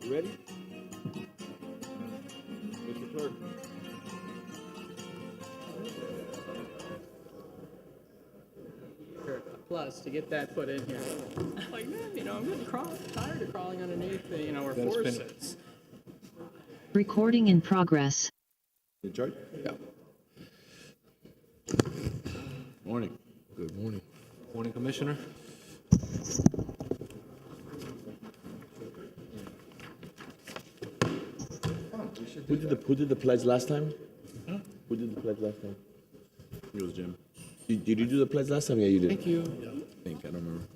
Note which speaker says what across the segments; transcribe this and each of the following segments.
Speaker 1: Ready? Mr. Clerk.
Speaker 2: Plus, to get that put in here, like, man, I'm getting tired of crawling underneath our forces.
Speaker 3: Recording in progress.
Speaker 1: In charge?
Speaker 2: Yeah.
Speaker 1: Morning. Good morning.
Speaker 4: Morning, Commissioner.
Speaker 1: Who did the pledge last time? Huh? Who did the pledge last time?
Speaker 4: It was Jim.
Speaker 1: Did you do the pledge last time? Yeah, you did.
Speaker 2: Thank you.
Speaker 4: I think. I don't remember.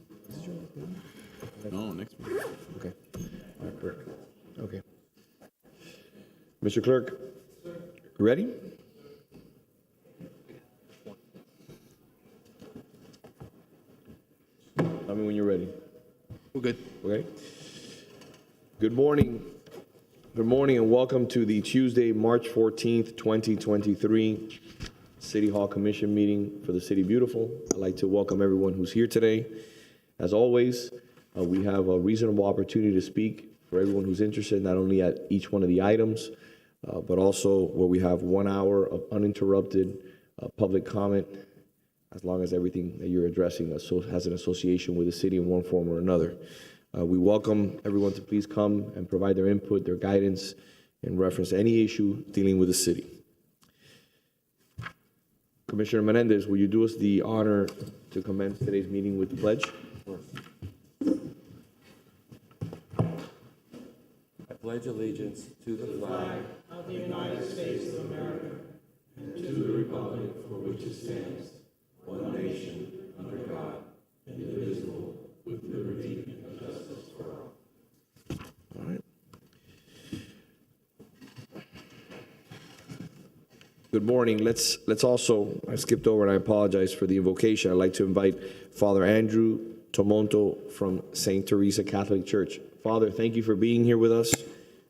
Speaker 4: No, next week.
Speaker 1: Okay. All right, perfect. Okay. Mr. Clerk, ready? Tell me when you're ready.
Speaker 4: We're good.
Speaker 1: Okay. Good morning. Good morning and welcome to the Tuesday, March 14th, 2023 City Hall Commission meeting for the City Beautiful. I'd like to welcome everyone who's here today. As always, we have a reasonable opportunity to speak for everyone who's interested, not only at each one of the items, but also where we have 1 hour of uninterrupted public comment, as long as everything that you're addressing has an association with the city in one form or another. We welcome everyone to please come and provide their input, their guidance in reference to any issue dealing with the city. Commissioner Menendez, will you do us the honor to commence today's meeting with the pledge?
Speaker 5: I pledge allegiance to the flag
Speaker 6: of the United States of America and to the republic for which it stands, one nation, under God, indivisible, with liberty and justice for all.
Speaker 1: All right. Good morning. Let's also, I skipped over and I apologize for the invocation. I'd like to invite Father Andrew Tomonto from St. Teresa Catholic Church. Father, thank you for being here with us.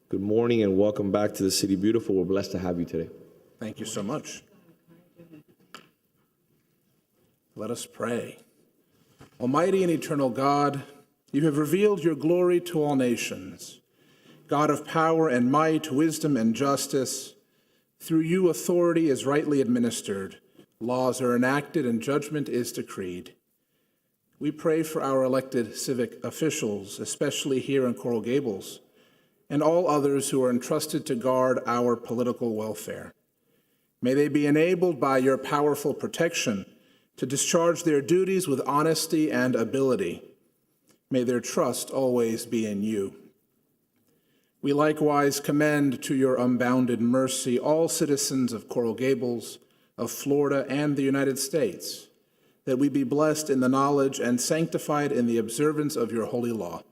Speaker 1: Good morning and welcome back to the City Beautiful. We're blessed to have you today.
Speaker 7: Thank you so much. Let us pray. Almighty and eternal God, you have revealed your glory to all nations. God of power and might, wisdom and justice, through you authority is rightly administered, laws are enacted, and judgment is decreed. We pray for our elected civic officials, especially here in Coral Gables, and all others who are entrusted to guard our political welfare. May they be enabled by your powerful protection to discharge their duties with honesty and ability. May their trust always be in you. We likewise commend to your unbounded mercy all citizens of Coral Gables, of Florida, and the United States, that we be blessed in the knowledge and sanctified in the observance of your holy law.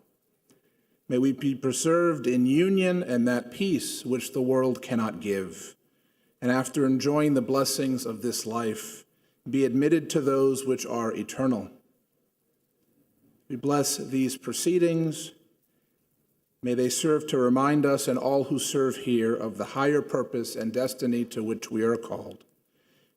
Speaker 7: May we be preserved in union and that peace which the world cannot give, and after enjoying the blessings of this life, be admitted to those which are eternal. We bless these proceedings. May they serve to remind us and all who serve here of the higher purpose and destiny to which we are called.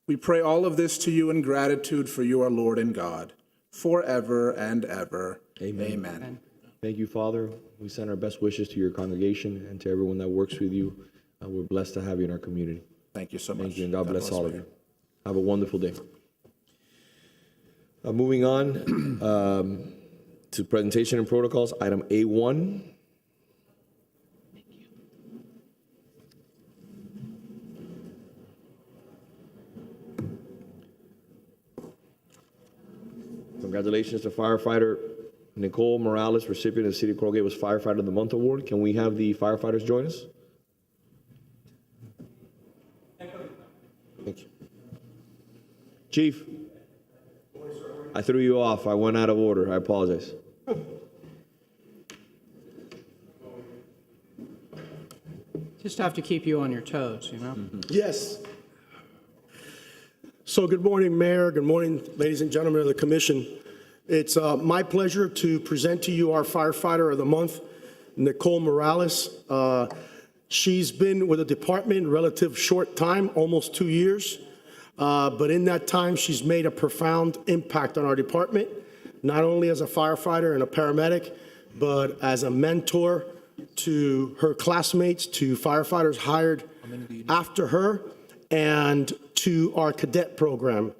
Speaker 7: We pray all of this to you in gratitude for you, our Lord and God, forever and ever.
Speaker 1: Amen.
Speaker 7: Amen.
Speaker 1: Thank you, Father. We send our best wishes to your congregation and to everyone that works with you. We're blessed to have you in our community.
Speaker 7: Thank you so much.
Speaker 1: Thank you, and God bless all of you. Have a wonderful day. Moving on to presentation and protocols, item A1. Congratulations to Firefighter Nicole Morales, recipient of the City of Coral Gables Firefighter of the Month Award. Can we have the firefighters join us? Thank you. Chief, I threw you off. I went out of order. I apologize.
Speaker 2: Just have to keep you on your toes,
Speaker 8: Yes. So good morning, Mayor. Good morning, ladies and gentlemen of the Commission. It's my pleasure to present to you our Firefighter of the Month, Nicole Morales. She's been with the department relative short time, almost 2 years. But in that time, she's made a profound impact on our department, not only as a firefighter and a paramedic, but as a mentor, to her classmates, to firefighters hired after her, and to our cadet program.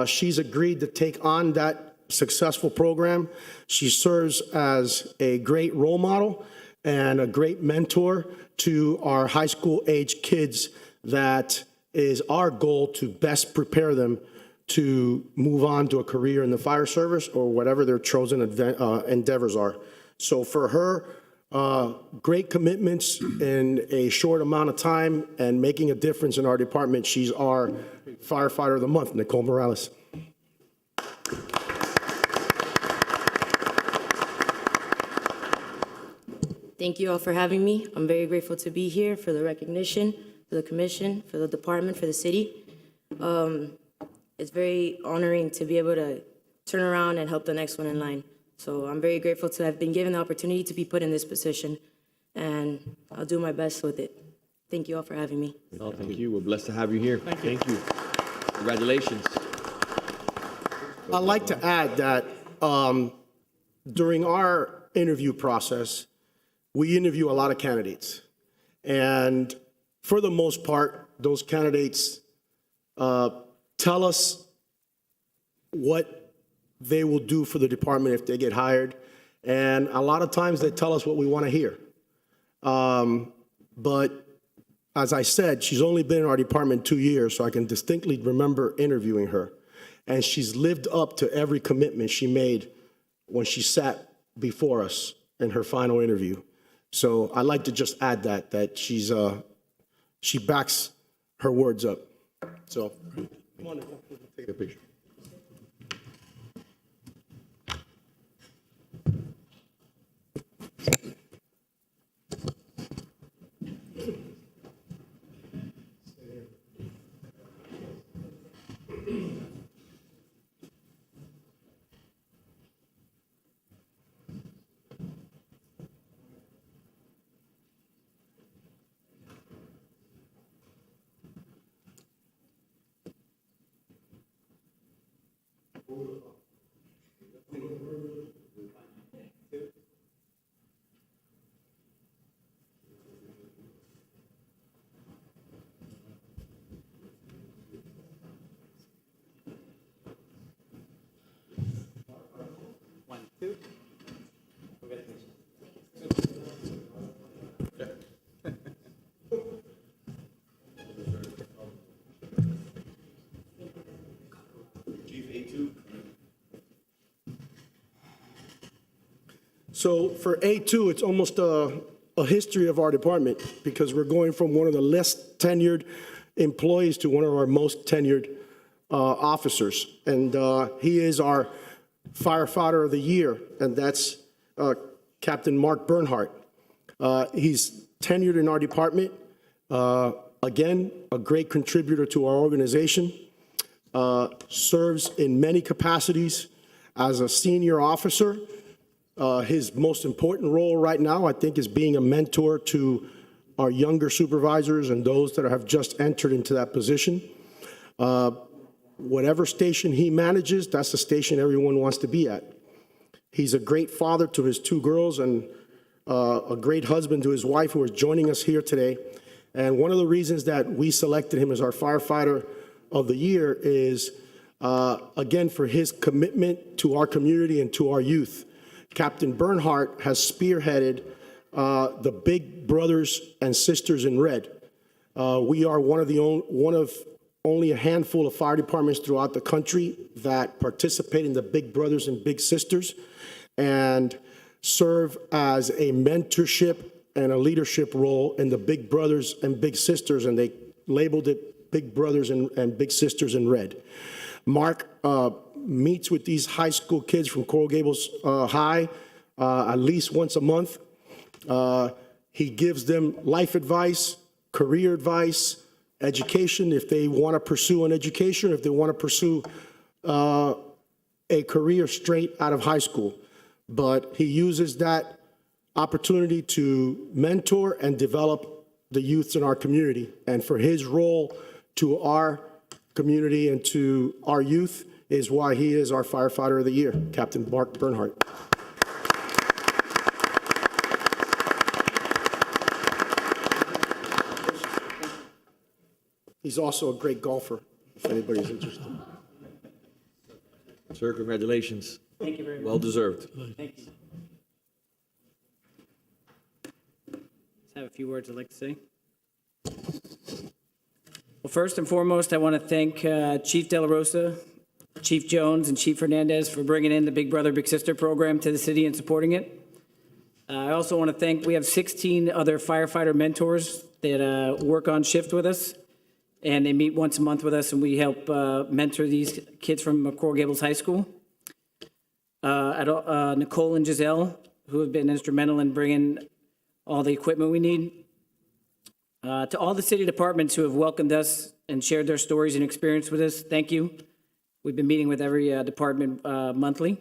Speaker 8: She's agreed to take on that successful program. She serves as a great role model and a great mentor to our high school age kids. That is our goal, to best prepare them to move on to a career in the fire service or whatever their chosen endeavors are. So for her, great commitments in a short amount of time and making a difference in our department. She's our Firefighter of the Month, Nicole Morales.
Speaker 9: Thank you all for having me. I'm very grateful to be here, for the recognition, for the commission, for the department, for the city. It's very honoring to be able to turn around and help the next one in line. So I'm very grateful to have been given the opportunity to be put in this position, and I'll do my best with it. Thank you all for having me.
Speaker 1: Oh, thank you. We're blessed to have you here. Thank you. Congratulations.
Speaker 8: I'd like to add that during our interview process, we interview a lot of candidates. And for the most part, those candidates tell us what they will do for the department if they get hired. And a lot of times they tell us what we want to hear. But as I said, she's only been in our department 2 years, so I can distinctly remember interviewing her. And she's lived up to every commitment she made when she sat before us in her final interview. So I'd like to just add that she backs her words up. So come on, take a picture. So for A2, it's almost a history of our department, because we're going from one of the less tenured employees to one of our most tenured officers. And he is our Firefighter of the Year, and that's Captain Mark Bernhardt. He's tenured in our department. Again, a great contributor to our organization. Serves in many capacities as a senior officer. His most important role right now, I think, is being a mentor to our younger supervisors and those that have just entered into that position. Whatever station he manages, that's the station everyone wants to be at. He's a great father to his 2 girls and a great husband to his wife, who is joining us here today. And one of the reasons that we selected him as our Firefighter of the Year is, again, for his commitment to our community and to our youth. Captain Bernhardt has spearheaded the Big Brothers and Sisters in Red. We are one of only a handful of fire departments throughout the country that participate in the Big Brothers and Big Sisters and serve as a mentorship and a leadership role in the Big Brothers and Big Sisters, and they labeled it Big Brothers and Big Sisters in Red. Mark meets with these high school kids from Coral Gables High at least once a month. He gives them life advice, career advice, education, if they want to pursue an education, if they want to pursue a career straight out of high school. But he uses that opportunity to mentor and develop the youths in our community. And for his role to our community and to our youth is why he is our Firefighter of the Year, Captain Mark Bernhardt. He's also a great golfer, if anybody's interested.
Speaker 1: Sir, congratulations.
Speaker 10: Thank you very much.
Speaker 1: Well deserved.
Speaker 10: Thank you. Just have a few words I'd like to say. Well, first and foremost, I want to thank Chief De La Rosa, Chief Jones, and Chief Hernandez for bringing in the Big Brother, Big Sister program to the city and supporting it. I also want to thank, we have 16 other firefighter mentors that work on shift with us, and they meet once a month with us, and we help mentor these kids from Gables High School. Nicole and Giselle, who have been instrumental in bringing all the equipment we need. To all the city departments who have welcomed us and shared their stories and experience with us, thank you. We've been meeting with every department monthly.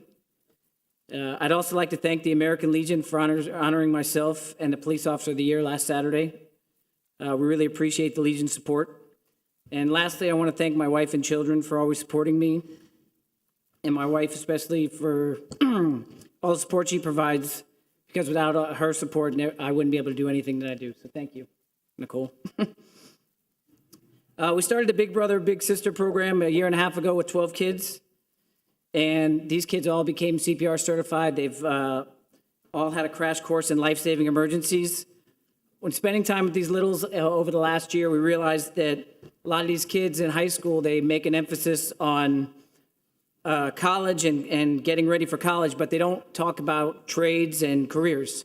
Speaker 10: I'd also like to thank the American Legion for honoring myself and the Police Officer of the Year last Saturday. We really appreciate the Legion's support. And lastly, I want to thank my wife and children for always supporting me, and my wife especially for all the support she provides, because without her support, I wouldn't be able to do anything that I do. So thank you, Nicole. We started the Big Brother, Big Sister program a year and a half ago with 12 kids. And these kids all became CPR certified. They've all had a crash course in life-saving emergencies. When spending time with these littles over the last year, we realized that a lot of these kids in high school, they make an emphasis on college and getting ready for college, but they don't talk about trades and careers.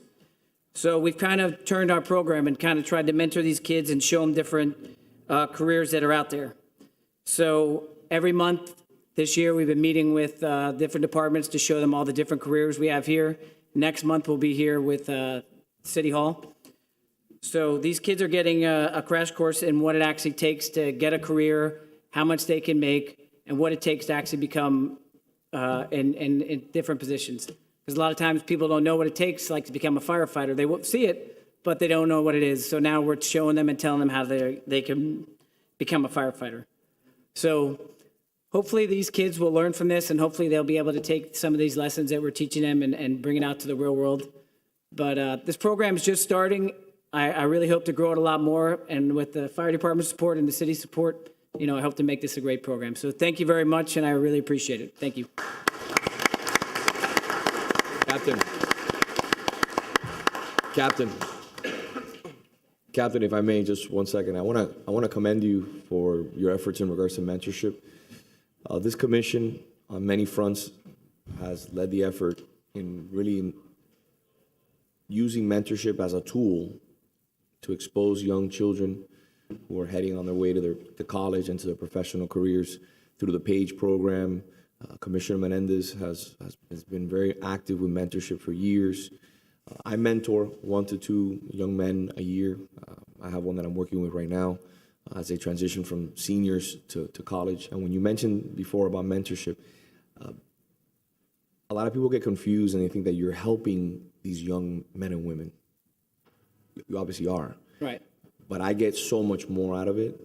Speaker 10: So we've kind of turned our program and kind of tried to mentor these kids and show them different careers that are out there. So every month this year, we've been meeting with different departments to show them all the different careers we have here. Next month, we'll be here with City Hall. So these kids are getting a crash course in what it actually takes to get a career, how much they can make, and what it takes to actually become in different positions. Because a lot of times people don't know what it takes, like to become a firefighter. They won't see it, but they don't know what it is. So now we're showing them and telling them how they can become a firefighter. So hopefully these kids will learn from this, and hopefully they'll be able to take some of these lessons that we're teaching them and bring it out to the real world. But this program is just starting. I really hope to grow it a lot more. And with the fire department support and the city support, I hope to make this a great program. So thank you very much, and I really appreciate it. Thank you.
Speaker 1: Captain, if I may, just 1 second. I want to commend you for your efforts in regards to mentorship. This commission, on many fronts, has led the effort in really using mentorship as a tool to expose young children who are heading on their way to college and to their professional careers through the PAGE program. Commissioner Menendez has been very active with mentorship for years. I mentor 1 to 2 young men a year. I have one that I'm working with right now as they transition from seniors to college. And when you mentioned before about mentorship, a lot of people get confused and they think that you're helping these young men and women. You obviously are.
Speaker 10: Right.
Speaker 1: But I get so much more out of it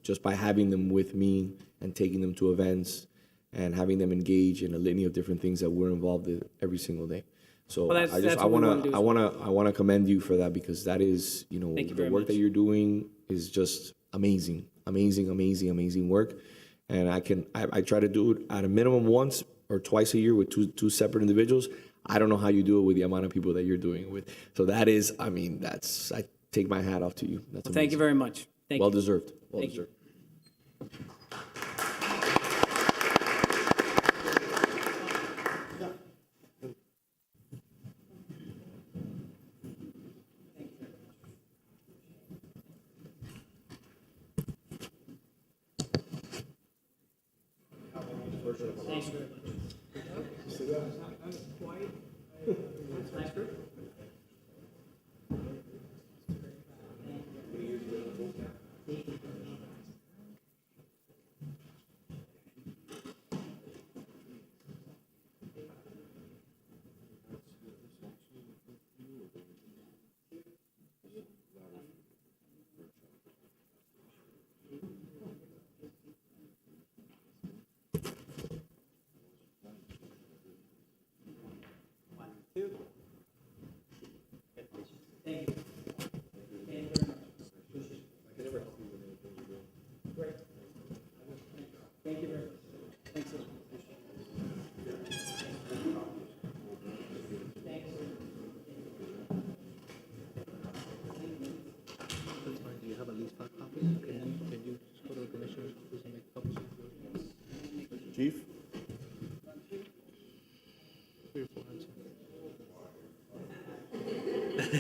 Speaker 1: just by having them with me and taking them to events and having them engage in a litany of different things that we're involved in every single day. So
Speaker 10: Well, that's
Speaker 1: I
Speaker 10: what we
Speaker 1: want
Speaker 10: wanna do.
Speaker 1: to commend you for that, because that is,
Speaker 10: Thank you
Speaker 1: the
Speaker 10: very
Speaker 1: work
Speaker 10: much.
Speaker 1: that you're doing is just amazing work. And I try to do it at a minimum once or twice a year with two separate individuals. I don't know how you do it with the amount of people that you're doing it with. So that is, I take my hat off to you. That's amazing.
Speaker 10: Thank you very much. Thank
Speaker 1: Well
Speaker 10: you.
Speaker 1: deserved. Well
Speaker 10: Thank you.
Speaker 1: deserved.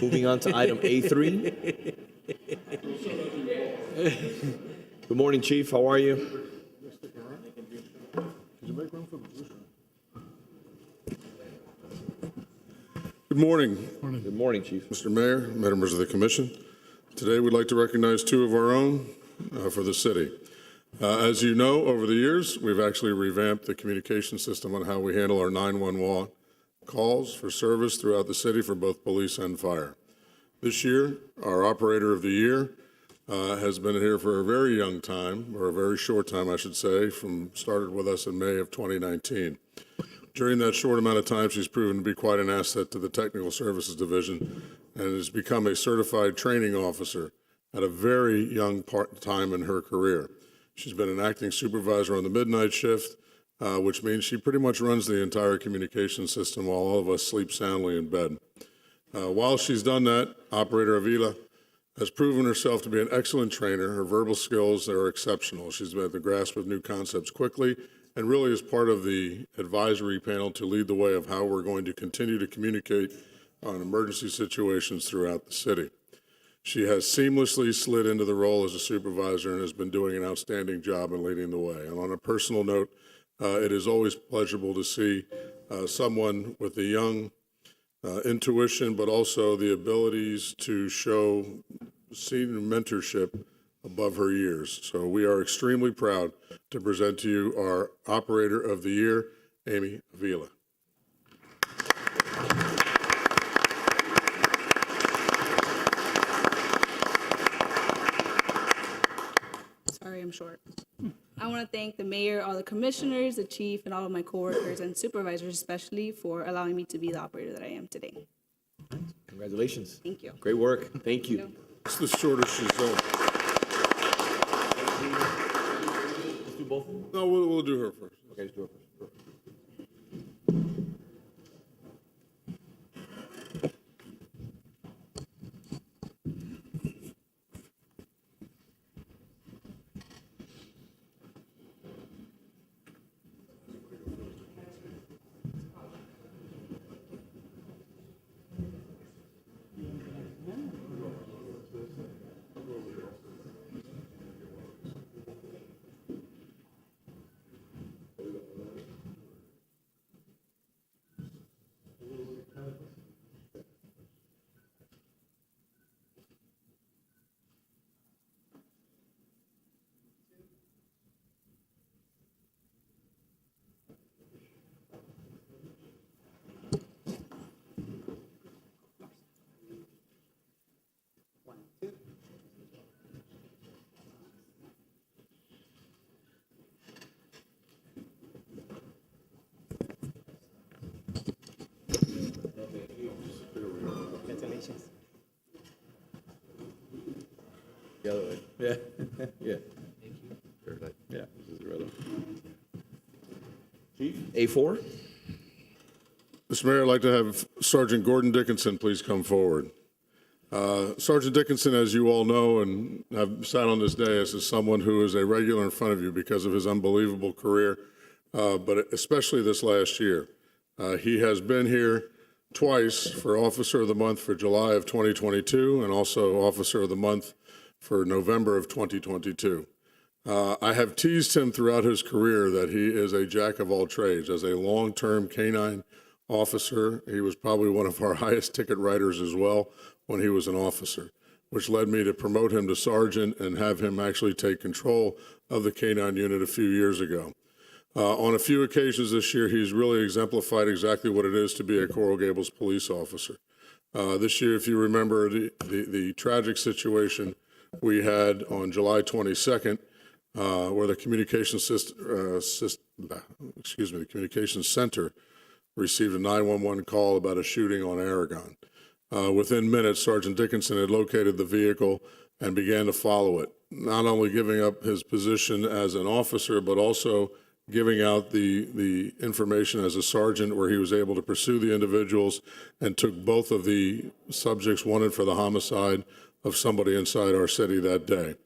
Speaker 1: Moving on to item A3. Good morning, Chief. How are you?
Speaker 11: Good morning,
Speaker 1: Good morning, Chief.
Speaker 11: Mr. Mayor, members of the commission. Today, we'd like to recognize two of our own for the city. As you know, over the years, we've actually revamped the communication system on how we handle our 911 calls for service throughout the city for both police and fire. This year, our Operator of the Year has been here for a very young time, or a very short time, I should say, started with us in May of 2019. During that short amount of time, she's proven to be quite an asset to the Technical Services Division and has become a certified training officer at a very young time in her career. She's been an acting supervisor on the midnight shift, which means she pretty much runs the entire communication system while all of us sleep soundly in bed. While she's done that, Operator Avila has proven herself to be an excellent trainer. Her verbal skills are exceptional. She's been at the grasp of new concepts quickly and really is part of the advisory panel to lead the way of how we're going to continue to communicate on emergency situations throughout the city. She has seamlessly slid into the role as a supervisor and has been doing an outstanding job in leading the way. And on a personal note, it is always pleasurable to see someone with a young intuition, but also the abilities to show senior mentorship above her years. So we are extremely proud to present to you our Operator of the Year, Amy Avila.
Speaker 12: Sorry, I'm short. I want to thank the mayor, all the commissioners, the chief, and all of my coworkers and supervisors especially for allowing me to be the operator that I am today.
Speaker 1: Congratulations.
Speaker 12: Thank you.
Speaker 1: Great work. Thank you.
Speaker 11: It's the shortest she's done.
Speaker 1: Let's do both.
Speaker 11: No, we'll do her first.
Speaker 1: Okay, let's do it first. The other way. Yeah. Yeah. Yeah. This is the other one. Chief, A4.
Speaker 11: Mr. Mayor, I'd like to have Sergeant Gordon Dickinson please come forward. Sergeant Dickinson, as you all know and have sat on this dais, is someone who is a regular in front of you because of his unbelievable career, but especially this last year. He has been here twice for Officer of the Month for July of 2022 and also Officer of the Month for November of 2022. I have teased him throughout his career that he is a jack of all trades. As a long-term canine officer, he was probably one of our highest ticket writers as well when he was an officer, which led me to promote him to sergeant and have him actually take control of the canine unit a few years ago. On a few occasions this year, he's really exemplified exactly what it is to be a Coral Gables police officer. This year, if you remember the tragic situation we had on July 22nd, where the communication the communications center received a 911 call about a shooting on Aragon. Within minutes, Sergeant Dickinson had located the vehicle and began to follow it, not only giving up his position as an officer, but also giving out the information as a sergeant, where he was able to pursue the individuals and took both of the subjects wanted for the homicide of somebody inside our city that day.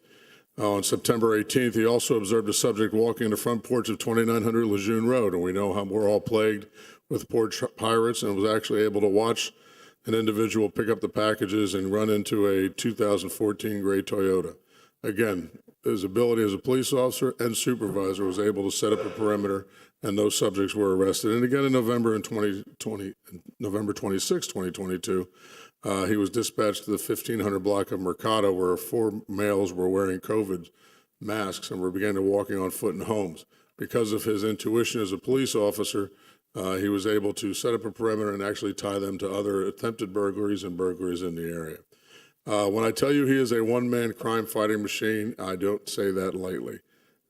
Speaker 11: On September 18th, he also observed a subject walking in the front porch of 2900 Lejeune Road, and we know how we're all plagued with porch pirates, and was actually able to watch an individual pick up the packages and run into a 2014 gray Toyota. Again, his ability as a police officer and supervisor was able to set up a perimeter, and those subjects were arrested. And again, in November 26, 2022, he was dispatched to the 1500 block of Mercado, where 4 males were wearing COVID masks and were beginning to walking on foot in homes. Because of his intuition as a police officer, he was able to set up a perimeter and actually tie them to other attempted burglaries and burglaries in the area. When I tell you he is a one-man crime-fighting machine, I don't say that lightly.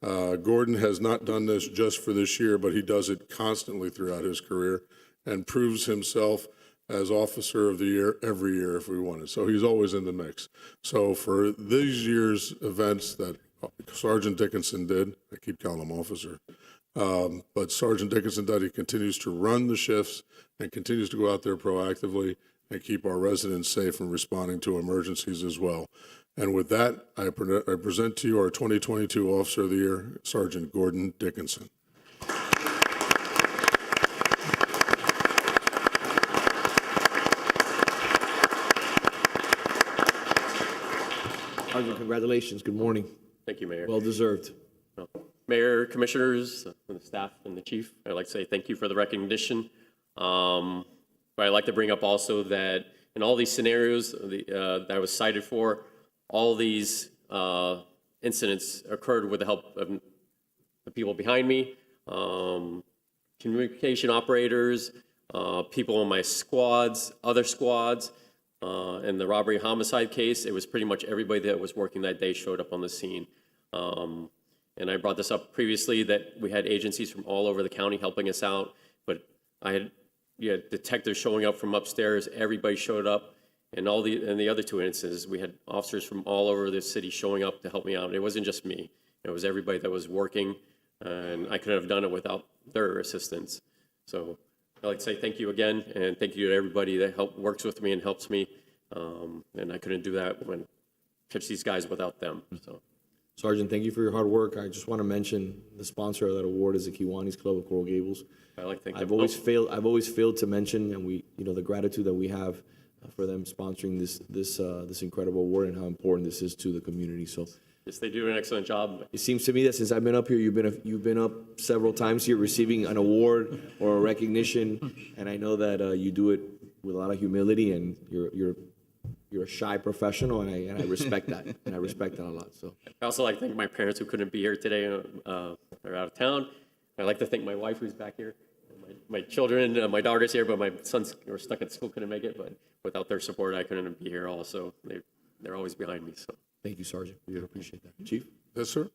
Speaker 11: Gordon has not done this just for this year, but he does it constantly throughout his career and proves himself as Officer of the Year every year if we want it. So he's always in the mix. So for these year's events that Sergeant Dickinson did, I keep calling him officer, but Sergeant Dickinson did, he continues to run the shifts and continues to go out there proactively and keep our residents safe and responding to emergencies as well. And with that, I present to you our 2022 Officer of the Year, Sergeant Gordon Dickinson.
Speaker 1: Sergeant, congratulations. Good morning.
Speaker 13: Thank you, Mayor.
Speaker 1: Well deserved.
Speaker 13: Mayor, commissioners, and the staff, and the chief, I'd like to say thank you for the recognition. But I'd like to bring up also that in all these scenarios that I was cited for, all these incidents occurred with the help of the people behind me, communication operators, people in my squads, other squads. In the robbery homicide case, it was pretty much everybody that was working that day showed up on the scene. And I brought this up previously that we had agencies from all over the county helping us out, but I had detectives showing up from upstairs. Everybody showed up, and the other 2 instances, we had officers from all over the city showing up to help me out. It wasn't just me; it was everybody that was working, and I couldn't have done it without their assistance. So I'd like to say thank you again, and thank you to everybody that works with me and helps me. And I couldn't do that when catch these guys without them. So,
Speaker 1: Sergeant, thank you for your hard work. I just want to mention the sponsor of that award is the Kiwanis Club of Coral Gables.
Speaker 13: I like to thank
Speaker 1: I've always failed to mention, and the gratitude that we have for them sponsoring this incredible award and how important this is to the community. So.
Speaker 13: Yes, they do an excellent job.
Speaker 1: It seems to me that since I've been up here, you've been up several times here receiving an award or a recognition, and I know that you do it with a lot of humility, and you're a shy professional, and I respect that, and I respect that a lot. So
Speaker 13: I also like to thank my parents who couldn't be here today; they're out of town. I'd like to thank my wife who's back here, my children, my daughter's here, but my sons were stuck at school, couldn't make it. But without their support, I couldn't be here. Also, they're always behind me. So.
Speaker 1: Thank you, Sergeant. We appreciate that. Chief?
Speaker 11: Yes, sir.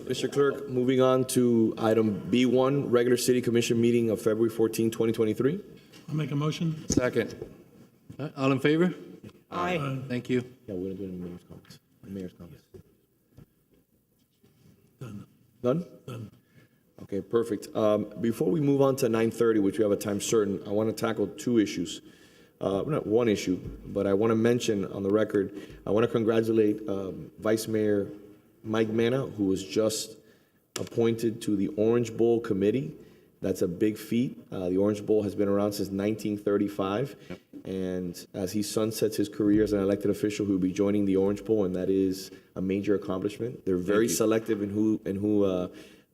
Speaker 1: Mr. Clerk, moving on to item B1, regular City Commission meeting of February 14, 2023.
Speaker 6: I'll make a motion.
Speaker 4: Second. All in favor?
Speaker 6: Aye.
Speaker 4: Thank you.
Speaker 1: Yeah, we're going to do it in the mayor's comments. The mayor's comments.
Speaker 6: Done.
Speaker 1: Done?
Speaker 6: Done.
Speaker 1: Okay, perfect. Before we move on to 9:30, which we have a time certain, I want to tackle 2 issues. not one issue, but I want to mention on the record, I want to congratulate Vice Mayor Mike Mania, who was just appointed to the Orange Bowl Committee. That's a big feat. The Orange Bowl has been around since 1935. And as he sunsets his career as an elected official, he'll be joining the Orange Bowl, and that is a major accomplishment. They're very selective in who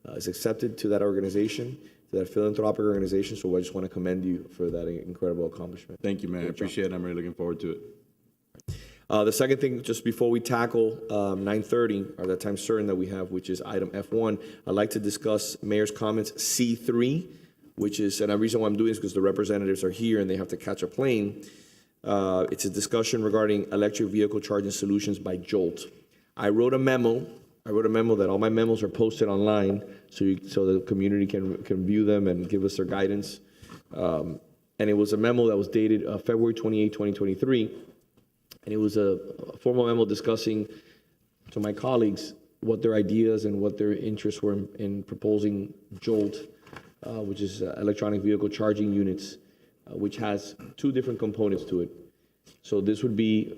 Speaker 1: is accepted to that organization, to that philanthropic organization. So I just want to commend you for that incredible accomplishment.
Speaker 4: Thank you, man. I appreciate it. I'm really looking forward to it.
Speaker 1: The second thing, just before we tackle 9:30, or the time certain that we have, which is item F1, I'd like to discuss Mayor's comments C3, which is, and the reason why I'm doing this is because the representatives are here and they have to catch a plane. It's a discussion regarding electric vehicle charging solutions by Jolt. I wrote a memo that all my memos are posted online so the community can view them and give us their guidance. And it was a memo that was dated February 28, 2023. And it was a formal memo discussing to my colleagues what their ideas and what their interests were in proposing Jolt, which is electronic vehicle charging units, which has two different components to it. So this would be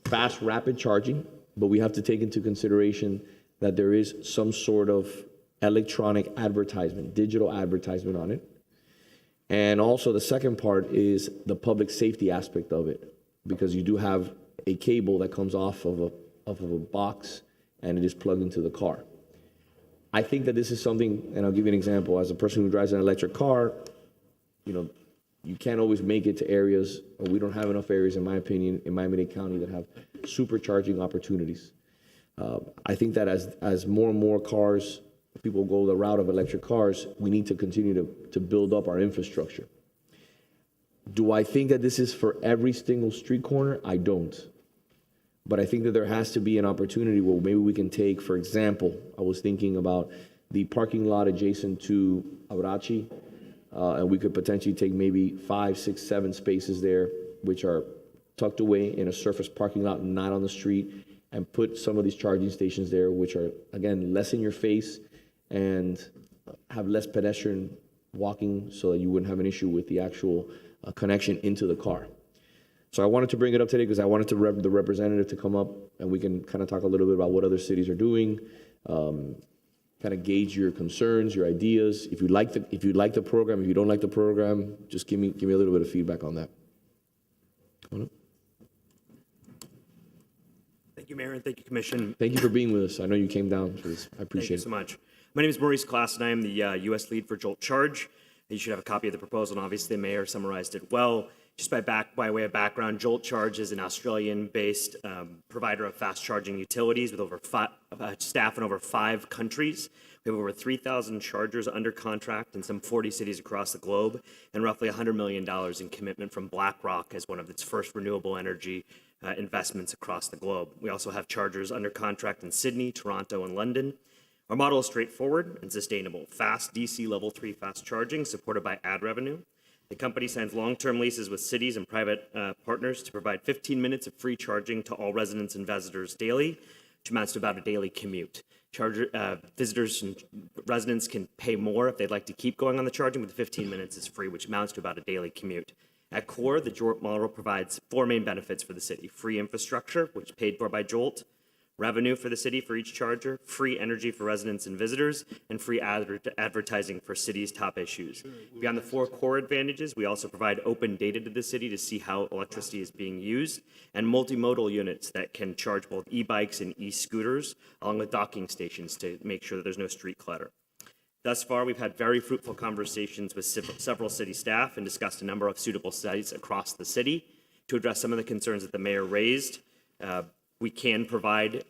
Speaker 1: fast, rapid charging, but we have to take into consideration that there is some sort of electronic advertisement, digital advertisement on it. And also the second part is the public safety aspect of it, because you do have a cable that comes off of a box and it is plugged into the car. I think that this is something, and I'll give you an example. As a person who drives an electric car, you can't always make it to areas, or we don't have enough areas, in my opinion, in Miami-Dade County that have supercharging opportunities. I think that as more and more cars, people go the route of electric cars, we need to continue to build up our infrastructure. Do I think that this is for every single street corner? I don't. But I think that there has to be an opportunity where maybe we can take, for example, I was thinking about the parking lot adjacent to Abrachi, and we could potentially take maybe 5, 6, 7 spaces there, which are tucked away in a surface parking lot, not on the street, and put some of these charging stations there, which are, again, less in your face and have less pedestrian walking so that you wouldn't have an issue with the actual connection into the car. So I wanted to bring it up today because I wanted the representative to come up and we can kind of talk a little bit about what other cities are doing, kind of gauge your concerns, your ideas. If you like the program, if you don't like the program, just give me a little bit of feedback on that. Come on up.
Speaker 14: Thank you, Mayor, and thank you, Commission.
Speaker 1: Thank you for being with us. I know you came down for this. I appreciate it.
Speaker 14: Thank you so much. My name is Maurice Klass, and I am the U.S. lead for Jolt Charge. You should have a copy of the proposal, and obviously the Mayor summarized it well. Just by way of background, Jolt Charge is an Australian-based provider of fast charging utilities with over staff in over 5 countries. We have over 3,000 chargers under contract in some 40 cities across the globe, and roughly $100 million in commitment from BlackRock as one of its first renewable energy investments across the globe. We also have chargers under contract in Sydney, Toronto, and London. Our model is straightforward and sustainable. Fast DC Level 3 fast charging supported by ad revenue. The company signs long-term leases with cities and private partners to provide 15 minutes of free charging to all residents and visitors daily, which amounts to about a daily commute. Visitors and residents can pay more if they'd like to keep going on the charging, but the 15 minutes is free, which amounts to about a daily commute. At core, the Jolt model provides 4 main benefits for the city: free infrastructure, which is paid for by Jolt, revenue for the city for each charger, free energy for residents and visitors, and free advertising for city's top issues. Beyond the 4 core advantages, we also provide open data to the city to see how electricity is being used, and multimodal units that can charge both e-bikes and e-scooters, along with docking stations to make sure that there's no street clutter. Thus far, we've had very fruitful conversations with several city staff and discussed a number of suitable sites across the city to address some of the concerns that the mayor raised. We can provide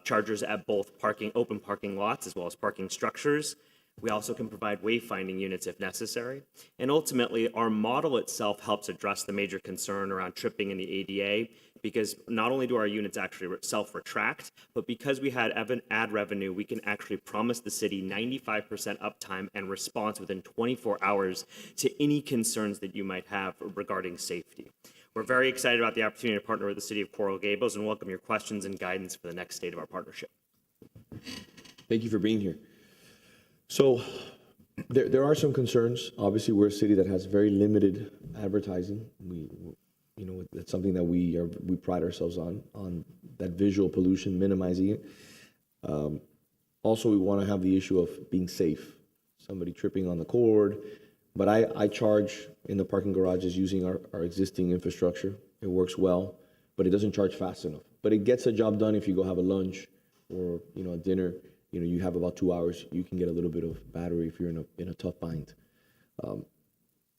Speaker 14: chargers at both open parking lots as well as parking structures. We also can provide wayfinding units if necessary. And ultimately, our model itself helps address the major concern around tripping in the ADA, because not only do our units actually self-retract, but because we had ad revenue, we can actually promise the city 95% uptime and response within 24 hours to any concerns that you might have regarding safety. We're very excited about the opportunity to partner with the City of Coral Gables and welcome your questions and guidance for the next state of our partnership.
Speaker 1: Thank you for being here. So there are some concerns. Obviously, we're a city that has very limited advertising. that's something that we pride ourselves on that visual pollution, minimizing it. Also, we want to have the issue of being safe, somebody tripping on the cord. But I charge in the parking garages using our existing infrastructure. It works well, but it doesn't charge fast enough. But it gets the job done if you go have a lunch or, a dinner. You have about 2 hours. You can get a little bit of battery if you're in a tough bind.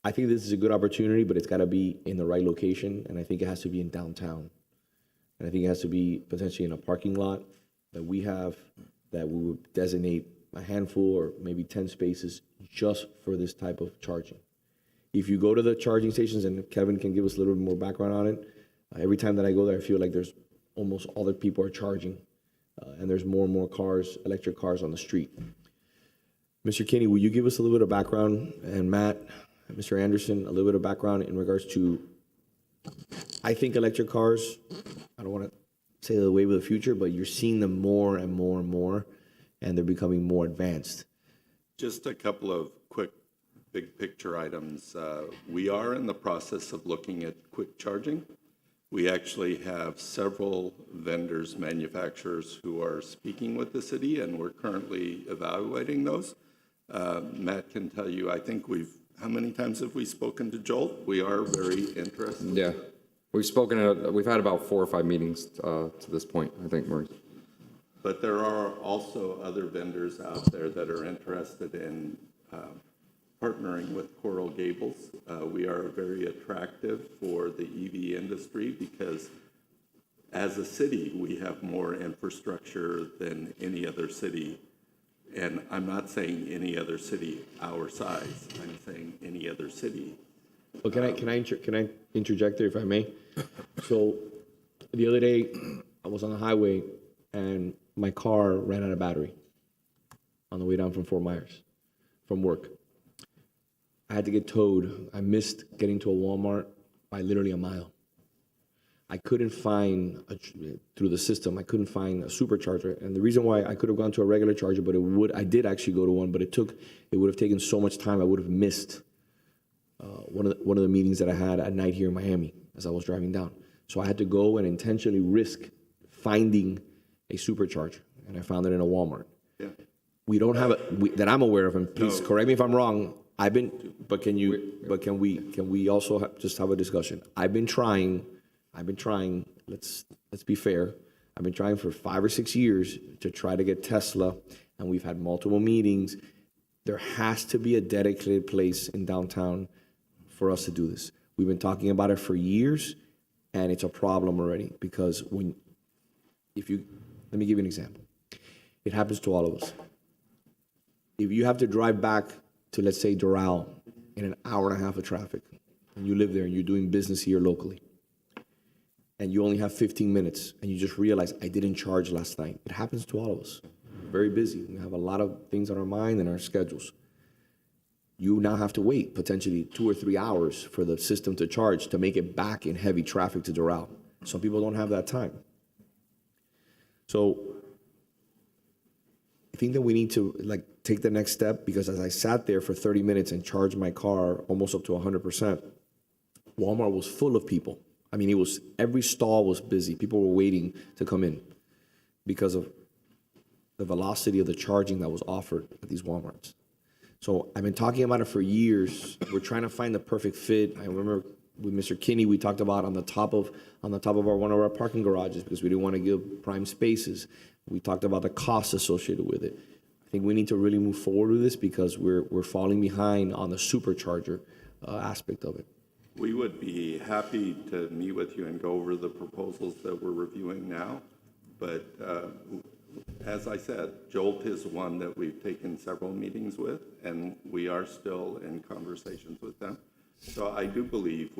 Speaker 1: I think this is a good opportunity, but it's got to be in the right location, and I think it has to be in downtown. And I think it has to be potentially in a parking lot that we would designate a handful or maybe 10 spaces just for this type of charging. If you go to the charging stations, and Kevin can give us a little bit more background on it, every time that I go there, I feel like there's almost all the people are charging, and there's more and more cars, electric cars on the street. Mr. Kinney, will you give us a little bit of background, and Matt, Mr. Anderson, a little bit of background in regards to, I think electric cars, I don't want to say the wave of the future, but you're seeing them more and more and more, and they're becoming more advanced.
Speaker 6: Just a couple of quick big picture items. We are in the process of looking at quick charging. We actually have several vendors, manufacturers who are speaking with the city, and we're currently evaluating those. Matt can tell you, I think how many times have we spoken to Jolt? We are very interested.
Speaker 4: Yeah, we've had about 4 or 5 meetings to this point, I think, Maurice.
Speaker 6: But there are also other vendors out there that are interested in partnering with Coral Gables. We are very attractive for the EV industry because as a city, we have more infrastructure than any other city. And I'm not saying any other city our size. I'm saying any other city.
Speaker 1: Well, can I interject there if I may? So the other day, I was on the highway and my car ran out of battery on the way down from Fort Myers from work. I had to get towed. I missed getting to a Walmart by literally a mile. I couldn't find, through the system, I couldn't find a supercharger. And the reason why I could have gone to a regular charger, but I did actually go to one, but it would have taken so much time, I would have missed one of the meetings that I had at night here in Miami as I was driving down. So I had to go and intentionally risk finding a supercharger, and I found it in a Walmart.
Speaker 6: Yeah.
Speaker 1: We don't have that I'm aware of, and please correct me if I'm wrong. Can we also just have a discussion? I've been trying, let's be fair. I've been trying for 5 or 6 years to try to get Tesla, and we've had multiple meetings. There has to be a dedicated place in downtown for us to do this. We've been talking about it for years, and it's a problem already because let me give you an example. It happens to all of us. If you have to drive back to, let's say, Doral in an hour and a half of traffic, and you live there and you're doing business here locally, and you only have 15 minutes, and you just realize, I didn't charge last night. It happens to all of us. We're very busy. We have a lot of things on our mind and our schedules. You now have to wait potentially 2 or 3 hours for the system to charge to make it back in heavy traffic to Doral. Some people don't have that time. So I think that we need to take the next step, because as I sat there for 30 minutes and charged my car almost up to 100%, Walmart was full of people. I mean, every stall was busy. People were waiting to come in because of the velocity of the charging that was offered at these Walmarts. So I've been talking about it for years. We're trying to find the perfect fit. I remember with Mr. Kinney, we talked about on the top of one of our parking garages because we didn't want to give prime spaces. We talked about the costs associated with it. I think we need to really move forward with this because we're falling behind on the supercharger aspect of it.
Speaker 6: We would be happy to meet with you and go over the proposals that we're reviewing now. But as I said, Jolt is one that we've taken several meetings with, and we are still in conversations with them. So I do believe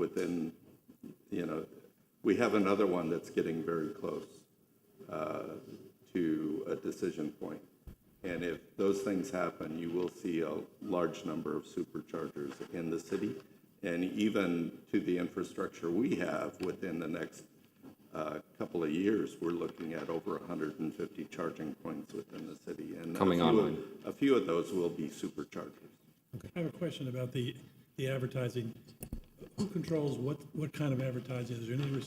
Speaker 6: we have another one that's getting very close to a decision point. And if those things happen, you will see a large number of superchargers in the city. And even to the infrastructure we have within the next couple of years, we're looking at over 150 charging points within the city. And
Speaker 4: Coming online.
Speaker 6: A few of those will be superchargers.
Speaker 15: I have a question about the advertising.
Speaker 6: who controls what kind of advertising? Is there any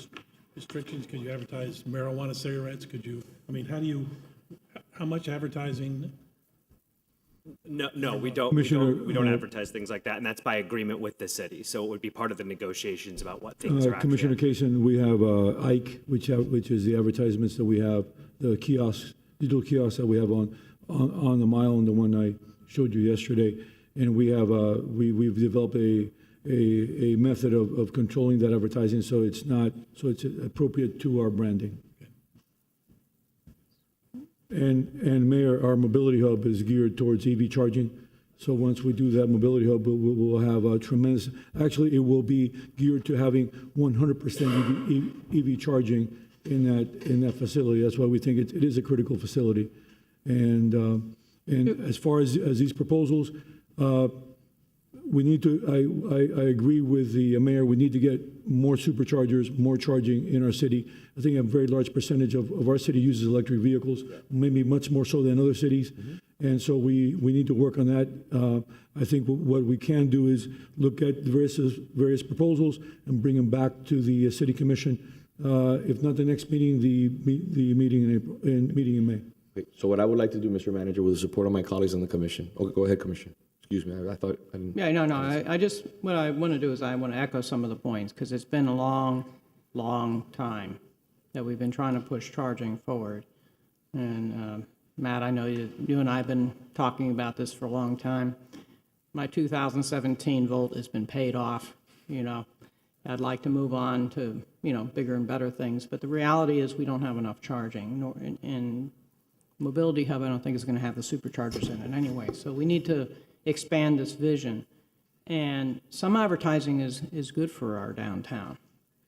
Speaker 6: restrictions? Could you advertise marijuana, cigarettes? Could you, I mean, how much advertising?
Speaker 14: No, we don't.
Speaker 15: Commissioner,
Speaker 14: We don't advertise things like that, and that's by agreement with the city. So it would be part of the negotiations about what things are actually.
Speaker 15: Commissioner Kaysen, we have Ike, which is the advertisements that we have, the kiosks, digital kiosks that we have on the mile, and the one I showed you yesterday. And we have we've developed a method of controlling that advertising, so it's appropriate to our branding. And Mayor, our mobility hub is geared towards EV charging. So once we do that mobility hub, we'll have a tremendous, actually it will be geared to having 100% EV charging in that facility. That's why we think it is a critical facility. And as far as these proposals, we need to, I agree with the mayor, we need to get more superchargers, more charging in our city. I think a very large percentage of our city uses electric vehicles, maybe much more so than other cities. Mm-hmm. And so we need to work on that. I think what we can do is look at the various proposals and bring them back to the city commission. If not the next meeting, the meeting in April, meeting in May.
Speaker 1: Okay, so what I would like to do, Mr. Manager, with the support of my colleagues on the commission. Okay, go ahead, Commissioner. Excuse me, I thought I didn't.
Speaker 2: Yeah, no, I just, what I want to do is I want to echo some of the points, because it's been a long time that we've been trying to push charging forward. And Matt, I know you and I have been talking about this for a long time. My 2017 Volt has been paid off, you know. I'd like to move on to, you know, bigger and better things, but the reality is we don't have enough charging. And Mobility Hub, I don't think is going to have the superchargers in it anyway. So we need to expand this vision. And some advertising is good for our downtown.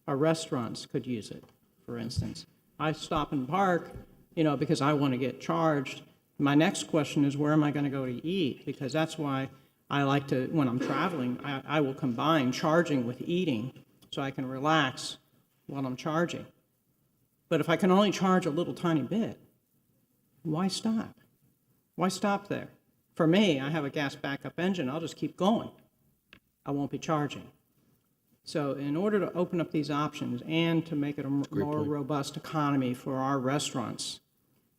Speaker 2: Our restaurants could use it, for instance. I stop and park, you know, because I want to get charged. My next question is, where am I going to go to eat? Because that's why I like to, when I'm traveling, I will combine charging with eating so I can relax while I'm charging. But if I can only charge a little tiny bit, why stop? Why stop there? For me, I have a gas backup engine. I'll just keep going. I won't be charging. So in order to open up these options and to make it a more robust economy for our restaurants,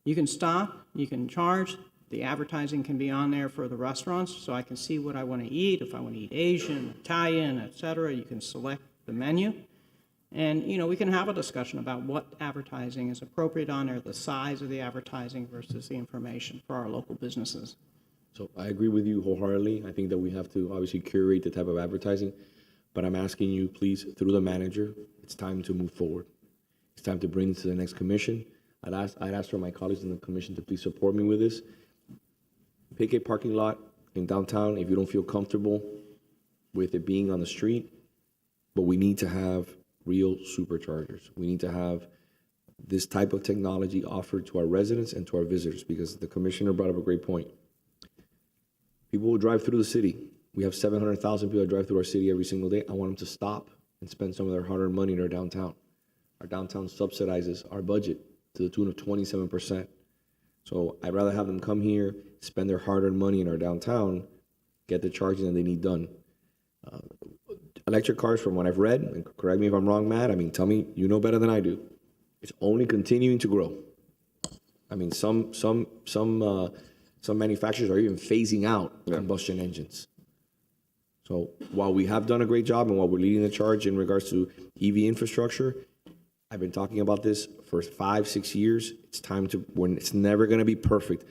Speaker 2: you can stop, you can charge, the advertising can be on there for the restaurants, so I can see what I want to eat. If I want to eat Asian, Italian, et cetera, you can select the menu. And, you know, we can have a discussion about what advertising is appropriate on there, the size of the advertising versus the information for our local businesses.
Speaker 1: So I agree with you wholeheartedly. I think that we have to obviously curate the type of advertising, but I'm asking you, please, through the manager, it's time to move forward. It's time to bring this to the next commission. I'd ask for my colleagues in the commission to please support me with this. Pick a parking lot in downtown if you don't feel comfortable with it being on the street, but we need to have real superchargers. We need to have this type of technology offered to our residents and to our visitors, because the commissioner brought up a great point. People will drive through the city. We have 700,000 people that drive through our city every single day. I want them to stop and spend some of their hard-earned money in our downtown. Our downtown subsidizes our budget to the tune of 27%. So I'd rather have them come here, spend their hard-earned money in our downtown, get the charging that they need done. Electric cars, from what I've read, and correct me if I'm wrong, Matt, I mean, tell me, you know better than I do, it's only continuing to grow. I mean, some manufacturers are even phasing out combustion engines. So while we have done a great job and while we're leading the charge in regards to EV infrastructure, I've been talking about this for 5-6 years. It's time to, when it's never going to be perfect,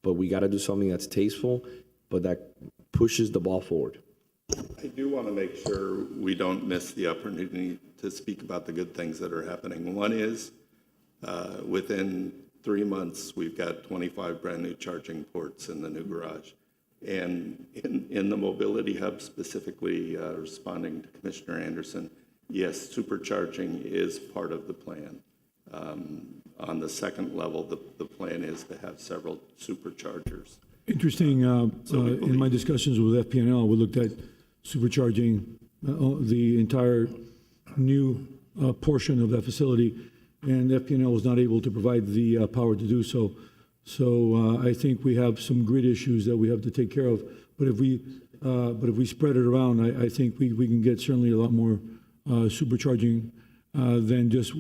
Speaker 1: but we got to do something that's tasteful, but that pushes the ball forward.
Speaker 16: I do want to make sure we don't miss the opportunity to speak about the good things that are happening. One is, within 3 months, we've got 25 brand new charging ports in the new garage. And in the mobility hub specifically, responding to Commissioner Anderson, yes, supercharging is part of the plan. On the second level, the plan is to have several superchargers.
Speaker 15: Interesting, in my discussions with FPNL, we looked at supercharging the entire new portion of that facility, and FPNL was not able to provide the power to do so. So I think we have some grid issues that we have to take care of. But if we But if we spread it around, I think we can get certainly a lot more supercharging than just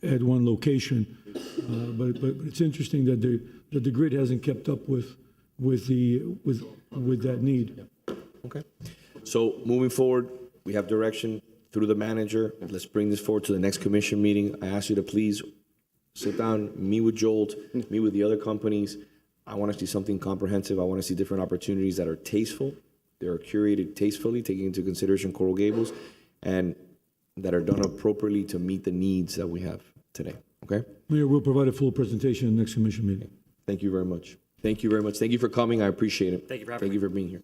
Speaker 15: at one location. But it's interesting that the grid hasn't kept up with that need.
Speaker 1: Okay. So moving forward, we have direction through the manager. Let's bring this forward to the next commission meeting. I ask you to please sit down, meet with Jolt, meet with the other companies. I want to see something comprehensive. I want to see different opportunities that are tasteful. They are curated tastefully, taking into consideration Coral Gables, and that are done appropriately to meet the needs that we have today. Okay?
Speaker 15: Mayor, we'll provide a full presentation in the next commission meeting.
Speaker 1: Thank you very much. Thank you very much. Thank you for coming. I appreciate it.
Speaker 14: Thank you for having
Speaker 1: Thank you for being here.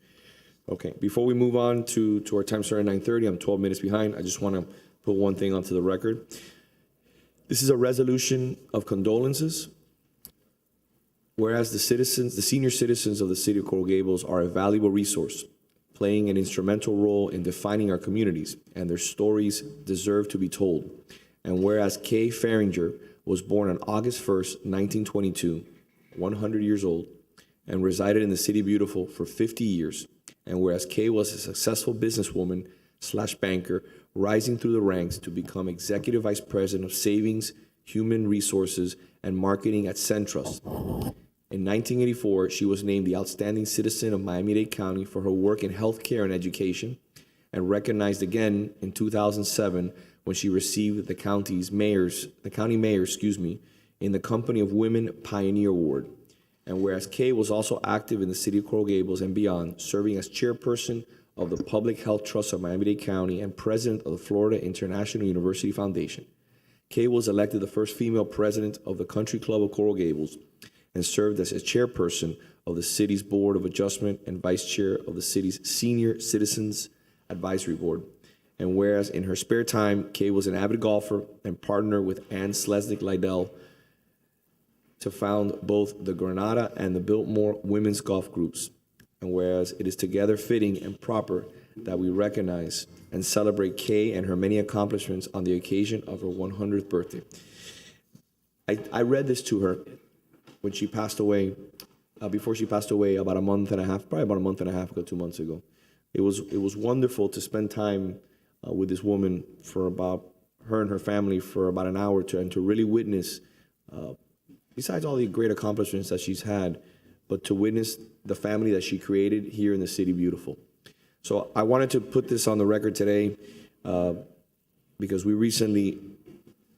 Speaker 1: Okay, before we move on to our time starting at 9:30, I'm 12 minutes behind. I just want to put one thing onto the record. This is a resolution of condolences. Whereas the senior citizens of the city of Coral Gables are a valuable resource, playing an instrumental role in defining our communities, and their stories deserve to be told. And whereas Kay Faringer was born on August 1st, 1922, 100 years old, and resided in the City Beautiful for 50 years, and whereas Kay was a successful businesswoman / banker, rising through the ranks to become Executive Vice President of Savings, Human Resources, and Marketing at Centrust. In 1984, she was named the Outstanding Citizen of Miami-Dade County for her work in healthcare and education, and recognized again in 2007 when she received the county mayor, in the Company of Women Pioneer Award. And whereas Kay was also active in the city of Coral Gables and beyond, serving as chairperson of the Public Health Trust of Miami-Dade County and president of the Florida International University Foundation. Kay was elected the first female president of the Country Club of Coral Gables and served as a chairperson of the city's Board of Adjustment and vice chair of the city's Senior Citizens Advisory Board. And whereas in her spare time, Kay was an avid golfer and partner with Ann Slesnick Lydell to found both the Granada and the Biltmore women's golf groups. And whereas it is together fitting and proper that we recognize and celebrate Kay and her many accomplishments on the occasion of her 100th birthday. I read this to her when she passed away, before she passed away about a month and a half ago, 2 months ago. It was wonderful to spend time with this woman for about, her and her family for about an hour and to really witness, besides all the great accomplishments that she's had, but to witness the family that she created here in the City Beautiful. So I wanted to put this on the record today because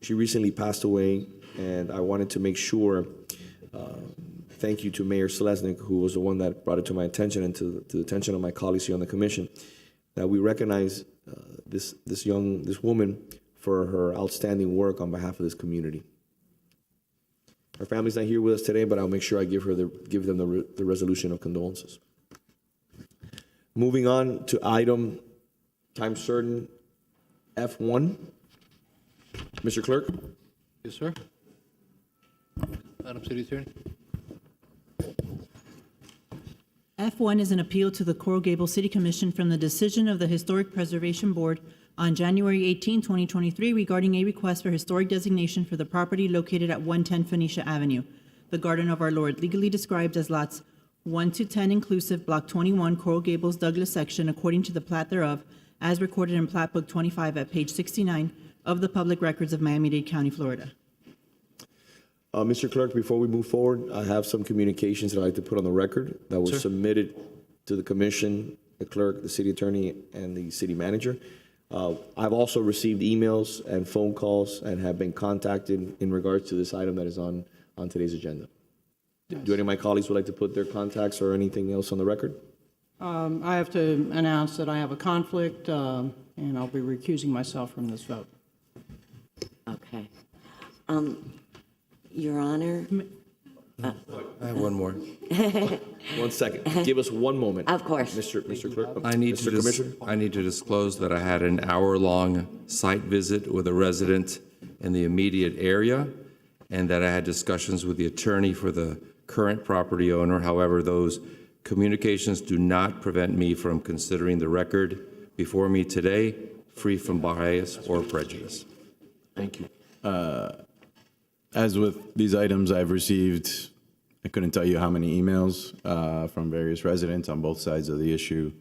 Speaker 1: she recently passed away, and I wanted to make sure, thank you to Mayor Selesnik, who was the one that brought it to my attention and to the attention of my colleagues here on the commission, that we recognize this woman for her outstanding work on behalf of this community. Her family's not here with us today, but I'll make sure I give them the resolution of condolences. Moving on to item time certain F1. Mr. Clerk.
Speaker 6: Yes, sir. Madam City Attorney.
Speaker 17: F1 is an appeal to the Coral Gables City Commission from the decision of the Historic Preservation Board on January 18, 2023, regarding a request for historic designation for the property located at 110 Phoenicia Avenue, the Garden of Our Lord, legally described as lots 1 to 10 inclusive, Block 21, Coral Gables, Douglas section, according to the plat thereof, as recorded in Plat Book 25 at page 69 of the Public Records of Miami-Dade County, Florida.
Speaker 1: Mr. Clerk, before we move forward, I have some communications that I'd like to put on the record that were submitted to the commission, the clerk, the city attorney, and the city manager. I've also received emails and phone calls and have been contacted in regards to this item that is on today's agenda. Nice. Do any of my colleagues would like to put their contacts or anything else on the record?
Speaker 2: I have to announce that I have a conflict, and I'll be recusing myself from this vote.
Speaker 18: Okay. Your Honor.
Speaker 5: I have one more.
Speaker 1: 1 second. Give us one moment.
Speaker 18: Of course.
Speaker 1: Mr. Clerk.
Speaker 5: I need to disclose that I had an hour-long site visit with a resident in the immediate area, and that I had discussions with the attorney for the current property owner. However, those communications do not prevent me from considering the record before me today, free from bias or prejudice.
Speaker 19: Thank you. As with these items, I've received, I couldn't tell you how many emails from various residents on both sides of the issue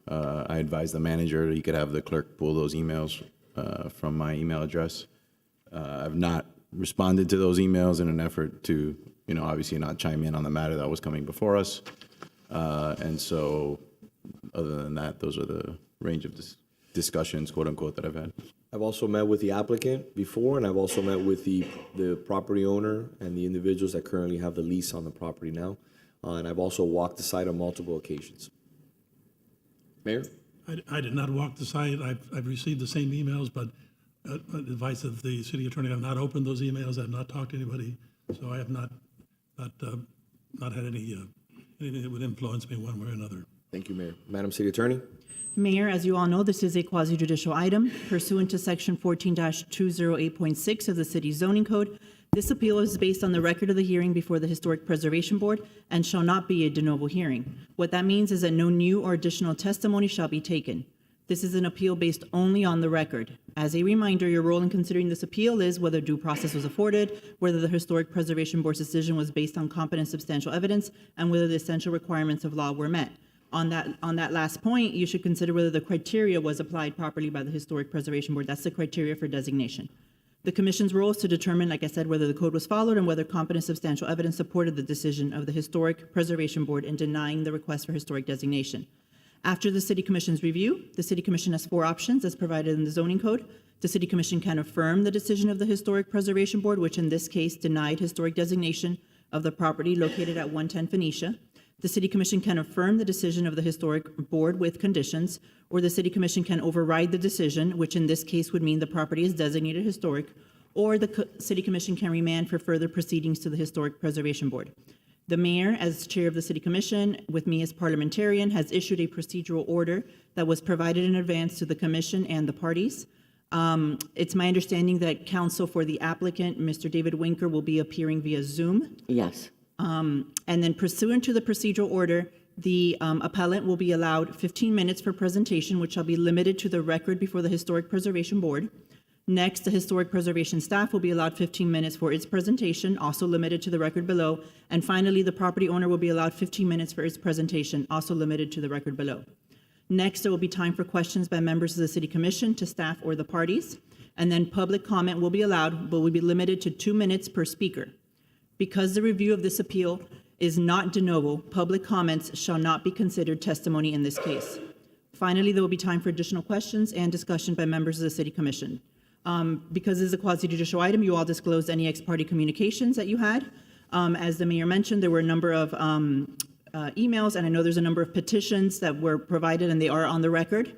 Speaker 19: I advised the manager he could have the clerk pull those emails from my email address. I've not responded to those emails in an effort to, obviously not chime in on the matter that was coming before us. And so, other than that, those are the range of discussions, quote unquote, that I've had.
Speaker 1: I've also met with the applicant before, and I've also met with the property owner and the individuals that currently have the lease on the property now. And I've also walked the site on multiple occasions. Mayor?
Speaker 6: I did not walk the site. I've received the same emails, but advice of the city attorney, I've not opened those emails. I've not talked to anybody. So I have not had anything that would influence me one way or another.
Speaker 1: Thank you, Mayor. Madam City Attorney?
Speaker 17: Mayor, as you all know, this is a quasi-judicial item pursuant to Section 14-208.6 of the City Zoning Code. This appeal is based on the record of the hearing before the Historic Preservation Board and shall not be a de novo hearing. What that means is that no new or additional testimony shall be taken. This is an appeal based only on the record. As a reminder, your role in considering this appeal is whether due process was afforded, whether the Historic Preservation Board's decision was based on competent substantial evidence, and whether the essential requirements of law were met. On that last point, you should consider whether the criteria was applied properly by the Historic Preservation Board. That's the criteria for designation. The Commission's role is to determine, like I said, whether the code was followed and whether competent substantial evidence supported the decision of the Historic Preservation Board in denying the request for historic designation. After the City Commission's review, the City Commission has 4 options as provided in the Zoning Code. The City Commission can affirm the decision of the Historic Preservation Board, which in this case denied historic designation of the property located at 110 Phoenicia. The City Commission can affirm the decision of the Historic Board with conditions, or the City Commission can override the decision, which in this case would mean the property is designated historic, or the City Commission can remand for further proceedings to the Historic Preservation Board. The Mayor, as Chair of the City Commission, with me as parliamentarian, has issued a procedural order that was provided in advance to the Commission and the parties. It's my understanding that counsel for the applicant, Mr. David Winker, will be appearing via Zoom.
Speaker 18: Yes.
Speaker 17: And then pursuant to the procedural order, the appellant will be allowed 15 minutes for presentation, which shall be limited to the record before the Historic Preservation Board. Next, the Historic Preservation staff will be allowed 15 minutes for its presentation, also limited to the record below. And finally, the property owner will be allowed 15 minutes for its presentation, also limited to the record below. Next, there will be time for questions by members of the City Commission to staff or the parties. And then public comment will be allowed, but will be limited to 2 minutes per speaker. Because the review of this appeal is not de novo, public comments shall not be considered testimony in this case. Finally, there will be time for additional questions and discussion by members of the City Commission. Because this is a quasi-judicial item, you all disclosed any ex-parte communications that you had. As the Mayor mentioned, there were a number of emails, and I know there's a number of petitions that were provided, and they are on the record.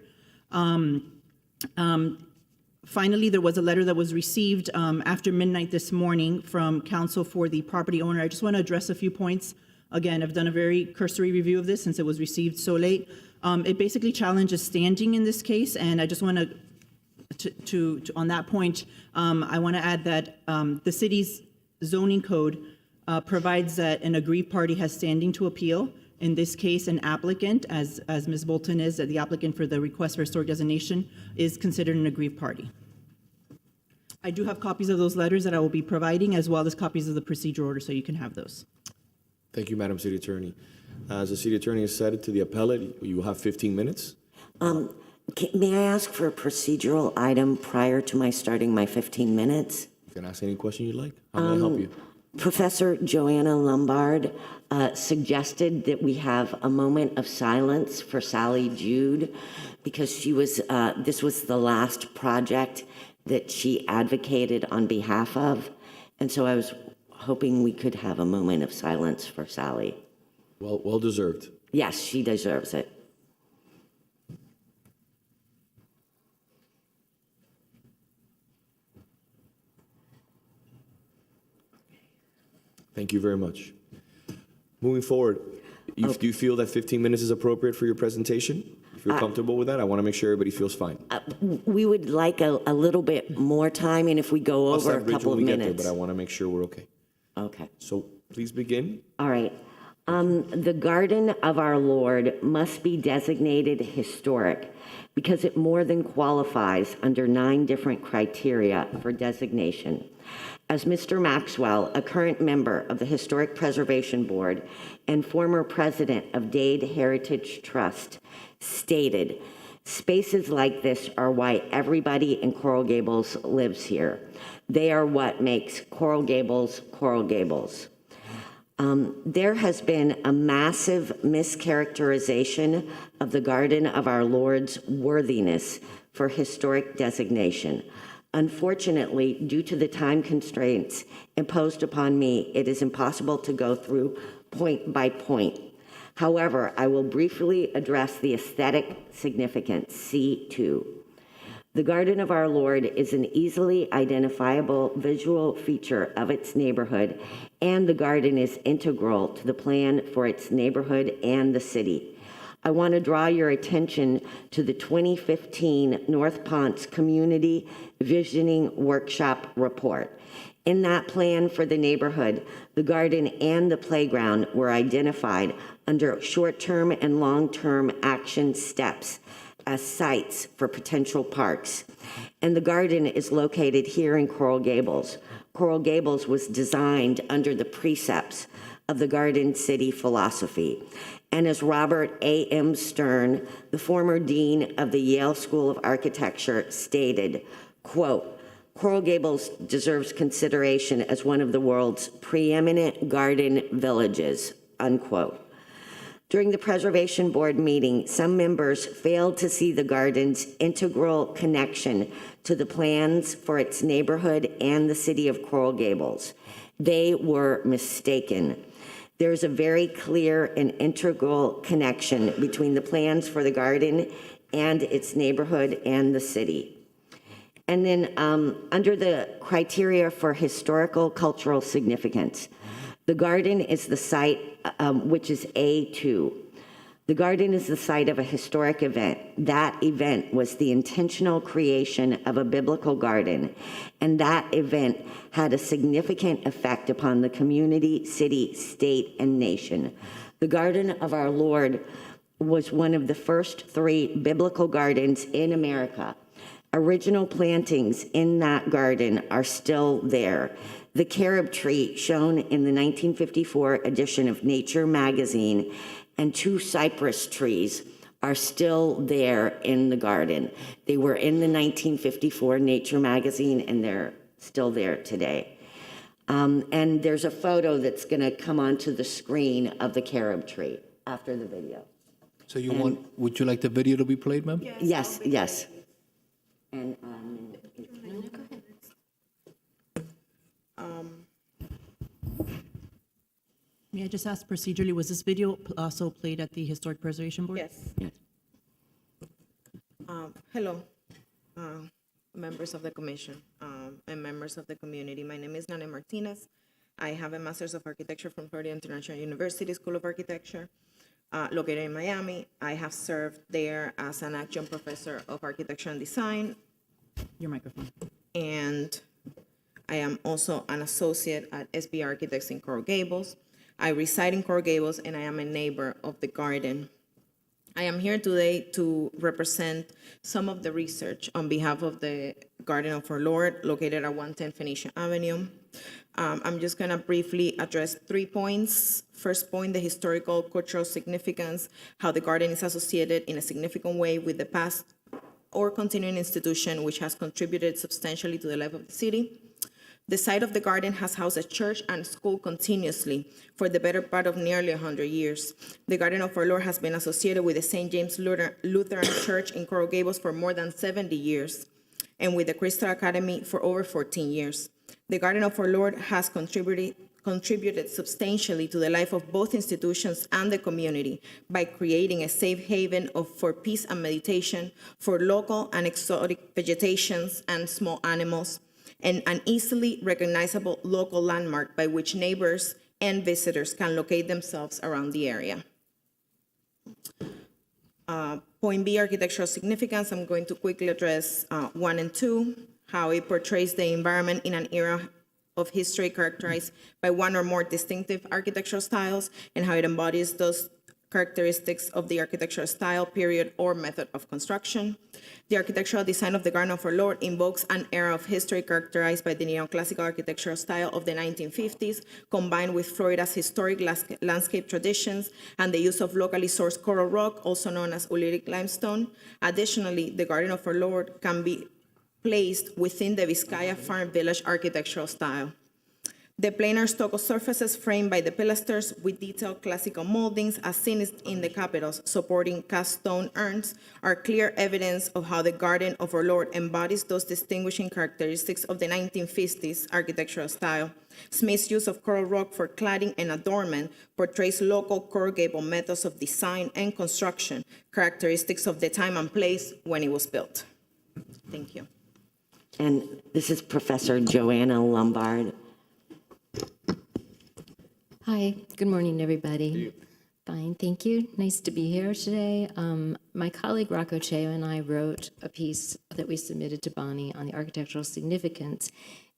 Speaker 17: Finally, there was a letter that was received after midnight this morning from counsel for the property owner. I just want to address a few points. Again, I've done a very cursory review of this since it was received so late. It basically challenges standing in this case, and I just want to on that point, I want to add that the city's zoning code provides that an aggrieved party has standing to appeal. In this case, an applicant, as Ms. Bolton is, the applicant for the request for historic designation, is considered an aggrieved party. I do have copies of those letters that I will be providing, as well as copies of the procedure order, so you can have those.
Speaker 1: Thank you, Madam City Attorney. As the City Attorney has said to the appellate, you will have 15 minutes.
Speaker 18: May I ask for a procedural item prior to my starting my 15 minutes?
Speaker 1: You can ask any question you'd like. How may I help you?
Speaker 18: Professor Joanna Lombard suggested that we have a moment of silence for Sally Jude because she was, this was the last project that she advocated on behalf of. And so I was hoping we could have a moment of silence for Sally.
Speaker 1: Well deserved.
Speaker 18: Yes, she deserves it.
Speaker 1: Thank you very much. Moving forward, do you feel that 15 minutes is appropriate for your presentation? If you're comfortable with that, I want to make sure everybody feels fine.
Speaker 18: We would like a little bit more time, and if we go over a couple of minutes.
Speaker 1: Get there, but I want to make sure we're okay.
Speaker 18: Okay.
Speaker 1: So please begin.
Speaker 18: All right. The garden of our Lord must be designated historic because it more than qualifies under 9 different criteria for designation. As Mr. Maxwell, a current member of the Historic Preservation Board and former president of Dade Heritage Trust, stated, spaces like this are why everybody in Coral Gables lives here. They are what makes Coral Gables, Coral Gables. There has been a massive mischaracterization of the Garden of Our Lord's worthiness for historic designation. Unfortunately, due to the time constraints imposed upon me, it is impossible to go through point by point. However, I will briefly address the aesthetic significance, C2. The Garden of Our Lord is an easily identifiable visual feature of its neighborhood, and the garden is integral to the plan for its neighborhood and the city. I want to draw your attention to the 2015 North Ponce Community Visioning Workshop report. In that plan for the neighborhood, the garden and the playground were identified under short-term and long-term action steps as sites for potential parks. And the garden is located here in Coral Gables. Coral Gables was designed under the precepts of the Garden City philosophy. And as Robert A.M. Stern, the former dean of the Yale School of Architecture, stated, quote, Coral Gables deserves consideration as one of the world's preeminent garden villages, unquote. During the Preservation Board meeting, some members failed to see the garden's integral connection to the plans for its neighborhood and the city of Coral Gables. They were mistaken. There is a very clear and integral connection between the plans for the garden and its neighborhood and the city. And then under the criteria for historical cultural significance, the garden is the site, which is A2. The garden is the site of a historic event. That event was the intentional creation of a biblical garden, and that event had a significant effect upon the community, city, state, and nation. The Garden of Our Lord was one of the first 3 biblical gardens in America. Original plantings in that garden are still there. The carob tree shown in the 1954 edition of Nature magazine and 2 cypress trees are still there in the garden. They were in the 1954 Nature magazine, and they're still there today. And there's a photo that's going to come onto the screen of the carob tree after the video.
Speaker 20: So would you like the video to be played, ma'am?
Speaker 18: Yes, yes. And
Speaker 17: May I just ask procedurally, was this video also played at the Historic Preservation Board?
Speaker 21: Yes. Hello, members of the commission and members of the community. My name is Nana Martinez. I have a Master's of Architecture from Florida International University School of Architecture, located in Miami. I have served there as an adjunct professor of architecture and design.
Speaker 17: Your microphone.
Speaker 21: And I am also an associate at SB Architects in Coral Gables. I reside in Coral Gables, and I am a neighbor of the garden. I am here today to represent some of the research on behalf of the Garden of Our Lord, located at 110 Phoenicia Avenue. I'm just going to briefly address 3 points. First point, the historical cultural significance, how the garden is associated in a significant way with the past or continuing institution which has contributed substantially to the life of the city. The site of the garden has housed a church and school continuously for the better part of nearly 100 years. The Garden of Our Lord has been associated with the St. James Lutheran Church in Coral Gables for more than 70 years, and with the Crystal Academy for over 14 years. The Garden of Our Lord has contributed substantially to the life of both institutions and the community by creating a safe haven for peace and meditation, for local and exotic vegetations and small animals, and an easily recognizable local landmark by which neighbors and visitors can locate themselves around the area. Point B, architectural significance. I'm going to quickly address 1 and 2, how it portrays the environment in an era of history characterized by one or more distinctive architectural styles, and how it embodies those characteristics of the architectural style, period, or method of construction. The architectural design of the Garden of Our Lord invokes an era of history characterized by the neoclassical architectural style of the 1950s, combined with Florida's historic landscape traditions and the use of locally sourced coral rock, also known as oolitic limestone. Additionally, the Garden of Our Lord can be placed within the Vizcaya Farm Village architectural style. The planar stucco surfaces framed by the pilasters with detailed classical moldings as seen in the capitals supporting cast stone urns are clear evidence of how the Garden of Our Lord embodies those distinguishing characteristics of the 1950s architectural style. Smith's use of coral rock for cladding and adornment portrays local coral gable methods of design and construction, characteristics of the time and place when it was built. Thank you.
Speaker 18: And this is Professor Joanna Lombard.
Speaker 3: Hi, good morning, everybody. Fine, thank you. Nice to be here today. My colleague Rocco Cheo and I wrote a piece that we submitted to Bonnie on the architectural significance.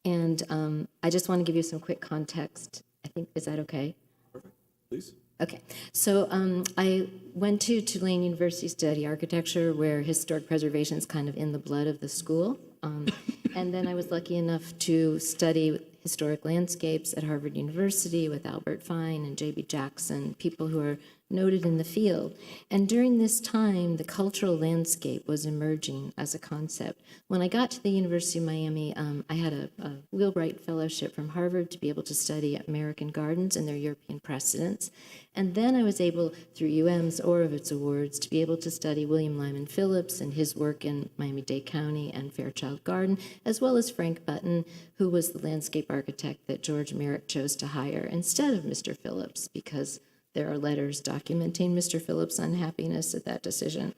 Speaker 3: And I just want to give you some quick context. I think, is that okay?
Speaker 1: Perfect, please.
Speaker 3: Okay, so I went to Tulane University to study architecture, where historic preservation is kind of in the blood of the school. And then I was lucky enough to study historic landscapes at Harvard University with Albert Fine and J.B. Jackson, people who are noted in the field. And during this time, the cultural landscape was emerging as a concept. When I got to the University of Miami, I had a Wheelwright Fellowship from Harvard to be able to study American gardens and their European precedents. And then I was able, through UM's Orovitz Awards, to be able to study William Lyman Phillips and his work in Miami-Dade County and Fairchild Garden, as well as Frank Button, who was the landscape architect that George Merritt chose to hire instead of Mr. Phillips, because there are letters documenting Mr. Phillips' unhappiness at that decision.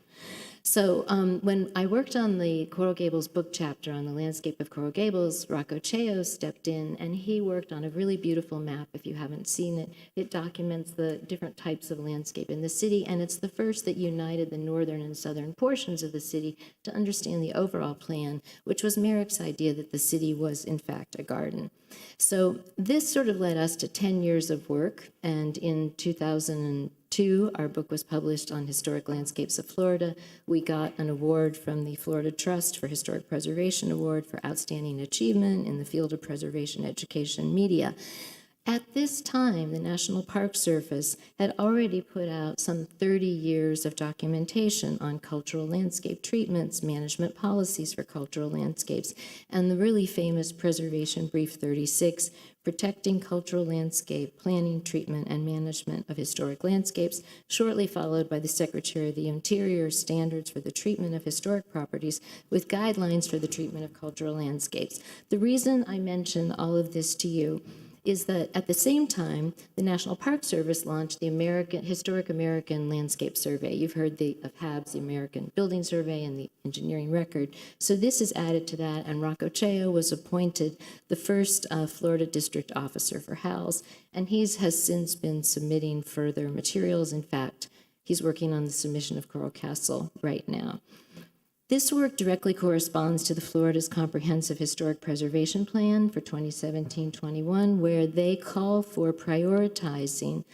Speaker 3: So when I worked on the Coral Gables book chapter on the landscape of Coral Gables, Rocco Cheo stepped in, and he worked on a really beautiful map. If you haven't seen it, it documents the different types of landscape in the city, and it's the first that united the northern and southern portions of the city to understand the overall plan, which was Merrick's idea that the city was, in fact, a garden. So this sort of led us to 10 years of work, and in 2002, our book was published on Historic Landscapes of Florida. We got an award from the Florida Trust for Historic Preservation Award for Outstanding Achievement in the field of preservation, education, media. At this time, the National Park Service had already put out some 30 years of documentation on cultural landscape treatments, management policies for cultural landscapes, and the really famous Preservation Brief 36, Protecting Cultural Landscape, Planning, Treatment, and Management of Historic Landscapes, shortly followed by the Secretary of the Interior Standards for the Treatment of Historic Properties with Guidelines for the Treatment of Cultural Landscapes. The reason I mention all of this to you is that at the same time, the National Park Service launched the Historic American Landscape Survey. You've heard of HABS, the American Building Survey, and the Engineering Record. So this is added to that, and Rocco Cheo was appointed the first Florida District Officer for HALS, and he has since been submitting further materials. In fact, he's working on the submission of Coral Castle right now. This work directly corresponds to the Florida's Comprehensive Historic Preservation Plan for 2017-21, where they call for prioritizing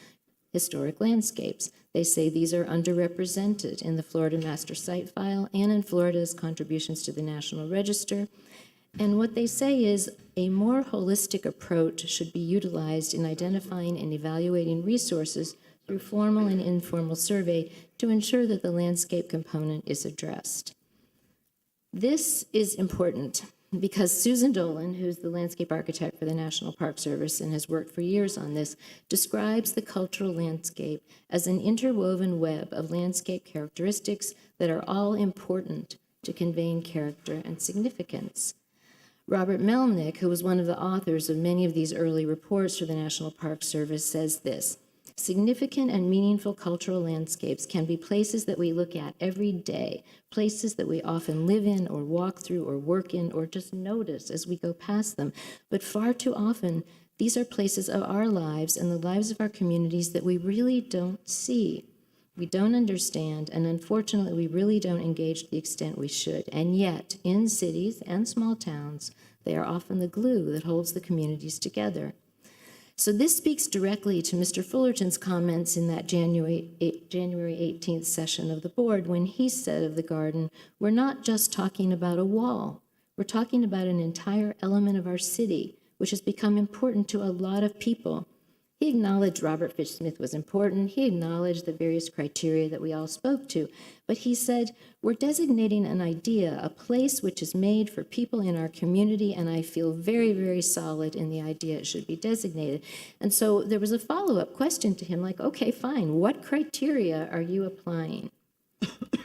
Speaker 3: historic landscapes. They say these are underrepresented in the Florida Master Site File and in Florida's contributions to the National Register. And what they say is a more holistic approach should be utilized in identifying and evaluating resources through formal and informal survey to ensure that the landscape component is addressed. This is important because Susan Dolan, who's the landscape architect for the National Park Service and has worked for years on this, describes the cultural landscape as an interwoven web of landscape characteristics that are all important to conveying character and significance. Robert Melnick, who was one of the authors of many of these early reports for the National Park Service, says this: significant and meaningful cultural landscapes can be places that we look at every day, places that we often live in or walk through or work in or just notice as we go past them. But far too often, these are places of our lives and the lives of our communities that we really don't see. We don't understand, and unfortunately, we really don't engage to the extent we should. And yet, in cities and small towns, they are often the glue that holds the communities together. So this speaks directly to Mr. Fullerton's comments in that January 18th session of the board when he said of the garden, we're not just talking about a wall. We're talking about an entire element of our city, which has become important to a lot of people. He acknowledged Robert Fitch Smith was important. He acknowledged the various criteria that we all spoke to. But he said, we're designating an idea, a place which is made for people in our community, and I feel very, very solid in the idea it should be designated. And so there was a follow-up question to him, like, okay, fine, what criteria are you applying?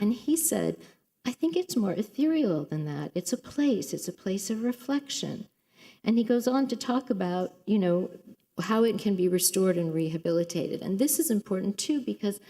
Speaker 3: And he said, I think it's more ethereal than that. It's a place of reflection. And he goes on to talk about, how it can be restored and rehabilitated. And this is important too, because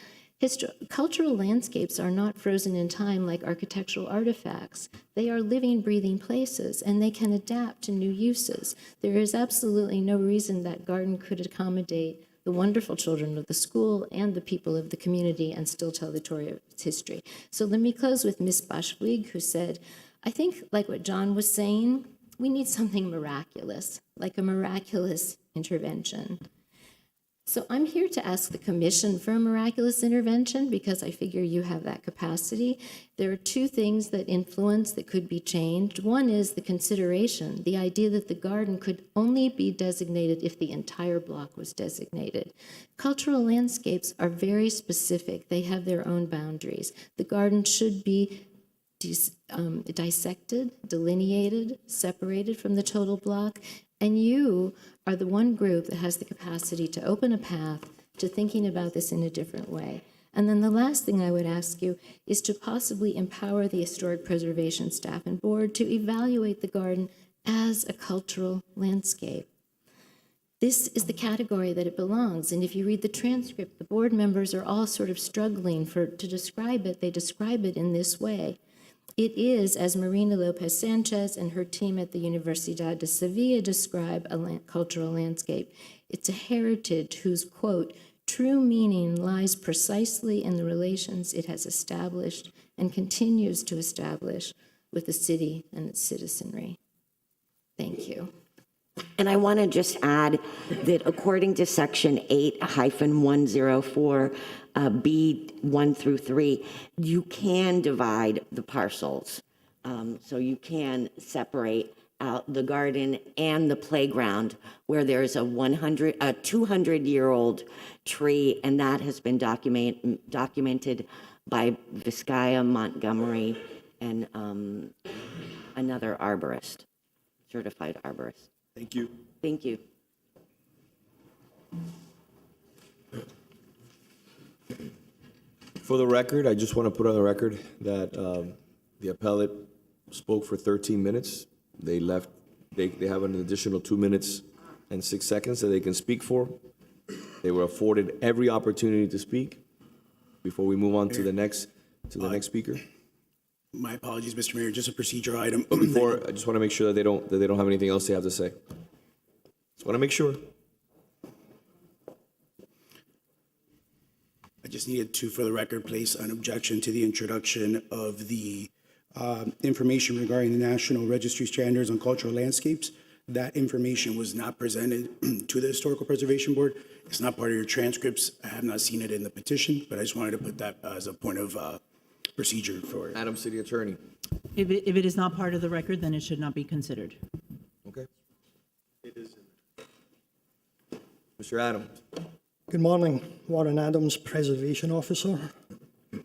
Speaker 3: cultural landscapes are not frozen in time like architectural artifacts. They are living, breathing places, and they can adapt to new uses. There is absolutely no reason that garden could accommodate the wonderful children of the school and the people of the community and still tell the story of its history. So let me close with Ms. Bashwig, who said, I think, like what John was saying, we need something miraculous, like a miraculous intervention. So I'm here to ask the commission for a miraculous intervention because I figure you have that capacity. There are two things that influence that could be changed. One is the consideration, the idea that the garden could only be designated if the entire block was designated. Cultural landscapes are very specific. They have their own boundaries. The garden should be dissected, delineated, separated from the total block, and you are the one group that has the capacity to open a path to thinking about this in a different way. And then the last thing I would ask you is to possibly empower the historic preservation staff and board to evaluate the garden as a cultural landscape. This is the category that it belongs, and if you read the transcript, the board members are all sort of struggling to describe it. They describe it in this way. It is, as Marina Lopez Sanchez and her team at the Universidad de Sevilla describe, a cultural landscape. It's a heritage whose, quote, true meaning lies precisely in the relations it has established and continues to establish with the city and its citizenry. Thank you.
Speaker 18: And I want to just add that according to Section 8-104, B1 through 3, you can divide the parcels. So you can separate out the garden and the playground where there's a 200-year-old tree, and that has been documented by Vizcaya, Montgomery, and another arborist, certified arborist.
Speaker 1: Thank you.
Speaker 18: Thank you.
Speaker 1: For the record, I just want to put on the record that the appellate spoke for 13 minutes. They left, they have an additional 2 minutes and 6 seconds that they can speak for. They were afforded every opportunity to speak before we move on to the next speaker.
Speaker 8: My apologies, Mr. Mayor, just a procedure item.
Speaker 1: But before, I just want to make sure that they don't have anything else they have to say. Just want to make sure.
Speaker 8: I just needed to, for the record, place an objection to the introduction of the information regarding the National Registry Standards on Cultural Landscapes. That information was not presented to the Historical Preservation Board. It's not part of your transcripts. I have not seen it in the petition, but I just wanted to put that as a point of procedure for
Speaker 1: Madam City Attorney.
Speaker 17: If it is not part of the record, then it should not be considered.
Speaker 1: Okay. Mr. Adams.
Speaker 7: Good morning, Warren Adams, Preservation Officer.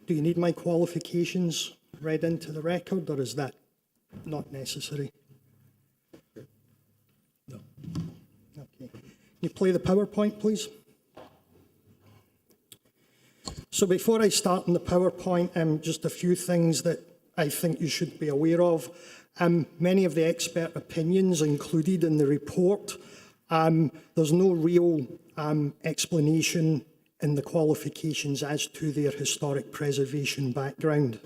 Speaker 7: Do you need my qualifications read into the record, or is that not necessary? No. Okay. Can you play the PowerPoint, please? So before I start on the PowerPoint, just a few things that I think you should be aware of. Many of the expert opinions included in the report, there's no real explanation in the qualifications as to their historic preservation background.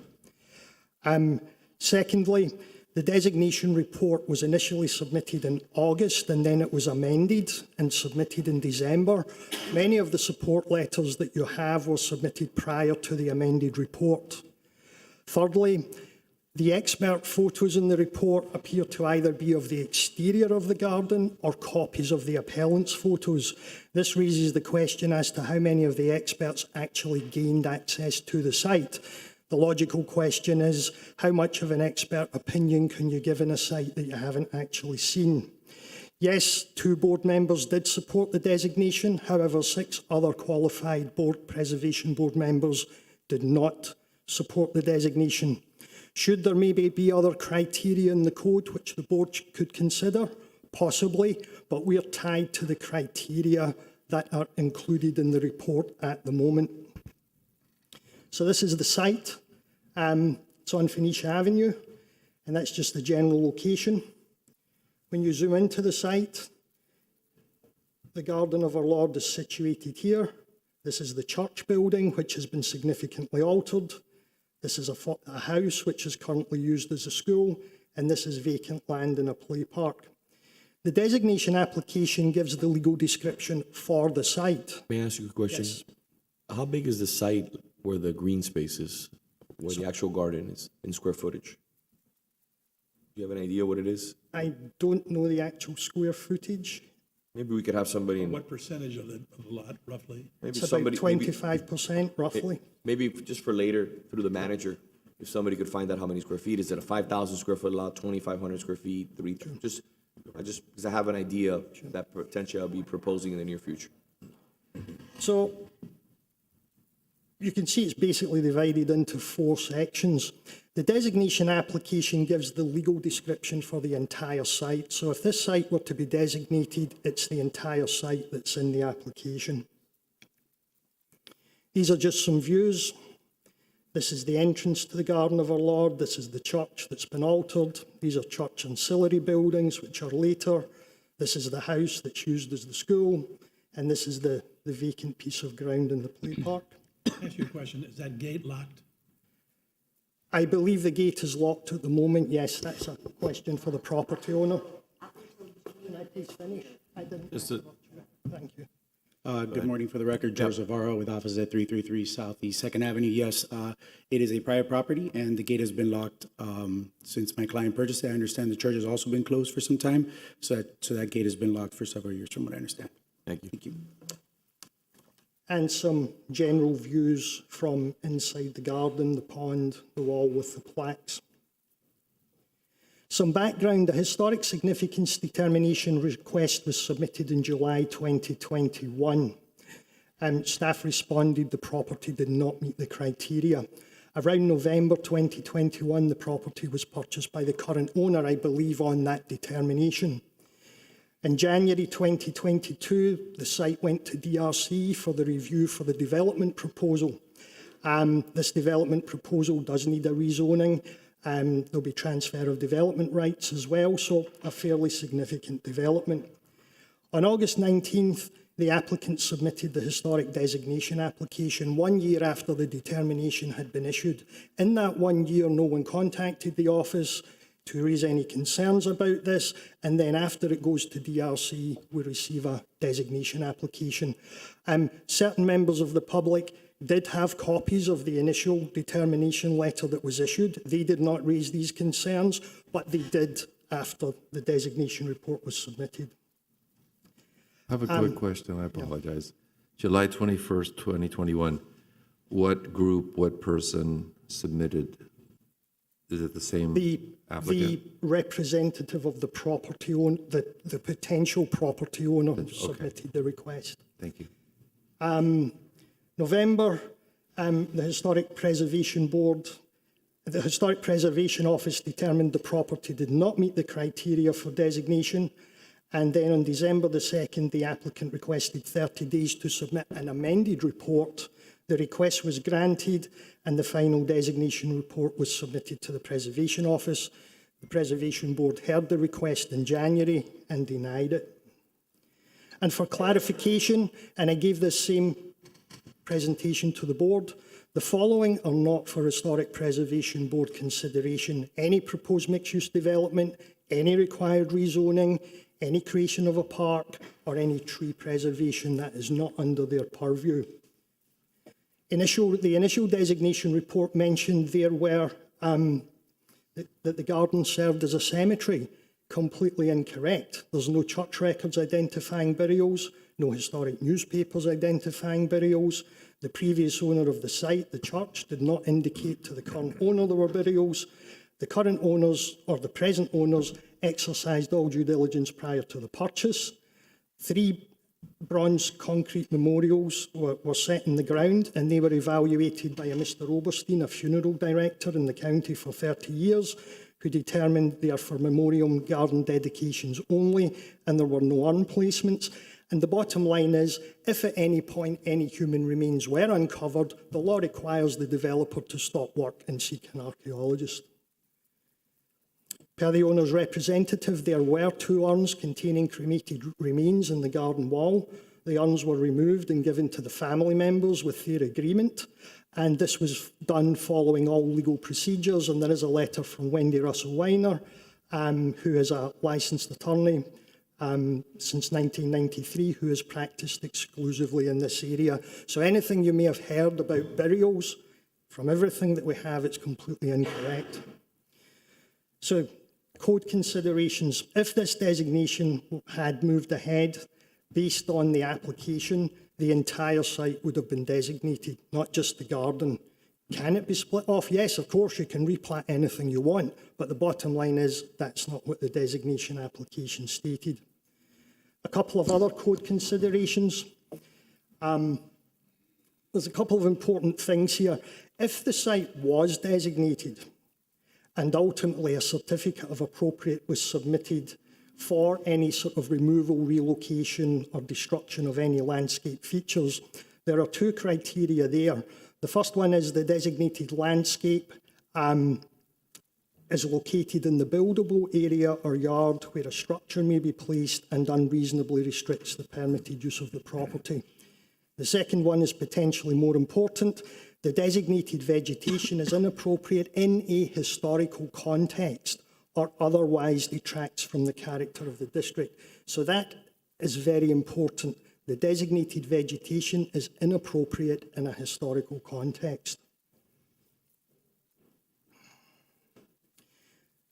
Speaker 7: Secondly, the designation report was initially submitted in August, and then it was amended and submitted in December. Many of the support letters that you have were submitted prior to the amended report. Thirdly, The expert photos in the report appear to either be of the exterior of the garden or copies of the appellant's photos. This raises the question as to how many of the experts actually gained access to the site. The logical question is, how much of an expert opinion can you give in a site that you haven't actually seen? Yes, 2 board members did support the designation. However, 6 other qualified Preservation Board members did not support the designation. Should there maybe be other criteria in the code which the board could consider? Possibly, but we are tied to the criteria that are included in the report at the moment. So this is the site. It's on Phoenicia Avenue, and that's just the general location. When you zoom into the site, the Garden of Our Lord is situated here. This is the church building, which has been significantly altered. This is a house which is currently used as a school, and this is vacant land in a play park. The designation application gives the legal description for the site.
Speaker 1: May I ask you a question?
Speaker 7: Yes.
Speaker 1: How big is the site where the green space is, where the actual garden is in square footage? Do you have an idea what it is?
Speaker 7: I don't know the actual square footage.
Speaker 1: Maybe we could have somebody in.
Speaker 6: What percentage of the lot, roughly?
Speaker 1: Maybe
Speaker 7: It's
Speaker 1: somebody.
Speaker 7: about 25%, roughly.
Speaker 1: Maybe just for later, through the manager, if somebody could find out how many square feet, is it a 5,000 square foot lot, 2,500 square feet, because I have an idea that potentially I'll be proposing in the near future.
Speaker 7: So you can see it's basically divided into 4 sections. The designation application gives the legal description for the entire site. So if this site were to be designated, it's the entire site that's in the application. These are just some views. This is the entrance to the Garden of Our Lord. This is the church that's been altered. These are church ancillary buildings, which are later. This is the house that's used as the school. And this is the vacant piece of ground in the play park.
Speaker 6: Ask you a question, is that gate locked?
Speaker 7: I believe the gate is locked at the moment. Yes, that's a question for the property owner. Can I please finish? I didn't. Thank you.
Speaker 9: Good morning. For the record, Joe Zavarro with office at 333 Southeast 2nd Avenue. Yes, it is a private property, and the gate has been locked since my client purchased it. I understand the church has also been closed for some time, so that gate has been locked for several years, from what I understand.
Speaker 1: Thank you.
Speaker 9: Thank you.
Speaker 7: And some general views from inside the garden, the pond, the wall with the plaques. Some background: the historic significance determination request was submitted in July 2021. Staff responded the property did not meet the criteria. Around November 2021, the property was purchased by the current owner, I believe, on that determination. In January 2022, the site went to DRC for the review for the development proposal. This development proposal does need a rezoning. There'll be transfer of development rights as well, so a fairly significant development. On August 19th, the applicant submitted the historic designation application 1 year after the determination had been issued. In that 1 year, no one contacted the office to raise any concerns about this, and then after it goes to DRC, we receive a designation application. Certain members of the public did have copies of the initial determination letter that was issued. They did not raise these concerns, but they did after the designation report was submitted.
Speaker 5: I have a quick question, I apologize. July 21st, 2021, what group, what person submitted? Is it the same applicant?
Speaker 7: The representative of the property owner, the potential property owner submitted the request.
Speaker 5: Thank you.
Speaker 7: November, the Historic Preservation Board, the Historic Preservation Office determined the property did not meet the criteria for designation. And then on December the 2nd, the applicant requested 30 days to submit an amended report. The request was granted, and the final designation report was submitted to the Preservation Office. The Preservation Board heard the request in January and denied it. And for clarification, and I gave this same presentation to the board, the following are not for Historic Preservation Board consideration: any proposed mixed-use development, any required rezoning, any creation of a park, or any tree preservation. That is not under their purview. The initial designation report mentioned there were that the garden served as a cemetery. Completely incorrect. There's no church records identifying burials, no historic newspapers identifying burials. The previous owner of the site, the church, did not indicate to the current owner there were burials. The current owners, or the present owners, exercised all due diligence prior to the purchase. 3 bronze concrete memorials were set in the ground, and they were evaluated by a Mr. Oberstein, a funeral director in the county for 30 years, who determined they are for memorial garden dedications only, and there were no urn placements. And the bottom line is, if at any point any human remains were uncovered, the law requires the developer to stop work and seek an archaeologist. Per the owner's representative, there were 2 urns containing cremated remains in the garden wall. The urns were removed and given to the family members with their agreement, and this was done following all legal procedures. And there is a letter from Wendy Russell-Weiner, who is a licensed attorney since 1993, who has practiced exclusively in this area. So anything you may have heard about burials, from everything that we have, it's completely incorrect. So, code considerations. If this designation had moved ahead based on the application, the entire site would have been designated, not just the garden. Can it be split off? Yes, of course, you can replat anything you want, but the bottom line is that's not what the designation application stated. A couple of other code considerations. There's a couple of important things here. If the site was designated, and ultimately a certificate of appropriate was submitted for any sort of removal, relocation or destruction of any landscape features, there are 2 criteria there. The first one is the designated landscape is located in the buildable area or yard where a structure may be placed and unreasonably restricts the permitted use of the property. The second one is potentially more important. The designated vegetation is inappropriate in a historical context or otherwise detracts from the character of the district. So that is very important. The designated vegetation is inappropriate in a historical context.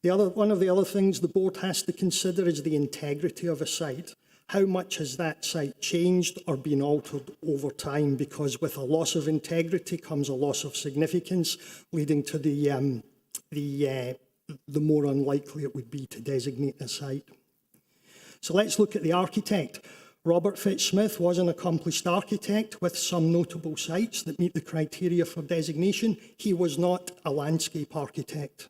Speaker 7: One of the other things the board has to consider is the integrity of a site. How much has that site changed or been altered over time? Because with a loss of integrity comes a loss of significance, leading to the more unlikely it would be to designate a site. So let's look at the architect. Robert Fitz-Smith was an accomplished architect with some notable sites that meet the criteria for designation. He was not a landscape architect.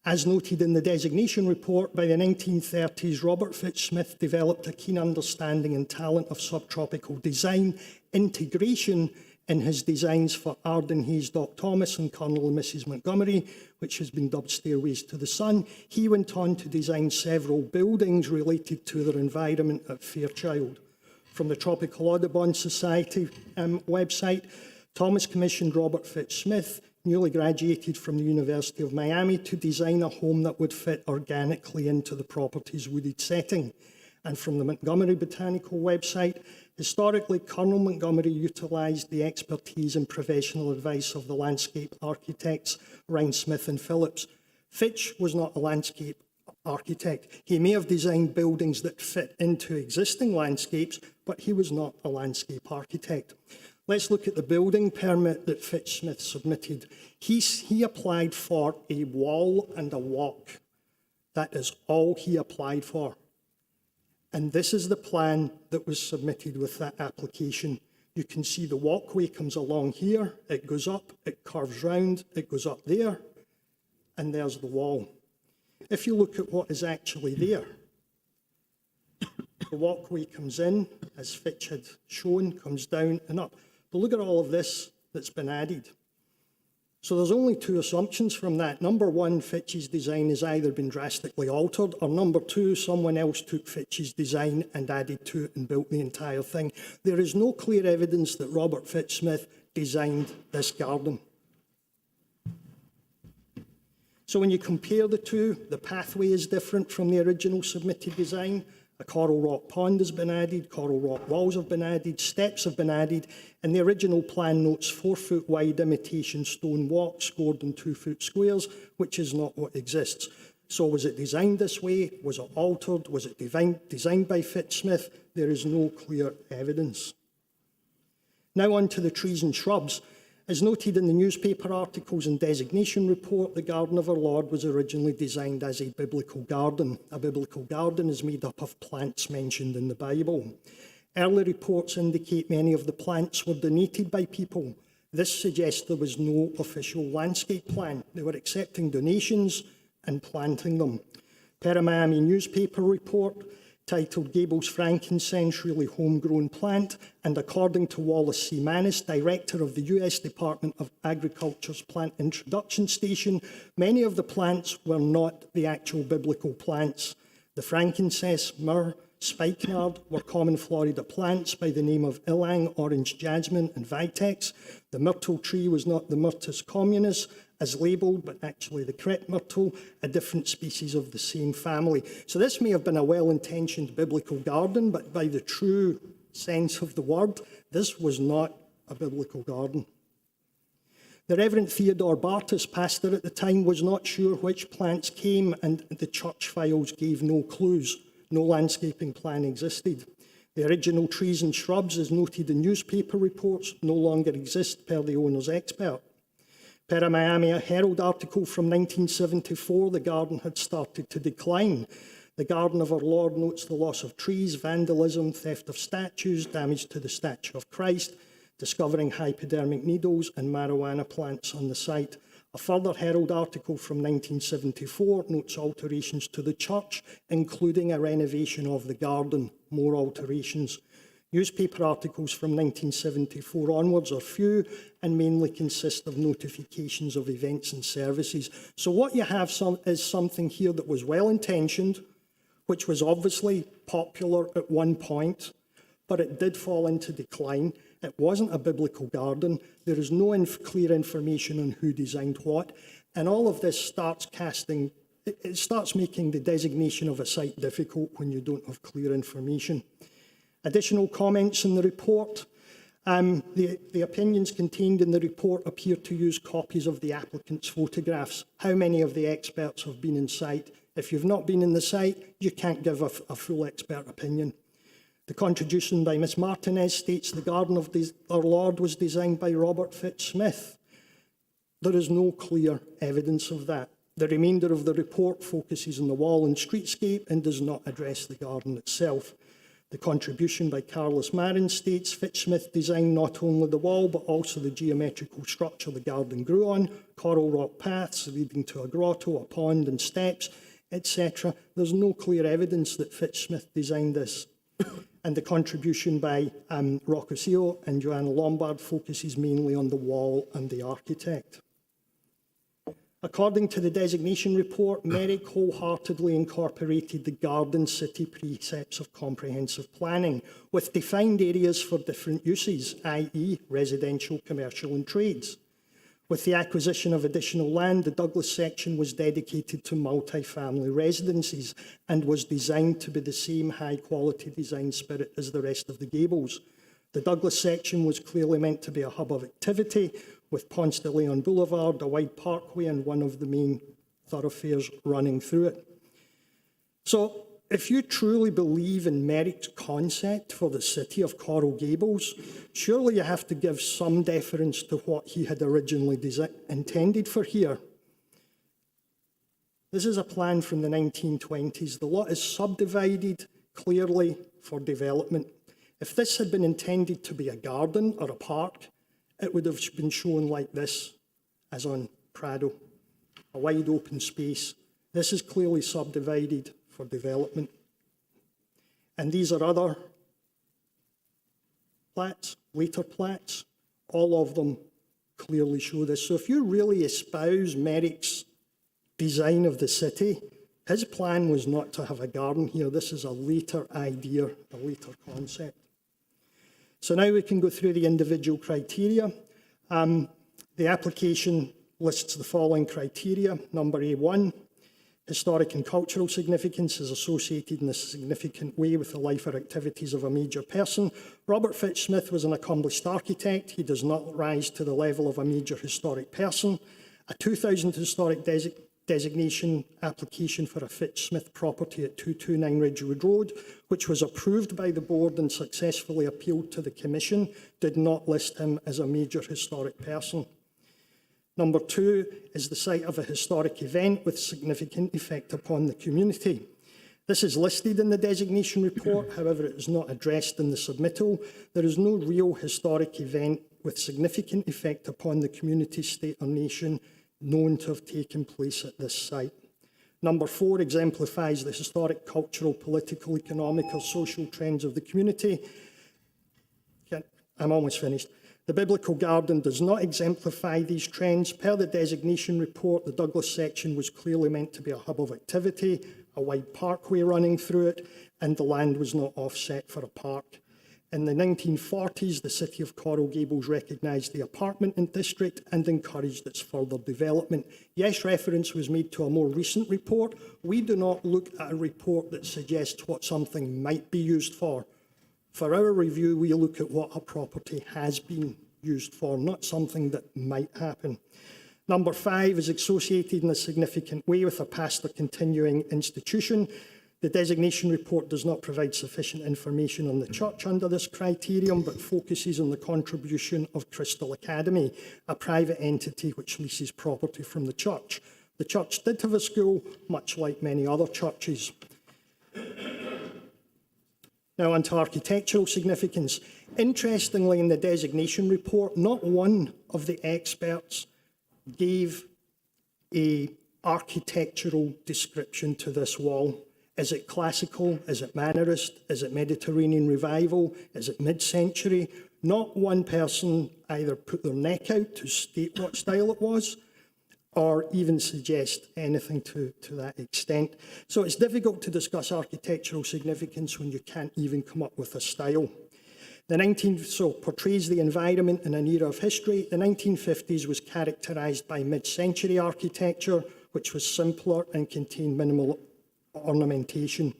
Speaker 7: As noted in the designation report, by the 1930s, Robert Fitz-Smith developed a keen understanding and talent of subtropical design, integration in his designs for Arden Hayes Dock Thomas and Colonel and Mrs. Montgomery, which has been dubbed Stairways to the Sun. He went on to design several buildings related to their environment at Fairchild. From the Tropical Audubon Society website, Thomas commissioned Robert Fitz-Smith, newly graduated from the University of Miami, to design a home that would fit organically into the property's wooded setting. And from the Montgomery Botanical website, historically, Colonel Montgomery utilised the expertise and professional advice of the landscape architects Rhine Smith and Phillips. Fitch was not a landscape architect. He may have designed buildings that fit into existing landscapes, but he was not a landscape architect. Let's look at the building permit that Fitz-Smith submitted. He applied for a wall and a walk. That is all he applied for. And this is the plan that was submitted with that application. You can see the walkway comes along here, it goes up, it curves round, it goes up there, and there's the wall. If you look at what is actually there, the walkway comes in, as Fitch had shown, comes down and up. But look at all of this that's been added. So there's only 2 assumptions from that. Number 1, Fitch's design has either been drastically altered, or number 2, someone else took Fitch's design and added to it and built the entire thing. There is no clear evidence that Robert Fitz-Smith designed this garden. So when you compare the 2, the pathway is different from the original submitted design, A coral rock pond has been added, coral rock walls have been added, steps have been added, and the original plan notes 4-foot wide imitation stone walks scored in 2-foot squares, which is not what exists. So was it designed this way? Was it altered? Was it designed by Fitzsmith? There is no clear evidence. Now on to the trees and shrubs. As noted in the newspaper articles and designation report, the Garden of Our Lord was originally designed as a biblical garden. A biblical garden is made up of plants mentioned in the Bible. Early reports indicate many of the plants were donated by people. This suggests there was no official landscape plan. They were accepting donations and planting them. Per a Miami newspaper report titled Gables Frankincense, Really Homegrown Plant, and according to Wallace C. Mannis, director of the US Department of Agriculture's Plant Introduction Station, many of the plants were not the actual biblical plants. The frankincense, myrrh, spikenard were common Florida plants by the name of ylang, orange jasmine, and vitex. The myrtle tree was not the Myrtus communis, as labelled, but actually the crep myrtle, a different species of the same family. So this may have been a well-intentioned biblical garden, but by the true sense of the word, this was not a biblical garden. The Reverend Theodore Bartus, pastor at the time, was not sure which plants came, and the church files gave no clues. No landscaping plan existed. The original trees and shrubs, as noted in newspaper reports, no longer exist per the owner's expert. Per a Miami Herald article from 1974, the garden had started to decline. The Garden of Our Lord notes the loss of trees, vandalism, theft of statues, damage to the statue of Christ, discovering hypodermic needles and marijuana plants on the site. A further Herald article from 1974 notes alterations to the church, including a renovation of the garden, more alterations. Newspaper articles from 1974 onwards are few and mainly consist of notifications of events and services. So what you have is something here that was well-intentioned, which was obviously popular at one point, but it did fall into decline. It wasn't a biblical garden. There is no clear information on who designed what. And all of this starts it starts making the designation of a site difficult when you don't have clear information. Additional comments in the report. The opinions contained in the report appear to use copies of the applicant's photographs. How many of the experts have been in site? If you've not been in the site, you can't give a full expert opinion. The contribution by Ms. Martinez states the Garden of Our Lord was designed by Robert Fitzsmith. There is no clear evidence of that. The remainder of the report focuses on the wall and streetscape and does not address the garden itself. The contribution by Carlos Marin states Fitzsmith designed not only the wall but also the geometrical structure the garden grew on, coral rock paths leading to a grotto, a pond and steps, etc. There's no clear evidence that Fitzsmith designed this. And the contribution by Roccosio and Joanna Lombard focuses mainly on the wall and the architect. According to the designation report, Merrick wholeheartedly incorporated the Garden City precepts of comprehensive planning with defined areas for different uses, i.e. residential, commercial and trades. With the acquisition of additional land, the Douglas section was dedicated to multi-family residences and was designed to be the same high-quality design spirit as the rest of the Gables. The Douglas section was clearly meant to be a hub of activity, with Ponce de Leon Boulevard, a wide parkway, and one of the main thoroughfares running through it. So, if you truly believe in Merrick's concept for the city of Coral Gables, surely you have to give some deference to what he had originally intended for here. This is a plan from the 1920s. The lot is subdivided clearly for development. If this had been intended to be a garden or a park, it would have been shown like this, as on Prado, a wide open space. This is clearly subdivided for development. And these are other plats, later plats. All of them clearly show this. So if you really espouse Merrick's design of the city, his plan was not to have a garden here. This is a later idea, a later concept. So now we can go through the individual criteria. The application lists the following criteria. Number A1, Historic and cultural significance is associated in a significant way with the life or activities of a major person. Robert Fitch-Smith was an accomplished architect. He does not rise to the level of a major historic person. A 2000 historic designation application for a Fitch-Smith property at 229 Ridgewood Road, which was approved by the board and successfully appealed to the Commission, did not list him as a major historic person. Number 2 is the site of a historic event with significant effect upon the community. This is listed in the designation report, however, it is not addressed in the submittal. There is no real historic event with significant effect upon the community, state or nation known to have taken place at this site. Number 4 exemplifies the historic, cultural, political, economic or social trends of the community. I'm almost finished. The Biblical Garden does not exemplify these trends. Per the designation report, the Douglas section was clearly meant to be a hub of activity, a wide parkway running through it, and the land was not offset for a park. In the 1940s, the city of Coral Gables recognised the apartment district and encouraged its further development. Yes, reference was made to a more recent report. We do not look at a report that suggests what something might be used for. For our review, we look at what a property has been used for, not something that might happen. Number 5 is associated in a significant way with a past or continuing institution. The designation report does not provide sufficient information on the church under this criterion, but focuses on the contribution of Crystal Academy, a private entity which leases property from the church. The church did have a school, much like many other churches. Now on to architectural significance. Interestingly, in the designation report, not one of the experts gave an architectural description to this wall. Is it classical? Is it Mannerist? Is it Mediterranean Revival? Is it mid-century? Not one person either put their neck out to state what style it was, or even suggest anything to that extent. So it's difficult to discuss architectural significance when you can't even come up with a style. So portrays the environment in an era of history. The 1950s was characterised by mid-century architecture, which was simpler and contained minimal ornamentation.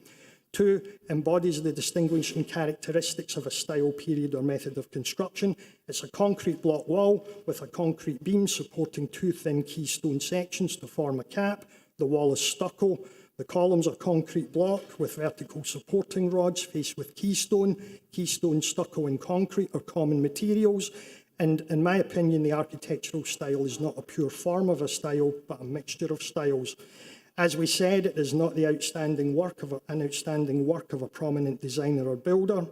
Speaker 7: 2, embodies the distinguishing characteristics of a style, period or method of construction. It's a concrete block wall with a concrete beam supporting 2 thin keystone sections to form a cap. The wall is stucco. The columns are concrete block with vertical supporting rods faced with keystone. Keystone, stucco and concrete are common materials. And in my opinion, the architectural style is not a pure form of a style, but a mixture of styles. As we said, it is not the outstanding work of a prominent designer or builder.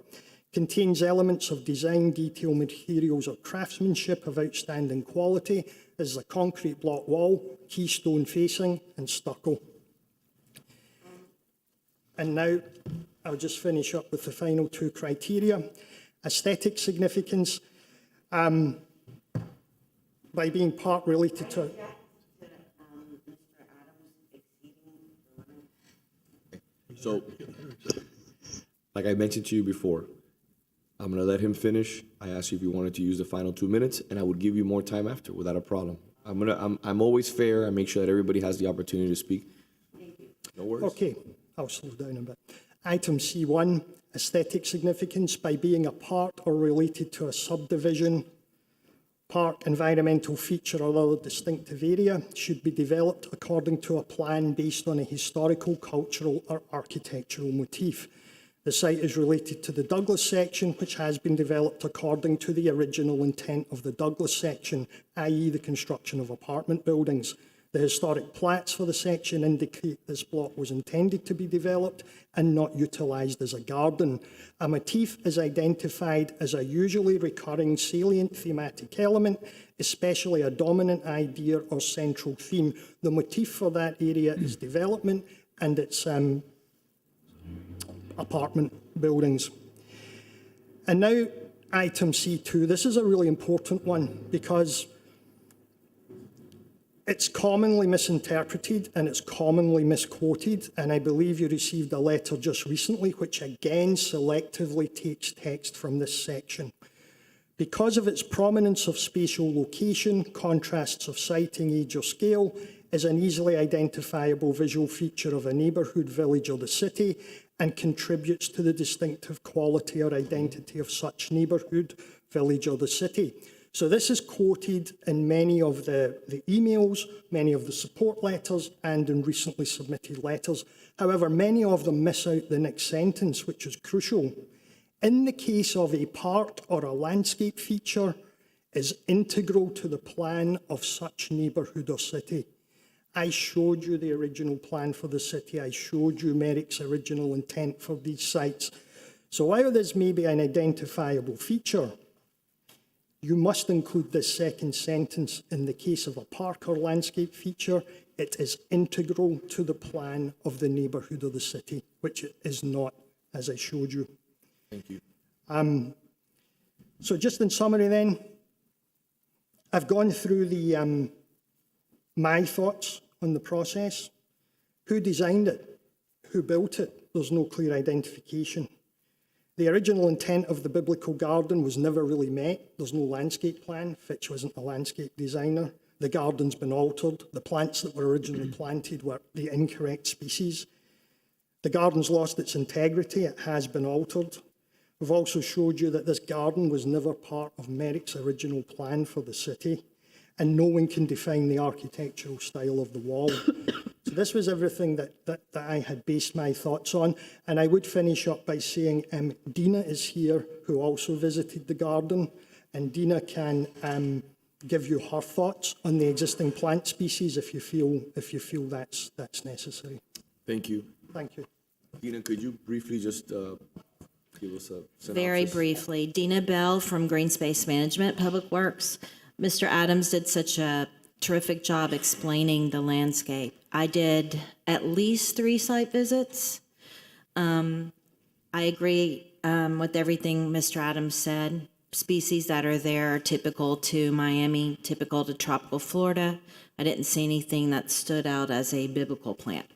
Speaker 7: Contains elements of design, detail, materials or craftsmanship of outstanding quality. This is a concrete block wall, keystone facing and stucco. And now I'll just finish up with the final 2 criteria. Aesthetic significance, by being part related to...
Speaker 1: So, like I mentioned to you before, I'm going to let him finish. I asked you if you wanted to use the final 2 minutes, and I would give you more time after without a problem. I'm always fair. I make sure that everybody has the opportunity to speak. No worries. Okay, I'll slow down a bit. Item C1, aesthetic significance, by being a part or related to a subdivision, park, environmental feature or other distinctive area, should be developed according to a plan based on a historical, cultural or architectural motif. The site is related to the Douglas section, which has been developed according to the original intent of the Douglas section, i.e. the construction of apartment buildings. The historic plats for the section indicate this block was intended to be developed and not utilised as a garden. A motif is identified as a usually recurring salient thematic element, especially a dominant idea or central theme. The motif for that area is development and it's apartment buildings. And now item C2. This is a really important one because it's commonly misinterpreted and it's commonly misquoted, and I believe you received a letter just recently which again selectively takes text from this section. Because of its prominence of spatial location, contrasts of siting, age or scale,
Speaker 7: is an easily identifiable visual feature of a neighbourhood, village or the city, and contributes to the distinctive quality or identity of such neighbourhood, village or the city. So this is quoted in many of the emails, many of the support letters, and in recently submitted letters. However, many of them miss out the next sentence, which is crucial. In the case of a park or a landscape feature, is integral to the plan of such neighbourhood or city. I showed you the original plan for the city. I showed you Merrick's original intent for these sites. So while this may be an identifiable feature, you must include this second sentence. In the case of a park or landscape feature, it is integral to the plan of the neighbourhood or the city, which it is not, as I showed you.
Speaker 1: Thank you.
Speaker 7: So just in summary then, I've gone through my thoughts on the process. Who designed it? Who built it? There's no clear identification. The original intent of the biblical garden was never really met. There's no landscape plan. Fitch wasn't a landscape designer. The garden's been altered. The plants that were originally planted were the incorrect species. The garden's lost its integrity. It has been altered. We've also showed you that this garden was never part of Merrick's original plan for the city, and no one can define the architectural style of the wall. So this was everything that I had based my thoughts on. And I would finish up by saying Dina is here, who also visited the garden, and Dina can give you her thoughts on the existing plant species if you feel that's necessary.
Speaker 1: Thank you.
Speaker 7: Thank you.
Speaker 1: Dina, could you briefly just give us a synopsis?
Speaker 10: Very briefly, Dina Bell from Green Space Management, Public Works. Mr. Adams did such a terrific job explaining the landscape. I did at least 3 site visits. I agree with everything Mr. Adams said. Species that are there are typical to Miami, typical to tropical Florida. I didn't see anything that stood out as a biblical plant.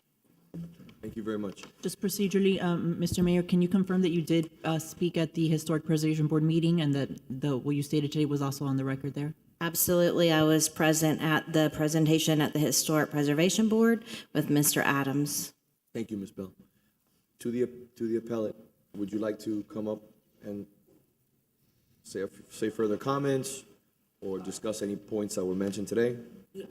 Speaker 1: Thank you very much.
Speaker 17: Just procedurally, Mr. Mayor, can you confirm that you did speak at the Historic Preservation Board meeting and that what you stated today was also on the record there?
Speaker 10: Absolutely. I was present at the presentation at the Historic Preservation Board with Mr. Adams.
Speaker 1: Thank you, Ms. Bell. To the appellate, would you like to come up and say further comments or discuss any points that were mentioned today?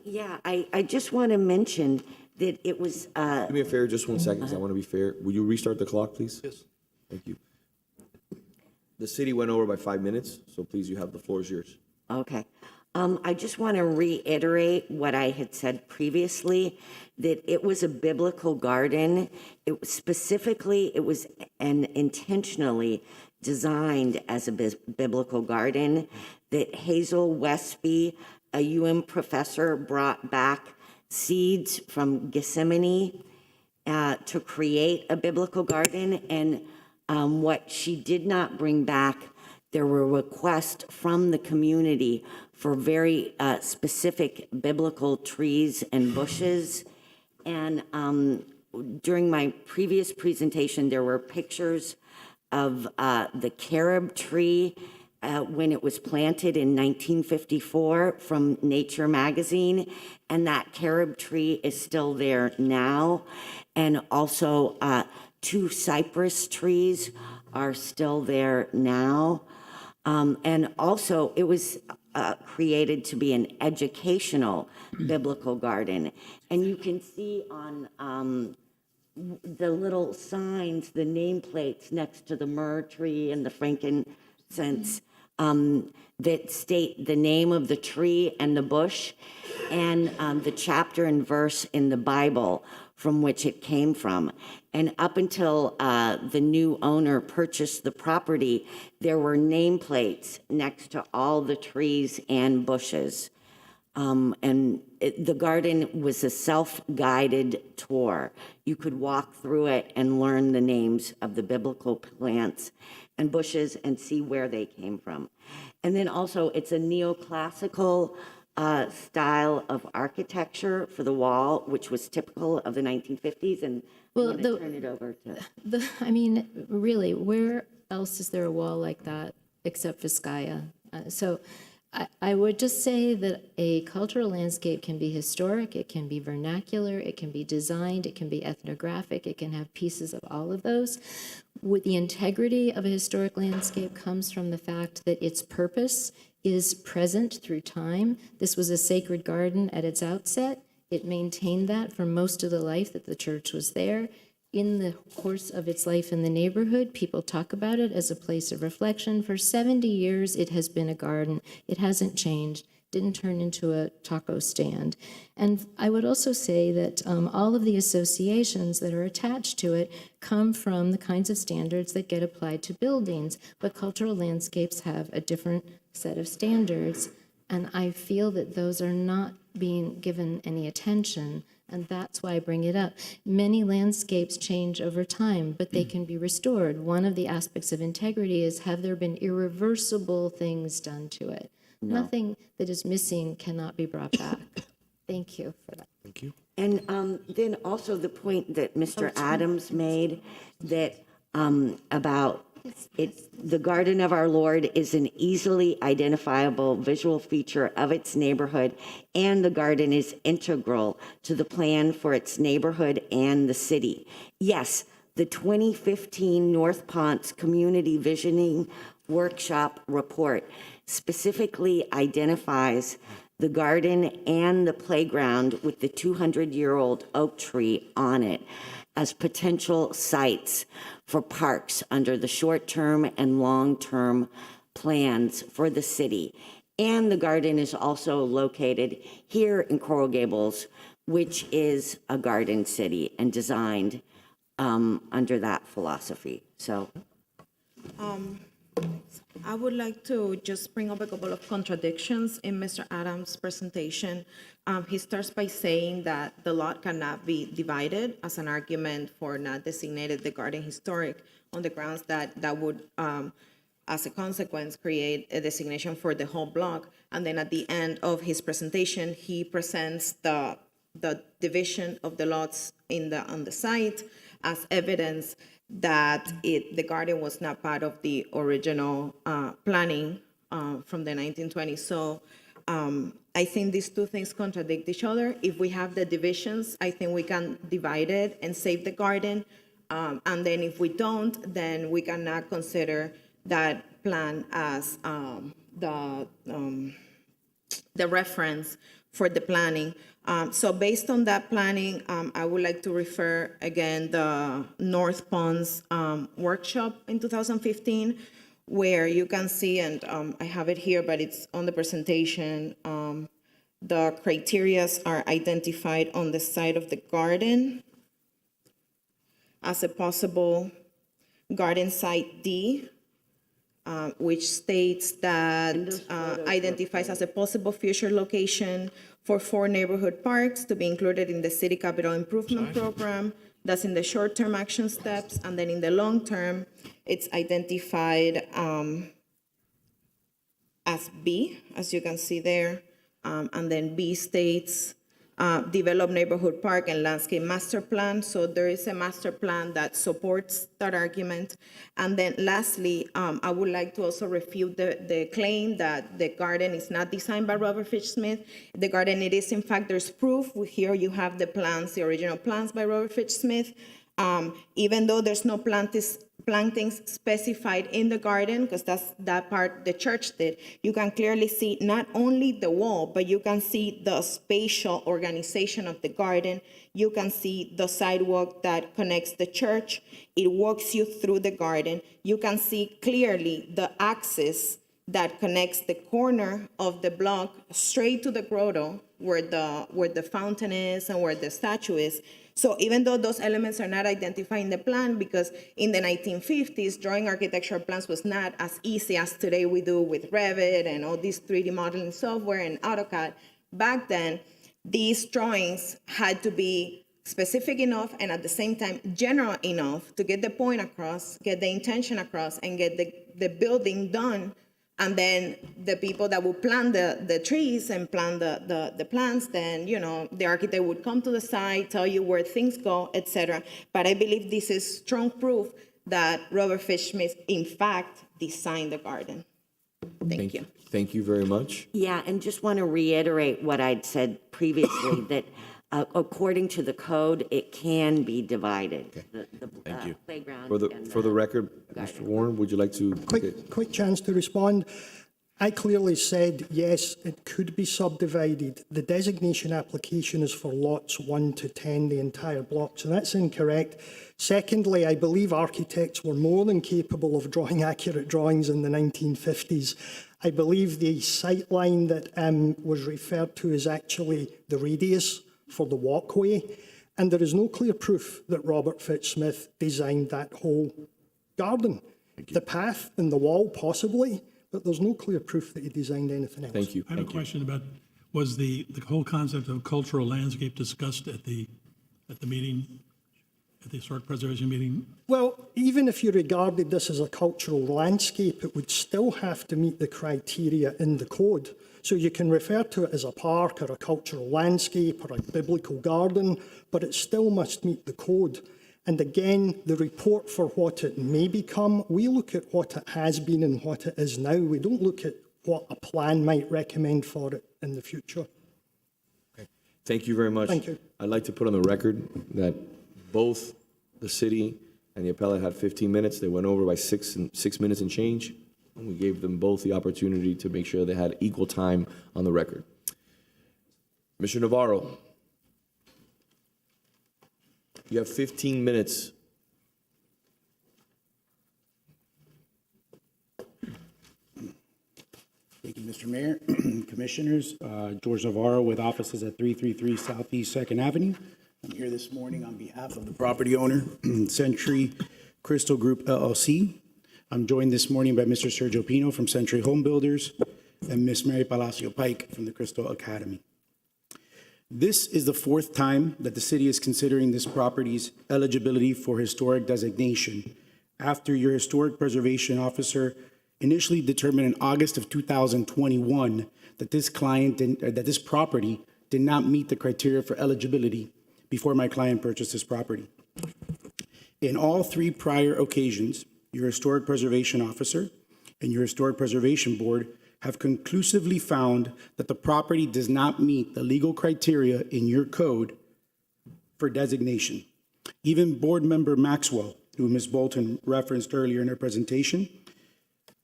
Speaker 18: Yeah, I just want to mention that it was...
Speaker 1: Do me a favor, just 1 second, because I want to be fair. Will you restart the clock, please?
Speaker 6: Yes.
Speaker 1: Thank you. The city went over by 5 minutes, so please, the floor is yours.
Speaker 18: Okay. I just want to reiterate what I had said previously, that it was a biblical garden. It was intentionally designed as a biblical garden, that Hazel Westby, a UM professor, brought back seeds from Gethsemane to create a biblical garden. And what she did not bring back, there were requests from the community for very specific biblical trees and bushes. And during my previous presentation, there were pictures of the carob tree when it was planted in 1954 from Nature magazine. And that carob tree is still there now. And also 2 cypress trees are still there now. And also, it was created to be an educational biblical garden. And you can see on the little signs, the nameplates next to the myrrh tree and the frankincense that state the name of the tree and the bush and the chapter and verse in the Bible from which it came from. And up until the new owner purchased the property, there were nameplates next to all the trees and bushes. The garden was a self-guided tour. You could walk through it and learn the names of the biblical plants and bushes and see where they came from. And then also, it's a neoclassical style of architecture for the wall, which was typical of the 1950s. And
Speaker 3: Well,
Speaker 18: I'm going to turn it over to...
Speaker 3: I mean, really, where else is there a wall like that except Vizcaya? So I would just say that a cultural landscape can be historic, it can be vernacular, it can be designed, it can be ethnographic, it can have pieces of all of those. With the integrity of a historic landscape comes from the fact that its purpose is present through time. This was a sacred garden at its outset. It maintained that for most of the life that the church was there. In the course of its life in the neighborhood, people talk about it as a place of reflection. For 70 years, it has been a garden. It hasn't changed, didn't turn into a taco stand. And I would also say that all of the associations that are attached to it come from the kinds of standards that get applied to buildings, but cultural landscapes have a different set of standards. And I feel that those are not being given any attention, and that's why I bring it up. Many landscapes change over time, but they can be restored. One of the aspects of integrity is, have there been irreversible things done to it?
Speaker 18: No.
Speaker 3: Nothing that is missing cannot be brought back. Thank you for that.
Speaker 1: Thank you.
Speaker 18: And then also the point that Mr. Adams made that about the Garden of Our Lord is an easily identifiable visual feature of its neighborhood, and the garden is integral to the plan for its neighborhood and the city. Yes, the 2015 North Ponce Community Visioning Workshop report specifically identifies the garden and the playground with the 200-year-old oak tree on it as potential sites for parks under the short-term and long-term plans for the city. And the garden is also located here in Coral Gables, which is a garden city and designed under that philosophy. So
Speaker 21: I would like to just bring up a couple of contradictions in Mr. Adams' presentation. He starts by saying that the lot cannot be divided as an argument for not designated the garden historic on the grounds that that would, as a consequence, create a designation for the whole block. And then at the end of his presentation, he presents the division of the lots on the site as evidence that the garden was not part of the original planning from the 1920s. So I think these two things contradict each other. If we have the divisions, I think we can divide it and save the garden. And then if we don't, then we cannot consider that plan as the reference for the planning. So based on that planning, I would like to refer again the North Ponce workshop in 2015, where you can see, and I have it here, but it's on the presentation, the criterias are identified on the side of the garden as a possible garden site D, which states that identifies as a possible future location for 4 neighborhood parks to be included in the city capital improvement program. That's in the short-term action steps, and then in the long term, it's identified as B, as you can see there, and then B states develop neighborhood park and landscape master plan. So there is a master plan that supports that argument. And then lastly, I would like to also refute the claim that the garden is not designed by Robert Fitch Smith. The garden, it is, in fact, there's proof. Here you have the plans, the original plans by Robert Fitch Smith. Even though there's no plantings specified in the garden, because that's that part the church did, you can clearly see not only the wall, but you can see the spatial organization of the garden. You can see the sidewalk that connects the church. It walks you through the garden. You can see clearly the axis that connects the corner of the block straight to the grotto where the fountain is and where the statue is. So even though those elements are not identified in the plan, because in the 1950s, drawing architectural plans was not as easy as today we do with Revit and all this 3D modeling software and AutoCAD. Back then, these drawings had to be specific enough and at the same time general enough to get the point across, get the intention across, and get the building done. And then the people that would plant the trees and plant the plants, then, you know, the architect would come to the site, tell you where things go, etc. But I believe this is strong proof that Robert Fitch Smith, in fact, designed the garden. Thank you.
Speaker 1: Thank you very much.
Speaker 18: Yeah, and just want to reiterate what I'd said previously, that according to the code, it can be divided. Thank you. Playground.
Speaker 1: For the record, Mr. Warren, would you like to?
Speaker 7: Quick chance to respond. I clearly said, yes, it could be subdivided. The designation application is for lots 1 to 10, the entire block, so that's incorrect. Secondly, I believe architects were more than capable of drawing accurate drawings in the 1950s. I believe the sight line that was referred to is actually the radius for the walkway, and there is no clear proof that Robert Fitzsmith designed that whole garden. The path and the wall, possibly, but there's no clear proof that he designed anything else.
Speaker 1: Thank you.
Speaker 6: I have a question about, was the whole concept of cultural landscape discussed at the meeting, at the historic preservation meeting?
Speaker 7: Well, even if you regarded this as a cultural landscape, it would still have to meet the criteria in the code. So you can refer to it as a park or a cultural landscape or a biblical garden, but it still must meet the code. And again, the report for what it may become, we look at what it has been and what it is now. We don't look at what a plan might recommend for it in the future.
Speaker 1: Thank you very much.
Speaker 7: Thank you.
Speaker 1: I'd like to put on the record that both the city and the appellate had 15 minutes. They went over by 6 minutes and change. And we gave them both the opportunity to make sure they had equal time on the record. Mr. Navarro, you have 15 minutes.
Speaker 9: Thank you, Mr. Mayor, Commissioners. George Navarro with offices at 333 Southeast 2nd Avenue. I'm here this morning on behalf of the property owner, Century Crystal Group LLC. I'm joined this morning by Mr. Sergio Pino from Century Home Builders and Miss Mary Palacio Pike from the Crystal Academy. This is the 4th time that the city is considering this property's eligibility for historic designation after your historic preservation officer initially determined in August of 2021 that this property did not meet the criteria for eligibility before my client purchased this property. In all 3 prior occasions, your historic preservation officer and your historic preservation board have conclusively found that the property does not meet the legal criteria in your code for designation. Even board member Maxwell, who Ms. Bolton referenced earlier in her presentation,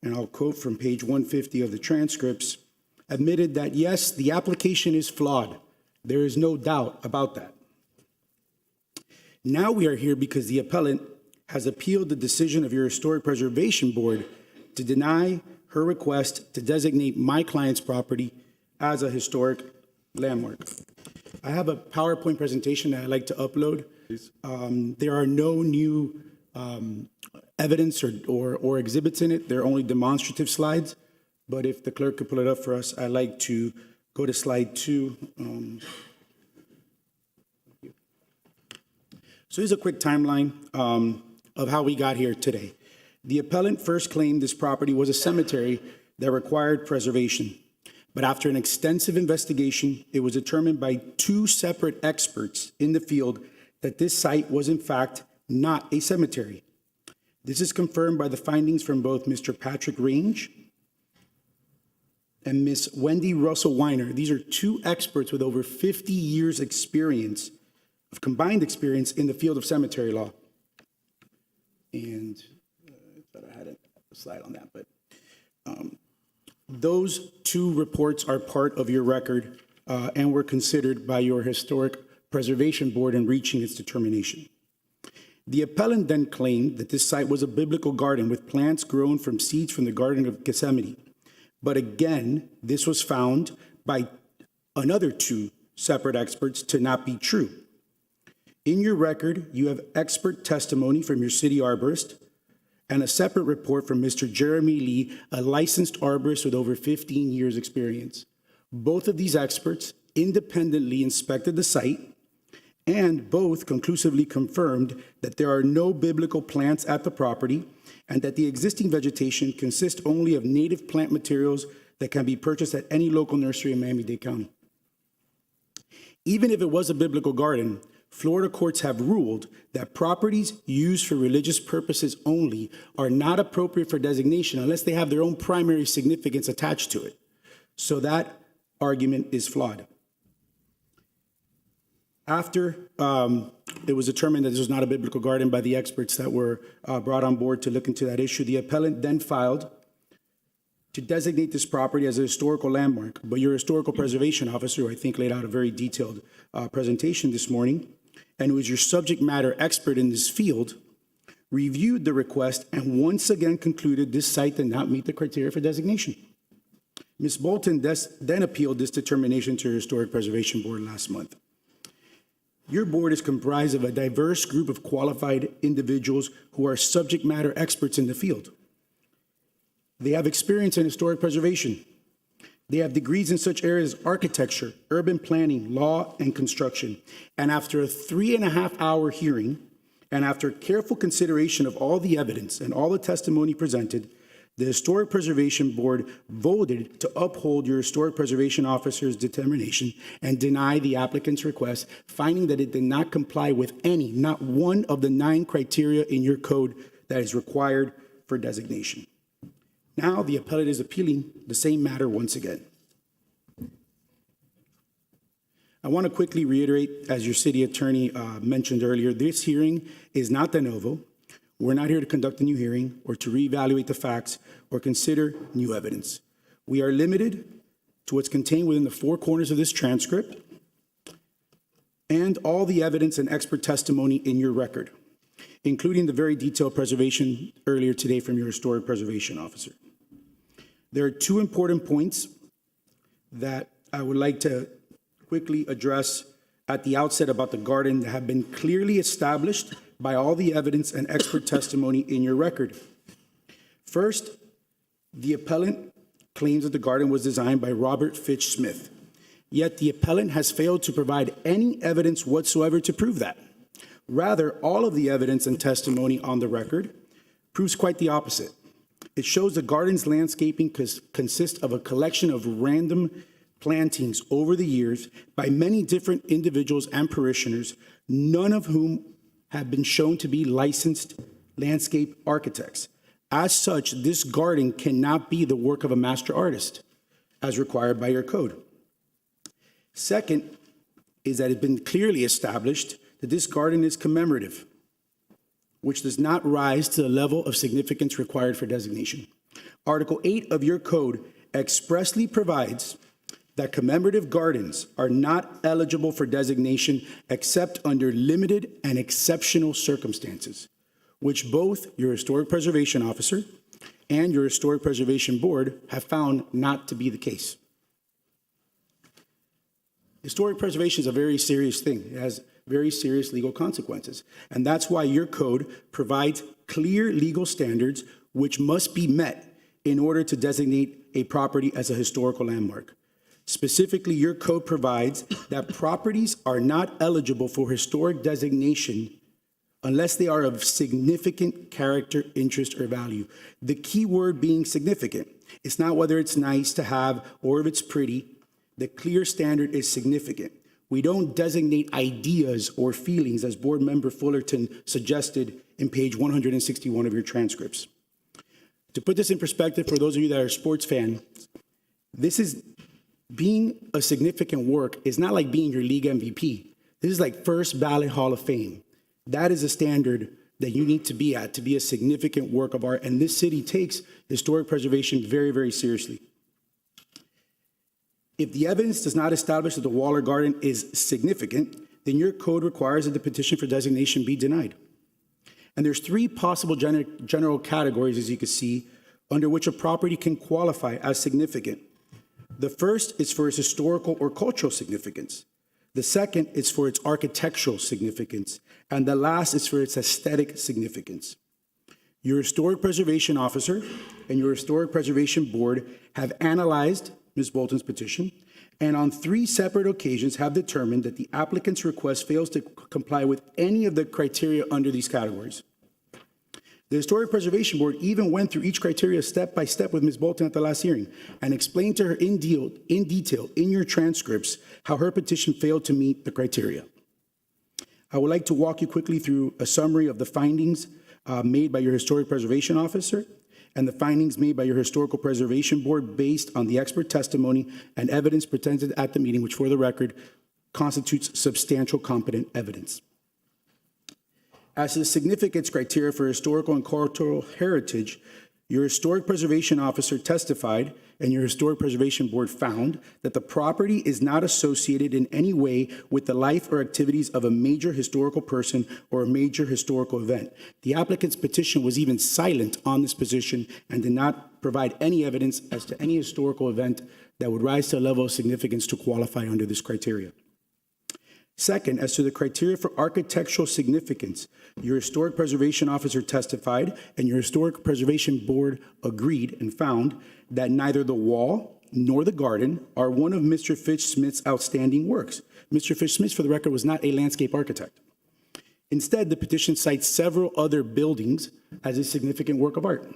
Speaker 9: and I'll quote from page 150 of the transcripts, admitted that yes, the application is flawed. There is no doubt about that. Now we are here because the appellant has appealed the decision of your historic preservation board to deny her request to designate my client's property as a historic landmark. I have a PowerPoint presentation that I'd like to upload. There are no new evidence or exhibits in it. They're only demonstrative slides. But if the clerk could pull it up for us, I'd like to go to slide 2. So here's a quick timeline of how we got here today. The appellant first claimed this property was a cemetery that required preservation. But after an extensive investigation, it was determined by 2 separate experts in the field that this site was in fact not a cemetery. This is confirmed by the findings from both Mr. Patrick Range and Miss Wendy Russell Weiner. These are 2 experts with over 50 years experience, of combined experience in the field of cemetery law. And I thought I had a slide on that, but those 2 reports are part of your record and were considered by your historic preservation board in reaching its determination. The appellant then claimed that this site was a biblical garden with plants grown from seeds from the Garden of Gethsemane. But again, this was found by another 2 separate experts to not be true. In your record, you have expert testimony from your city arborist and a separate report from Mr. Jeremy Lee, a licensed arborist with over 15 years experience. Both of these experts independently inspected the site and both conclusively confirmed that there are no biblical plants at the property and that the existing vegetation consists only of native plant materials that can be purchased at any local nursery in Miami-Dade County. Even if it was a biblical garden, Florida courts have ruled that properties used for religious purposes only are not appropriate for designation unless they have their own primary significance attached to it. So that argument is flawed. After it was determined that this was not a biblical garden by the experts that were brought on board to look into that issue, the appellant then filed to designate this property as a historical landmark. But your historical preservation officer, who I think laid out a very detailed presentation this morning, and who is your subject matter expert in this field, reviewed the request and once again concluded this site did not meet the criteria for designation. Ms. Bolton then appealed this determination to your Historic Preservation Board last month. Your board is comprised of a diverse group of qualified individuals who are subject matter experts in the field. They have experience in historic preservation. They have degrees in such areas as architecture, urban planning, law, and construction. And after a 3.5-hour hearing, and after careful consideration of all the evidence and all the testimony presented, the Historic Preservation Board voted to uphold your Historic Preservation Officer's determination and deny the applicant's request, finding that it did not comply with any, not one of the 9 criteria in your code that is required for designation. Now, the appellate is appealing the same matter once again. I want to quickly reiterate, as your city attorney mentioned earlier, this hearing is not de novo. We're not here to conduct a new hearing or to reevaluate the facts or consider new evidence. We are limited to what's contained within the 4 corners of this transcript and all the evidence and expert testimony in your record, including the very detailed preservation earlier today from your Historic Preservation Officer. There are 2 important points that I would like to quickly address at the outset about the garden that have been clearly established by all the evidence and expert testimony in your record. First, the appellant claims that the garden was designed by Robert Fitch Smith, yet the appellant has failed to provide any evidence whatsoever to prove that. Rather, all of the evidence and testimony on the record proves quite the opposite. It shows the garden's landscaping consists of a collection of random plantings over the years by many different individuals and parishioners, none of whom have been shown to be licensed landscape architects. As such, this garden cannot be the work of a master artist, as required by your code. Second is that it's been clearly established that this garden is commemorative, which does not rise to the level of significance required for designation. Article 8 of your code expressly provides that commemorative gardens are not eligible for designation except under limited and exceptional circumstances, which both your Historic Preservation Officer and your Historic Preservation Board have found not to be the case. Historic preservation is a very serious thing. It has very serious legal consequences. And that's why your code provides clear legal standards which must be met in order to designate a property as a historical landmark. Specifically, your code provides that properties are not eligible for historic designation unless they are of significant character, interest, or value. The key word being significant. It's not whether it's nice to have or if it's pretty. The clear standard is significant. We don't designate ideas or feelings, as Board Member Fullerton suggested in page 161 of your transcripts. To put this in perspective, for those of you that are sports fans, this is being a significant work is not like being your league MVP. This is like first ballot Hall of Fame. That is a standard that you need to be at to be a significant work of art. And this city takes historic preservation very, very seriously. If the evidence does not establish that the Waller Garden is significant, then your code requires that the petition for designation be denied. And there's 3 possible general categories, as you can see, under which a property can qualify as significant. The first is for its historical or cultural significance. The second is for its architectural significance. And the last is for its aesthetic significance. Your Historic Preservation Officer and your Historic Preservation Board have analyzed Ms. Bolton's petition, and on 3 separate occasions have determined that the applicant's request fails to comply with any of the criteria under these categories. The Historic Preservation Board even went through each criteria step by step with Ms. Bolton at the last hearing and explained to her in detail in your transcripts how her petition failed to meet the criteria. I would like to walk you quickly through a summary of the findings made by your Historic Preservation Officer and the findings made by your Historical Preservation Board based on the expert testimony and evidence presented at the meeting, which for the record constitutes substantial competent evidence. As to the significance criteria for historical and cultural heritage, your Historic Preservation Officer testified and your Historic Preservation Board found that the property is not associated in any way with the life or activities of a major historical person or a major historical event. The applicant's petition was even silent on this position and did not provide any evidence as to any historical event that would rise to a level of significance to qualify under this criteria. Second, as to the criteria for architectural significance, your Historic Preservation Officer testified and your Historic Preservation Board agreed and found that neither the wall nor the garden are one of Mr. Fitch-Smith's outstanding works. Mr. Fitch-Smith, for the record, was not a landscape architect. Instead, the petition cites several other buildings as a significant work of art.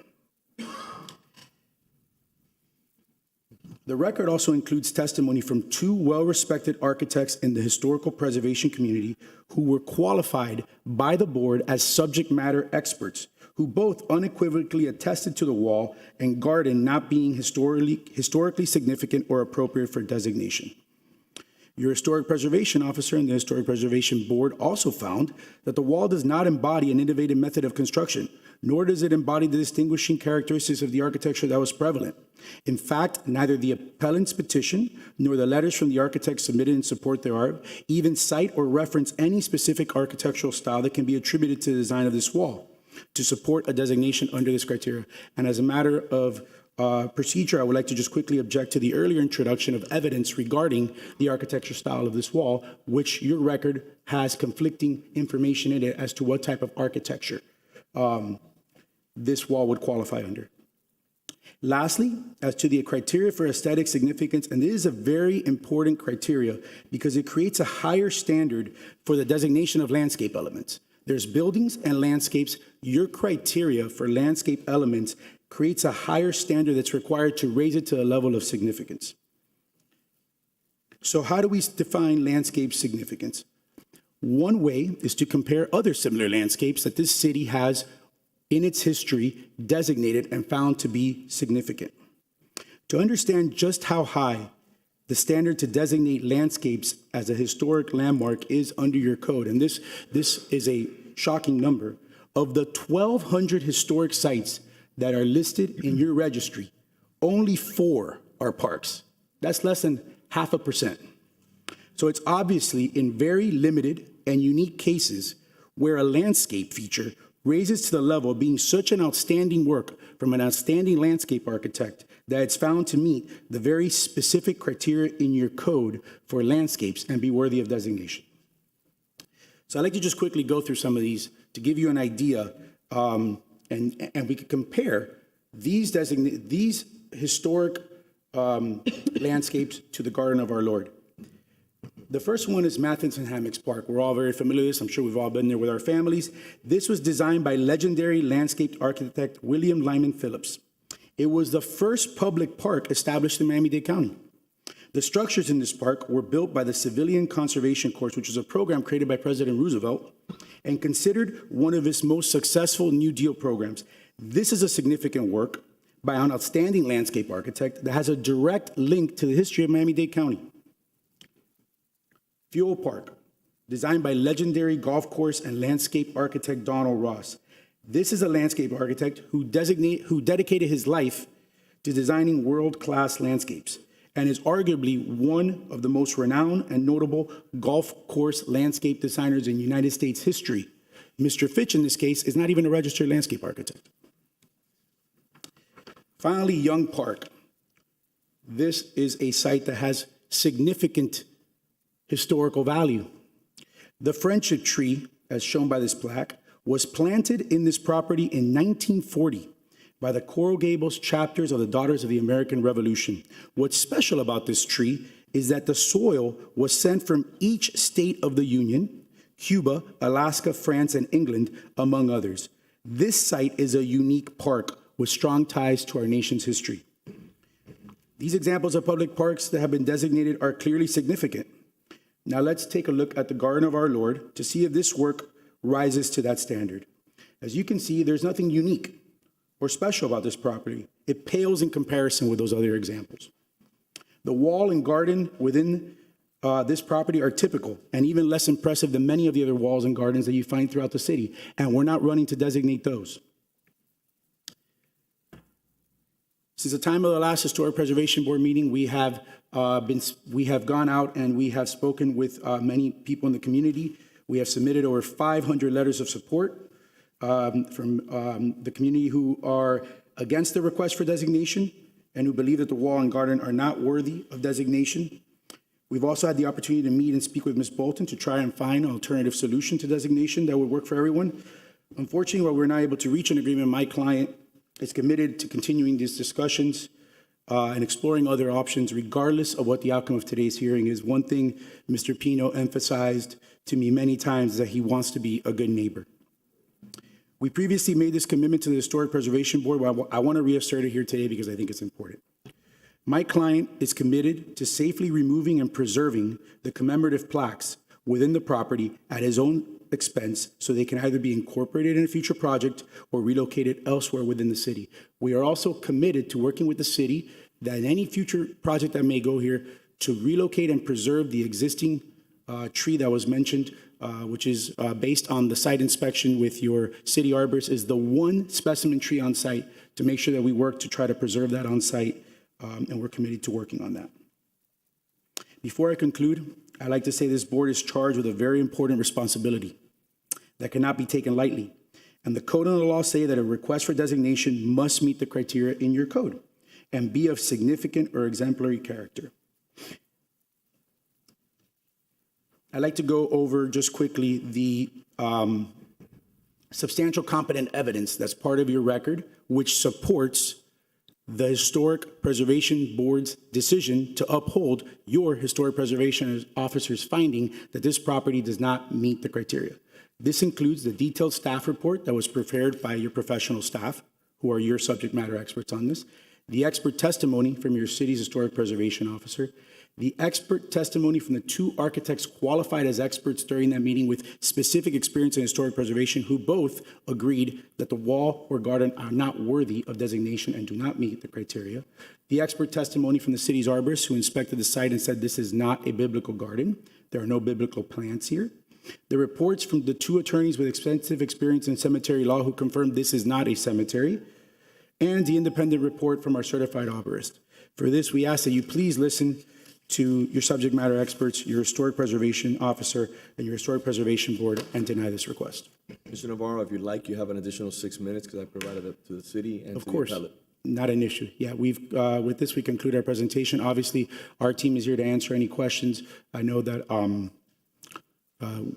Speaker 9: The record also includes testimony from two well-respected architects in the historical preservation community who were qualified by the board as subject matter experts, who both unequivocally attested to the wall and garden not being historically significant or appropriate for designation. Your Historic Preservation Officer and the Historic Preservation Board also found that the wall does not embody an innovative method of construction, nor does it embody the distinguishing characteristics of the architecture that was prevalent. In fact, neither the appellant's petition nor the letters from the architects submitted in support thereof even cite or reference any specific architectural style that can be attributed to the design of this wall to support a designation under this criteria. And as a matter of procedure, I would like to just quickly object to the earlier introduction of evidence regarding the architecture style of this wall, which your record has conflicting information in it as to what type of architecture this wall would qualify under. Lastly, as to the criteria for aesthetic significance, and this is a very important criteria because it creates a higher standard for the designation of landscape elements. There's buildings and landscapes. Your criteria for landscape elements creates a higher standard that's required to raise it to a level of significance. So how do we define landscape significance? One way is to compare other similar landscapes that this city has in its history designated and found to be significant. To understand just how high the standard to designate landscapes as a historic landmark is under your code, and this is a shocking number, of the 1,200 historic sites that are listed in your registry, only 4 are parks. That's less than 0.5%. So it's obviously in very limited and unique cases where a landscape feature raises to the level of being such an outstanding work from an outstanding landscape architect that it's found to meet the very specific criteria in your code for landscapes and be worthy of designation. So I'd like to just quickly go through some of these to give you an idea, and we could compare these historic landscapes to the Garden of Our Lord. The first one is Matheson Hammocks Park. We're all very familiar with this. I'm sure we've all been there with our families. This was designed by legendary landscape architect William Lyman Phillips. It was the first public park established in Miami-Dade County. The structures in this park were built by the Civilian Conservation Corps, which was a program created by President Roosevelt and considered one of his most successful New Deal programs. This is a significant work by an outstanding landscape architect that has a direct link to the history of Miami-Dade County. Fuel Park, designed by legendary golf course and landscape architect Donald Ross. This is a landscape architect who dedicated his life to designing world-class landscapes and is arguably one of the most renowned and notable golf course landscape designers in United States history. Mr. Fitch, in this case, is not even a registered landscape architect. Finally, Young Park. This is a site that has significant historical value. The friendship tree, as shown by this plaque, was planted in this property in 1940 by the Coral Gables chapters of the Daughters of the American Revolution. What's special about this tree is that the soil was sent from each state of the Union, Cuba, Alaska, France, and England, among others. This site is a unique park with strong ties to our nation's history. These examples of public parks that have been designated are clearly significant. Now let's take a look at the garden of our Lord to see if this work rises to that standard. As you can see, there's nothing unique or special about this property. It pales in comparison with those other examples. The wall and garden within this property are typical and even less impressive than many of the other walls and gardens that you find throughout the city, and we're not running to designate those. Since the time of the last Historic Preservation Board meeting, we have gone out and we have spoken with many people in the community. We have submitted over 500 letters of support from the community who are against the request for designation and who believe that the wall and garden are not worthy of designation. We've also had the opportunity to meet and speak with Ms. Bolton to try and find an alternative solution to designation that would work for everyone. Unfortunately, while we're not able to reach an agreement, my client is committed to continuing these discussions and exploring other options, regardless of what the outcome of today's hearing is. One thing Mr. Pino emphasized to me many times is that he wants to be a good neighbor. We previously made this commitment to the Historic Preservation Board, but I want to reassert it here today because I think it's important. My client is committed to safely removing and preserving the commemorative plaques within the property at his own expense so they can either be incorporated in a future project or relocated elsewhere within the city. We are also committed to working with the city that in any future project that may go here to relocate and preserve the existing tree that was mentioned, which is based on the site inspection with your city arborist, is the one specimen tree on site to make sure that we work to try to preserve that on site, and we're committed to working on that. Before I conclude, I'd like to say this board is charged with a very important responsibility that cannot be taken lightly. And the code and the law say that a request for designation must meet the criteria in your code and be of significant or exemplary character. I'd like to go over just quickly the substantial competent evidence that's part of your record, which supports the Historic Preservation Board's decision to uphold your Historic Preservation Officer's finding that this property does not meet the criteria. This includes the detailed staff report that was prepared by your professional staff, who are your subject matter experts on this, the expert testimony from your city's Historic Preservation Officer, the expert testimony from the two architects qualified as experts during that meeting with specific experience in historic preservation, who both agreed that the wall or garden are not worthy of designation and do not meet the criteria. The expert testimony from the city's arborist, who inspected the site and said this is not a biblical garden. There are no biblical plants here. The reports from the two attorneys with extensive experience in cemetery law who confirmed this is not a cemetery. And the independent report from our certified arborist. For this, we ask that you please listen to your subject matter experts, your Historic Preservation Officer, and your Historic Preservation Board, and deny this request.
Speaker 1: Mr. Navarro, if you'd like, you have an additional 6 minutes because I provided it to the city and
Speaker 9: Of
Speaker 1: to
Speaker 9: course,
Speaker 1: the appellate.
Speaker 9: not an issue. Yeah, we've with this we conclude our presentation. Obviously, our team is here to answer any questions. I know that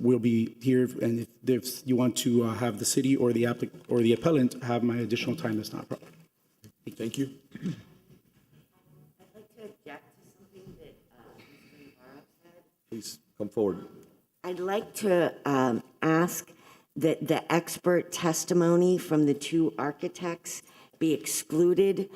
Speaker 9: we'll be here, and if you want to have the city or the appellant have my additional time, that's not a problem.
Speaker 1: Thank you. Please come forward.
Speaker 18: I'd like to ask that the expert testimony from the two architects be excluded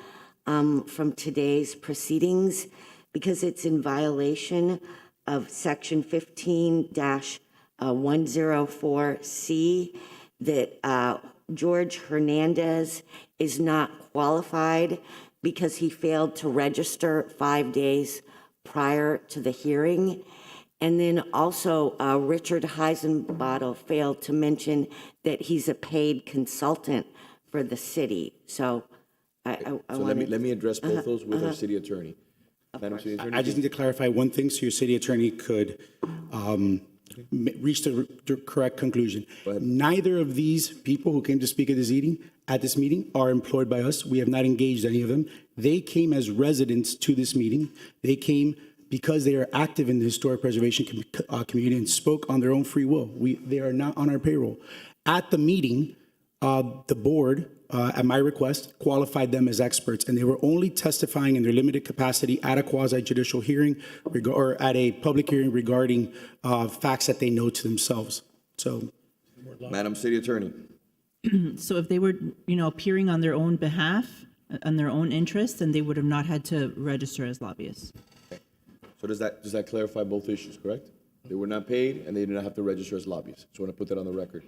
Speaker 18: from today's proceedings because it's in violation of Section 15-104C that George Hernandez is not qualified because he failed to register 5 days prior to the hearing. And then also, Richard Heisenbottle failed to mention that he's a paid consultant for the city. So
Speaker 1: let me address both those with our city attorney. Madam City Attorney.
Speaker 9: I just need to clarify one thing so your city attorney could reach the correct conclusion. Neither of these people who came to speak at this meeting are employed by us. We have not engaged any of them. They came as residents to this meeting. They came because they are active in the historic preservation community and spoke on their own free will. They are not on our payroll. At the meeting, the board, at my request, qualified them as experts, and they were only testifying in their limited capacity at a quasi-judicial hearing or at a public hearing regarding facts that they know to themselves. So,
Speaker 1: Madam City Attorney.
Speaker 17: So if they were, appearing on their own behalf, on their own interests, then they would have not had to register as lobbyists.
Speaker 1: So does that clarify both issues, correct? They were not paid, and they did not have to register as lobbyists. Just want to put that on the record.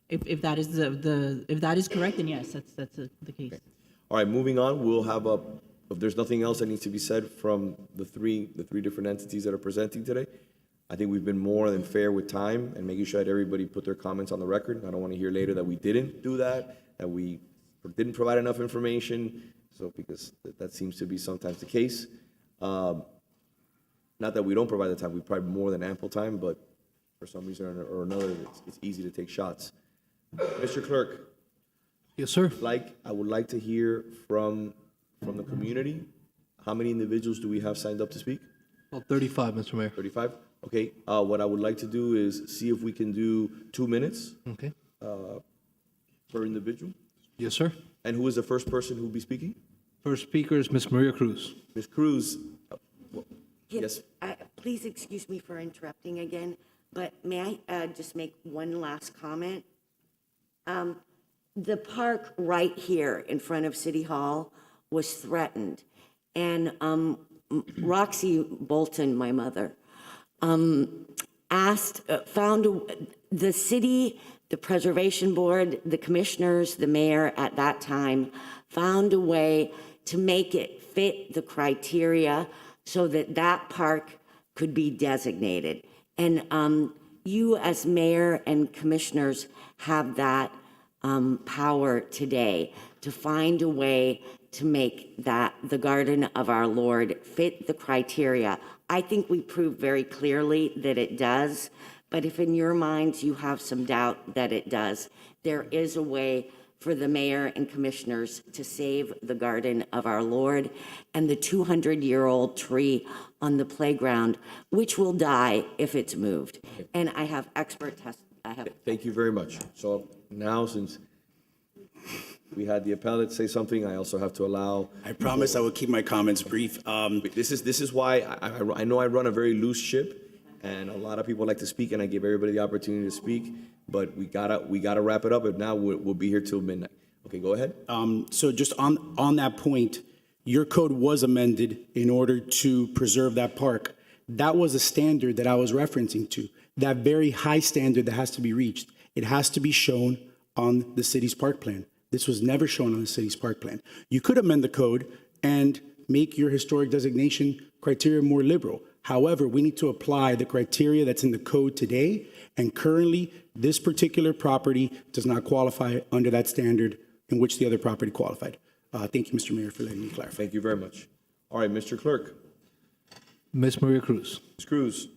Speaker 17: If that is if that is correct, then yes, that's the case.
Speaker 1: All right, moving on, we'll have a, if there's nothing else that needs to be said from the three different entities that are presenting today, I think we've been more than fair with time and making sure that everybody put their comments on the record. I don't want to hear later that we didn't do that we didn't provide enough information, so because that seems to be sometimes the case. Not that we don't provide the time, we provide more than ample time, but for some reason or another, it's easy to take shots. Mr. Clerk.
Speaker 20: Yes, sir.
Speaker 1: I would like to hear from the community. How many individuals do we have signed up to speak?
Speaker 20: Well, 35, Mr. Mayor.
Speaker 1: 35? Okay, what I would like to do is see if we can do 2 minutes.
Speaker 20: Okay.
Speaker 1: Per individual.
Speaker 20: Yes, sir.
Speaker 1: And who is the first person who will be speaking?
Speaker 20: First speaker is Ms. Maria Cruz.
Speaker 1: Ms. Cruz.
Speaker 18: Yes. Please excuse me for interrupting again, but may I just make one last comment? The park right here in front of City Hall was threatened. And Roxy Bolton, my mother, found the city, the preservation board, the commissioners, the mayor at that time found a way to make it fit the criteria so that that park could be designated. And you as mayor and commissioners have that power today to find a way to make that the garden of our Lord fit the criteria. I think we proved very clearly that it does, but if in your minds you have some doubt that it does, there is a way for the mayor and commissioners to save the garden of our Lord and the 200-year-old tree on the playground, which will die if it's moved. And I have expert testimony.
Speaker 1: Thank you very much. So now, since we had the appellate say something, I also have to allow.
Speaker 9: I promise I will keep my comments brief.
Speaker 1: This is why I know I run a very loose ship, and a lot of people like to speak, and I give everybody the opportunity to speak. But we gotta wrap it up. If not, we'll be here till midnight. Okay, go ahead.
Speaker 9: So just on that point, your code was amended in order to preserve that park. That was a standard that I was referencing to. That very high standard that has to be reached. It has to be shown on the city's park plan. This was never shown on the city's park plan. You could amend the code and make your historic designation criteria more liberal. However, we need to apply the criteria that's in the code today, and currently, this particular property does not qualify under that standard in which the other property qualified. Thank you, Mr. Mayor, for letting me clarify.
Speaker 1: Thank you very much. All right, Mr. Clerk.
Speaker 20: Ms. Maria Cruz.
Speaker 1: Ms. Cruz.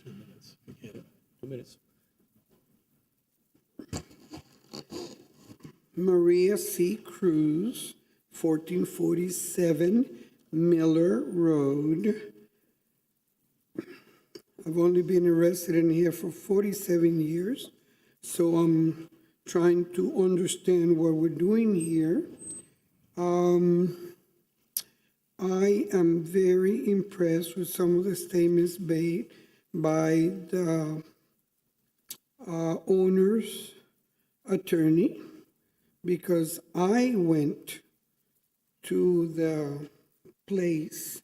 Speaker 1: 2 minutes. 2 minutes.
Speaker 12: Maria C. Cruz, 1447 Miller Road. I've only been a resident here for 47 years, so I'm trying to understand what we're doing here. I am very impressed with some of the statements made by the owner's attorney, because I went to the place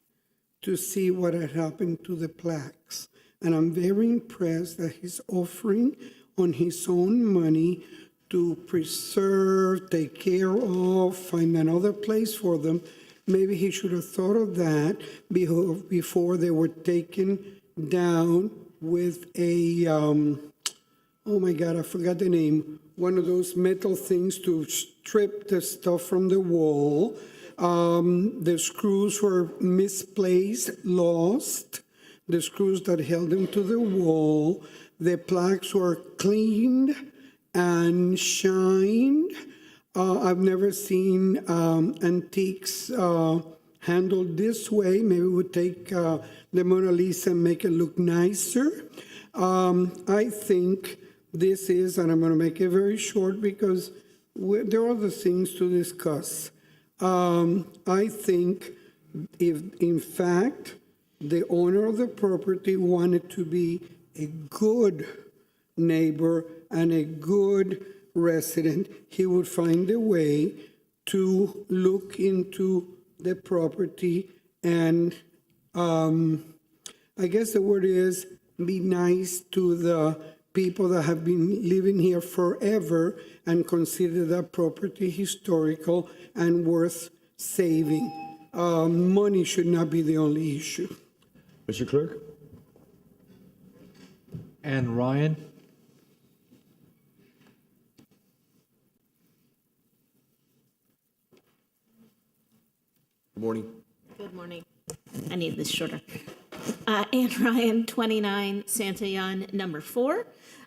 Speaker 12: to see what had happened to the plaques. And I'm very impressed that he's offering on his own money to preserve, take care of, find another place for them. Maybe he should have thought of that before they were taken down with a, oh my God, I forgot the name, one of those metal things to strip the stuff from the wall. The screws were misplaced, lost. The screws that held them to the wall. The plaques were cleaned and shined. I've never seen antiques handled this way. Maybe we'll take the Mona Lisa and make it look nicer. I think this is, and I'm going to make it very short because there are other things to discuss. I think if, in fact, the owner of the property wanted to be a good neighbor and a good resident, he would find a way to look into the property and I guess the word is be nice to the people that have been living here forever and consider that property historical and worth saving. Money should not be the only issue.
Speaker 1: Mr. Clerk?
Speaker 20: And Ryan?
Speaker 1: Good morning.
Speaker 13: Good morning. I need this shorter. Ann Ryan, 29 Santillan, number 4.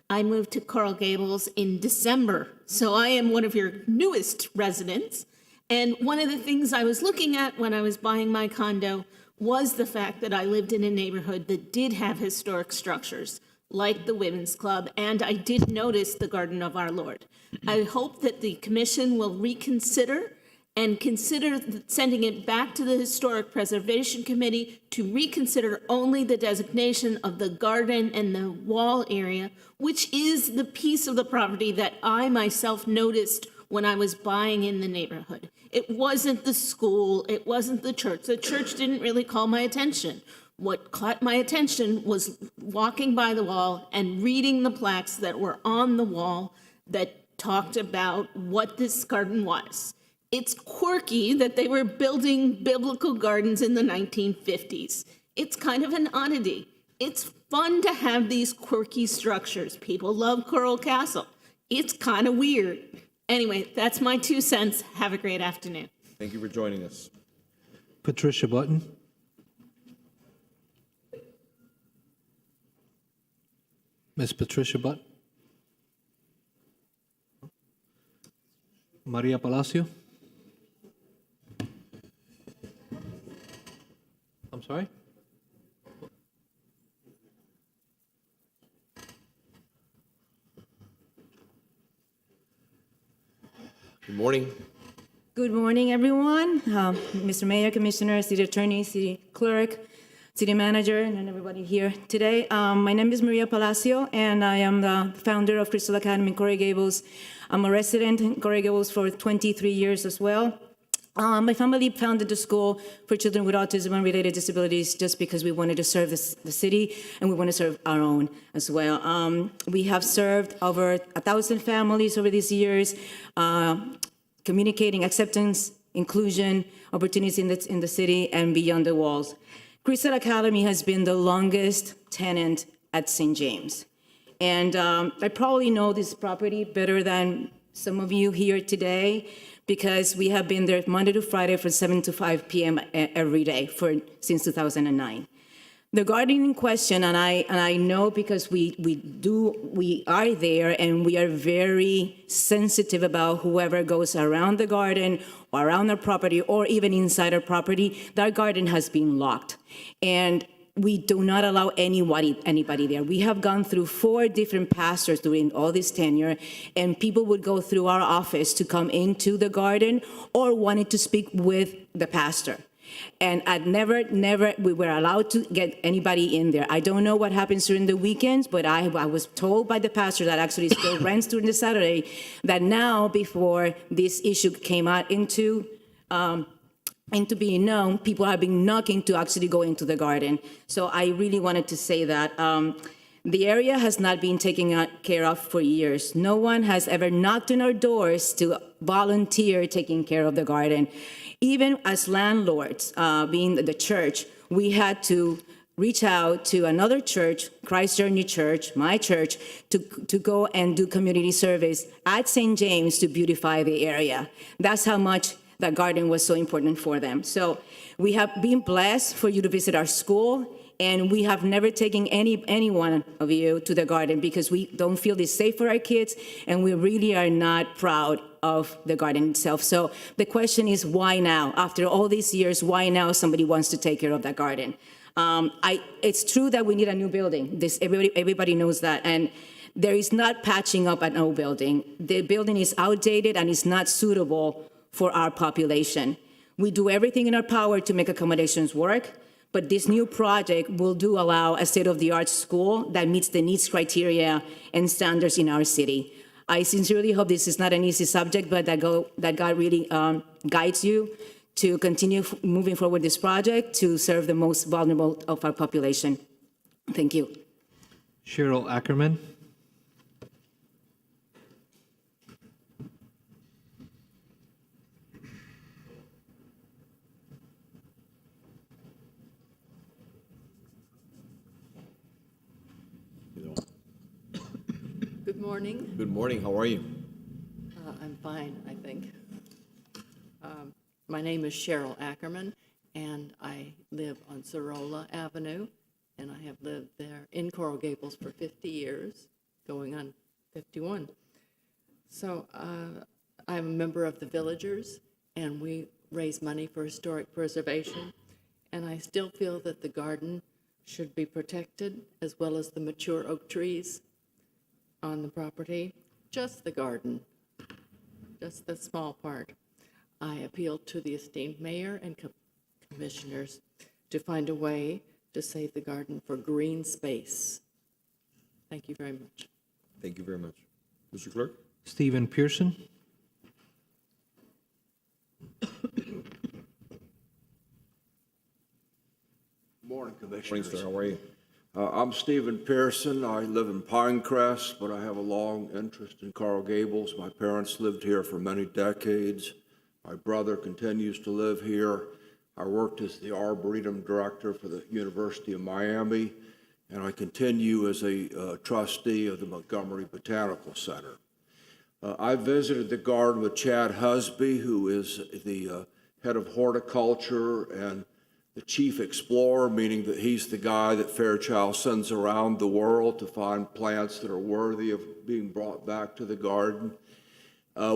Speaker 13: I moved to Coral Gables in December, so I am one of your newest residents. And one of the things I was looking at when I was buying my condo was the fact that I lived in a neighborhood that did have historic structures, like the Women's Club, and I did notice the Garden of Our Lord. I hope that the commission will reconsider and consider sending it back to the Historic Preservation Committee to reconsider only the designation of the garden and the wall area, which is the piece of the property that I myself noticed when I was buying in the neighborhood. It wasn't the school, it wasn't the church. The church didn't really call my attention. What caught my attention was walking by the wall and reading the plaques that were on the wall that talked about what this garden was. It's quirky that they were building biblical gardens in the 1950s. It's kind of an oddity. It's fun to have these quirky structures. People love Coral Castle. It's kind of weird. Anyway, that's my 2 cents. Have a great afternoon.
Speaker 1: Thank you for joining us.
Speaker 20: Patricia Button? Ms. Patricia Button? Maria Palacio? I'm sorry?
Speaker 1: Good morning.
Speaker 22: Good morning, everyone. Mr. Mayor, Commissioner, City Attorney, City Clerk, City Manager, and everybody here today. My name is Maria Palacio, and I am the founder of Crystal Academy in Coral Gables. I'm a resident in Coral Gables for 23 years as well. My family founded the school for children with autism and related disabilities just because we wanted to serve the city and we want to serve our own as well. We have served over 1,000 families over these years, communicating acceptance, inclusion, opportunities in the city and beyond the walls. Crystal Academy has been the longest tenant at St. James. And I probably know this property better than some of you here today, because we have been there Monday to Friday from 7 to 5 p.m. every day since 2009. The garden in question, and I know because we are there and we are very sensitive about whoever goes around the garden or around our property or even inside our property, that garden has been locked. And we do not allow anybody there. We have gone through 4 different pastors during all this tenure, and people would go through our office to come into the garden or wanted to speak with the pastor. And never we were allowed to get anybody in there. I don't know what happens during the weekends, but I was told by the pastor that actually still rents during the Saturday that now, before this issue came out into being known, people have been knocking to actually go into the garden. So I really wanted to say that the area has not been taken care of for years. No one has ever knocked on our doors to volunteer taking care of the garden. Even as landlords, being the church, we had to reach out to another church, Christ Journey Church, my church, to go and do community service at St. James to beautify the area. That's how much that garden was so important for them. So we have been blessed for you to visit our school, and we have never taken any one of you to the garden because we don't feel it's safe for our kids, and we really are not proud of the garden itself. So the question is, why now? After all these years, why now somebody wants to take care of that garden? It's true that we need a new building. Everybody knows that. And there is not patching up an old building. The building is outdated and is not suitable for our population. We do everything in our power to make accommodations work, but this new project will allow a state-of-the-art school that meets the needs criteria and standards in our city. I sincerely hope this is not an easy subject, but that God really guides you to continue moving forward this project to serve the most vulnerable of our population. Thank you.
Speaker 20: Cheryl Ackerman.
Speaker 4: Good morning.
Speaker 1: Good morning, how are you?
Speaker 4: I'm fine, I think. My name is Cheryl Ackerman, and I live on Sorolla Avenue, and I have lived there in Coral Gables for 50 years, going on 51. So I'm a member of the Villagers, and we raise money for historic preservation, and I still feel that the garden should be protected, as well as the mature oak trees on the property, just the garden, just the small part. I appeal to the esteemed mayor and commissioners to find a way to save the garden for green space. Thank you very much.
Speaker 1: Thank you very much. Mr. Clerk?
Speaker 20: Stephen Pearson.
Speaker 11: Morning, Commissioners.
Speaker 1: Morning, sir, how are you?
Speaker 11: I'm Stephen Pearson. I live in Pinecrest, but I have a long interest in Coral Gables. My parents lived here for many decades. My brother continues to live here. I worked as the Arboretum Director for the University of Miami, and I continue as a trustee of the Montgomery Botanical Center. I visited the garden with Chad Husby, who is the head of horticulture and the chief explorer, meaning that he's the guy that Fairchild sends around the world to find plants that are worthy of being brought back to the garden.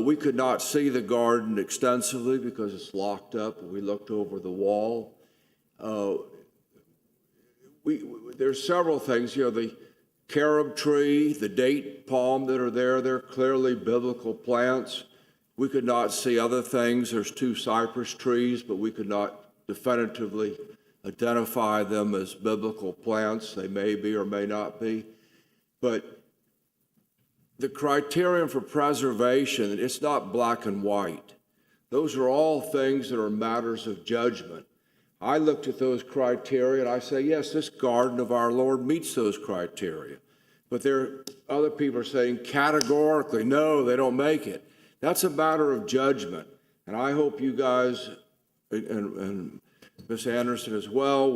Speaker 11: We could not see the garden extensively because it's locked up. We looked over the wall. There's several things, the carob tree, the date palm that are there, they're clearly biblical plants. We could not see other things. There's 2 cypress trees, but we could not definitively identify them as biblical plants. They may be or may not be. But the criterion for preservation, it's not black and white. Those are all things that are matters of judgment. I looked at those criteria and I say, yes, this garden of our Lord meets those criteria. But other people are saying categorically, no, they don't make it. That's a matter of judgment. And I hope you guys and Ms. Anderson as well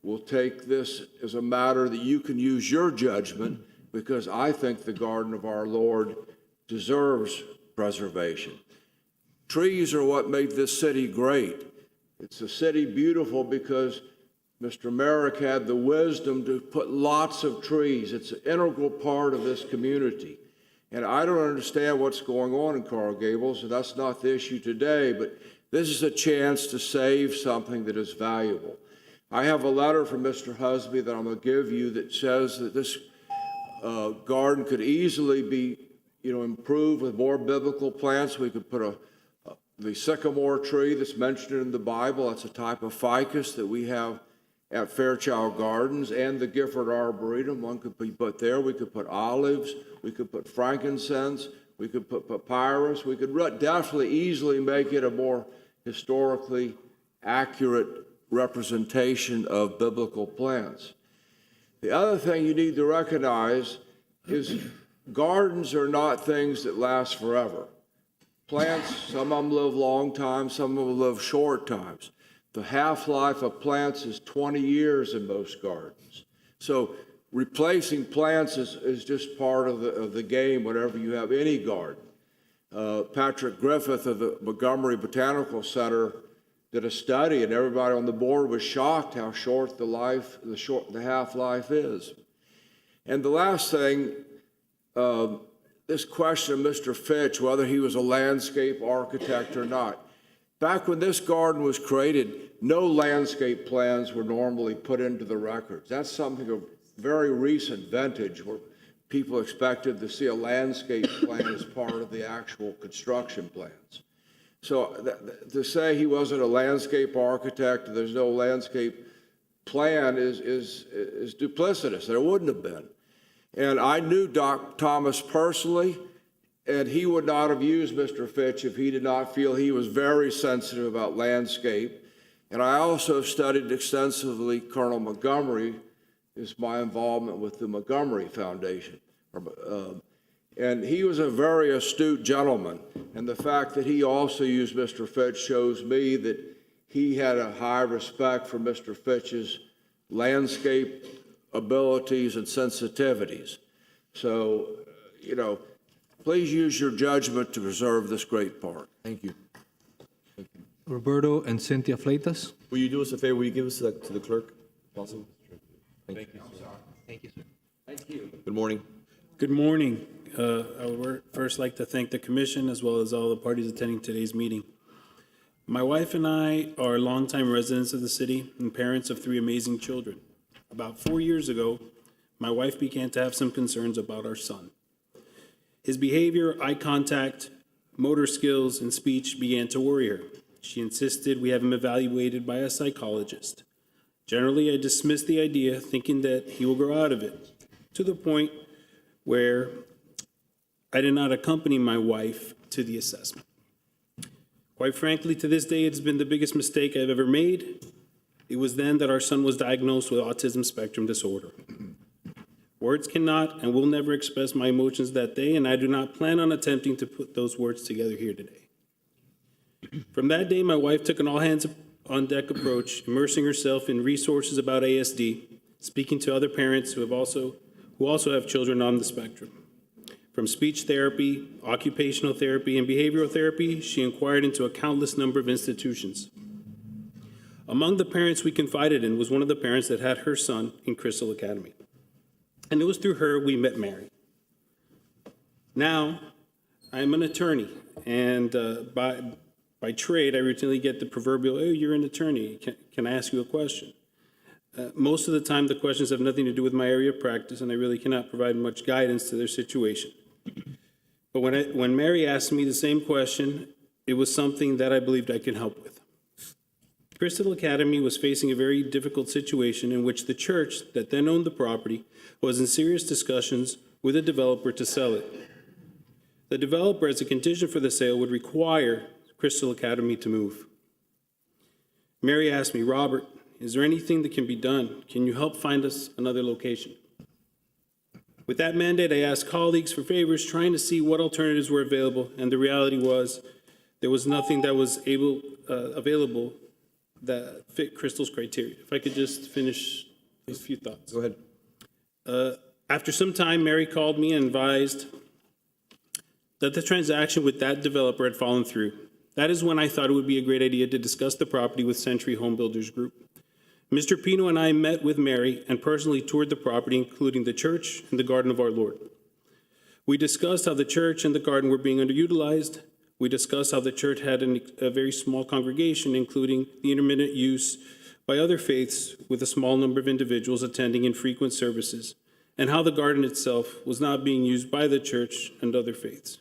Speaker 11: will take this as a matter that you can use your judgment, because I think the garden of our Lord deserves preservation. Trees are what made this city great. It's a city beautiful because Mr. Merrick had the wisdom to put lots of trees. It's an integral part of this community. And I don't understand what's going on in Coral Gables, and that's not the issue today, but this is a chance to save something that is valuable. I have a letter from Mr. Husby that I'm going to give you that says that this garden could easily be, improved with more biblical plants. We could put the sycamore tree that's mentioned in the Bible. That's a type of ficus that we have at Fairchild Gardens, and the Gifford Arboretum. One could be put there. We could put olives. We could put frankincense. We could put papyrus. We could definitely easily make it a more historically accurate representation of biblical plants. The other thing you need to recognize is gardens are not things that last forever. Plants, some of them live long times, some of them live short times. The half-life of plants is 20 years in most gardens. So replacing plants is just part of the game whenever you have any garden. Patrick Griffith of the Montgomery Botanical Center did a study, and everybody on the board was shocked how short the half-life is. And the last thing, this question of Mr. Fitch, whether he was a landscape architect or not. Back when this garden was created, no landscape plans were normally put into the records. That's something of very recent vintage where people expected to see a landscape plan as part of the actual construction plans. So to say he wasn't a landscape architect, there's no landscape plan is duplicitous. There wouldn't have been. And I knew Doc Thomas personally, and he would not have used Mr. Fitch if he did not feel he was very sensitive about landscape. And I also studied extensively Colonel Montgomery is my involvement with the Montgomery Foundation. And he was a very astute gentleman. And the fact that he also used Mr. Fitch shows me that he had a high respect for Mr. Fitch's landscape abilities and sensitivities. So, you know, please use your judgment to preserve this great park.
Speaker 1: Thank you.
Speaker 20: Roberto and Cynthia Fleitas.
Speaker 1: Will you do us a favor? Will you give us to the clerk, if possible? Thank you.
Speaker 20: Thank you, sir.
Speaker 11: Thank you.
Speaker 1: Good morning.
Speaker 15: Good morning. I would first like to thank the commission as well as all the parties attending today's meeting. My wife and I are longtime residents of the city and parents of 3 amazing children. About 4 years ago, my wife began to have some concerns about our son. His behavior, eye contact, motor skills, and speech began to worry her. She insisted we have him evaluated by a psychologist. Generally, I dismissed the idea, thinking that he will grow out of it, to the point where I did not accompany my wife to the assessment. Quite frankly, to this day, it has been the biggest mistake I've ever made. It was then that our son was diagnosed with autism spectrum disorder. Words cannot and will never express my emotions that day, and I do not plan on attempting to put those words together here today. From that day, my wife took an all-hands-on-deck approach, immersing herself in resources about ASD, speaking to other parents who also have children on the spectrum. From speech therapy, occupational therapy, and behavioral therapy, she inquired into a countless number of institutions. Among the parents we confided in was one of the parents that had her son in Crystal Academy. And it was through her we met Mary. Now, I'm an attorney, and by trade, I routinely get the proverbial, "Oh, you're an attorney. Can I ask you a question?" Most of the time, the questions have nothing to do with my area of practice, and I really cannot provide much guidance to their situation. But when Mary asked me the same question, it was something that I believed I could help with. Crystal Academy was facing a very difficult situation in which the church that then owned the property was in serious discussions with a developer to sell it. The developer, as a condition for the sale, would require Crystal Academy to move. Mary asked me, "Robert, is there anything that can be done? Can you help find us another location?" With that mandate, I asked colleagues for favors, trying to see what alternatives were available, and the reality was there was nothing that was available that fit Crystal's criteria. If I could just finish a few thoughts.
Speaker 1: Go ahead.
Speaker 15: After some time, Mary called me and advised that the transaction with that developer had fallen through. That is when I thought it would be a great idea to discuss the property with Century Home Builders Group. Mr. Pino and I met with Mary and personally toured the property, including the church and the garden of our Lord. We discussed how the church and the garden were being underutilized. We discussed how the church had a very small congregation, including the intermittent use by other faiths with a small number of individuals attending infrequent services, and how the garden itself was not being used by the church and other faiths.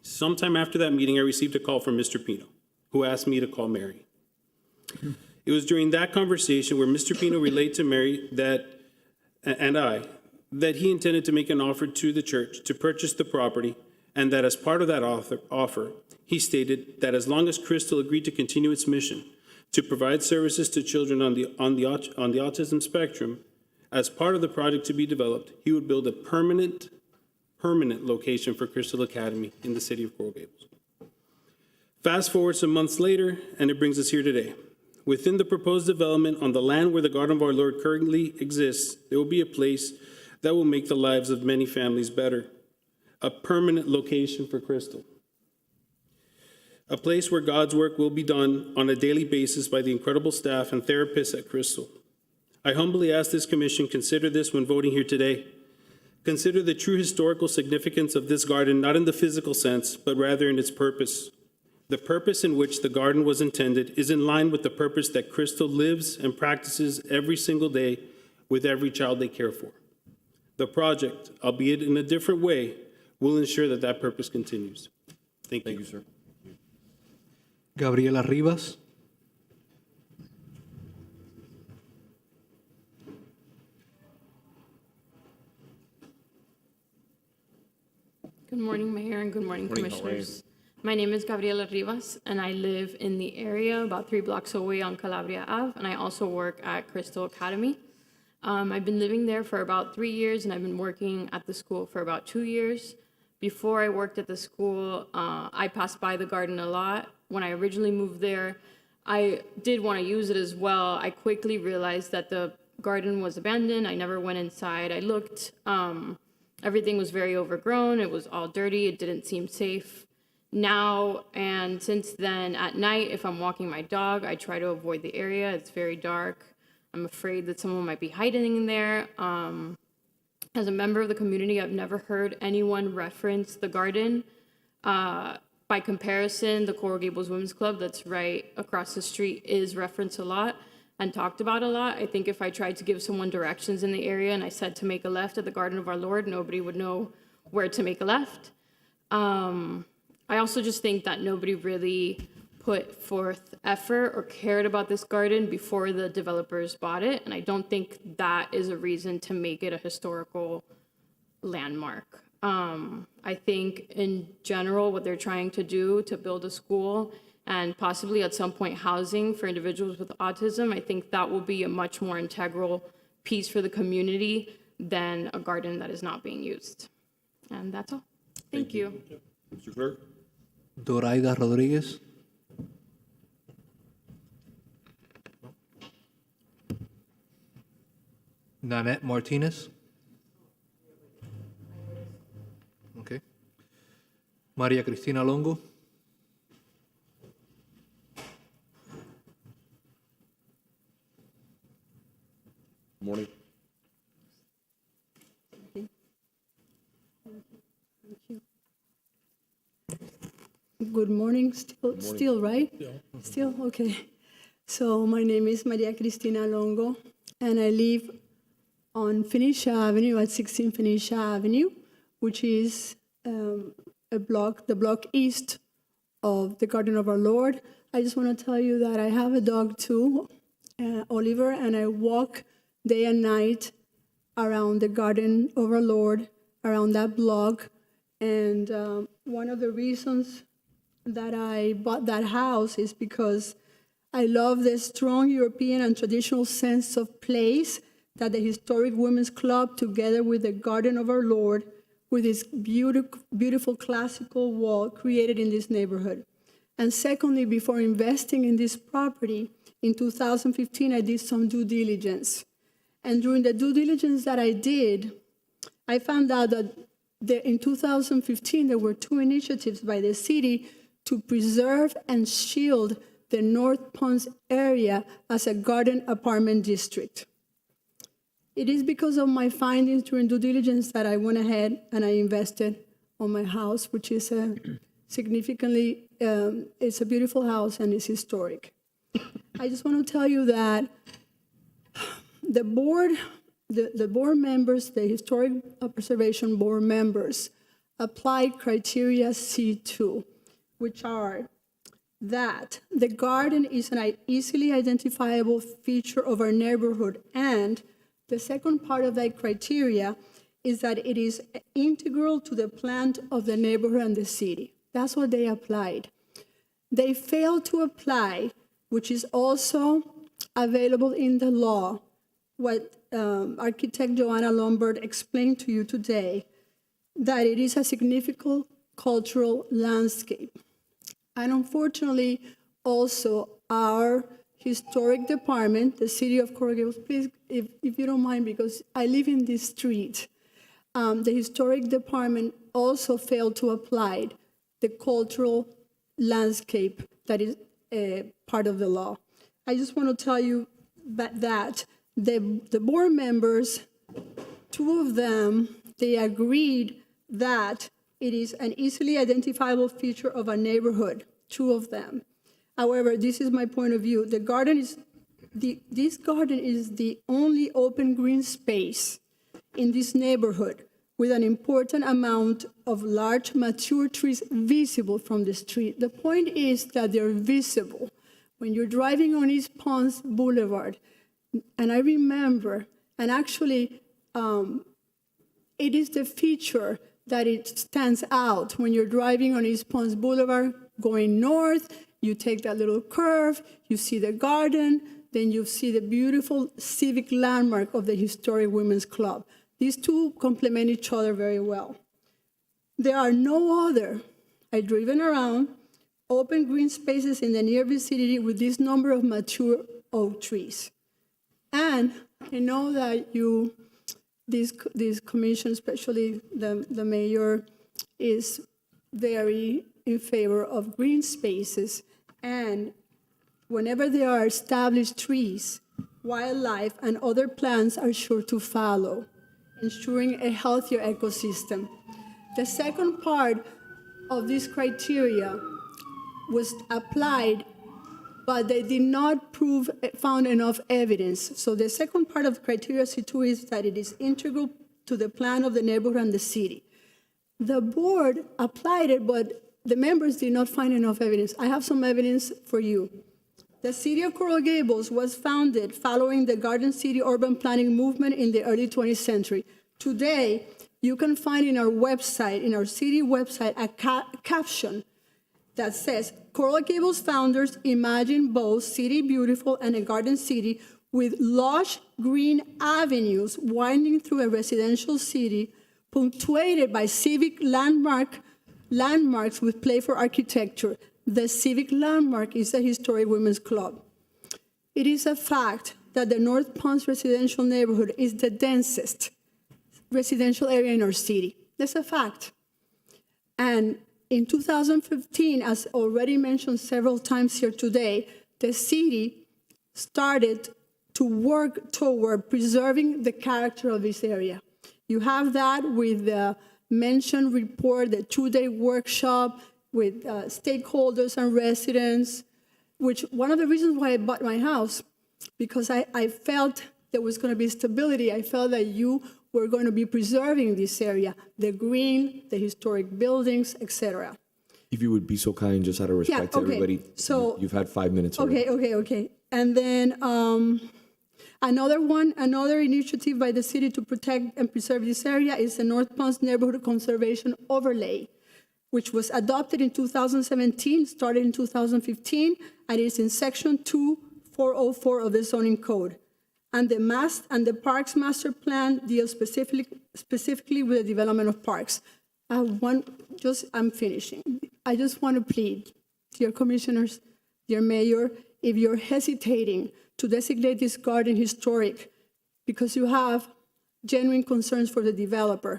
Speaker 15: Sometime after that meeting, I received a call from Mr. Pino, who asked me to call Mary. It was during that conversation where Mr. Pino relayed to Mary that he intended to make an offer to the church to purchase the property, and that as part of that offer, he stated that as long as Crystal agreed to continue its mission to provide services to children on the autism spectrum, as part of the project to be developed, he would build a permanent location for Crystal Academy in the city of Coral Gables. Fast forward some months later, and it brings us here today. Within the proposed development on the land where the Garden of Our Lord currently exists, there will be a place that will make the lives of many families better. A permanent location for Crystal. A place where God's work will be done on a daily basis by the incredible staff and therapists at Crystal. I humbly ask this commission, consider this when voting here today. Consider the true historical significance of this garden, not in the physical sense, but rather in its purpose. The purpose in which the garden was intended is in line with the purpose that Crystal lives and practices every single day with every child they care for. The project, albeit in a different way, will ensure that that purpose continues. Thank you.
Speaker 1: Thank you, sir.
Speaker 20: Gabriela Rivas.
Speaker 16: Good morning, Mayor, and good morning, Commissioners. My name is Gabriela Rivas, and I live in the area about 3 blocks away on Calabria Ave, and I also work at Crystal Academy. I've been living there for about 3 years, and I've been working at the school for about 2 years. Before I worked at the school, I passed by the garden a lot. When I originally moved there, I did want to use it as well. I quickly realized that the garden was abandoned. I never went inside. I looked. Everything was very overgrown. It was all dirty. It didn't seem safe. Now and since then, at night, if I'm walking my dog, I try to avoid the area. It's very dark. I'm afraid that someone might be hiding in there. As a member of the community, I've never heard anyone reference the garden. By comparison, the Coral Gables Women's Club that's right across the street is referenced a lot and talked about a lot. I think if I tried to give someone directions in the area and I said to make a left at the Garden of Our Lord, nobody would know where to make a left. I also just think that nobody really put forth effort or cared about this garden before the developers bought it. And I don't think that is a reason to make it a historical landmark. I think in general, what they're trying to do to build a school and possibly at some point housing for individuals with autism, I think that will be a much more integral piece for the community than a garden that is not being used. And that's all. Thank you.
Speaker 1: Mr. Clerk?
Speaker 20: Doraida Rodriguez. Nanette Martinez. Okay. Maria Cristina Longo.
Speaker 1: Morning.
Speaker 2: Good morning. Still, right?
Speaker 1: Yeah.
Speaker 2: Still, okay. So my name is Maria Cristina Longo, and I live on Phoenicia Avenue at 16 Phoenicia Avenue, which is the block east of the Garden of Our Lord. I just want to tell you that I have a dog too, Oliver, and I walk day and night around the Garden of Our Lord, around that block. And one of the reasons that I bought that house is because I love the strong European and traditional sense of place that the Historic Women's Club, together with the Garden of Our Lord, with its beautiful classical wall, created in this neighborhood. And secondly, before investing in this property, in 2015, I did some due diligence. And during the due diligence that I did, I found out that in 2015, there were 2 initiatives by the city to preserve and shield the North Ponds area as a garden apartment district. It is because of my findings during due diligence that I went ahead and I invested on my house, which is it's a beautiful house and it's historic. I just want to tell you that the board members, the Historic Preservation Board members, applied criteria C2, which are that the garden is an easily identifiable feature of our neighborhood, and the second part of that criteria is that it is integral to the plan of the neighborhood and the city. That's what they applied. They failed to apply, which is also available in the law, what architect Joanna Lombard explained to you today, that it is a significant cultural landscape. And unfortunately, also our historic department, the city of Coral Gables, please, if you don't mind, because I live in this street, the historic department also failed to apply the cultural landscape that is part of the law. I just want to tell you that the board members, 2 of them, they agreed that it is an easily identifiable feature of a neighborhood, 2 of them. However, this is my point of view. This garden is the only open green space in this neighborhood with an important amount of large mature trees visible from the street. The point is that they're visible. When you're driving on East Ponds Boulevard, and I remember, and actually, it is the feature that it stands out when you're driving on East Ponds Boulevard, going north, you take that little curve, you see the garden, then you see the beautiful civic landmark of the historic Women's Club. These two complement each other very well. There are no other, I've driven around, open green spaces in the near vicinity with this number of mature oak trees. And I know that this commission, especially the mayor, is very in favor of green spaces. And whenever there are established trees, wildlife and other plants are sure to follow, ensuring a healthier ecosystem. The second part of this criteria was applied, but they did not found enough evidence. So the second part of criteria C2 is that it is integral to the plan of the neighborhood and the city. The board applied it, but the members did not find enough evidence. I have some evidence for you. The city of Coral Gables was founded following the Garden City urban planning movement in the early 20th century. Today, you can find in our website, in our city website, a caption that says, Coral Gables founders imagine both city beautiful and a garden city with lush green avenues winding through a residential city, punctuated by civic landmarks with playful architecture. The civic landmark is the historic Women's Club. It is a fact that the North Ponce residential neighborhood is the densest residential area in our city. That's a fact. And in 2015, as already mentioned several times here today, the city started to work toward preserving the character of this area. You have that with the mentioned report, the two-day workshop with stakeholders and residents, which one of the reasons why I bought my house, because I felt there was going to be stability. I felt that you were going to be preserving this area, the green, the historic buildings, etc.
Speaker 1: If you would be so kind, just out of respect to everybody,
Speaker 2: so,
Speaker 1: you've had 5 minutes already.
Speaker 2: Okay. And then another initiative by the city to protect and preserve this area is the North Ponce Neighborhood Conservation Overlay, which was adopted in 2017, started in 2015, and is in section 2404 of the zoning code. And the Parks Master Plan deals specifically with the development of parks. I'm finishing. I just want to plead, dear commissioners, dear mayor, if you're hesitating to designate this garden historic because you have genuine concerns for the developer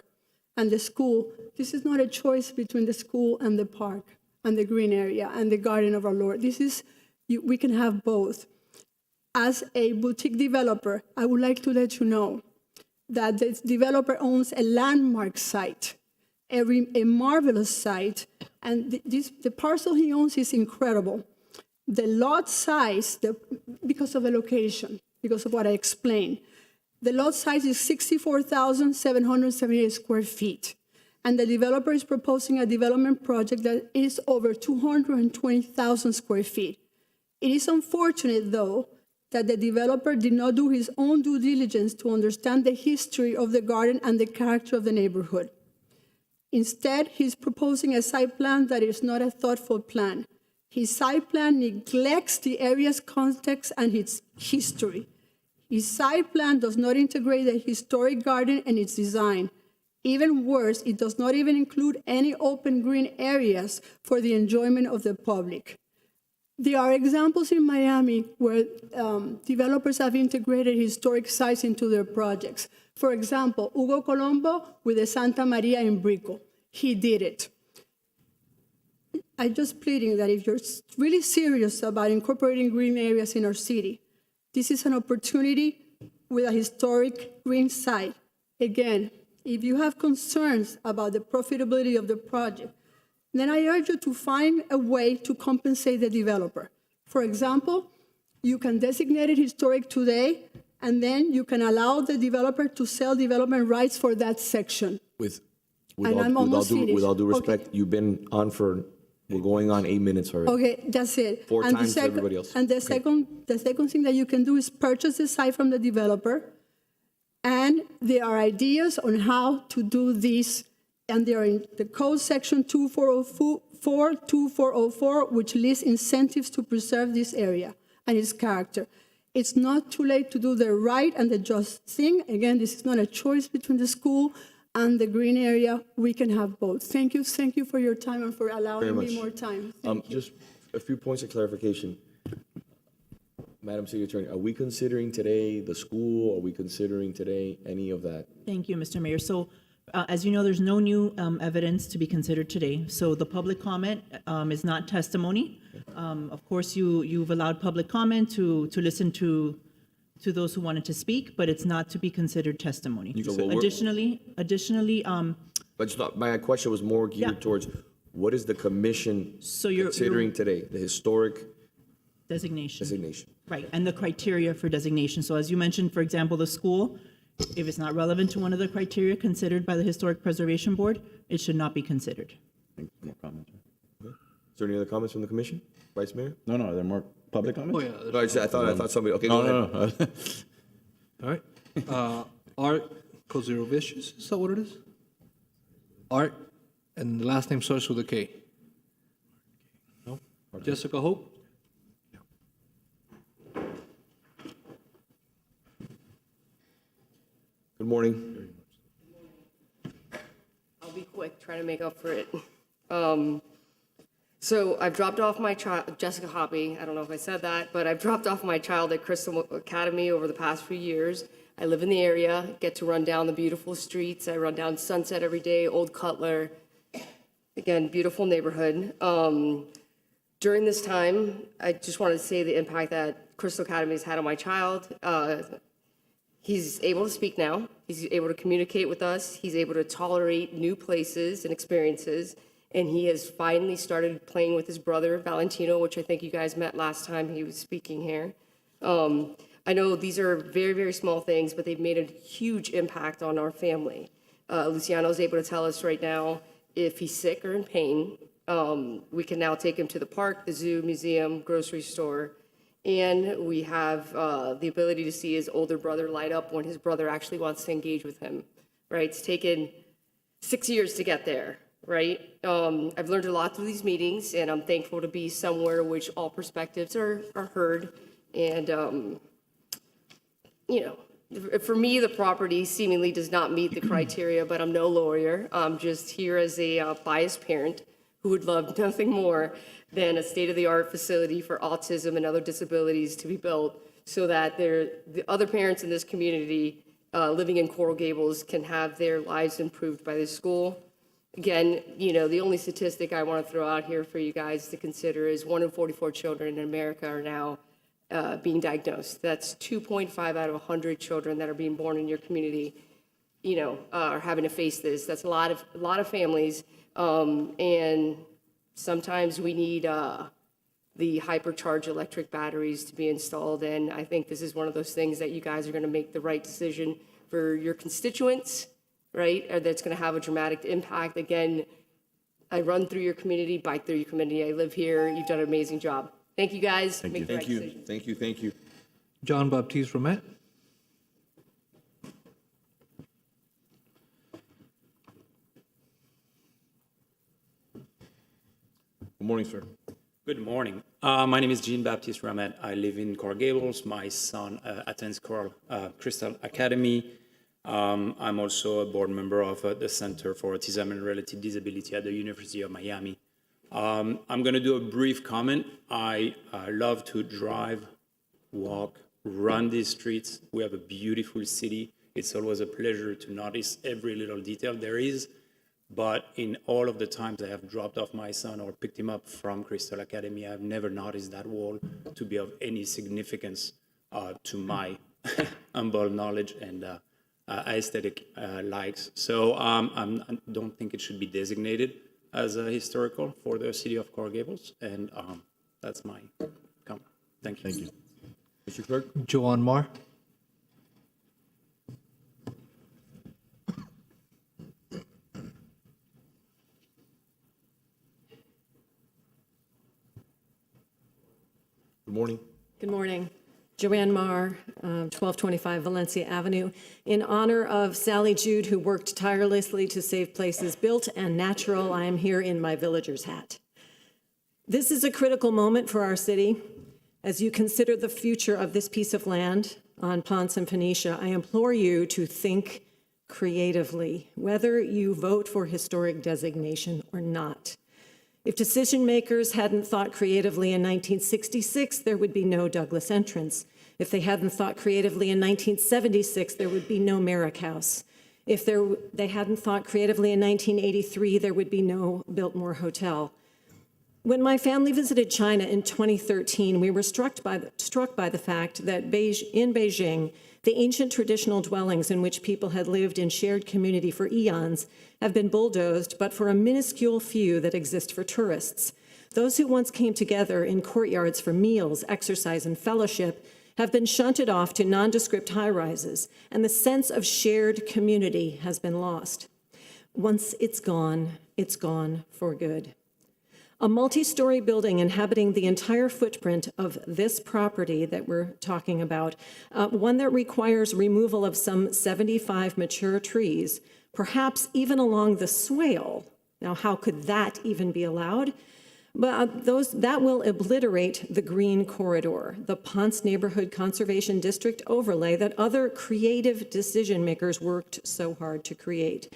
Speaker 2: and the school, this is not a choice between the school and the park and the green area and the garden of our Lord. We can have both. As a boutique developer, I would like to let you know that the developer owns a landmark site, a marvelous site, and the parcel he owns is incredible. The lot size, because of the location, because of what I explained, the lot size is 64,778 square feet. And the developer is proposing a development project that is over 220,000 square feet. It is unfortunate, though, that the developer did not do his own due diligence to understand the history of the garden and the character of the neighborhood. Instead, he's proposing a site plan that is not a thoughtful plan. His site plan neglects the area's context and its history. His site plan does not integrate the historic garden and its design. Even worse, it does not even include any open green areas for the enjoyment of the public. There are examples in Miami where developers have integrated historic sites into their projects. For example, Hugo Colombo with the Santa Maria in Brico. He did it. I'm just pleading that if you're really serious about incorporating green areas in our city, this is an opportunity with a historic green site. Again, if you have concerns about the profitability of the project, then I urge you to find a way to compensate the developer. For example, you can designate it historic today, and then you can allow the developer to sell development rights for that section.
Speaker 1: With all due respect, you've been on we're going on 8 minutes already.
Speaker 2: Okay, that's it.
Speaker 1: 4 times for everybody else.
Speaker 2: And the second thing that you can do is purchase the site from the developer, and there are ideas on how to do this, and they are in the code section 2404, which lists incentives to preserve this area and its character. It's not too late to do the right and the just thing. Again, this is not a choice between the school and the green area. We can have both. Thank you for your time and for allowing me more time. Thank you.
Speaker 1: Just a few points of clarification. Madam City Attorney, are we considering today the school? Are we considering today any of that?
Speaker 17: Thank you, Mr. Mayor. So, as you know, there's no new evidence to be considered today. So the public comment is not testimony. Of course, you've allowed public comment to listen to those who wanted to speak, but it's not to be considered testimony. Additionally,
Speaker 1: But it's not, my question was more geared towards what is the commission considering today? The historic
Speaker 17: designation. Right, and the criteria for designation. So as you mentioned, for example, the school, if it's not relevant to one of the criteria considered by the Historic Preservation Board, it should not be considered.
Speaker 1: More comments? Okay. Is there any other comments from the commission? Vice Mayor?
Speaker 14: No, are there more public comments?
Speaker 20: Oh, yeah.
Speaker 1: No, I thought somebody, okay, go ahead.
Speaker 14: No.
Speaker 20: All right. Art Kozirovicius, is that what it is? Art, and the last name starts with a K. No? Jessica Hope?
Speaker 1: Good morning.
Speaker 19: I'll be quick, trying to make up for it. So I've dropped off my child, Jessica Hoppy, I don't know if I said that, but I've dropped off my child at Crystal Academy over the past few years. I live in the area, get to run down the beautiful streets. I run down Sunset every day, Old Cutler. Again, beautiful neighborhood. During this time, I just wanted to say the impact that Crystal Academy has had on my child. He's able to speak now. He's able to communicate with us. He's able to tolerate new places and experiences. And he has finally started playing with his brother, Valentino, which I think you guys met last time he was speaking here. I know these are very, very small things, but they've made a huge impact on our family. Luciano is able to tell us right now if he's sick or in pain. We can now take him to the park, the zoo, museum, grocery store. And we have the ability to see his older brother light up when his brother actually wants to engage with him, right? It's taken 6 years to get there, right? I've learned a lot through these meetings, and I'm thankful to be somewhere which all perspectives are heard. And, for me, the property seemingly does not meet the criteria, but I'm no lawyer. I'm just here as a biased parent who would love nothing more than a state-of-the-art facility for autism and other disabilities to be built so that the other parents in this community living in Coral Gables can have their lives improved by this school. Again, the only statistic I want to throw out here for you guys to consider is 1 in 44 children in America are now being diagnosed. That's 2.5 out of 100 children that are being born in your community, are having to face this. That's a lot of families. And sometimes we need the hypercharged electric batteries to be installed. And I think this is one of those things that you guys are going to make the right decision for your constituents, right? Or that's going to have a dramatic impact. Again, I run through your community, bike through your community. I live here. You've done an amazing job. Thank you, guys. Make the right decision.
Speaker 1: Thank you.
Speaker 20: John Baptiste Romet?
Speaker 1: Good morning, sir.
Speaker 23: Good morning. My name is Jean-Baptiste Ramet. I live in Coral Gables. My son attends Crystal Academy. I'm also a board member of the Center for Autism and Related Disability at the University of Miami. I'm going to do a brief comment. I love to drive, walk, run these streets. We have a beautiful city. It's always a pleasure to notice every little detail there is. But in all of the times I have dropped off my son or picked him up from Crystal Academy, I've never noticed that wall to be of any significance to my humble knowledge and aesthetic likes. So I don't think it should be designated as a historical for the city of Coral Gables. And that's my comment. Thank you.
Speaker 1: Thank you. Mr. Clerk?
Speaker 20: Joanne Marr?
Speaker 1: Good morning.
Speaker 24: Good morning. Joanne Marr, 1225 Valencia Avenue. In honor of Sally Jude, who worked tirelessly to save places built and natural, I am here in my villager's hat. This is a critical moment for our city. As you consider the future of this piece of land on Ponce and Phoenicia, I implore you to think creatively, whether you vote for historic designation or not. If decision makers hadn't thought creatively in 1966, there would be no Douglas entrance. If they hadn't thought creatively in 1976, there would be no Merrick House. If they hadn't thought creatively in 1983, there would be no Biltmore Hotel. When my family visited China in 2013, we were struck by the fact that in Beijing, the ancient traditional dwellings in which people had lived in shared community for eons have been bulldozed, but for a minuscule few that exist for tourists. Those who once came together in courtyards for meals, exercise, and fellowship have been shunted off to nondescript high-rises, and the sense of shared community has been lost. Once it's gone for good. A multi-story building inhabiting the entire footprint of this property that we're talking about, one that requires removal of some 75 mature trees, perhaps even along the swale. Now, how could that even be allowed? But that will obliterate the green corridor, the Ponce Neighborhood Conservation District overlay that other creative decision makers worked so hard to create.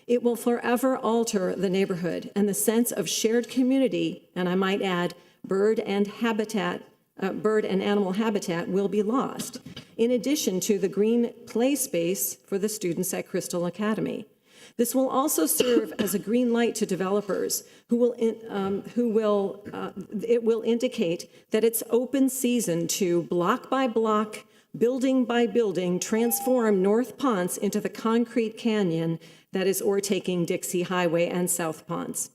Speaker 24: It will forever alter the neighborhood and the sense of shared community, and I might add, bird and animal habitat will be lost, in addition to the green play space for the students at Crystal Academy. This will also serve as a green light to developers it will indicate that it's open season to block by block, building by building, transform North Ponce into the concrete canyon that is overtaking Dixie Highway and South Ponce.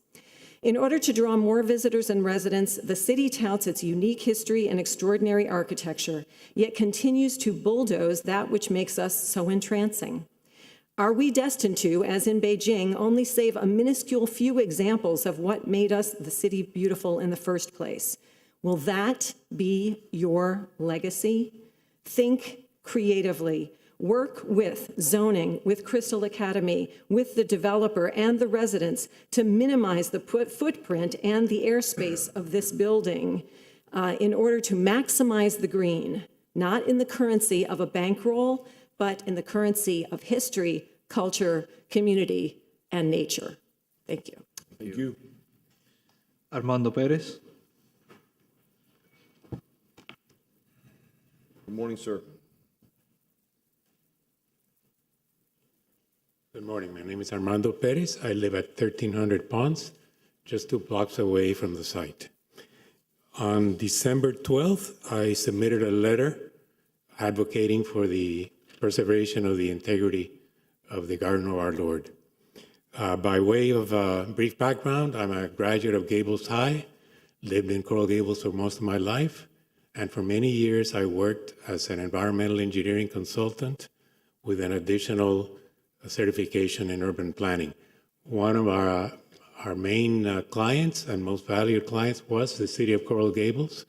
Speaker 24: In order to draw more visitors and residents, the city touts its unique history and extraordinary architecture, yet continues to bulldoze that which makes us so entrancing. Are we destined to, as in Beijing, only save a minuscule few examples of what made us the city beautiful in the first place? Will that be your legacy? Think creatively. Work with zoning, with Crystal Academy, with the developer and the residents to minimize the footprint and the airspace of this building in order to maximize the green, not in the currency of a bankroll, but in the currency of history, culture, community, and nature. Thank you.
Speaker 1: Thank you.
Speaker 20: Armando Perez.
Speaker 1: Good morning, sir.
Speaker 5: Good morning. My name is Armando Perez. I live at 1300 Ponce, just 2 blocks away from the site. On December 12th, I submitted a letter advocating for the preservation of the integrity of the Garden of Our Lord. By way of a brief background, I'm a graduate of Gables High, lived in Coral Gables for most of my life, and for many years I worked as an environmental engineering consultant with an additional certification in urban planning. One of our main clients and most valued clients was the city of Coral Gables,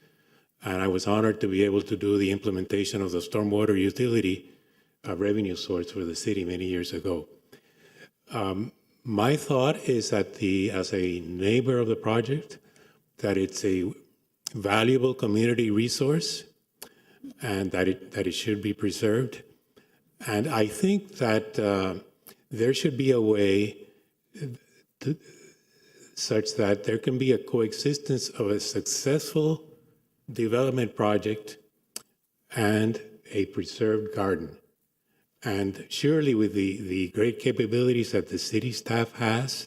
Speaker 5: and I was honored to be able to do the implementation of the stormwater utility revenue source for the city many years ago. My thought is that as a neighbor of the project, that it's a valuable community resource and that it should be preserved. And I think that there should be a way such that there can be a coexistence of a successful development project and a preserved garden. And surely with the great capabilities that the city staff has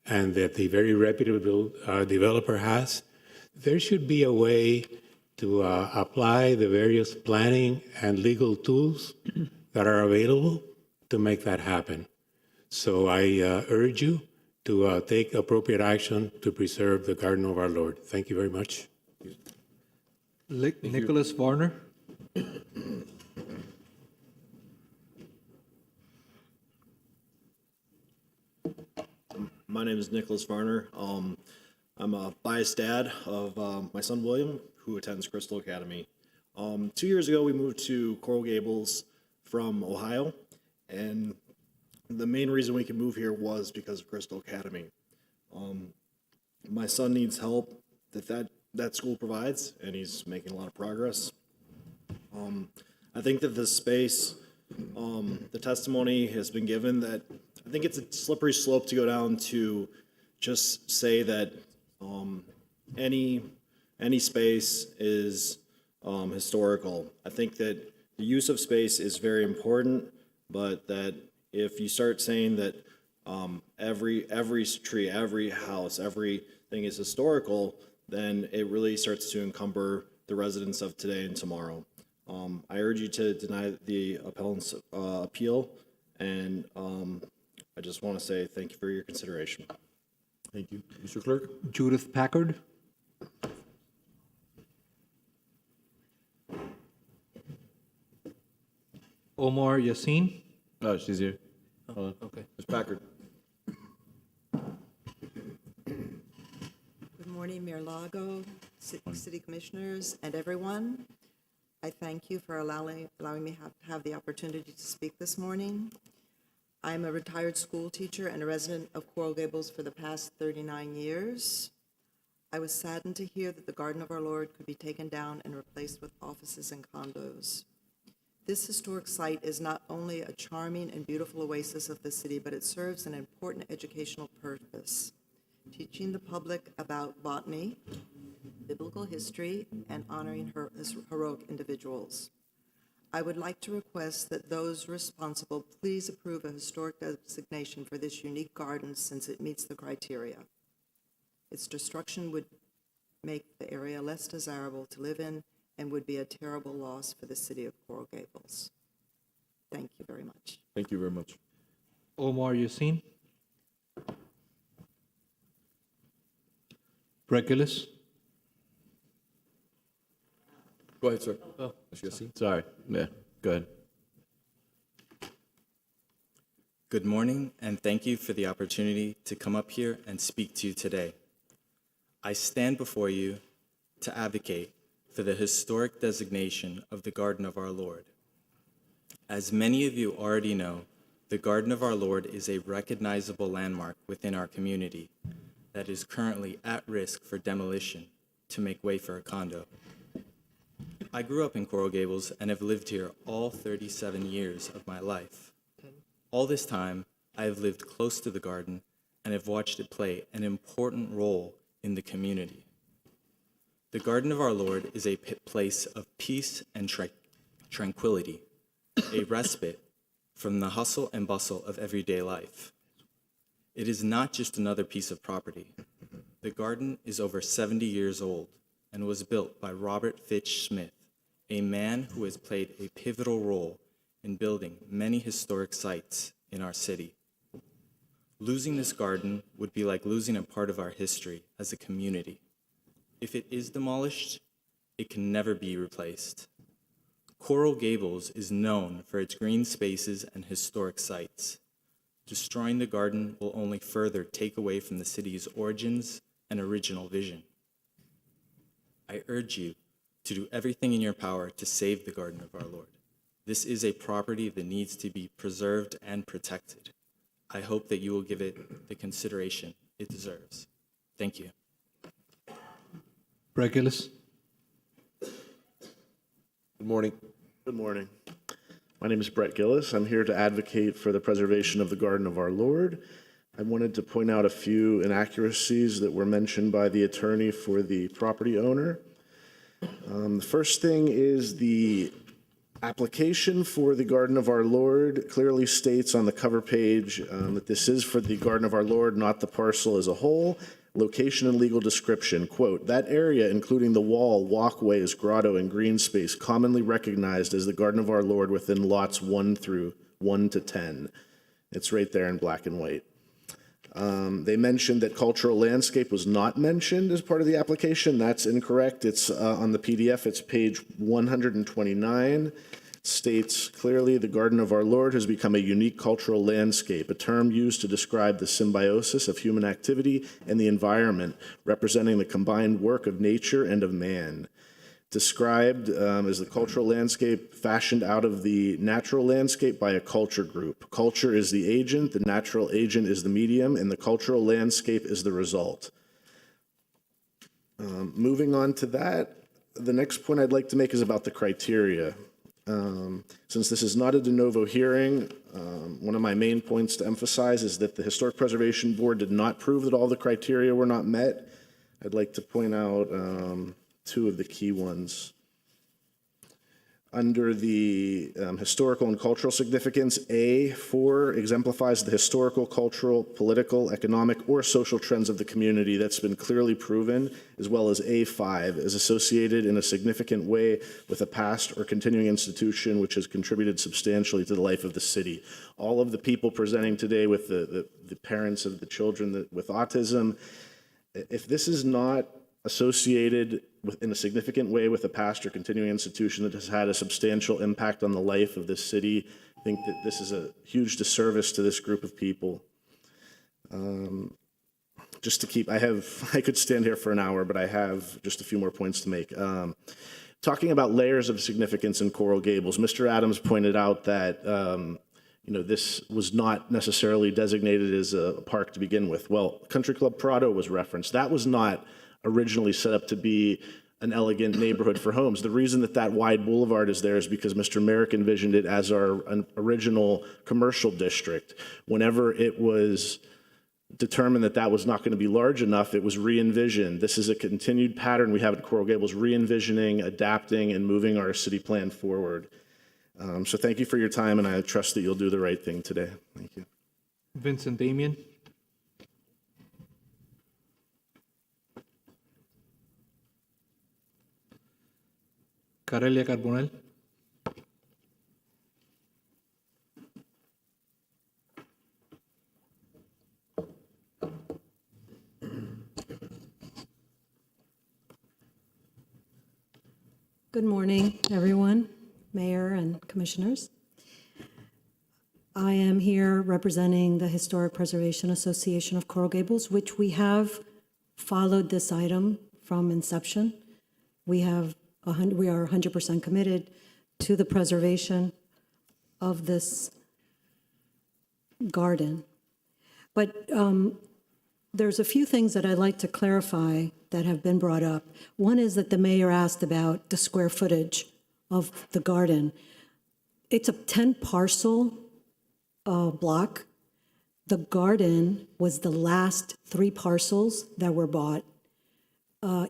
Speaker 5: and that the very reputable developer has, there should be a way to apply the various planning and legal tools that are available to make that happen. So I urge you to take appropriate action to preserve the Garden of Our Lord. Thank you very much.
Speaker 20: Nicholas Varner.
Speaker 8: My name is Nicholas Varner. I'm a biased dad of my son William, who attends Crystal Academy. 2 years ago, we moved to Coral Gables from Ohio, and the main reason we could move here was because of Crystal Academy. My son needs help. That that school provides, and he's making a lot of progress. I think that the space, the testimony has been given that I think it's a slippery slope to go down to just say that any space is historical. I think that the use of space is very important, but that if you start saying that every tree, every house, everything is historical, then it really starts to encumber the residents of today and tomorrow. I urge you to deny the appellant's appeal, and I just want to say thank you for your consideration.
Speaker 1: Thank you. Mr. Clerk?
Speaker 20: Judith Packard. Omar Yassin.
Speaker 1: Oh, she's here. Hold on.
Speaker 20: Okay.
Speaker 1: Ms. Packard.
Speaker 3: Good morning, Mayor Lago, City Commissioners, and everyone. I thank you for allowing me to have the opportunity to speak this morning. I'm a retired school teacher and a resident of Coral Gables for the past 39 years. I was saddened to hear that the Garden of Our Lord could be taken down and replaced with offices and condos. This historic site is not only a charming and beautiful oasis of the city, but it serves an important educational purpose, teaching the public about botany, biblical history, and honoring heroic individuals. I would like to request that those responsible please approve a historic designation for this unique garden since it meets the criteria. Its destruction would make the area less desirable to live in and would be a terrible loss for the city of Coral Gables. Thank you very much.
Speaker 1: Thank you very much.
Speaker 20: Omar Yassin. Brett Gillis.
Speaker 1: Go ahead, sir.
Speaker 20: Oh,
Speaker 1: Mr. Yassin.
Speaker 10: Sorry. Yeah, go ahead. Good morning, and thank you for the opportunity to come up here and speak to you today. I stand before you to advocate for the historic designation of the Garden of Our Lord. As many of you already know, the Garden of Our Lord is a recognizable landmark within our community that is currently at risk for demolition to make way for a condo. I grew up in Coral Gables and have lived here all 37 years of my life. All this time, I have lived close to the garden and have watched it play an important role in the community. The Garden of Our Lord is a place of peace and tranquility, a respite from the hustle and bustle of everyday life. It is not just another piece of property. The garden is over 70 years old and was built by Robert Fitch Smith, a man who has played a pivotal role in building many historic sites in our city. Losing this garden would be like losing a part of our history as a community. If it is demolished, it can never be replaced. Coral Gables is known for its green spaces and historic sites. Destroying the garden will only further take away from the city's origins and original vision. I urge you to do everything in your power to save the Garden of Our Lord. This is a property that needs to be preserved and protected. I hope that you will give it the consideration it deserves. Thank you.
Speaker 20: Brett Gillis.
Speaker 1: Good morning.
Speaker 14: Good morning. My name is Brett Gillis. I'm here to advocate for the preservation of the Garden of Our Lord. I wanted to point out a few inaccuracies that were mentioned by the attorney for the property owner. The first thing is the application for the Garden of Our Lord clearly states on the cover page that this is for the Garden of Our Lord, not the parcel as a whole. Location and legal description, quote, that area, including the wall, walkways, grotto, and green space, commonly recognized as the Garden of Our Lord within lots 1 to 10. It's right there in black and white. They mentioned that cultural landscape was not mentioned as part of the application. That's incorrect. It's on the PDF. It's page 129. States clearly the Garden of Our Lord has become a unique cultural landscape, a term used to describe the symbiosis of human activity and the environment, representing the combined work of nature and of man. Described as the cultural landscape fashioned out of the natural landscape by a culture group. Culture is the agent, the natural agent is the medium, and the cultural landscape is the result. Moving on to that, the next point I'd like to make is about the criteria. Since this is not a de novo hearing, one of my main points to emphasize is that the Historic Preservation Board did not prove that all the criteria were not met. I'd like to point out two of the key ones. Under the historical and cultural significance, A4 exemplifies the historical, cultural, political, economic, or social trends of the community that's been clearly proven, as well as A5 is associated in a significant way with a past or continuing institution which has contributed substantially to the life of the city. All of the people presenting today with the parents of the children with autism, if this is not associated in a significant way with a past or continuing institution that has had a substantial impact on the life of this city, I think that this is a huge disservice to this group of people. Just to keep, I could stand here for an hour, but I have just a few more points to make. Talking about layers of significance in Coral Gables, Mr. Adams pointed out that this was not necessarily designated as a park to begin with. Well, Country Club Prado was referenced. That was not originally set up to be an elegant neighborhood for homes. The reason that wide boulevard is there is because Mr. Merrick envisioned it as an original commercial district. Whenever it was determined that was not going to be large enough, it was re-envisioned. This is a continued pattern we have at Coral Gables, re-envisioning, adapting, and moving our city plan forward. So thank you for your time, and I trust that you'll do the right thing today. Thank you.
Speaker 20: Vincent Damien. Carelia Carbonell.
Speaker 24: Good morning, everyone, Mayor and Commissioners. I am here representing the Historic Preservation Association of Coral Gables, which we have followed this item from inception. We are 100% committed to the preservation of this garden. But there's a few things that I'd like to clarify that have been brought up. One is that the mayor asked about the square footage of the garden. It's a 10 parcel block. The garden was the last 3 parcels that were bought.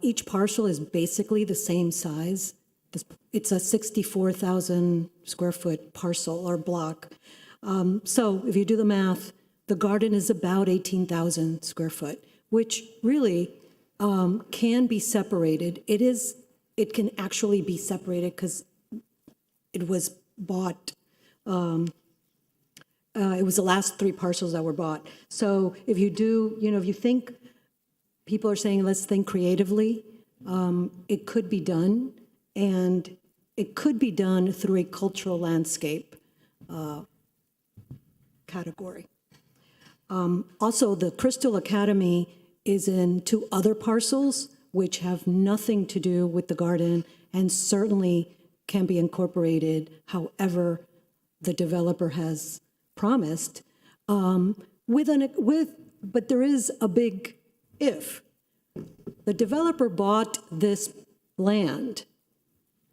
Speaker 24: Each parcel is basically the same size. It's a 64,000 square foot parcel or block. So if you do the math, the garden is about 18,000 square foot, which really can be separated. It can actually be separated because it was bought. It was the last 3 parcels that were bought. So if you do, if you think, people are saying, let's think creatively, it could be done, and it could be done through a cultural landscape category. Also, the Crystal Academy is in 2 other parcels, which have nothing to do with the garden and certainly can be incorporated however the developer has promised. But there is a big if. The developer bought this land.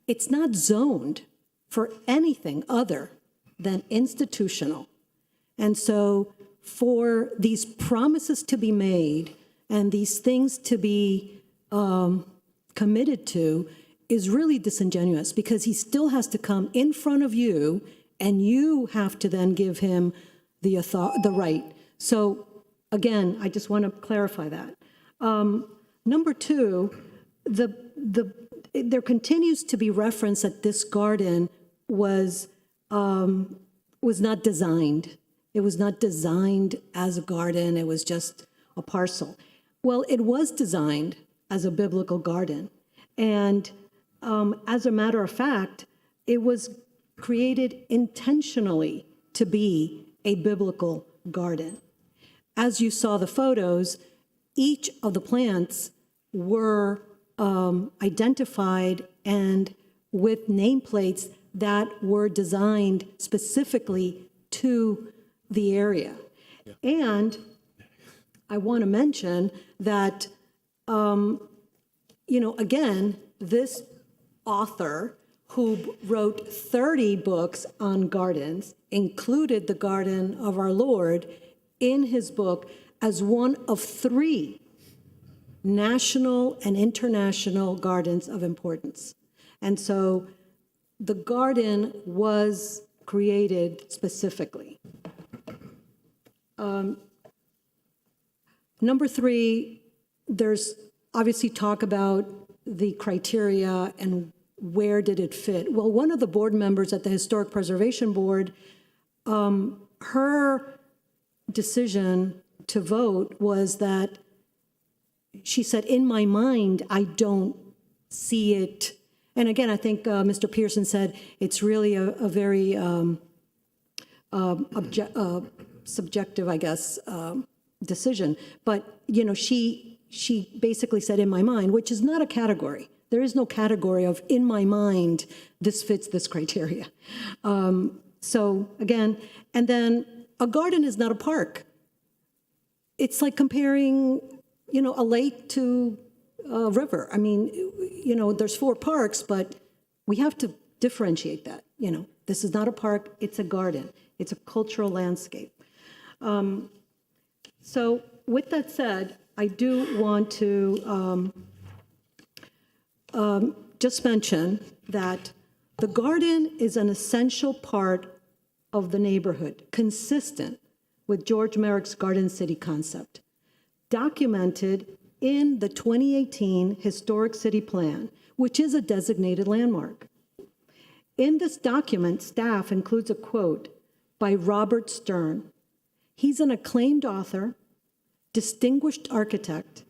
Speaker 24: It's not zoned for anything other than institutional. And so for these promises to be made and these things to be committed to is really disingenuous, because he still has to come in front of you and you have to then give him the right. So again, I just want to clarify that. Number 2, there continues to be reference that this garden was not designed. It was not designed as a garden. It was just a parcel. Well, it was designed as a biblical garden. And as a matter of fact, it was created intentionally to be a biblical garden. As you saw the photos, each of the plants were identified and with nameplates that were designed specifically to the area. Yeah. And I want to mention that again, this author who wrote 30 books on gardens included the Garden of Our Lord in his book as one of 3 national and international gardens of importance. And so the garden was created specifically. Number 3, there's obviously talk about the criteria and where did it fit. Well, one of the board members at the Historic Preservation Board, her decision to vote was that she said, in my mind, I don't see it. And again, I think Mr. Pearson said it's really a very subjective, I guess, decision. But, she basically said, in my mind, which is not a category. There is no category of, in my mind, this fits this criteria. So again, and then a garden is not a park. It's like comparing, a lake to a river. I mean, there's 4 parks, but we have to differentiate that. This is not a park, it's a garden. It's a cultural landscape. So with that said, I do want to just mention that the garden is an essential part of the neighborhood, consistent with George Merrick's Garden City concept, documented in the 2018 Historic City Plan, which is a designated landmark. In this document, staff includes a quote by Robert Stern. He's an acclaimed author, distinguished architect,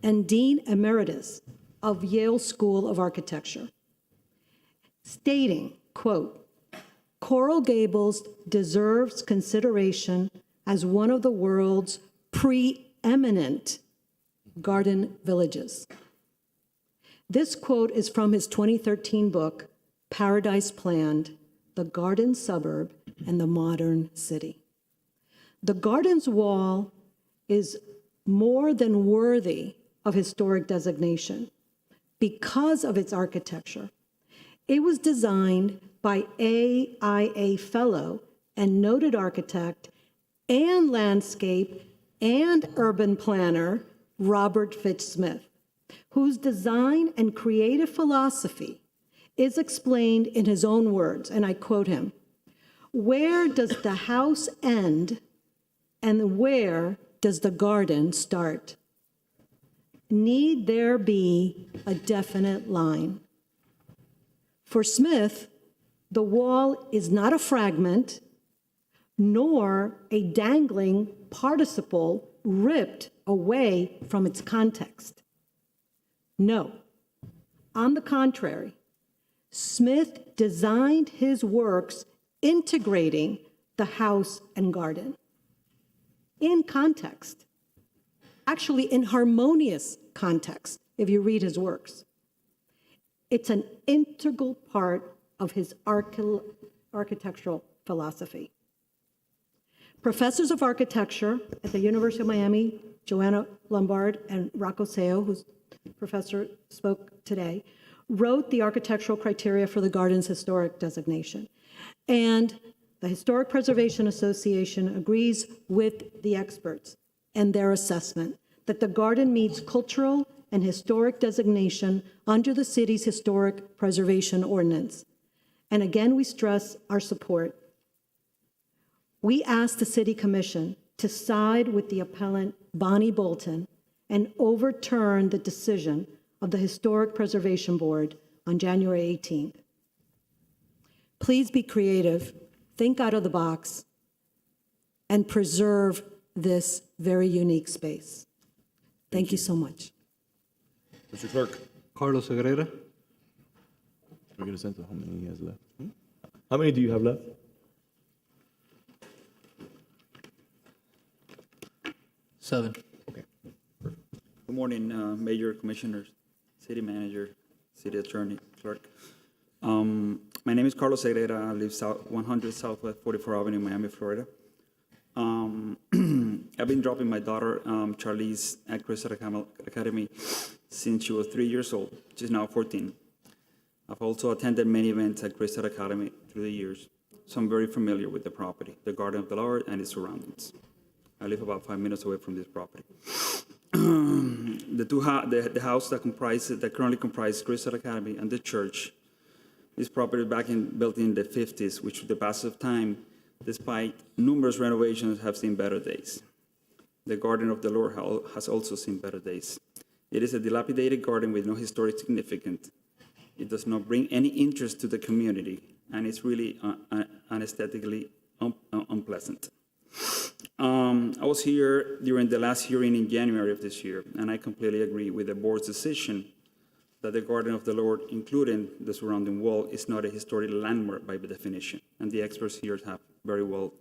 Speaker 24: and Dean Emeritus of Yale School of Architecture, stating, quote, Coral Gables deserves consideration as one of the world's preeminent garden villages. This quote is from his 2013 book, Paradise Planned, The Garden Suburb and the Modern City. The garden's wall is more than worthy of historic designation because of its architecture. It was designed by AIA fellow and noted architect and landscape and urban planner Robert Fitch Smith, whose design and creative philosophy is explained in his own words, and I quote him, "Where does the house end and where does the garden start? Need there be a definite line?" For Smith, the wall is not a fragment, nor a dangling participle ripped away from its context. No, on the contrary, Smith designed his works integrating the house and garden in context, actually in harmonious context, if you read his works. It's an integral part of his architectural philosophy. Professors of architecture at the University of Miami, Joanna Lombard and Rocco Seo, whose professor spoke today, wrote the architectural criteria for the garden's historic designation. And the Historic Preservation Association agrees with the experts and their assessment that the garden meets cultural and historic designation under the city's Historic Preservation Ordinance. And again, we stress our support. We ask the City Commission to side with the appellant Bonnie Bolton and overturn the decision of the Historic Preservation Board on January 18th. Please be creative, think out of the box, and preserve this very unique space. Thank you so much.
Speaker 1: Mr. Clerk.
Speaker 20: Carlos Agreda.
Speaker 1: We're going to sense how many he has left. How many do you have left?
Speaker 6: Seven.
Speaker 1: Okay.
Speaker 6: Good morning, Mayor, Commissioners, City Manager, City Attorney, Clerk. My name is Carlos Herrera. I live 100 Southwest 44th Avenue, Miami, Florida. I've been dropping my daughter, Charlize, at Crystal Academy since she was 3 years old. She's now 14. I've also attended many events at Crystal Academy through the years, so I'm very familiar with the property, the Garden of the Lord, and its surroundings. I live about 5 minutes away from this property. The house that currently comprises Crystal Academy and the church, this property built in the 50s, which with the passage of time, despite numerous renovations, have seen better days. The Garden of the Lord has also seen better days. It is a dilapidated garden with no historic significance. It does not bring any interest to the community, and it's really unesthetically unpleasant. I was here during the last hearing in January of this year, and I completely agree with the board's decision that the Garden of the Lord, including the surrounding wall, is not a historic landmark by definition, and the experts here have very well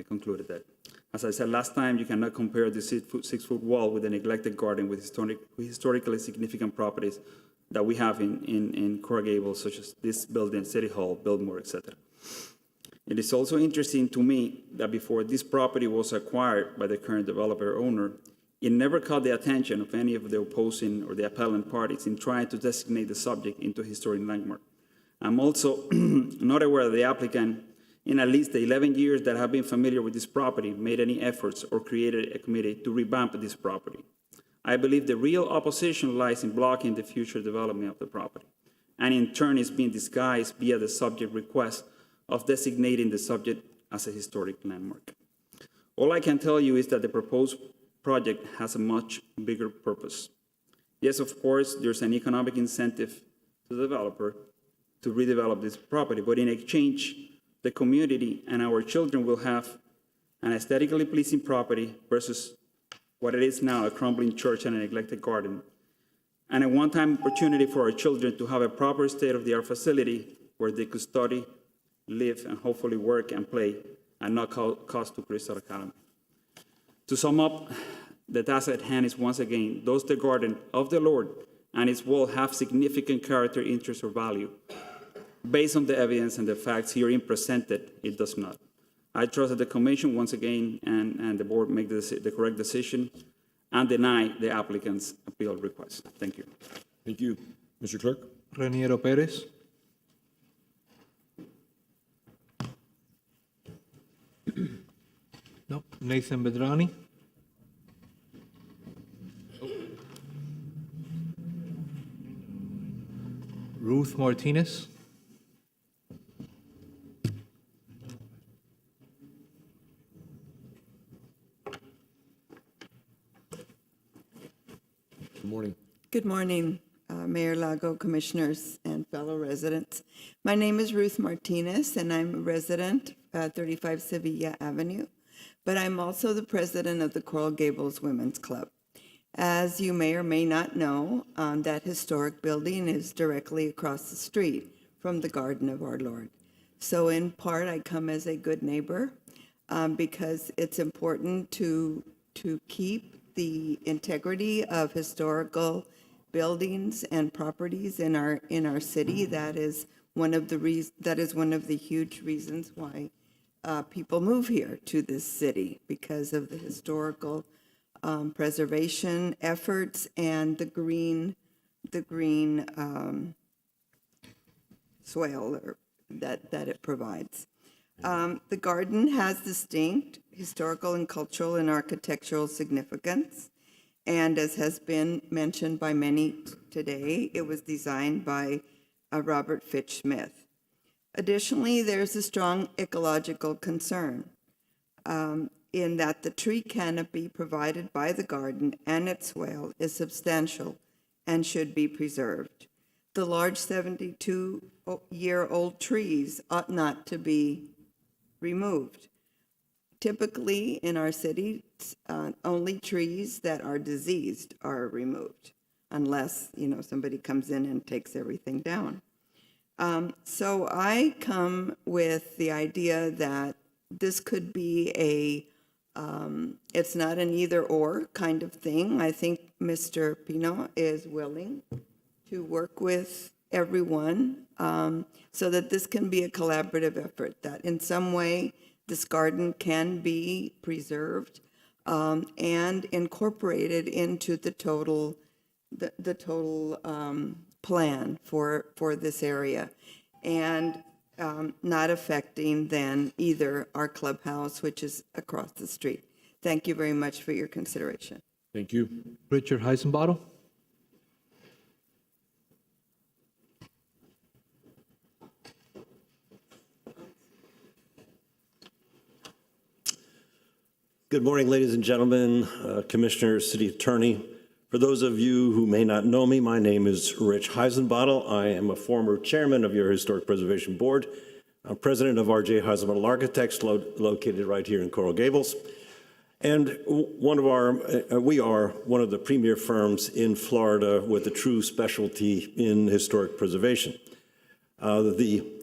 Speaker 6: concluded that. As I said last time, you cannot compare the 6-foot wall with a neglected garden with historically significant properties that we have in Coral Gables, such as this building, City Hall, Biltmore, etc. It is also interesting to me that before this property was acquired by the current developer owner, it never caught the attention of any of the opposing or the appellant parties in trying to designate the subject into a historic landmark. I'm also not aware that the applicant, in at least the 11 years that have been familiar with this property, made any efforts or created a committee to revamp this property. I believe the real opposition lies in blocking the future development of the property, and in turn is being disguised via the subject request of designating the subject as a historic landmark. All I can tell you is that the proposed project has a much bigger purpose. Yes, of course, there's an economic incentive to the developer to redevelop this property, but in exchange, the community and our children will have an aesthetically pleasing property versus what it is now, a crumbling church and a neglected garden, and a one-time opportunity for our children to have a proper state-of-the-art facility where they could study, live, and hopefully work and play, and not cost to Crystal Academy. To sum up, the task at hand is once again, does the garden of the Lord and its wall have significant character, interest, or value? Based on the evidence and the facts herein presented, it does not. I trust that the commission once again and the board make the correct decision and deny the applicant's appeal request. Thank you.
Speaker 1: Thank you. Mr. Clerk?
Speaker 20: Reniero Perez. No. Nathan Bedrani. Ruth Martinez.
Speaker 1: Good morning.
Speaker 7: Good morning, Mayor Lago, commissioners, and fellow residents. My name is Ruth Martinez, and I'm a resident at 35 Sevilla Avenue, but I'm also the president of the Coral Gables Women's Club. As you may or may not know, that historic building is directly across the street from the Garden of Our Lord. So in part, I come as a good neighbor because it's important to keep the integrity of historical buildings and properties in our city. That is one of the huge reasons why people move here to this city, because of the historical preservation efforts and the green swale that it provides. The garden has distinct historical and cultural and architectural significance, and as has been mentioned by many today, it was designed by Robert Fitch Smith. Additionally, there's a strong ecological concern in that the tree canopy provided by the garden and its swale is substantial and should be preserved. The large 72-year-old trees ought not to be removed. Typically, in our city, only trees that are diseased are removed, unless, somebody comes in and takes everything down. So I come with the idea that this could be it's not an either-or kind of thing. I think Mr. Pino is willing to work with everyone so that this can be a collaborative effort, that in some way this garden can be preserved and incorporated into the total plan for this area, and not affecting then either our clubhouse, which is across the street. Thank you very much for your consideration.
Speaker 1: Thank you.
Speaker 20: Richard Heisenbottle.
Speaker 9: Good morning, ladies and gentlemen, Commissioners, City Attorney. For those of you who may not know me, my name is Rich Heisenbottle. I am a former chairman of your Historic Preservation Board. I'm president of R.J. Heisenbottle Architects, located right here in Coral Gables. And we are one of the premier firms in Florida with a true specialty in historic preservation. The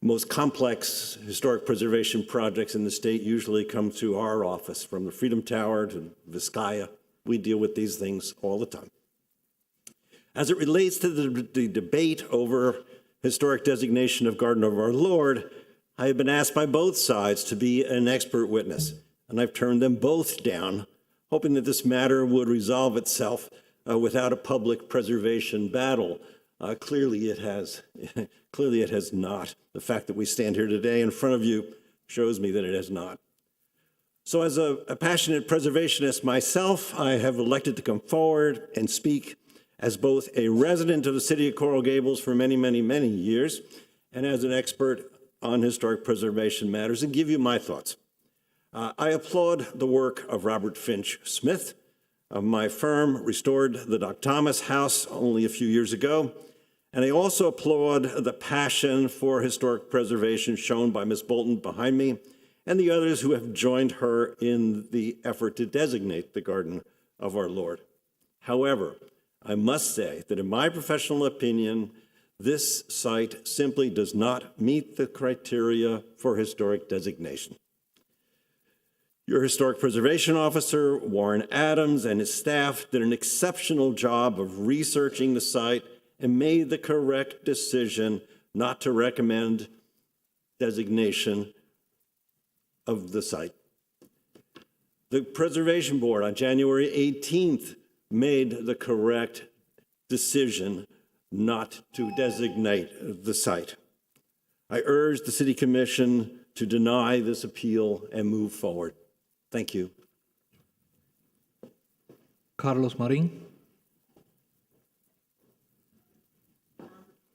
Speaker 9: most complex historic preservation projects in the state usually come to our office, from the Freedom Tower to Vizcaya. We deal with these things all the time. As it relates to the debate over historic designation of Garden of Our Lord, I have been asked by both sides to be an expert witness, and I've turned them both down, hoping that this matter would resolve itself without a public preservation battle. Clearly it has. Clearly it has not. The fact that we stand here today in front of you shows me that it has not. So as a passionate preservationist myself, I have elected to come forward and speak as both a resident of the city of Coral Gables for many, many, many years, and as an expert on historic preservation matters, and give you my thoughts. I applaud the work of Robert Finch Smith. My firm restored the Doc Thomas House only a few years ago, and I also applaud the passion for historic preservation shown by Ms. Bolton behind me and the others who have joined her in the effort to designate the Garden of Our Lord. However, I must say that in my professional opinion, this site simply does not meet the criteria for historic designation. Your historic preservation officer, Warren Adams, and his staff did an exceptional job of researching the site and made the correct decision not to recommend designation of the site. The Preservation Board on January 18th made the correct decision not to designate the site. I urge the City Commission to deny this appeal and move forward. Thank you.
Speaker 20: Carlos Marin.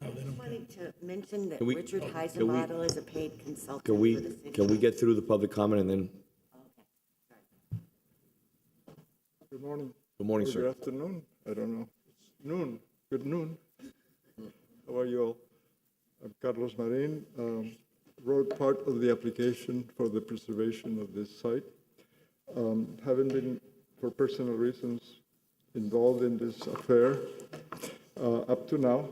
Speaker 12: I just wanted to mention that
Speaker 1: Can we-
Speaker 12: Richard
Speaker 1: can we-
Speaker 12: Heisenbottle is a paid consultant
Speaker 1: Can
Speaker 12: for
Speaker 1: we,
Speaker 12: the city.
Speaker 1: can we get through the public comment and then?
Speaker 18: Good morning.
Speaker 1: Good morning,
Speaker 18: Or
Speaker 1: sir.
Speaker 18: Good afternoon. I don't know. It's noon. Good noon. How are you all? I'm Carlos Marin. Wrote part of the application for the preservation of this site. Having been, for personal reasons, involved in this affair up to now,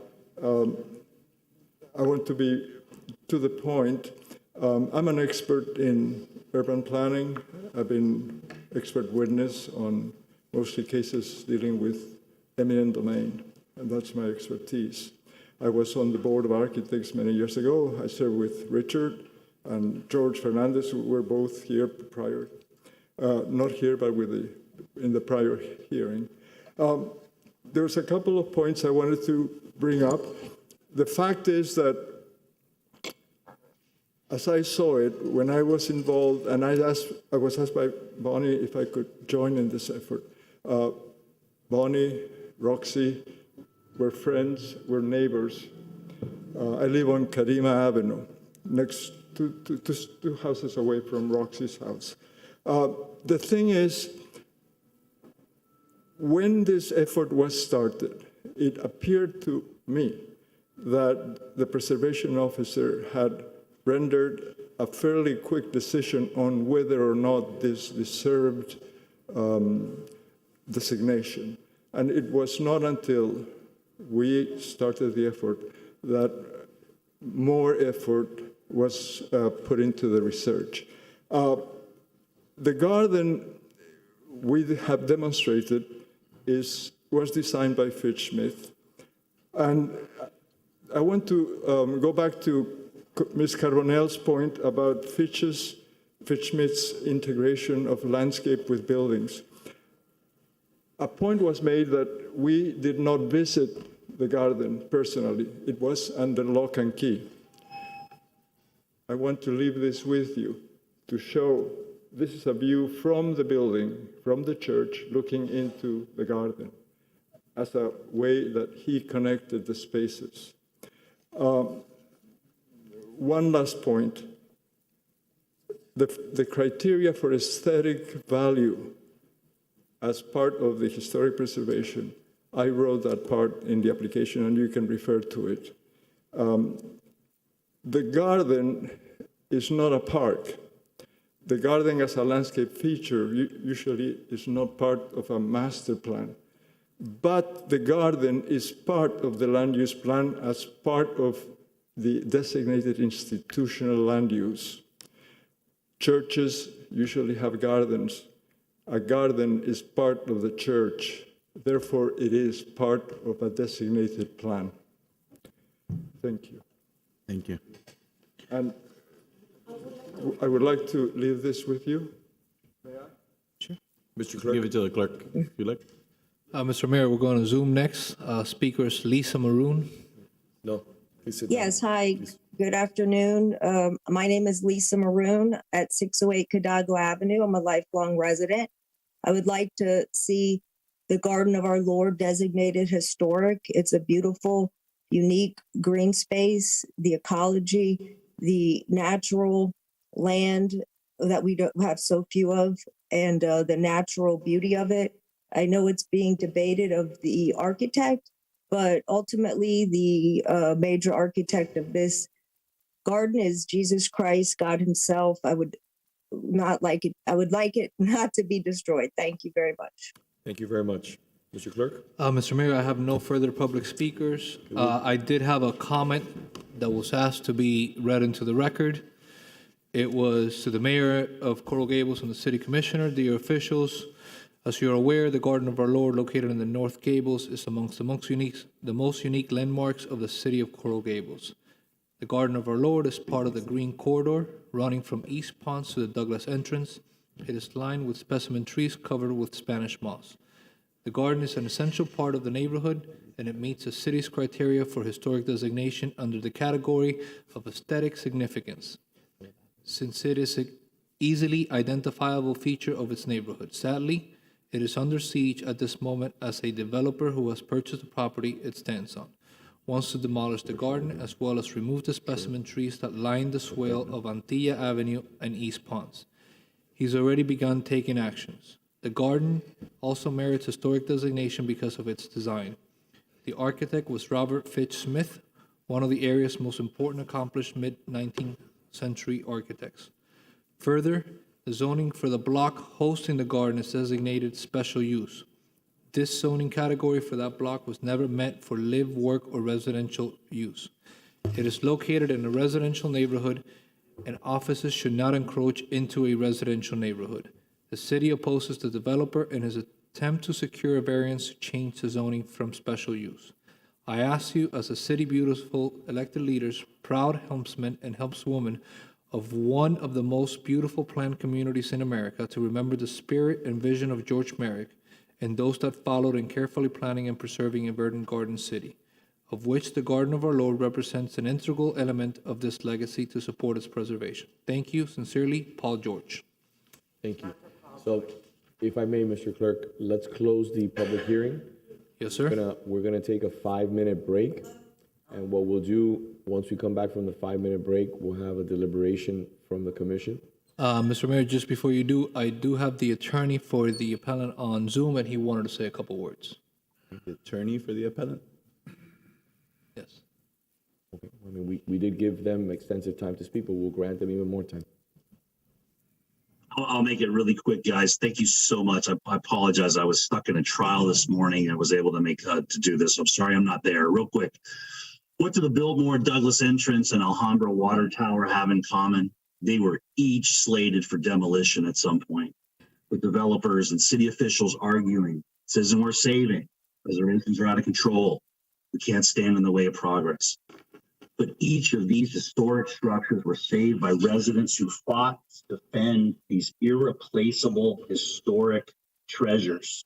Speaker 18: I want to be to the point. I'm an expert in urban planning. I've been expert witness on mostly cases dealing with eminent domain, and that's my expertise. I was on the board of architects many years ago. I served with Richard and George Fernandez, who were both here prior, not here, but in the prior hearing. There's a couple of points I wanted to bring up. The fact is that, as I saw it, when I was involved, and I was asked by Bonnie if I could join in this effort. Bonnie, Roxy, we're friends, we're neighbors. I live on Karima Avenue, next to two houses away from Roxy's house. The thing is, when this effort was started, it appeared to me that the preservation officer had rendered a fairly quick decision on whether or not this deserved designation. And it was not until we started the effort that more effort was put into the research. The garden we have demonstrated was designed by Fitch Smith. And I want to go back to Ms. Carbonell's point about Fitch's Fitzschmidt's integration of landscape with buildings. A point was made that we did not visit the garden personally. It was under lock and key. I want to leave this with you to show this is a view from the building, from the church, looking into the garden as a way that he connected the spaces. One last point. The criteria for aesthetic value as part of the historic preservation, I wrote that part in the application and you can refer to it. The garden is not a park. The garden as a landscape feature usually is not part of a master plan. But the garden is part of the land use plan as part of the designated institutional land use. Churches usually have gardens. A garden is part of the church. Therefore, it is part of a designated plan. Thank you.
Speaker 1: Thank you.
Speaker 18: And I would like to leave this with you.
Speaker 1: Sure. Mr. Clerk. Give it to the clerk if you like.
Speaker 20: Mr. Mayor, we're going to Zoom next. Speaker is Lisa Maroon.
Speaker 1: No. Please sit down.
Speaker 12: Yes, hi, good afternoon. My name is Lisa Maroon at 608 Cadagua Avenue. I'm a lifelong resident. I would like to see the Garden of Our Lord designated historic. It's a beautiful, unique green space, the ecology, the natural land that we don't have so few of, and the natural beauty of it. I know it's being debated of the architect, but ultimately the major architect of this garden is Jesus Christ, God himself. I would like it not to be destroyed. Thank you very much.
Speaker 1: Thank you very much. Mr. Clerk?
Speaker 20: Mr. Mayor, I have no further public speakers. I did have a comment that was asked to be read into the record. It was to the mayor of Coral Gables and the city commissioner, dear officials. As you are aware, the Garden of Our Lord, located in the North Gables, is amongst the most unique landmarks of the city of Coral Gables. The Garden of Our Lord is part of the Green Corridor, running from East Ponce to the Douglas entrance. It is lined with specimen trees covered with Spanish moss. The garden is an essential part of the neighborhood, and it meets the city's criteria for historic designation under the category of aesthetic significance, since it is an easily identifiable feature of its neighborhood. Sadly, it is under siege at this moment as a developer who has purchased the property it stands on wants to demolish the garden as well as remove the specimen trees that line the swale of Antilla Avenue and East Ponce. He's already begun taking actions. The garden also merits historic designation because of its design. The architect was Robert Fitch Smith, one of the area's most important accomplished mid-19th century architects. Further, the zoning for the block hosting the garden is designated special use. This zoning category for that block was never meant for live, work, or residential use. It is located in a residential neighborhood, and offices should not encroach into a residential neighborhood. The city opposes the developer in his attempt to secure a variance to change the zoning from special use. I ask you, as a city beautiful elected leaders, proud helmsmen and helmswomen of one of the most beautiful planned communities in America, to remember the spirit and vision of George Merrick and those that followed in carefully planning and preserving a verdant garden city, of which the Garden of Our Lord represents an integral element of this legacy to support its preservation. Thank you. Sincerely, Paul George.
Speaker 1: Thank you. So, if I may, Mr. Clerk, let's close the public hearing.
Speaker 20: Yes, sir.
Speaker 1: We're gonna take a 5-minute break, and what we'll do, once we come back from the 5-minute break, we'll have a deliberation from the commission.
Speaker 20: Mr. Mayor, just before you do, I do have the attorney for the appellant on Zoom, and he wanted to say a couple words.
Speaker 4: The attorney for the appellant?
Speaker 20: Yes.
Speaker 1: Okay. I mean, we did give them extensive time to speak, but we'll grant them even more time.
Speaker 13: I'll make it really quick, guys. Thank you so much. I apologize. I was stuck in a trial this morning and was able to do this. I'm sorry I'm not there. Real quick. What do the Biltmore Douglas entrance and Alhambra water tower have in common? They were each slated for demolition at some point, with developers and city officials arguing, this isn't worth saving. Reservations are out of control. We can't stand in the way of progress. but each of these historic structures were saved by residents who fought to defend these irreplaceable historic treasures.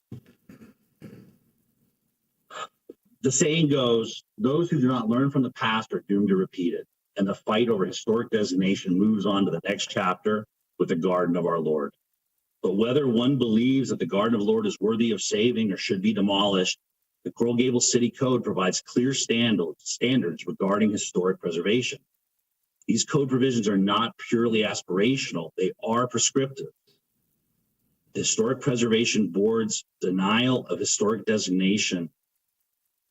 Speaker 13: The saying goes, those who do not learn from the past are doomed to repeat it. And the fight over historic designation moves on to the next chapter with the Garden of our Lord. But whether one believes that the Garden of the Lord is worthy of saving or should be demolished, the Coral Gables City Code provides clear standards regarding historic preservation. These code provisions are not purely aspirational, they are prescriptive. The Historic Preservation Board's denial of historic designation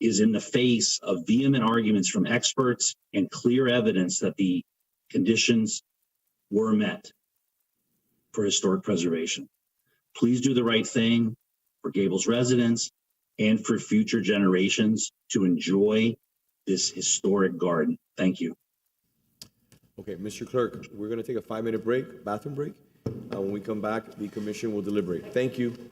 Speaker 13: is in the face of vehement arguments from experts and clear evidence that the conditions were met for historic preservation. Please do the right thing for Gables residents and for future generations to enjoy this historic garden. Thank you.
Speaker 1: Okay, Mr. Clerk, we're going to take a 5-minute break, bathroom break. When we come back, the commission will deliberate. Thank you.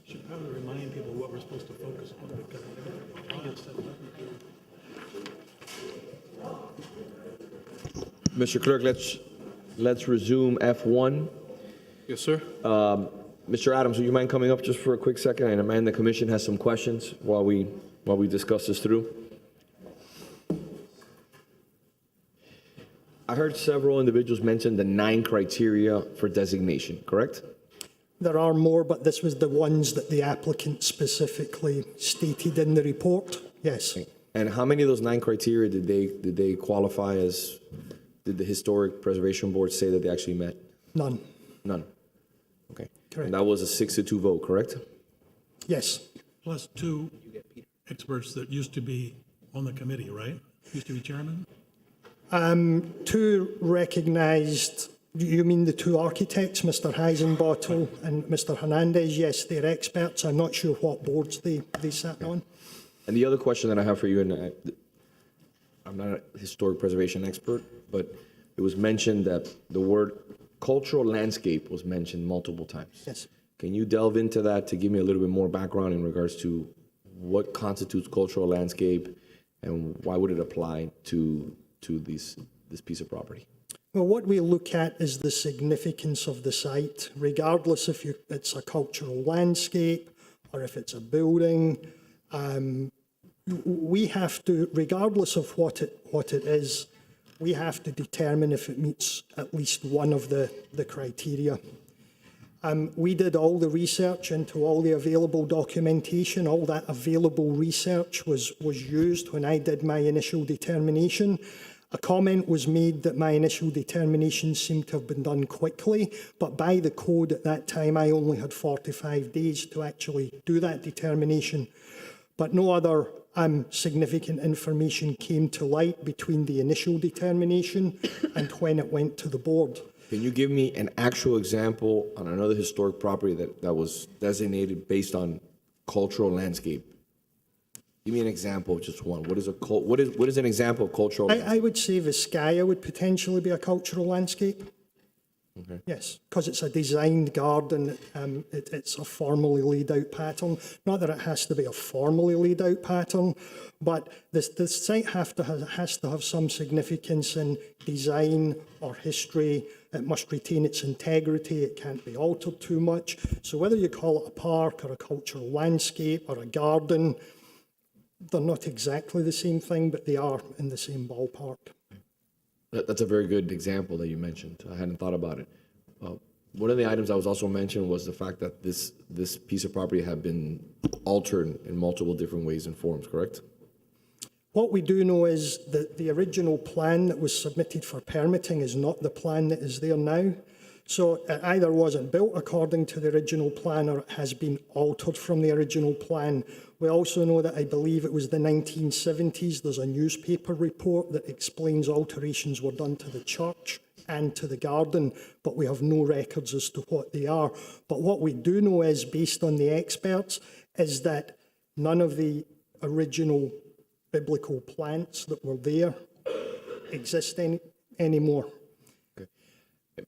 Speaker 11: Should probably remind people what we're supposed to focus on because all that stuff.
Speaker 1: Mr. Clerk, let's resume F1.
Speaker 20: Yes, sir.
Speaker 1: Mr. Adams, would you mind coming up just for a quick second? I understand the commission has some questions while we discuss this through. I heard several individuals mention the 9 criteria for designation, correct?
Speaker 15: There are more, but this was the ones that the applicant specifically stated in the report. Yes.
Speaker 1: And how many of those 9 criteria did they qualify as? Did the Historic Preservation Board say that they actually met?
Speaker 15: None.
Speaker 1: None. Okay.
Speaker 15: Correct.
Speaker 1: And that was a 6-2 vote, correct?
Speaker 15: Yes.
Speaker 11: Plus 2 experts that used to be on the committee, right? Used to be chairman?
Speaker 15: 2 recognized, you mean the 2 architects, Mr. Heisenbottle and Mr. Hernandez? Yes, they're experts. I'm not sure what boards they sat on.
Speaker 1: And the other question that I have for you, and I'm not a historic preservation expert, but it was mentioned that the word cultural landscape was mentioned multiple times.
Speaker 15: Yes.
Speaker 1: Can you delve into that to give me a little bit more background in regards to what constitutes cultural landscape and why would it apply to this piece of property?
Speaker 15: Well, what we look at is the significance of the site, regardless if it's a cultural landscape or if it's a building. We have to, regardless of what it is, we have to determine if it meets at least one of the criteria. We did all the research into all the available documentation. All that available research was used when I did my initial determination. A comment was made that my initial determination seemed to have been done quickly, but by the code at that time, I only had 45 days to actually do that determination. But no other significant information came to light between the initial determination and when it went to the board.
Speaker 1: Can you give me an actual example on another historic property that was designated based on cultural landscape? Give me an example of just one. What is an example of cultural?
Speaker 15: I would say Vizcaya would potentially be a cultural landscape.
Speaker 1: Okay.
Speaker 15: Yes, because it's a designed garden. It's a formally laid out pattern. Not that it has to be a formally laid out pattern, but the site has to have some significance in design or history. It must retain its integrity. It can't be altered too much. So whether you call it a park or a cultural landscape or a garden, they're not exactly the same thing, but they are in the same ballpark.
Speaker 1: That's a very good example that you mentioned. I hadn't thought about it. One of the items that was also mentioned was the fact that this piece of property had been altered in multiple different ways and forms, correct?
Speaker 15: What we do know is that the original plan that was submitted for permitting is not the plan that is there now. So it either wasn't built according to the original plan or it has been altered from the original plan. We also know that I believe it was the 1970s. There's a newspaper report that explains alterations were done to the church and to the garden, but we have no records as to what they are. But what we do know is, based on the experts, is that none of the original biblical plants that were there exist anymore.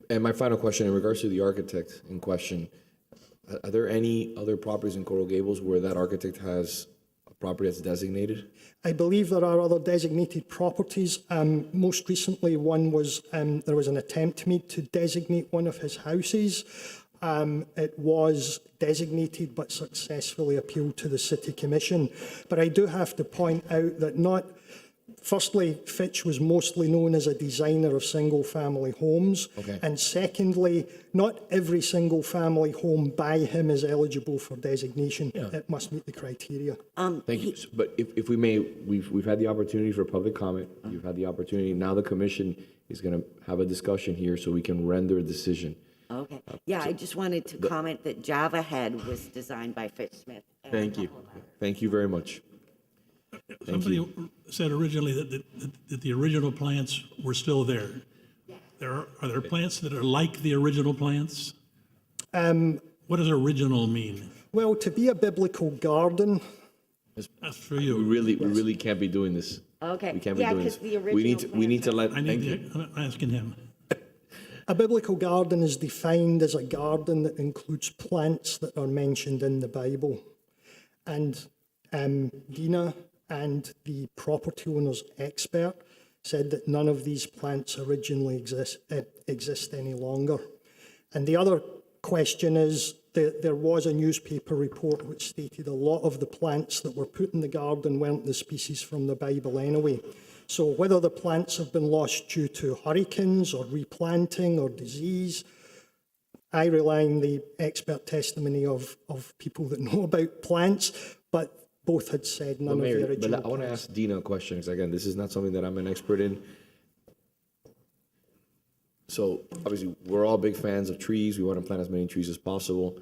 Speaker 1: And my final question in regards to the architect in question, are there any other properties in Coral Gables where that architect has a property that's designated?
Speaker 15: I believe there are other designated properties. Most recently, one was, there was an attempt made to designate one of his houses. It was designated but successfully appealed to the City Commission. But I do have to point out that firstly, Fitch was mostly known as a designer of single-family homes.
Speaker 1: Okay.
Speaker 15: And secondly, not every single-family home by him is eligible for designation.
Speaker 1: Yeah.
Speaker 15: It must meet the criteria.
Speaker 1: Thank you. But if we may, we've had the opportunity for public comment. You've had the opportunity. Now the commission is going to have a discussion here so we can render a decision.
Speaker 2: Okay. Yeah, I just wanted to comment that Java Head was designed by Fitch Smith.
Speaker 1: Thank you. Thank you very much.
Speaker 11: Somebody said originally that the original plants were still there. Are there plants that are like the original plants? What does original mean?
Speaker 15: Well, to be a biblical garden.
Speaker 11: That's for you.
Speaker 1: We really can't be doing this.
Speaker 2: Okay.
Speaker 1: We can't be
Speaker 2: Yeah,
Speaker 1: doing
Speaker 2: 'cause
Speaker 1: this.
Speaker 2: the original
Speaker 1: We need to let.
Speaker 11: I'm asking him.
Speaker 15: A biblical garden is defined as a garden that includes plants that are mentioned in the Bible. And Dina and the property owner's expert said that none of these plants originally exist any longer. And the other question is, there was a newspaper report which stated a lot of the plants that were put in the garden weren't the species from the Bible anyway. So whether the plants have been lost due to hurricanes or replanting or disease, I rely on the expert testimony of people that know about plants, but both had said none of the original
Speaker 1: But I want to ask Dina a question, because again, this is not something that I'm an expert in. So obviously, we're all big fans of trees. We want to plant as many trees as possible.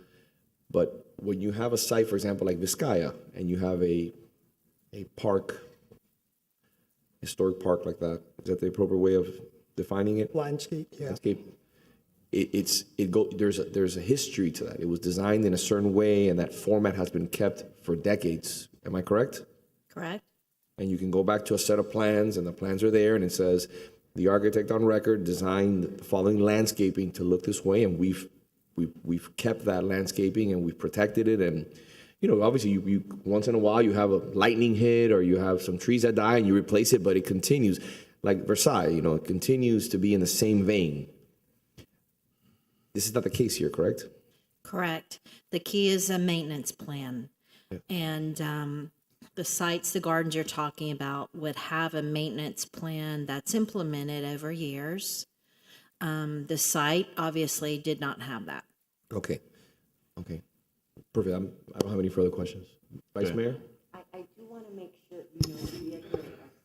Speaker 1: But when you have a site, for example, like Vizcaya, and you have a park, historic park like that, is that the appropriate way of defining it?
Speaker 15: Landscape, yeah.
Speaker 1: Landscape. There's a history to that. It was designed in a certain way, and that format has been kept for decades. Am I correct?
Speaker 2: Correct.
Speaker 1: And you can go back to a set of plans, and the plans are there, and it says the architect on record designed the following landscaping to look this way, and we've kept that landscaping and we've protected it. And obviously, you once in a while you have a lightning hit or you have some trees that die and you replace it, but it continues like Versailles. It continues to be in the same vein. This is not the case here, correct?
Speaker 16: Correct. The key is a maintenance plan.
Speaker 1: Yeah.
Speaker 16: And the sites, the gardens you're talking about would have a maintenance plan that's implemented over years. The site obviously did not have that.
Speaker 1: Okay. Perfect. I don't have any further questions. Vice Mayor?
Speaker 2: I do want to make sure, we had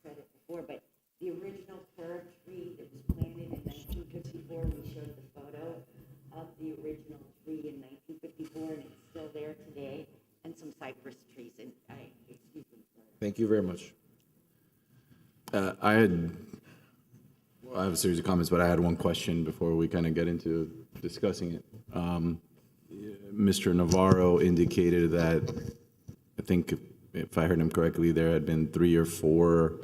Speaker 2: said it before, but the original fir tree that was planted in 1954, we showed the photo of the original tree in 1954, and it's still there today, and some cypress trees. And excuse me.
Speaker 1: Thank you very much.
Speaker 4: I have a series of comments, but I had one question before we kind of get into discussing it. Mr. Navarro indicated that, I think if I heard him correctly, there had been 3 or 4,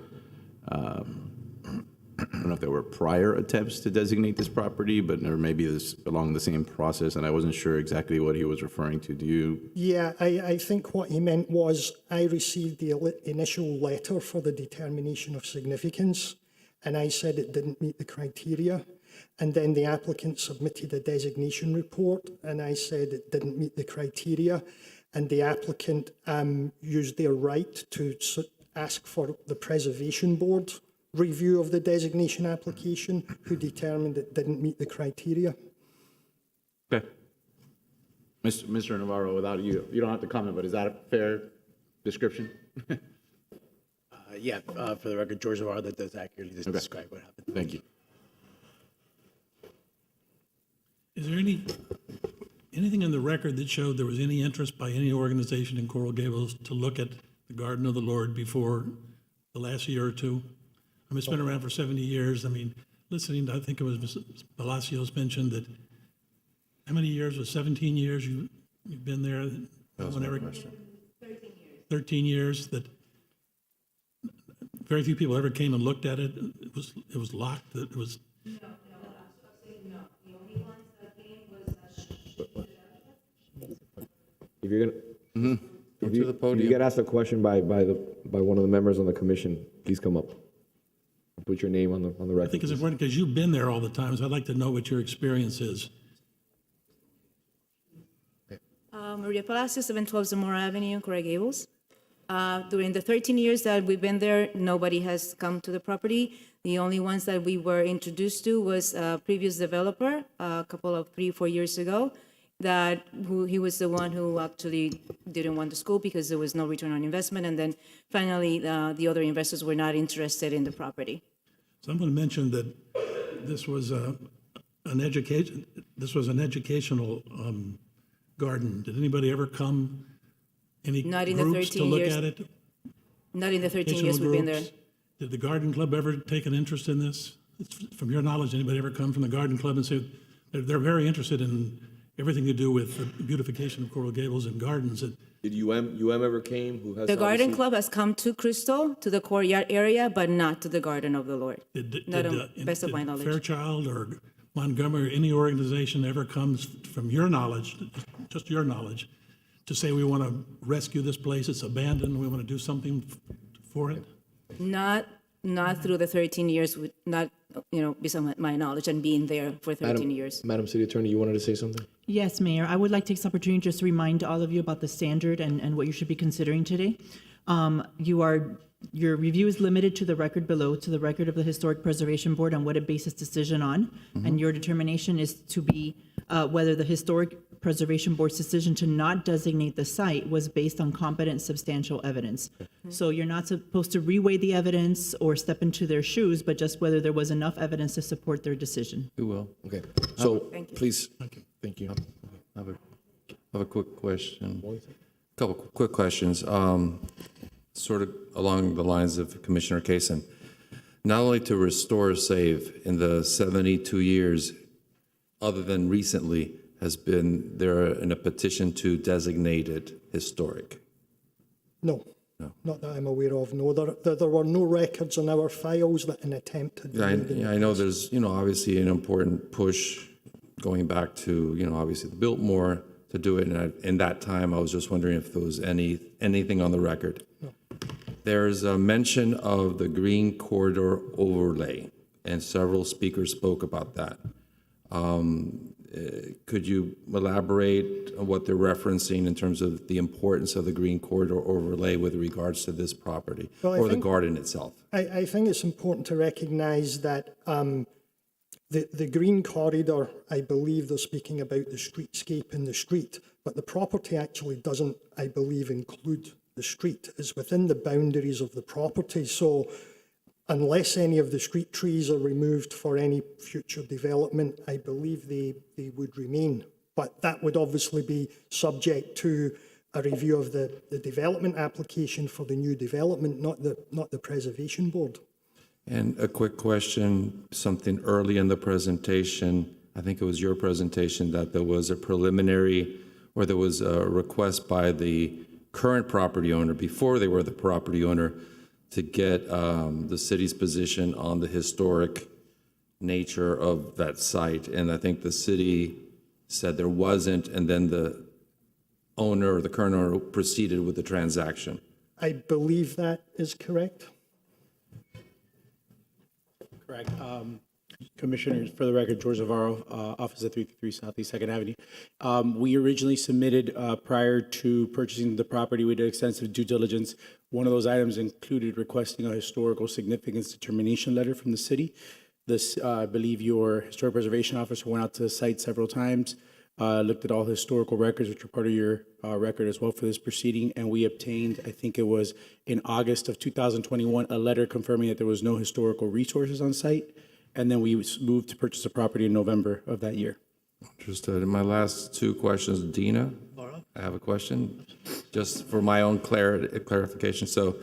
Speaker 4: I don't know if there were prior attempts to designate this property, but or maybe this along the same process, and I wasn't sure exactly what he was referring to. Do you?
Speaker 15: Yeah, I think what he meant was I received the initial letter for the determination of significance, and I said it didn't meet the criteria. And then the applicant submitted a designation report, and I said it didn't meet the criteria. And the applicant used their right to ask for the Preservation Board review of the designation application, who determined it didn't meet the criteria.
Speaker 4: Okay. Mr. Navarro, without you don't have to comment, but is that a fair description?
Speaker 21: Yeah, for the record, George Navarro, that does accurately describe what happened.
Speaker 4: Thank you.
Speaker 11: Is there anything in the record that showed there was any interest by any organization in Coral Gables to look at the Garden of the Lord before the last year or two? I mean, it's been around for 70 years. I mean, listening to, I think it was Ms. Palacios mentioned that, how many years? Was 17 years you've been there?
Speaker 1: That was my question.
Speaker 11: 13 years. 13 years that very few people ever came and looked at it. it was locked, that it was,
Speaker 1: If you're gonna,
Speaker 4: Come to the
Speaker 1: if you
Speaker 4: podium.
Speaker 1: get asked a question by one of the members on the commission, please come up. Put your name on the
Speaker 11: I
Speaker 1: record.
Speaker 11: think it's
Speaker 1: please.
Speaker 11: important because you've been there all the time, so I'd like to know what your experience is.
Speaker 17: Maria Palacios, 712 Zamora Avenue, Coral Gables. During the 13 years that we've been there, nobody has come to the property. The only ones that we were introduced to was a previous developer, a couple of 3-4 years ago, he was the one who actually didn't want the school because there was no return on investment. And then finally, the other investors were not interested in the property.
Speaker 11: So I'm going to mention that this was an educational garden. Did anybody ever come, any
Speaker 17: Not in the
Speaker 11: groups to
Speaker 17: 13
Speaker 11: look
Speaker 17: years.
Speaker 11: at it?
Speaker 17: Not in the 13
Speaker 11: Educational
Speaker 17: years we've been there.
Speaker 11: groups? Did the garden club ever take an interest in this? From your knowledge, anybody ever come from the garden club and say they're very interested in everything to do with the beautification of Coral Gables and gardens?
Speaker 1: Did UM ever came? Who has
Speaker 17: The garden
Speaker 1: obviously-
Speaker 17: club has come to Crystal, to the courtyard area, but not to the Garden of the Lord. Not to best of my knowledge.
Speaker 11: Fairchild or Montgomery, or any organization ever comes from your knowledge, just your knowledge, to say we want to rescue this place, it's abandoned, we want to do something for it?
Speaker 17: Not through the 13 years, not, based on my knowledge and being there for 13 years.
Speaker 1: Madam City Attorney, you wanted to say something?
Speaker 19: Yes, Mayor. I would like to take this opportunity just to remind all of you about the standard and what you should be considering today. Your review is limited to the record below, to the record of the Historic Preservation Board on what it bases decision on. And your determination is to be whether the Historic Preservation Board's decision to not designate the site was based on competent substantial evidence. So you're not supposed to reweigh the evidence or step into their shoes, but just whether there was enough evidence to support their decision.
Speaker 4: We will.
Speaker 1: Okay, so
Speaker 4: Please.
Speaker 1: thank you.
Speaker 9: I have a quick question. A couple quick questions, sort of along the lines of Commissioner Kaysen. Not only to restore save in the 72 years, other than recently, has been there in a petition to designate it historic?
Speaker 15: No, not that I'm aware of, no. There were no records in our files that an attempt had been made.
Speaker 9: I know there's, obviously an important push going back to, obviously the Biltmore to do it. And in that time, I was just wondering if there was anything on the record.
Speaker 15: No.
Speaker 9: There's a mention of the Green Corridor overlay, and several speakers spoke about that. Could you elaborate on what they're referencing in terms of the importance of the Green Corridor overlay with regards to this property or the garden itself?
Speaker 15: I think it's important to recognise that the Green Corridor, I believe they're speaking about the streetscape in the street, but the property actually doesn't, I believe, include the street. It's within the boundaries of the property. So unless any of the street trees are removed for any future development, I believe they would remain. But that would obviously be subject to a review of the development application for the new development, not the Preservation Board.
Speaker 9: And a quick question, something early in the presentation, I think it was your presentation, that there was a preliminary, or there was a request by the current property owner, before they were the property owner, to get the city's position on the historic nature of that site. And I think the city said there wasn't, and then the owner, or the current owner, proceeded with the transaction.
Speaker 15: I believe that is correct.
Speaker 21: Correct. Commissioners, for the record, George Navarro, Office at 333 Southeast 2nd Avenue. We originally submitted, prior to purchasing the property, we did extensive due diligence. One of those items included requesting a historical significance determination letter from the city. This, I believe your historic preservation officer went out to the site several times, looked at all historical records, which are part of your record as well for this proceeding, and we obtained, I think it was in August of 2021, a letter confirming that there was no historical resources on site. And then we moved to purchase the property in November of that year.
Speaker 9: Understood. And my last two questions, Dina, I have a question, just for my own clarification. So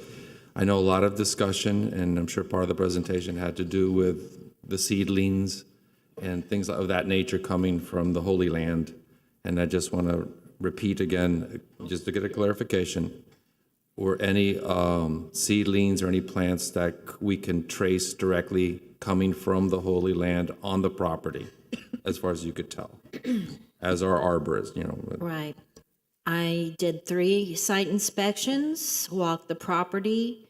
Speaker 9: I know a lot of discussion, and I'm sure part of the presentation had to do with the seedlings and things of that nature coming from the Holy Land. And I just want to repeat again, just to get a clarification,
Speaker 4: or any seedlings or any plants that we can trace directly coming from the Holy Land on the property, as far as you could tell, as our arborist, you know?
Speaker 16: Right. I did 3 site inspections, walked the property,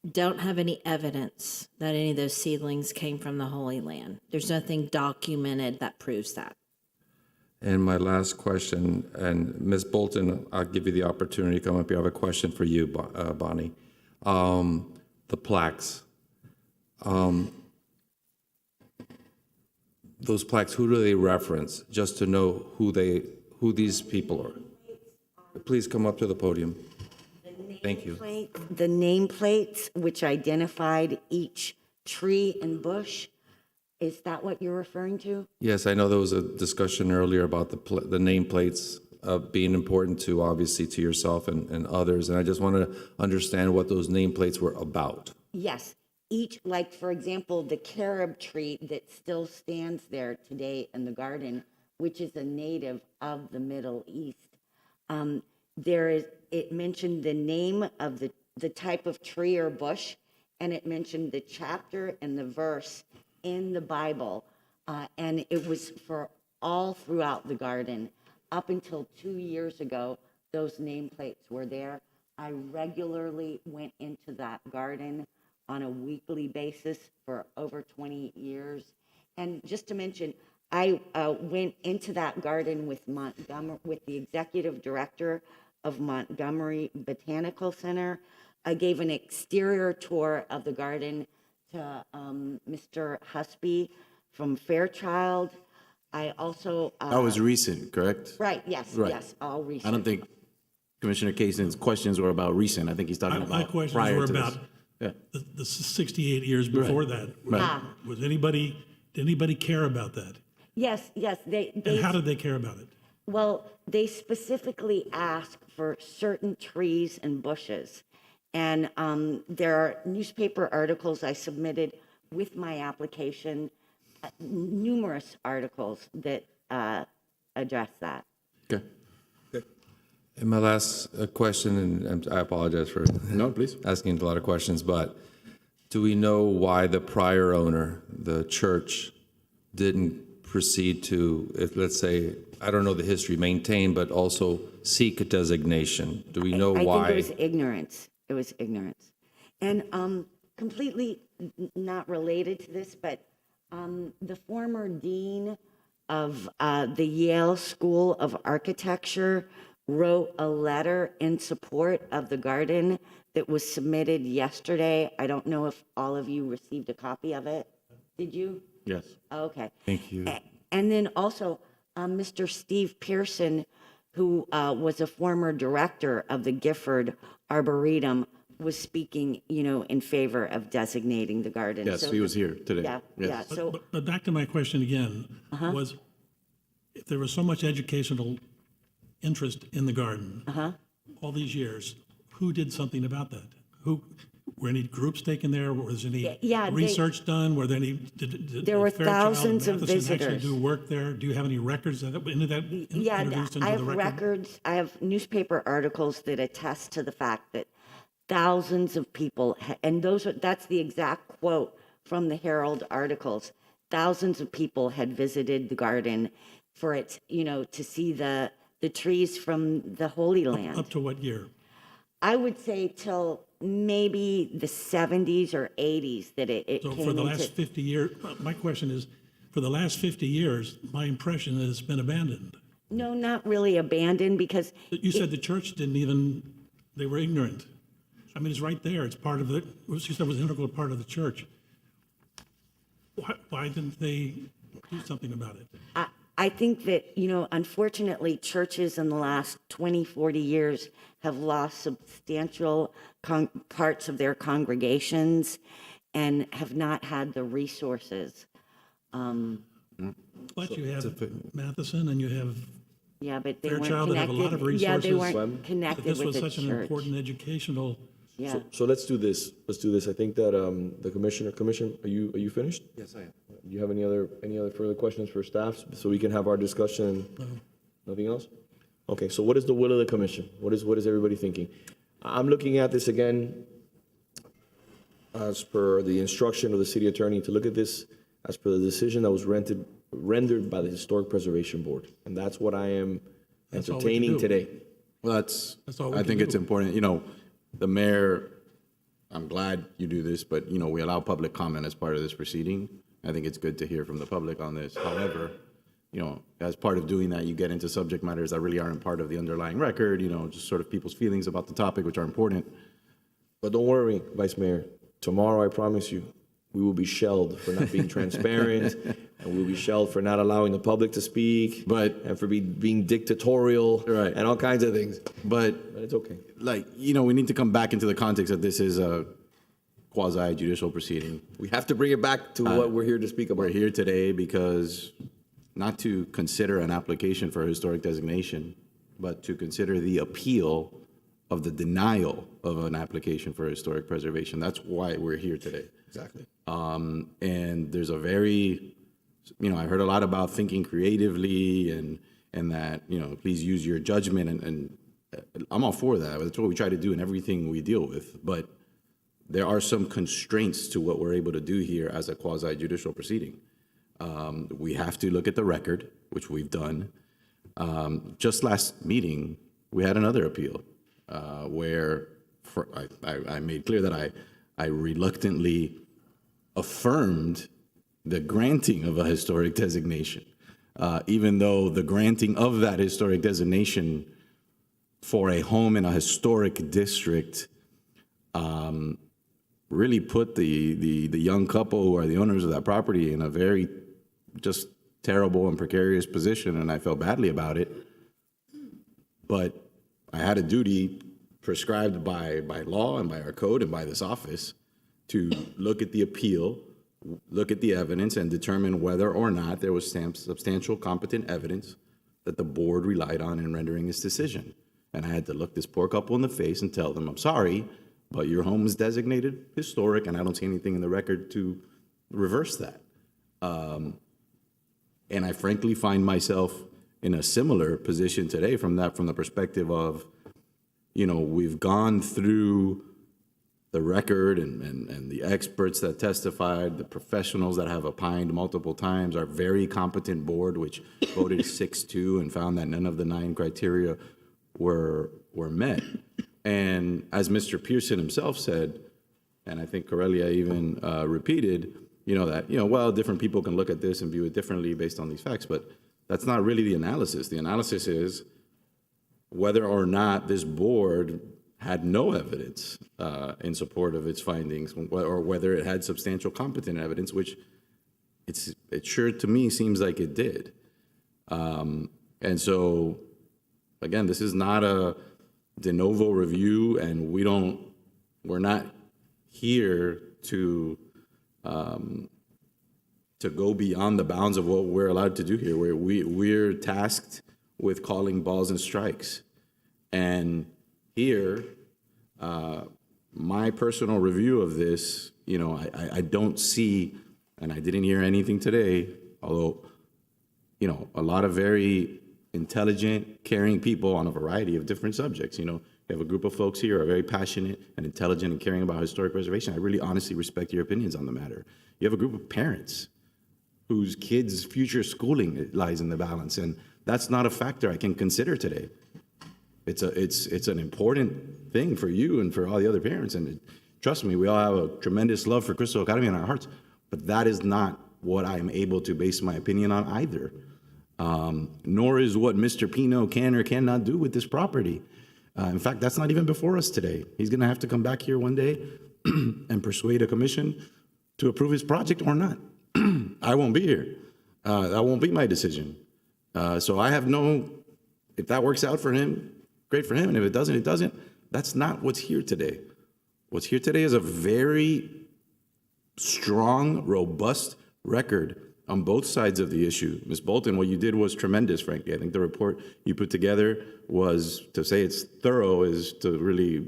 Speaker 16: don't have any evidence that any of those seedlings came from the Holy Land. There's nothing documented that proves that.
Speaker 4: And my last question, and Ms. Bolton, I'll give you the opportunity to come up here. I have a question for you, Bonnie. The plaques. Those plaques, who do they reference? Just to know who these people are. Please come up to the podium. Thank you.
Speaker 2: The nameplates which identified each tree and bush, is that what you're referring to?
Speaker 4: Yes, I know there was a discussion earlier about the nameplates being important to, obviously, to yourself and others, and I just want to understand what those nameplates were about.
Speaker 2: Yes, each, like for example, the carob tree that still stands there today in the garden, which is a native of the Middle East. It mentioned the name of the type of tree or bush, and it mentioned the chapter and the verse in the Bible, and it was for all throughout the garden. Up until 2 years ago, those nameplates were there. I regularly went into that garden on a weekly basis for over 20 years. And just to mention, I went into that garden with the executive director of Montgomery Botanical Center. I gave an exterior tour of the garden to Mr. Husby from Fairchild. I also...
Speaker 4: that was recent, correct?
Speaker 2: Right, yes,
Speaker 4: Right.
Speaker 2: yes, all recent.
Speaker 4: I don't think Commissioner Kaysen's questions were about recent. I think he's talking
Speaker 11: My
Speaker 4: about
Speaker 11: questions
Speaker 4: prior
Speaker 11: were
Speaker 4: to
Speaker 11: about
Speaker 4: this.
Speaker 11: the 68 years before that.
Speaker 4: Right.
Speaker 11: Did anybody care about that?
Speaker 2: Yes, yes,
Speaker 11: And how did they care about it?
Speaker 2: Well, they specifically ask for certain trees and bushes. And there are newspaper articles I submitted with my application, numerous articles that address that.
Speaker 4: Okay. And my last question, and I apologize for asking a lot of questions, but do we know why the prior owner, the church, didn't proceed to, let's say, I don't know the history, maintain, but also seek a designation? Do we know why?
Speaker 2: I think it was ignorance. It was ignorance. And completely not related to this, but the former dean of the Yale School of Architecture wrote a letter in support of the garden that was submitted yesterday. I don't know if all of you received a copy of it. Did you?
Speaker 4: Yes.
Speaker 2: Okay.
Speaker 4: Thank you.
Speaker 2: And then also, Mr. Steve Pearson, who was a former director of the Gifford Arboretum, was speaking, in favor of designating the garden.
Speaker 4: Yes,
Speaker 2: So
Speaker 4: he was here today.
Speaker 2: Yeah, yeah. So
Speaker 11: But back to my question again, was if there was so much educational interest in the garden all these years, who did something about that? Were any groups taken there? Was any research done? Were there any? Did
Speaker 2: there were
Speaker 11: Fairchild
Speaker 2: thousands of
Speaker 11: Matheson actually
Speaker 2: visitors.
Speaker 11: do work there? Do you have any records of that? Introduced into
Speaker 2: I have
Speaker 11: the record?
Speaker 2: records. I have newspaper articles that attest to the fact that thousands of people, and that's the exact quote from the Herald articles. Thousands of people had visited the garden for it, to see the trees from the Holy Land.
Speaker 11: Up to what year?
Speaker 2: I would say till maybe the 70s or 80s that it
Speaker 11: So
Speaker 2: came
Speaker 11: for the
Speaker 2: into.
Speaker 11: last 50 years, my question is, for the last 50 years, my impression is it's been abandoned.
Speaker 2: No, not really abandoned, because
Speaker 11: You said the church they were ignorant. I mean, it's right there. It's part of you said it was an integral part of the church. Why didn't they do something about it?
Speaker 2: I think that, unfortunately, churches in the last 20, 40 years have lost substantial parts of their congregations and have not had the resources.
Speaker 11: But you have Matheson and you have
Speaker 2: but they weren't
Speaker 11: Fairchild that have a lot of
Speaker 2: connected.
Speaker 11: resources.
Speaker 2: Yeah, they weren't connected
Speaker 11: This
Speaker 2: with
Speaker 11: was
Speaker 2: the
Speaker 11: such an
Speaker 2: church.
Speaker 11: important educational.
Speaker 2: Yeah.
Speaker 1: So let's do this. I think that the commissioner, are you finished?
Speaker 4: Yes, I am.
Speaker 1: Do you have any other further questions for staff so we can have our discussion?
Speaker 11: No.
Speaker 1: Nothing else? Okay, so what is the will of the commission? What is everybody thinking? I'm looking at this again as per the instruction of the city attorney to look at this as per the decision that was rendered by the Historic Preservation Board. And that's what I am
Speaker 11: That's all we can
Speaker 1: entertaining
Speaker 11: do.
Speaker 1: today.
Speaker 4: Well,
Speaker 11: That's all we
Speaker 4: I
Speaker 11: can
Speaker 4: think
Speaker 11: do.
Speaker 4: it's important, the mayor, I'm glad you do this, but, we allow public comment as part of this proceeding. I think it's good to hear from the public on this. However, as part of doing that, you get into subject matters that really aren't part of the underlying record, just sort of people's feelings about the topic, which are important.
Speaker 1: But don't worry, Vice Mayor. Tomorrow, I promise you, we will be shelled for not being transparent, and we'll be shelled for not allowing the public to speak, and for being dictatorial,
Speaker 4: Right.
Speaker 1: and all kinds of things.
Speaker 4: But
Speaker 1: it's okay.
Speaker 4: we need to come back into the context that this is a quasi-judicial proceeding.
Speaker 1: We have to bring it back to what we're here to speak about.
Speaker 4: We're here today because not to consider an application for a historic designation, but to consider the appeal of the denial of an application for historic preservation. That's why we're here today.
Speaker 1: Exactly.
Speaker 4: And there's a very, I heard a lot about thinking creatively and that, please use your judgment. And I'm all for that. That's what we try to do in everything we deal with. But there are some constraints to what we're able to do here as a quasi-judicial proceeding. We have to look at the record, which we've done. Just last meeting, we had another appeal where I made clear that I reluctantly affirmed the granting of a historic designation, even though the granting of that historic designation for a home in a historic district really put the young couple who are the owners of that property in a very just terrible and precarious position, and I felt badly about it. But I had a duty prescribed by law and by our code and by this office to look at the appeal, look at the evidence, and determine whether or not there was substantial competent evidence that the board relied on in rendering its decision. And I had to look this poor couple in the face and tell them, I'm sorry, but your home is designated historic, and I don't see anything in the record to reverse that. And I frankly find myself in a similar position today from the perspective of, we've gone through the record and the experts that testified, the professionals that have opined multiple times, our very competent board, which voted 6-2 and found that none of the 9 criteria were met. And as Mr. Pearson himself said, and I think Corellia even repeated, that, different people can look at this and view it differently based on these facts, but that's not really the analysis. The analysis is whether or not this board had no evidence in support of its findings, or whether it had substantial competent evidence, which it sure to me seems like it did. And so, again, this is not a de novo review, and we're not here to go beyond the bounds of what we're allowed to do here. We're tasked with calling balls and strikes. And here, my personal review of this, I don't see, and I didn't hear anything today, although, a lot of very intelligent, caring people on a variety of different subjects. You have a group of folks here who are very passionate and intelligent and caring about historic preservation. I really honestly respect your opinions on the matter. You have a group of parents whose kids' future schooling lies in the balance, and that's not a factor I can consider today. It's an important thing for you and for all the other parents, and trust me, we all have a tremendous love for Crystal Academy in our hearts, but that is not what I'm able to base my opinion on either. Nor is what Mr. Pino can or cannot do with this property. In fact, that's not even before us today. He's going to have to come back here one day and persuade a commission to approve his project or not. I won't be here. That won't be my decision. So I have if that works out for him, great for him. And if it doesn't, it doesn't. That's not what's here today. What's here today is a very strong, robust record on both sides of the issue. Ms. Bolton, what you did was tremendous, frankly. I think the report you put together was, to say it's thorough is to really,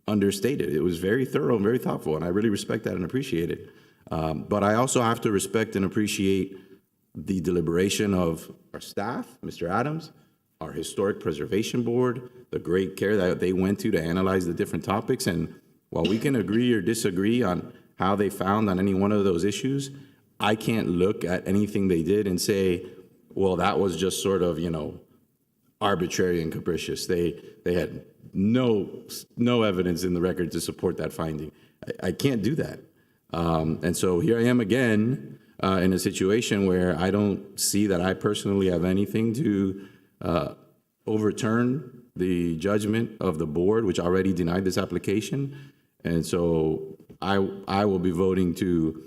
Speaker 4: understate it. It was very thorough and very thoughtful, and I really respect that and appreciate it. But I also have to respect and appreciate the deliberation of our staff, Mr. Adams, our Historic Preservation Board, the great care that they went to analyze the different topics. And while we can agree or disagree on how they found on any one of those issues, I can't look at anything they did and say, well, that was just sort of, arbitrary and capricious. They had no evidence in the record to support that finding. I can't do that. And so here I am again in a situation where I don't see that I personally have anything to overturn the judgment of the board, which already denied this application. And so I will be voting to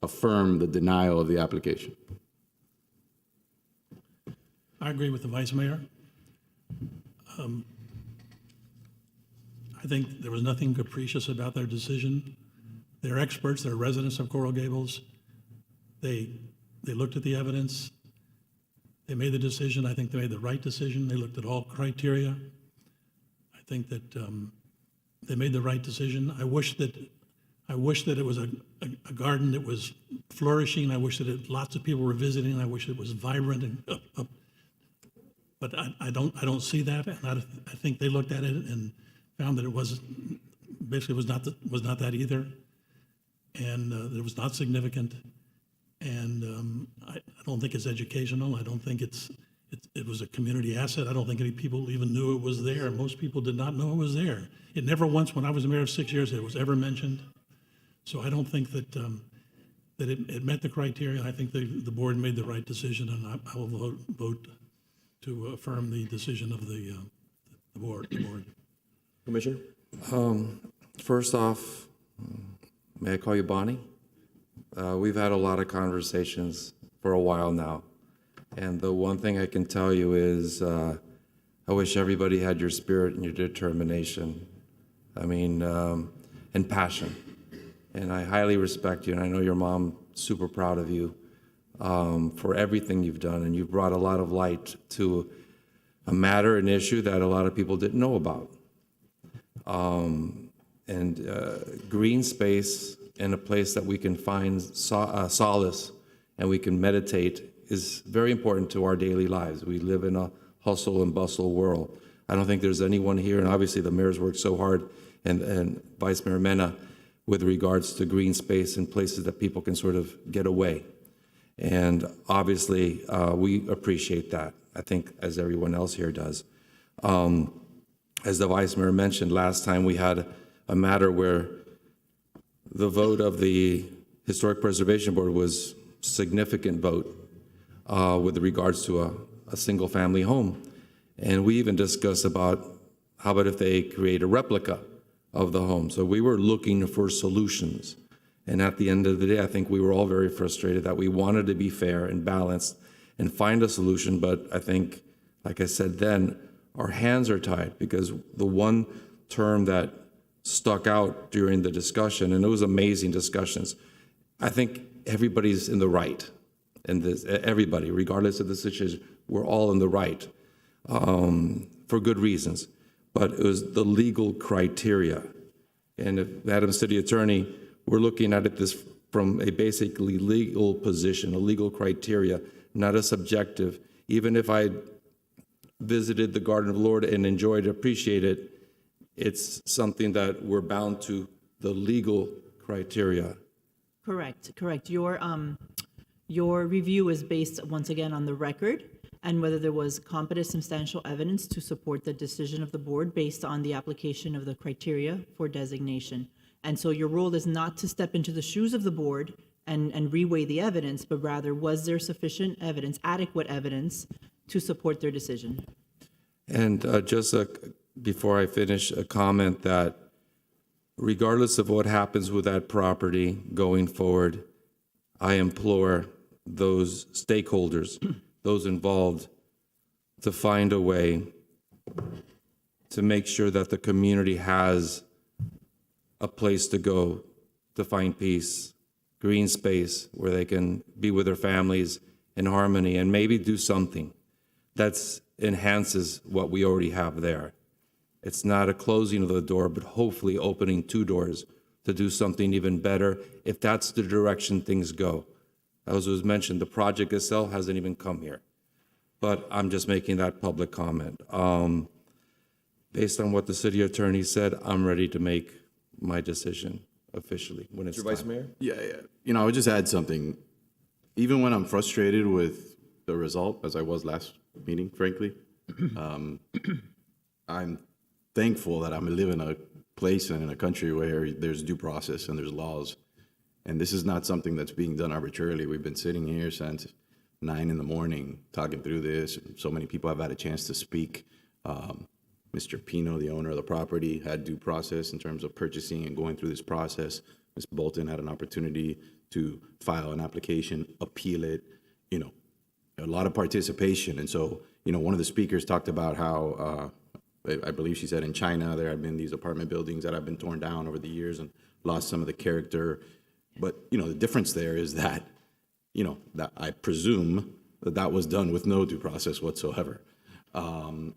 Speaker 4: affirm the denial of the application.
Speaker 11: I agree with the Vice Mayor. I think there was nothing capricious about their decision. They're experts, they're residents of Coral Gables. They looked at the evidence. They made the decision. I think they made the right decision. They looked at all criteria. I think that they made the right decision. I wish that it was a garden that was flourishing. I wish that lots of people were visiting. I wish it was vibrant and but I don't see that. And I think they looked at it and found that it was not that either, and that it was not significant. And I don't think it's educational. I don't think it was a community asset. I don't think any people even knew it was there. Most people did not know it was there. It never once, when I was mayor of 6 years, it was ever mentioned. So I don't think that it met the criteria. I think the board made the right decision, and I will vote to affirm the decision of the board.
Speaker 1: Commissioner?
Speaker 5: First off, may I call you Bonnie? We've had a lot of conversations for a while now. And the one thing I can tell you is I wish everybody had your spirit and your determination. And passion. And I highly respect you, and I know your mom's super proud of you for everything you've done. And you've brought a lot of light to a matter, an issue that a lot of people didn't know about. Green space in a place that we can find solace and we can meditate is very important to our daily lives. We live in a hustle and bustle world. I don't think there's anyone here, and obviously the mayor's worked so hard, and Vice Mayor Mena, with regards to green space and places that people can sort of get away. And obviously, we appreciate that, I think, as everyone else here does. As the Vice Mayor mentioned, last time we had a matter where the vote of the Historic Preservation Board was significant vote with regards to a single-family home. And we even discussed about how about if they create a replica of the home. So we were looking for solutions. And at the end of the day, I think we were all very frustrated that we wanted to be fair and balanced and find a solution. But I think, like I said then, our hands are tied because the one term that stuck out during the discussion, and it was amazing discussions, I think everybody's in the right. And everybody, regardless of the situation, we're all in the right for good reasons. But it was the legal criteria. And if Madam City Attorney, we're looking at it from a basically legal position, a legal criteria, not a subjective. Even if I visited the Garden of the Lord and enjoyed, appreciate it, it's something that we're bound to the legal criteria.
Speaker 19: Correct. Your review is based, once again, on the record and whether there was competent substantial evidence to support the decision of the board based on the application of the criteria for designation. And so your role is not to step into the shoes of the board and reweigh the evidence, but rather, was there sufficient evidence, adequate evidence, to support their decision?
Speaker 5: And before I finish, a comment that regardless of what happens with that property going forward, I implore those stakeholders, those involved, to find a way to make sure that the community has a place to go to find peace, green space where they can be with their families in harmony and maybe do something that enhances what we already have there. It's not a closing of the door, but hopefully opening two doors to do something even better if that's the direction things go. As was mentioned, the project itself hasn't even come here. but I'm just making that public comment. Based on what the city attorney said, I'm ready to make my decision officially when it's
Speaker 1: Mr.
Speaker 5: time.
Speaker 1: Vice Mayor?
Speaker 4: Yeah. You know, I would just add something. Even when I'm frustrated with the result, as I was last meeting, frankly, I'm thankful that I'm live in a place and in a country where there's due process and there's laws. And this is not something that's being done arbitrarily. We've been sitting here since 9 a.m. talking through this. So many people have had a chance to speak. Mr. Pino, the owner of the property, had due process in terms of purchasing and going through this process. Ms. Bolton had an opportunity to file an application, appeal it, you know, a lot of participation. And so, you know, one of the speakers talked about how, I believe she said in China, there have been these apartment buildings that have been torn down over the years and lost some of the character. But, you know, the difference there is that, you know, that I presume that that was done with no due process whatsoever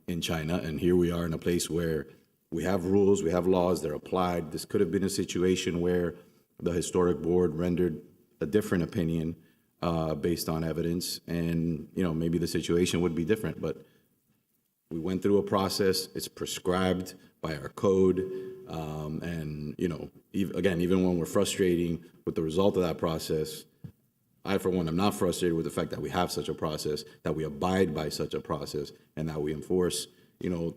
Speaker 4: in China. And here we are in a place where we have rules, we have laws, they're applied. This could have been a situation where the historic board rendered a different opinion based on evidence. And, you know, maybe the situation would be different, but we went through a process. It's prescribed by our code. And, you know, even when we're frustrating with the result of that process, I, for one, am not frustrated with the fact that we have such a process, that we abide by such a process, and that we enforce, you know,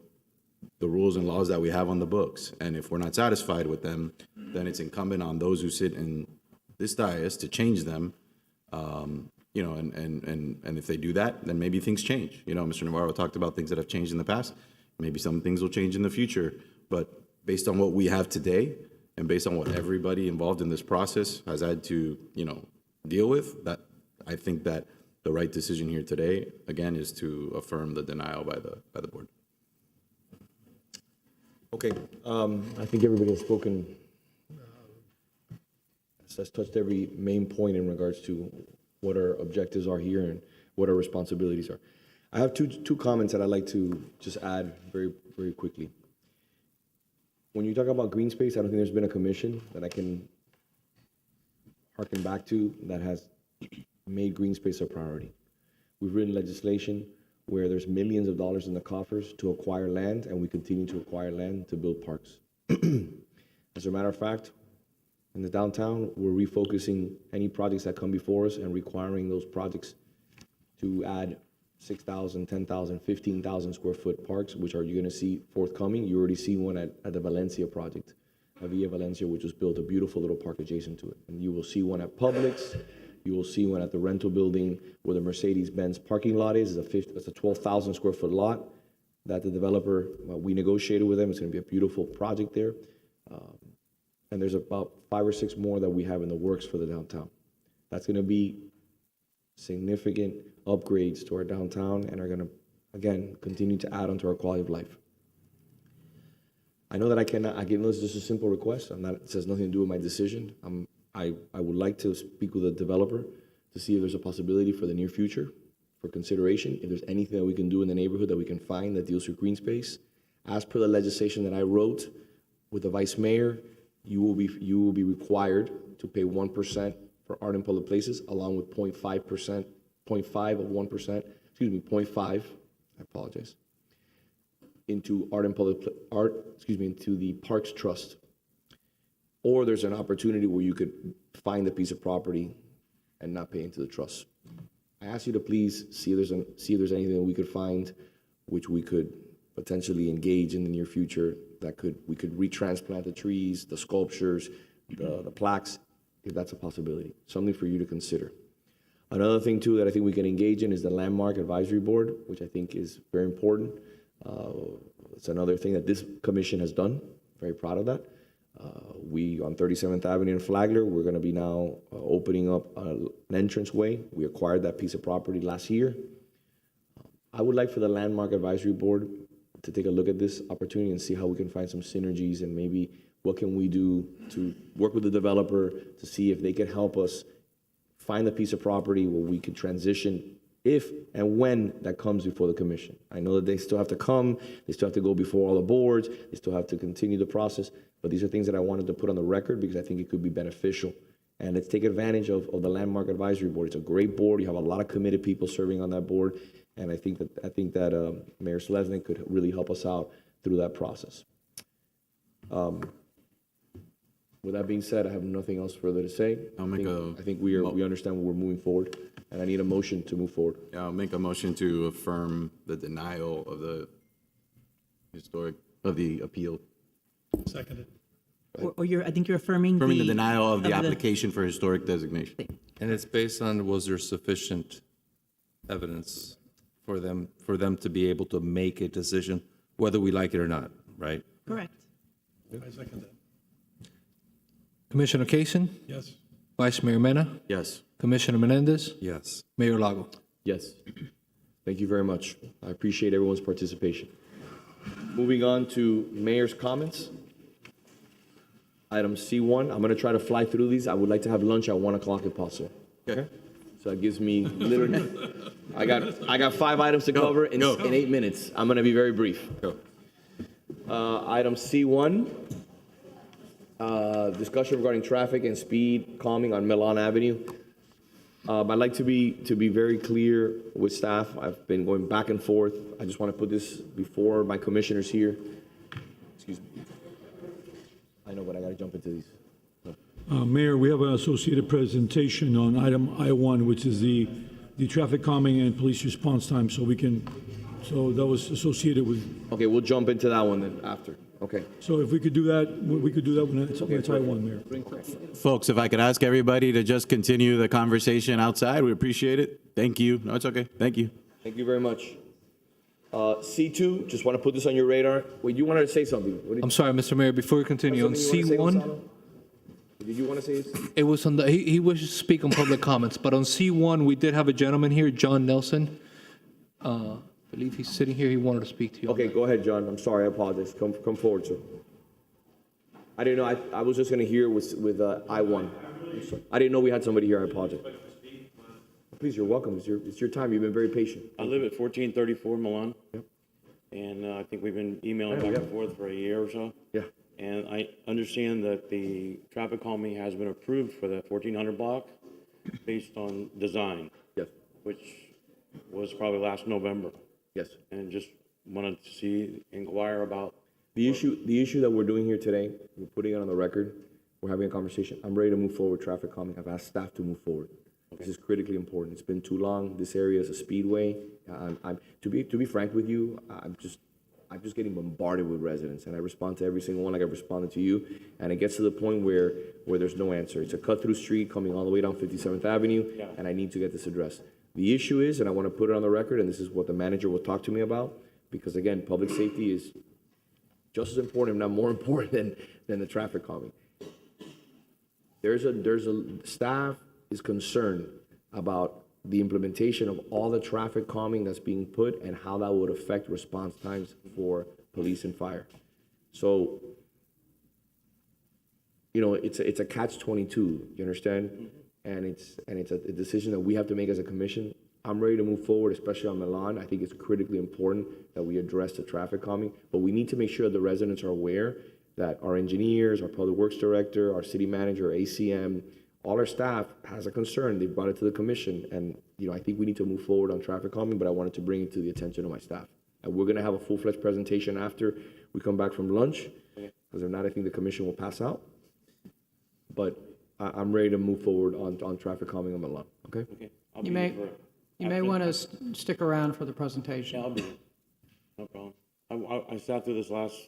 Speaker 4: the rules and laws that we have on the books. And if we're not satisfied with them, then it's incumbent on those who sit in this dais to change them. You know, and if they do that, then maybe things change. You know, Mr. Navarro talked about things that have changed in the past. Maybe some things will change in the future. But based on what we have today, and based on what everybody involved in this process has had to, you know, deal with, that I think that the right decision here today, again, is to affirm the denial by the board.
Speaker 1: Okay, I think everybody has spoken, has touched every main point in regards to what our objectives are here and what our responsibilities are. I have two comments that I'd like to just add very, very quickly. When you talk about green space, I don't think there's been a commission that I can harken back to that has made green space a priority. We've written legislation where there's millions of dollars in the coffers to acquire land, and we continue to acquire land to build parks. As a matter of fact, in the downtown, we're refocusing any projects that come before us and requiring those projects to add 6,000, 10,000, 15,000 square foot parks, which are you're going to see forthcoming. You already see one at the Valencia project, Villa Valencia, which was built, a beautiful little park adjacent to it. And you will see one at Publix. You will see one at the rental building where the Mercedes-Benz parking lot is. It's a 12,000 square foot lot that the developer, we negotiated with them. It's going to be a beautiful project there. And there's about 5 or 6 more that we have in the works for the downtown. That's going to be significant upgrades to our downtown and are going to, again, continue to add onto our quality of life. I know that I know this is just a simple request. It has nothing to do with my decision. I would like to speak with the developer to see if there's a possibility for the near future for consideration, if there's anything that we can do in the neighborhood that we can find that deals with green space. As per the legislation that I wrote with the vice mayor, you will be required to pay 1% for art in public places, along with 0.5%, 0.5 of 1%, excuse me, 0.5, I apologize, into into the Parks Trust. Or there's an opportunity where you could find a piece of property and not pay into the trust. I ask you to please see if there's anything that we could find which we could potentially engage in the near future that we could retransplant the trees, the sculptures, the plaques, if that's a possibility. Something for you to consider. Another thing too that I think we can engage in is the Landmark Advisory Board, which I think is very important. It's another thing that this commission has done. Very proud of that. We, on 37th Avenue in Flagler, we're going to be now opening up an entranceway. We acquired that piece of property last year. I would like for the Landmark Advisory Board to take a look at this opportunity and see how we can find some synergies and maybe what can we do to work with the developer to see if they can help us find a piece of property where we can transition if and when that comes before the commission. I know that they still have to come, they still have to go before all the boards, they still have to continue the process, but these are things that I wanted to put on the record because I think it could be beneficial And let's take advantage of the Landmark Advisory Board. It's a great board. You have a lot of committed people serving on that board. And I think that Mayor Selesnik could really help us out through that process. With that being said, I have nothing else further to say. I think we understand we're moving forward, and I need a motion to move forward.
Speaker 4: Yeah, I'll make a motion to affirm the denial of the appeal.
Speaker 11: Seconded.
Speaker 19: Or I think you're affirming
Speaker 4: Affirming the denial of the application for historic designation.
Speaker 5: And it's based on, was there sufficient evidence for them to be able to make a decision, whether we like it or not, right?
Speaker 19: Correct.
Speaker 11: I second that.
Speaker 20: Commissioner Kaysen?
Speaker 11: Yes.
Speaker 20: Vice Mayor Mena?
Speaker 4: Yes.
Speaker 20: Commissioner Menendez?
Speaker 5: Yes.
Speaker 20: Mayor Lago?
Speaker 1: Yes. Thank you very much. I appreciate everyone's participation. Moving on to mayor's comments. Item C1, I'm going to try to fly through these. I would like to have lunch at 1 o'clock if possible. Okay? So that gives me literally, I got 5 items to cover in 8 minutes. I'm going to be very brief.
Speaker 4: Go.
Speaker 1: Item C1, discussion regarding traffic and speed calming on Milan Avenue. I'd like to be very clear with staff. I've been going back and forth. I just want to put this before my commissioners here. Excuse me. I know, but I got to jump into these.
Speaker 3: Mayor, we have an associated presentation on item I1, which is the traffic calming and police response time, so that was associated with.
Speaker 1: Okay, we'll jump into that one then after. Okay.
Speaker 3: So if we could do that, when it's I1, Mayor.
Speaker 4: Folks, if I could ask everybody to just continue the conversation outside, we appreciate it. Thank you. No, it's okay. Thank you.
Speaker 1: Thank you very much. C2, just want to put this on your radar. Wait, you wanted to say something?
Speaker 20: I'm sorry, Mr. Mayor, before we continue, on C1,
Speaker 1: did you want to say this?
Speaker 20: it was on he wishes to speak on public comments, but on C1, we did have a gentleman here, John Nelson. I believe he's sitting here. He wanted to speak to you.
Speaker 1: Okay, go ahead, John. I'm sorry. I apologize. Come forward, sir. I didn't know. I was just going to hear with I1. I didn't know we had somebody here. I apologize. Please, you're welcome. It's your time. You've been very patient.
Speaker 8: I live at 1434 Milan.
Speaker 1: Yep.
Speaker 8: And I think we've been emailing back and forth for a year or so.
Speaker 1: Yeah.
Speaker 8: And I understand that the traffic calming has been approved for the 1400 block based on design.
Speaker 1: Yes.
Speaker 8: Which was probably last November.
Speaker 1: Yes.
Speaker 8: And just wanted to inquire about.
Speaker 1: The issue that we're doing here today, we're putting it on the record. We're having a conversation. I'm ready to move forward traffic calming. I've asked staff to move forward. This is critically important. It's been too long. This area is a speedway. To be frank with you, I'm just getting bombarded with residents, and I respond to every single one like I've responded to you. And it gets to the point where there's no answer. It's a cut-through street coming all the way down 57th Avenue, and I need to get this addressed. The issue is, and I want to put it on the record, and this is what the manager will talk to me about, because again, public safety is just as important, if not more important, than the traffic calming. There's a staff is concerned about the implementation of all the traffic calming that's being put and how that would affect response times for police and fire. So, it's a catch-22, you understand? And it's a decision that we have to make as a commission. I'm ready to move forward, especially on Milan. I think it's critically important that we address the traffic calming, but we need to make sure the residents are aware that our engineers, our public works director, our city manager, ACM, all our staff has a concern. They brought it to the commission, and I think we need to move forward on traffic calming, but I wanted to bring it to the attention of my staff. And we're going to have a full-fledged presentation after we come back from lunch, because if not, I think the commission will pass out. But I'm ready to move forward on traffic calming on Milan. Okay?
Speaker 22: You may want to stick around for the presentation.
Speaker 8: Yeah, I'll be here. No problem. I sat through this last.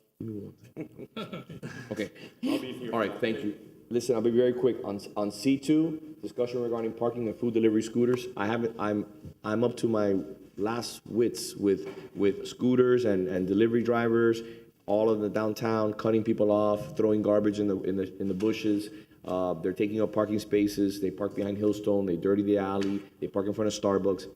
Speaker 1: Okay.
Speaker 8: I'll be here.
Speaker 1: All right. Thank you. Listen, I'll be very quick on C2 discussion regarding parking and food delivery scooters. I'm up to my last wits with scooters and delivery drivers, all of the downtown, cutting people off, throwing garbage in the bushes. They're taking up parking spaces. They park behind Hillstone. They dirty the alley. They park in front of Starbucks.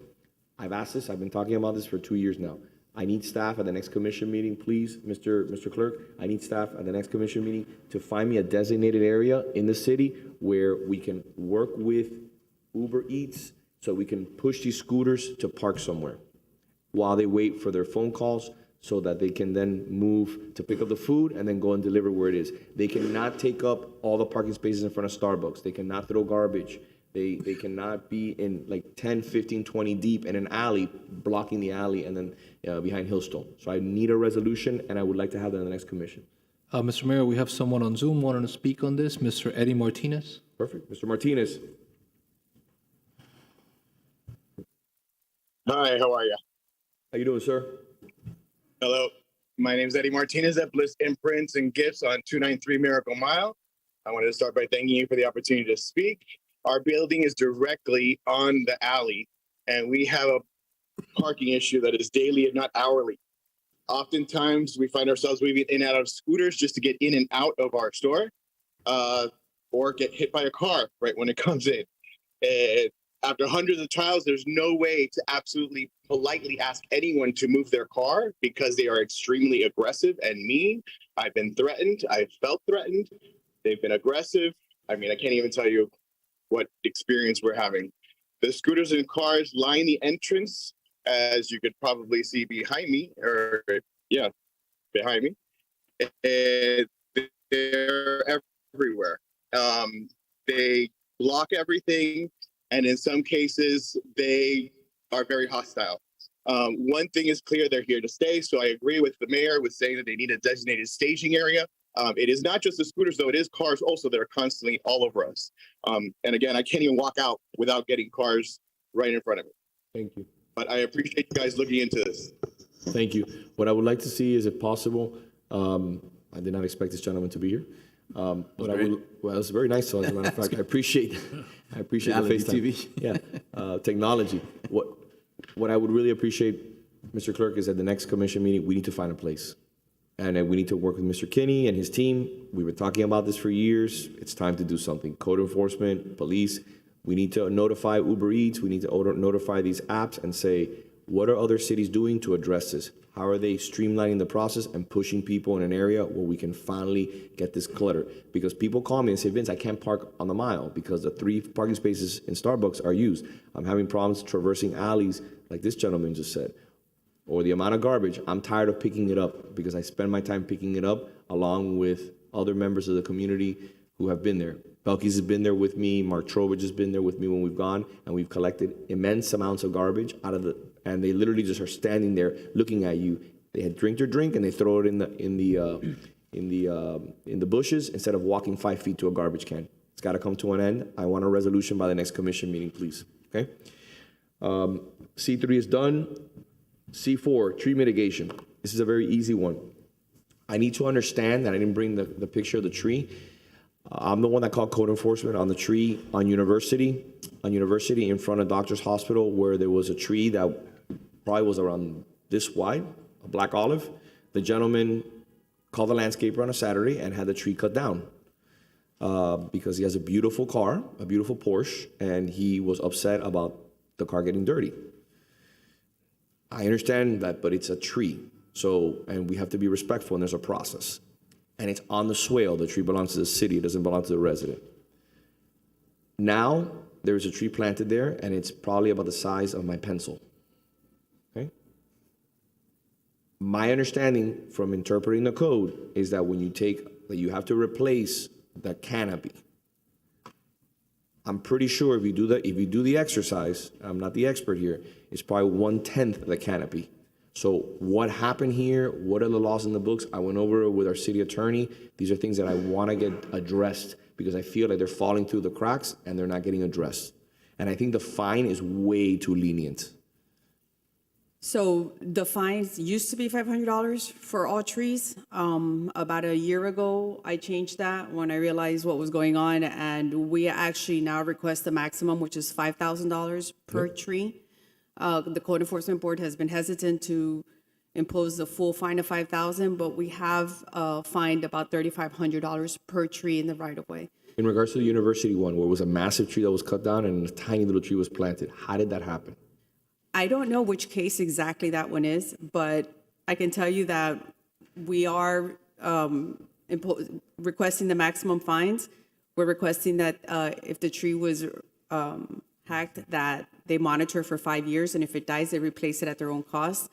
Speaker 1: I've asked this. I've been talking about this for 2 years now. I need staff at the next commission meeting, please, Mr. Clerk. I need staff at the next commission meeting to find me a designated area in the city where we can work with Uber Eats so we can push these scooters to park somewhere while they wait for their phone calls, so that they can then move to pick up the food and then go and deliver where it is. They cannot take up all the parking spaces in front of Starbucks. They cannot throw garbage. They cannot be in like 10, 15, 20 deep in an alley, blocking the alley and then behind Hillstone. So I need a resolution, and I would like to have that in the next commission.
Speaker 20: Mr. Mayor, we have someone on Zoom wanting to speak on this, Mr. Eddie Martinez.
Speaker 1: Perfect. Mr. Martinez.
Speaker 10: Hi, how are you?
Speaker 1: How you doing, sir?
Speaker 10: Hello. My name is Eddie Martinez at Bliss Imprints and Gifts on 293 Miracle Mile. I wanted to start by thanking you for the opportunity to speak. Our building is directly on the alley, and we have a parking issue that is daily, if not hourly. Oftentimes, we find ourselves moving in and out of scooters just to get in and out of our store, or get hit by a car right when it comes in. And after hundreds of trials, there's no way to absolutely politely ask anyone to move their car because they are extremely aggressive and mean. I've been threatened. I've felt threatened. They've been aggressive. I mean, I can't even tell you what experience we're having. The scooters and cars line the entrance, as you could probably see behind me, behind me. And they're everywhere. They block everything, and in some cases, they are very hostile. One thing is clear, they're here to stay, so I agree with the mayor with saying that they need a designated staging area. It is not just the scooters, though. It is cars also that are constantly all over us. And again, I can't even walk out without getting cars right in front of me.
Speaker 1: Thank you.
Speaker 10: But I appreciate you guys looking into this.
Speaker 1: Thank you. What I would like to see is, if possible, I did not expect this gentleman to be here. But I would, well, it's very nice. So as a matter of fact, I appreciate the FaceTime.
Speaker 4: TV.
Speaker 1: Yeah, technology. What I would really appreciate, Mr. Clerk, is at the next commission meeting, we need to find a place. And we need to work with Mr. Kinney and his team. We were talking about this for years. It's time to do something. Code enforcement, police. We need to notify Uber Eats. We need to notify these apps and say, what are other cities doing to address this? How are they streamlining the process and pushing people in an area where we can finally get this clutter? Because people call me and say, Vince, I can't park on the mile because the 3 parking spaces in Starbucks are used. I'm having problems traversing alleys like this gentleman just said. Or the amount of garbage. I'm tired of picking it up because I spend my time picking it up along with other members of the community who have been there. Belkis has been there with me. Mark Trowbridge has been there with me when we've gone, and we've collected immense amounts of garbage out of the, and they literally just are standing there looking at you. They had drink their drink and they throw it in the bushes instead of walking 5 feet to a garbage can. It's got to come to an end. I want a resolution by the next commission meeting, please. Okay. C3 is done. C4, tree mitigation. This is a very easy one. I need to understand that I didn't bring the picture of the tree. I'm the one that called code enforcement on the tree on University in front of Doctor's Hospital, where there was a tree that probably was around this wide, a black olive. The gentleman called the landscaper on a Saturday and had the tree cut down because he has a beautiful car, a beautiful Porsche, and he was upset about the car getting dirty. I understand that, but it's a tree. So, and we have to be respectful, and there's a process. And it's on the swale. The tree belongs to the city. It doesn't belong to the resident. Now, there's a tree planted there, and it's probably about the size of my pencil. Okay? My understanding from interpreting the code is that when you that you have to replace the canopy. I'm pretty sure if you do the exercise, I'm not the expert here, it's probably 1/10 of the canopy. So what happened here? What are the laws in the books? I went over it with our city attorney. These are things that I want to get addressed because I feel like they're falling through the cracks and they're not getting addressed. And I think the fine is way too lenient.
Speaker 14: So the fines used to be $500 for all trees. About a year ago, I changed that when I realized what was going on, and we actually now request the maximum, which is $5,000 per tree. The Code Enforcement Board has been hesitant to impose the full fine of $5,000, but we have fined about $3,500 per tree in the right-of-way.
Speaker 1: In regards to the university one, where it was a massive tree that was cut down and a tiny little tree was planted, how did that happen?
Speaker 14: I don't know which case exactly that one is, but I can tell you that we are requesting the maximum fines. We're requesting that if the tree was hacked, that they monitor for 5 years, and if it dies, they replace it at their own cost.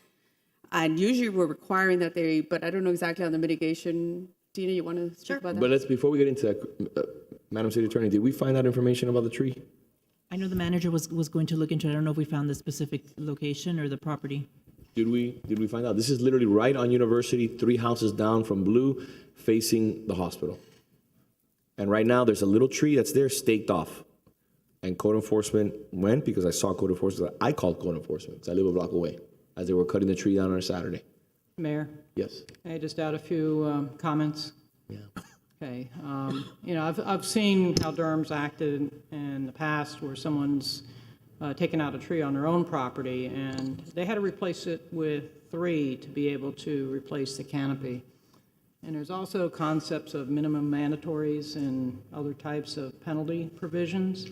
Speaker 14: And usually we're requiring that but I don't know exactly on the mitigation. Dina, you want to speak about that?
Speaker 1: But before we get into that, Madam City Attorney, did we find out information about the tree?
Speaker 19: I know the manager was going to look into it. I don't know if we found the specific location or the property.
Speaker 1: Did we find out? This is literally right on University, 3 houses down from Blue, facing the hospital. And right now, there's a little tree that's there staked off. And code enforcement went, because I saw code enforcement. I called code enforcement, because I live a block away, as they were cutting the tree down on a Saturday.
Speaker 22: Mayor,
Speaker 1: Yes.
Speaker 22: I just add a few comments.
Speaker 1: Yeah.
Speaker 22: Okay, you know, I've seen how Durham's acted in the past where someone's taken out a tree on their own property, and they had to replace it with 3 to be able to replace the canopy. And there's also concepts of minimum mandatories and other types of penalty provisions.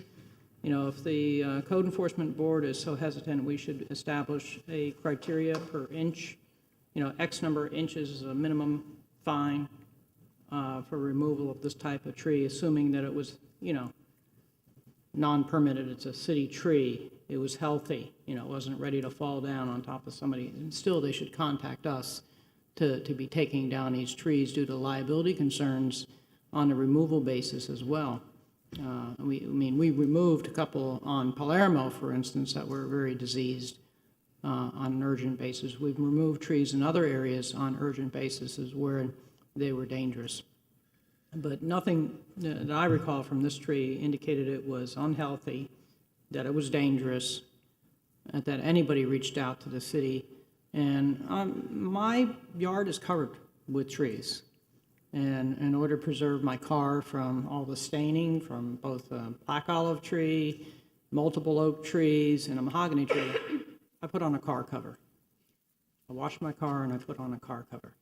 Speaker 22: You know, if the Code Enforcement Board is so hesitant, we should establish a criteria per inch. You know, X number of inches is a minimum fine for removal of this type of tree, assuming that it was, you know, non-permitted. It's a city tree. It was healthy. You know, it wasn't ready to fall down on top of somebody. And still, they should contact us to be taking down these trees due to liability concerns on a removal basis as well. We removed a couple on Palermo, for instance, that were very diseased on an urgent basis. We've removed trees in other areas on urgent basis where they were dangerous. But nothing that I recall from this tree indicated it was unhealthy, that it was dangerous, that anybody reached out to the city. And my yard is covered with trees. And in order to preserve my car from all the staining from both a black olive tree, multiple oak trees, and a mahogany tree, I put on a car cover. I wash my car and I put on a car cover.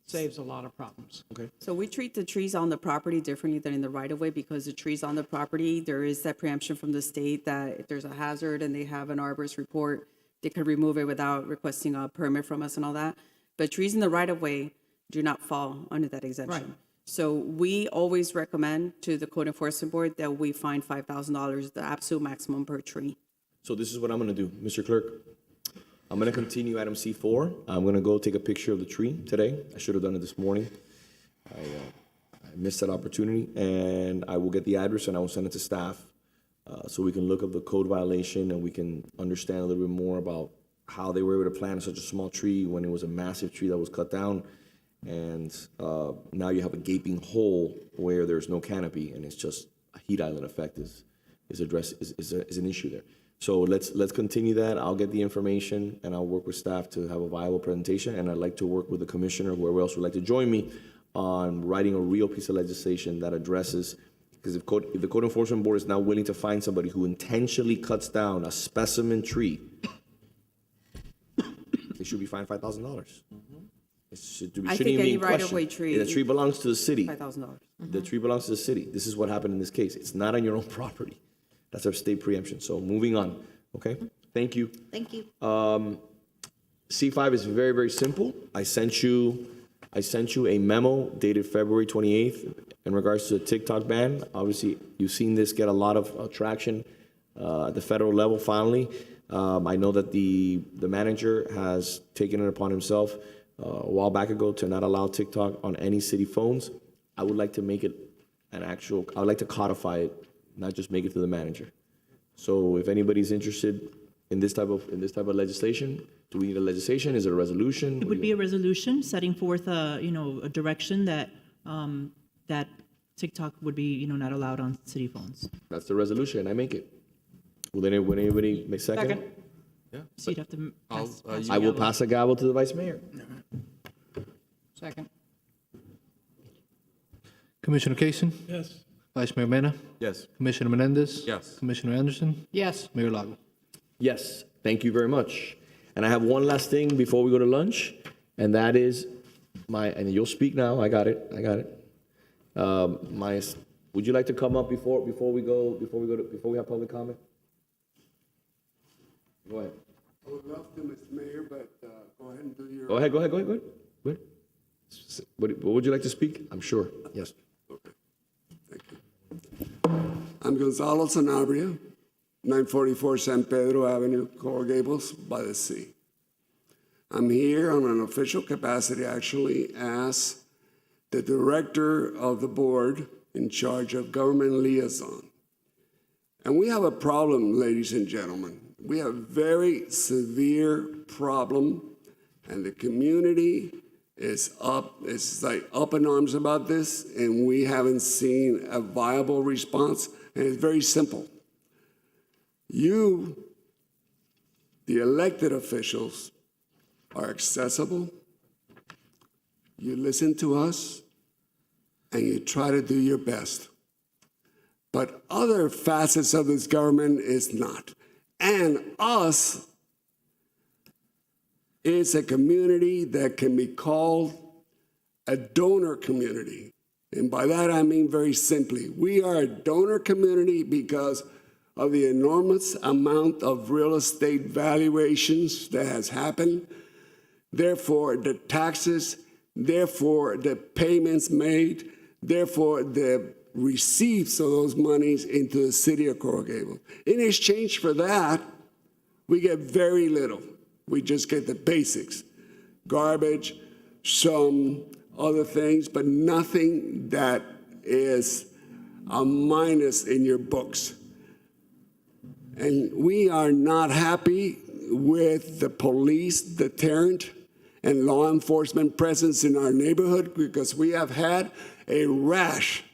Speaker 22: Saves a lot of problems.
Speaker 1: Okay.
Speaker 14: So we treat the trees on the property differently than in the right-of-way because the trees on the property, there is that preemption from the state that if there's a hazard and they have an arborist report, they could remove it without requesting a permit from us and all that. But trees in the right-of-way do not fall under that exemption.
Speaker 22: Right.
Speaker 14: So we always recommend to the Code Enforcement Board that we fine $5,000, the absolute maximum per tree.
Speaker 1: So this is what I'm going to do, Mr. Clerk. I'm going to continue item C4. I'm going to go take a picture of the tree today. I should have done it this morning. I missed that opportunity, and I will get the address and I will send it to staff so we can look up the code violation and we can understand a little bit more about how they were able to plant such a small tree when it was a massive tree that was cut down. And now you have a gaping hole where there's no canopy, and it's just a heat island effect is an issue there. So let's continue that. I'll get the information and I'll work with staff to have a viable presentation. And I'd like to work with the commissioner, whoever else would like to join me, on writing a real piece of legislation that addresses, because if the Code Enforcement Board is now willing to find somebody who intentionally cuts down a specimen tree, they should be fined $5,000. It shouldn't
Speaker 14: I think
Speaker 1: even be
Speaker 14: any
Speaker 1: in question.
Speaker 14: right-of-way tree.
Speaker 1: The tree belongs to the city.
Speaker 14: $5,000.
Speaker 1: The tree belongs to the city. This is what happened in this case. It's not on your own property. That's our state preemption. So moving on, okay? Thank you.
Speaker 16: Thank you.
Speaker 1: C5 is very, very simple. I sent you a memo dated February 28th in regards to the TikTok ban. Obviously, you've seen this get a lot of traction at the federal level finally. I know that the manager has taken it upon himself a while back ago to not allow TikTok on any city phones. I would like to make it I would like to codify it, not just make it to the manager. So if anybody's interested in this type of legislation, do we need a legislation? Is it a resolution?
Speaker 19: It would be a resolution setting forth a direction that that TikTok would be, not allowed on city phones.
Speaker 1: That's the resolution. I make it. Will anybody make second?
Speaker 22: Second.
Speaker 1: Yeah.
Speaker 19: So you'd have to pass
Speaker 1: I will pass a gavel to the vice mayor.
Speaker 22: Second.
Speaker 20: Commissioner Kaysen?
Speaker 11: Yes.
Speaker 20: Vice Mayor Mena?
Speaker 1: Yes.
Speaker 20: Commissioner Menendez?
Speaker 5: Yes.
Speaker 20: Commissioner Anderson?
Speaker 22: Yes.
Speaker 20: Mayor Lago?
Speaker 1: Yes. Thank you very much. And I have one last thing before we go to lunch, and that is and you'll speak now. I got it. Would you like to come up before we have public comment? Go ahead.
Speaker 6: I would love to, Mr. Mayor, but go ahead and do your...
Speaker 1: Go ahead. What would you like to speak? I'm sure. Yes.
Speaker 6: Okay. Thank you. I'm Gonzalo Sanabria, 944 San Pedro Avenue, Coral Gables, by the sea. I'm here on an official capacity, actually, as the director of the board in charge of government liaison. And we have a problem, ladies and gentlemen. We have a very severe problem, and the community is up in arms about this, and we haven't seen a viable response. And it's very simple. You, the elected officials, are accessible. You listen to us, and you try to do your best. But other facets of this government is not. And us is a community that can be called a donor community. And by that I mean very simply, we are a donor community because of the enormous amount of real estate valuations that has happened. Therefore, the taxes, therefore, the payments made, therefore, the receipts of those monies into the city of Coral Gables. In exchange for that, we get very little. We just get the basics, garbage, some other things, but nothing that is a minus in your books. And we are not happy with the police deterrent and law enforcement presence in our neighborhood because we have had a rash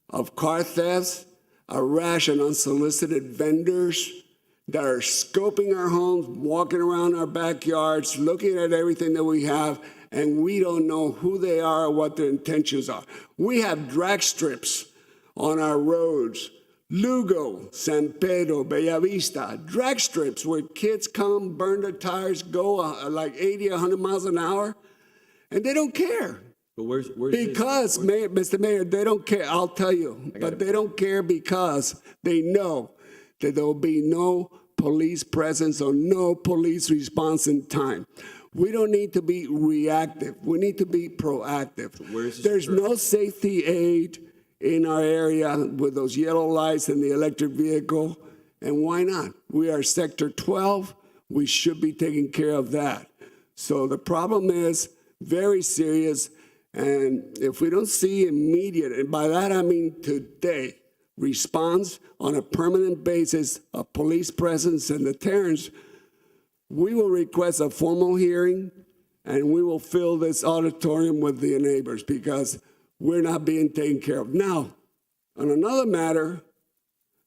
Speaker 6: of car thefts, a rash of unsolicited vendors that are scoping our homes, walking around our backyards, looking at everything that we have, and we don't know who they are or what their intentions are. We have drag strips on our roads, Lugo, San Pedro, Bellavista, drag strips where kids come, burn their tires, go like 80, 100 miles an hour, and they don't care.
Speaker 1: But where's
Speaker 6: because, Mayor, Mr. Mayor, they don't care, I'll tell you, but they don't care because they know that there will be no police presence or no police response in time. We don't need to be reactive. We need to be proactive. There's no safety aid in our area with those yellow lights and the electric vehicle. And why not? We are Sector 12. We should be taking care of that. So the problem is very serious. And if we don't see immediate, and by that I mean today, response on a permanent basis of police presence and deterrence, we will request a formal hearing and we will fill this auditorium with the neighbors because we're not being taken care of. Now, on another matter,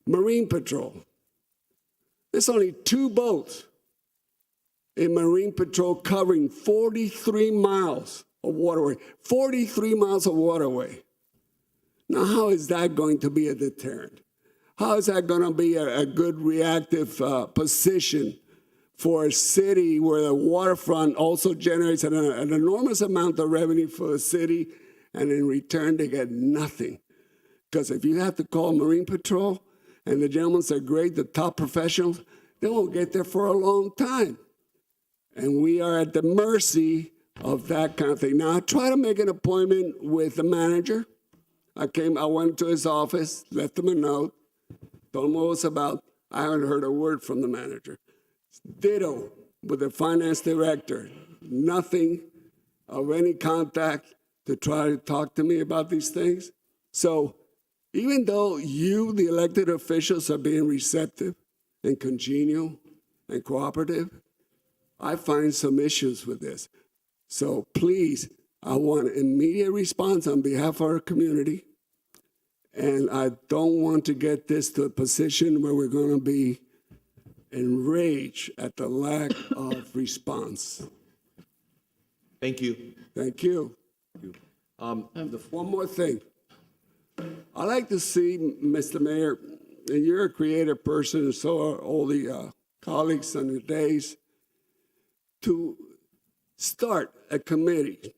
Speaker 6: Marine Patrol. There's only 2 boats in Marine Patrol covering 43 miles of waterway. 43 miles of waterway. Now, how is that going to be a deterrent? How is that going to be a good reactive position for a city where the waterfront also generates an enormous amount of revenue for the city, and in return they get nothing? Because if you have to call Marine Patrol, and the gentlemen are great, the top professionals, they won't get there for a long time. And we are at the mercy of that kind of thing. Now, I try to make an appointment with the manager. I went to his office, left him a note, told him what it was about. I haven't heard a word from the manager. Ditto with the finance director. Nothing of any contact to try to talk to me about these things. So even though you, the elected officials, are being receptive and congenial and cooperative, I find some issues with this. So please, I want an immediate response on behalf of our community. And I don't want to get this to a position where we're going to be enraged at the lack of response.
Speaker 1: Thank you.
Speaker 6: Thank you. One more thing. I like to see, Mr. Mayor, and you're a creative person, and so are all the colleagues on the days, to start a committee.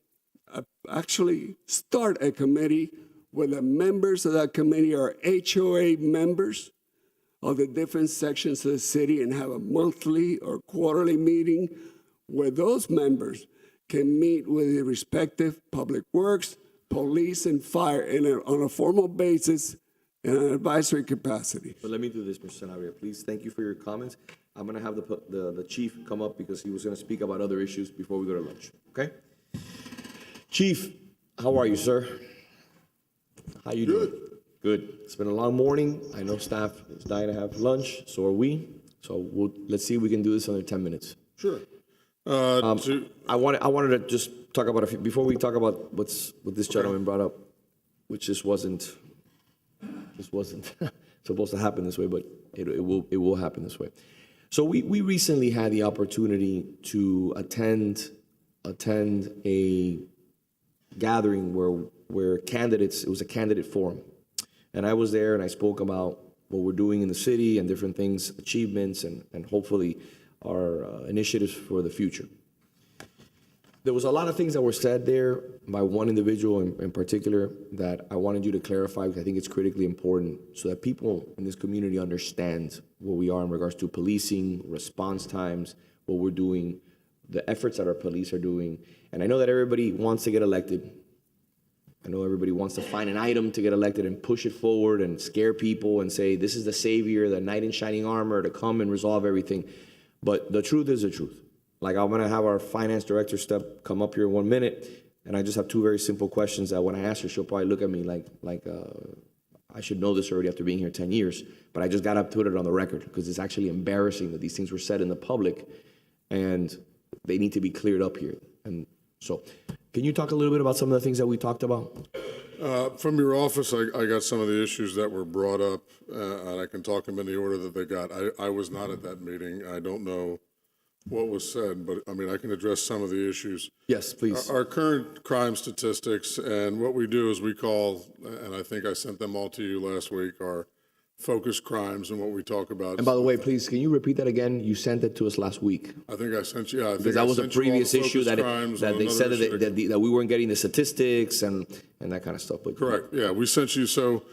Speaker 6: Actually, start a committee where the members of that committee are HOA members of the different sections of the city and have a monthly or quarterly meeting where those members can meet with the respective public works, police, and fire on a formal basis in an advisory capacity.
Speaker 1: But let me do this, Mr. Sanabria, please. Thank you for your comments. I'm gonna have the chief come up because he was gonna speak about other issues before we go to lunch, okay? Chief, how are you, sir? How you doing? Good. It's been a long morning. I know staff is dying to have lunch, so are we. So let's see if we can do this under 10 minutes.
Speaker 7: Sure.
Speaker 1: I wanted to just talk about a few, before we talk about what this gentleman brought up, which just wasn't supposed to happen this way, but it will happen this way. So we recently had the opportunity to attend a gathering where candidates, it was a candidate forum. And I was there and I spoke about what we're doing in the city and different things, achievements, and hopefully our initiatives for the future. There was a lot of things that were said there by one individual in particular that I wanted you to clarify because I think it's critically important so that people in this community understand where we are in regards to policing, response times, what we're doing, the efforts that our police are doing. And I know that everybody wants to get elected. I know everybody wants to find an item to get elected and push it forward and scare people and say, this is the savior, the knight in shining armor to come and resolve everything. But the truth is the truth. Like, I'm gonna have our finance director come up here in 1 minute, and I just have two very simple questions that when I ask her, she'll probably look at me like I should know this already after being here 10 years, but I just gotta put it on the record because it's actually embarrassing that these things were said in the public and they need to be cleared up here. And so, can you talk a little bit about some of the things that we talked about?
Speaker 7: From your office, I got some of the issues that were brought up, and I can talk them in the order that they got. I was not at that meeting. I don't know what was said, but I mean, I can address some of the issues.
Speaker 1: Yes, please.
Speaker 7: Our current crime statistics, and what we do is we call, and I think I sent them all to you last week, our focus crimes and what we talk about.
Speaker 1: And by the way, please, can you repeat that again? You sent it to us last week.
Speaker 7: I think I sent you,
Speaker 1: Because that was a previous issue that they said that we weren't getting the statistics and that kind of stuff. But
Speaker 7: correct, yeah, we sent you, so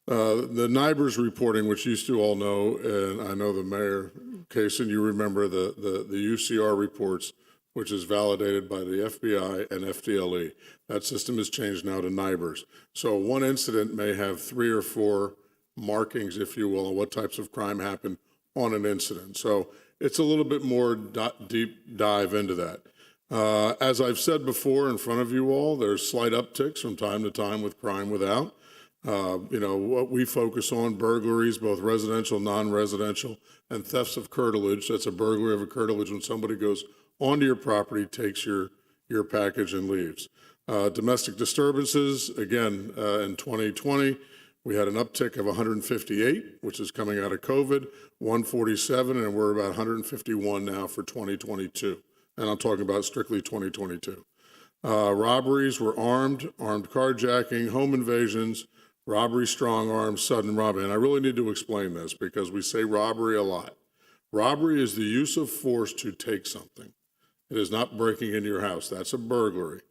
Speaker 7: the NIBRS reporting, which you two all know, and I know the mayor, Kaysen, you remember the UCR reports, which is validated by the FBI and FDLE. That system has changed now to NIBRS. So one incident may have 3 or 4 markings, if you will, on what types of crime happened on an incident. So it's a little bit more deep dive into that. As I've said before in front of you all, there's slight upticks from time to time with crime without. What we focus on, burglaries, both residential, non-residential, and thefts of curtilage. That's a burglary of a curtilage when somebody goes onto your property, takes your package and leaves. Domestic disturbances, again, in 2020, we had an uptick of 158, which is coming out of COVID, 147, and we're about 151 now for 2022. And I'm talking about strictly 2022. Robberies were armed carjacking, home invasions, robbery, strong arms, sudden robbery. And I really need to explain this because we say robbery a lot. Robbery is the use of force to take something. It is not breaking into your house. That's a burglary.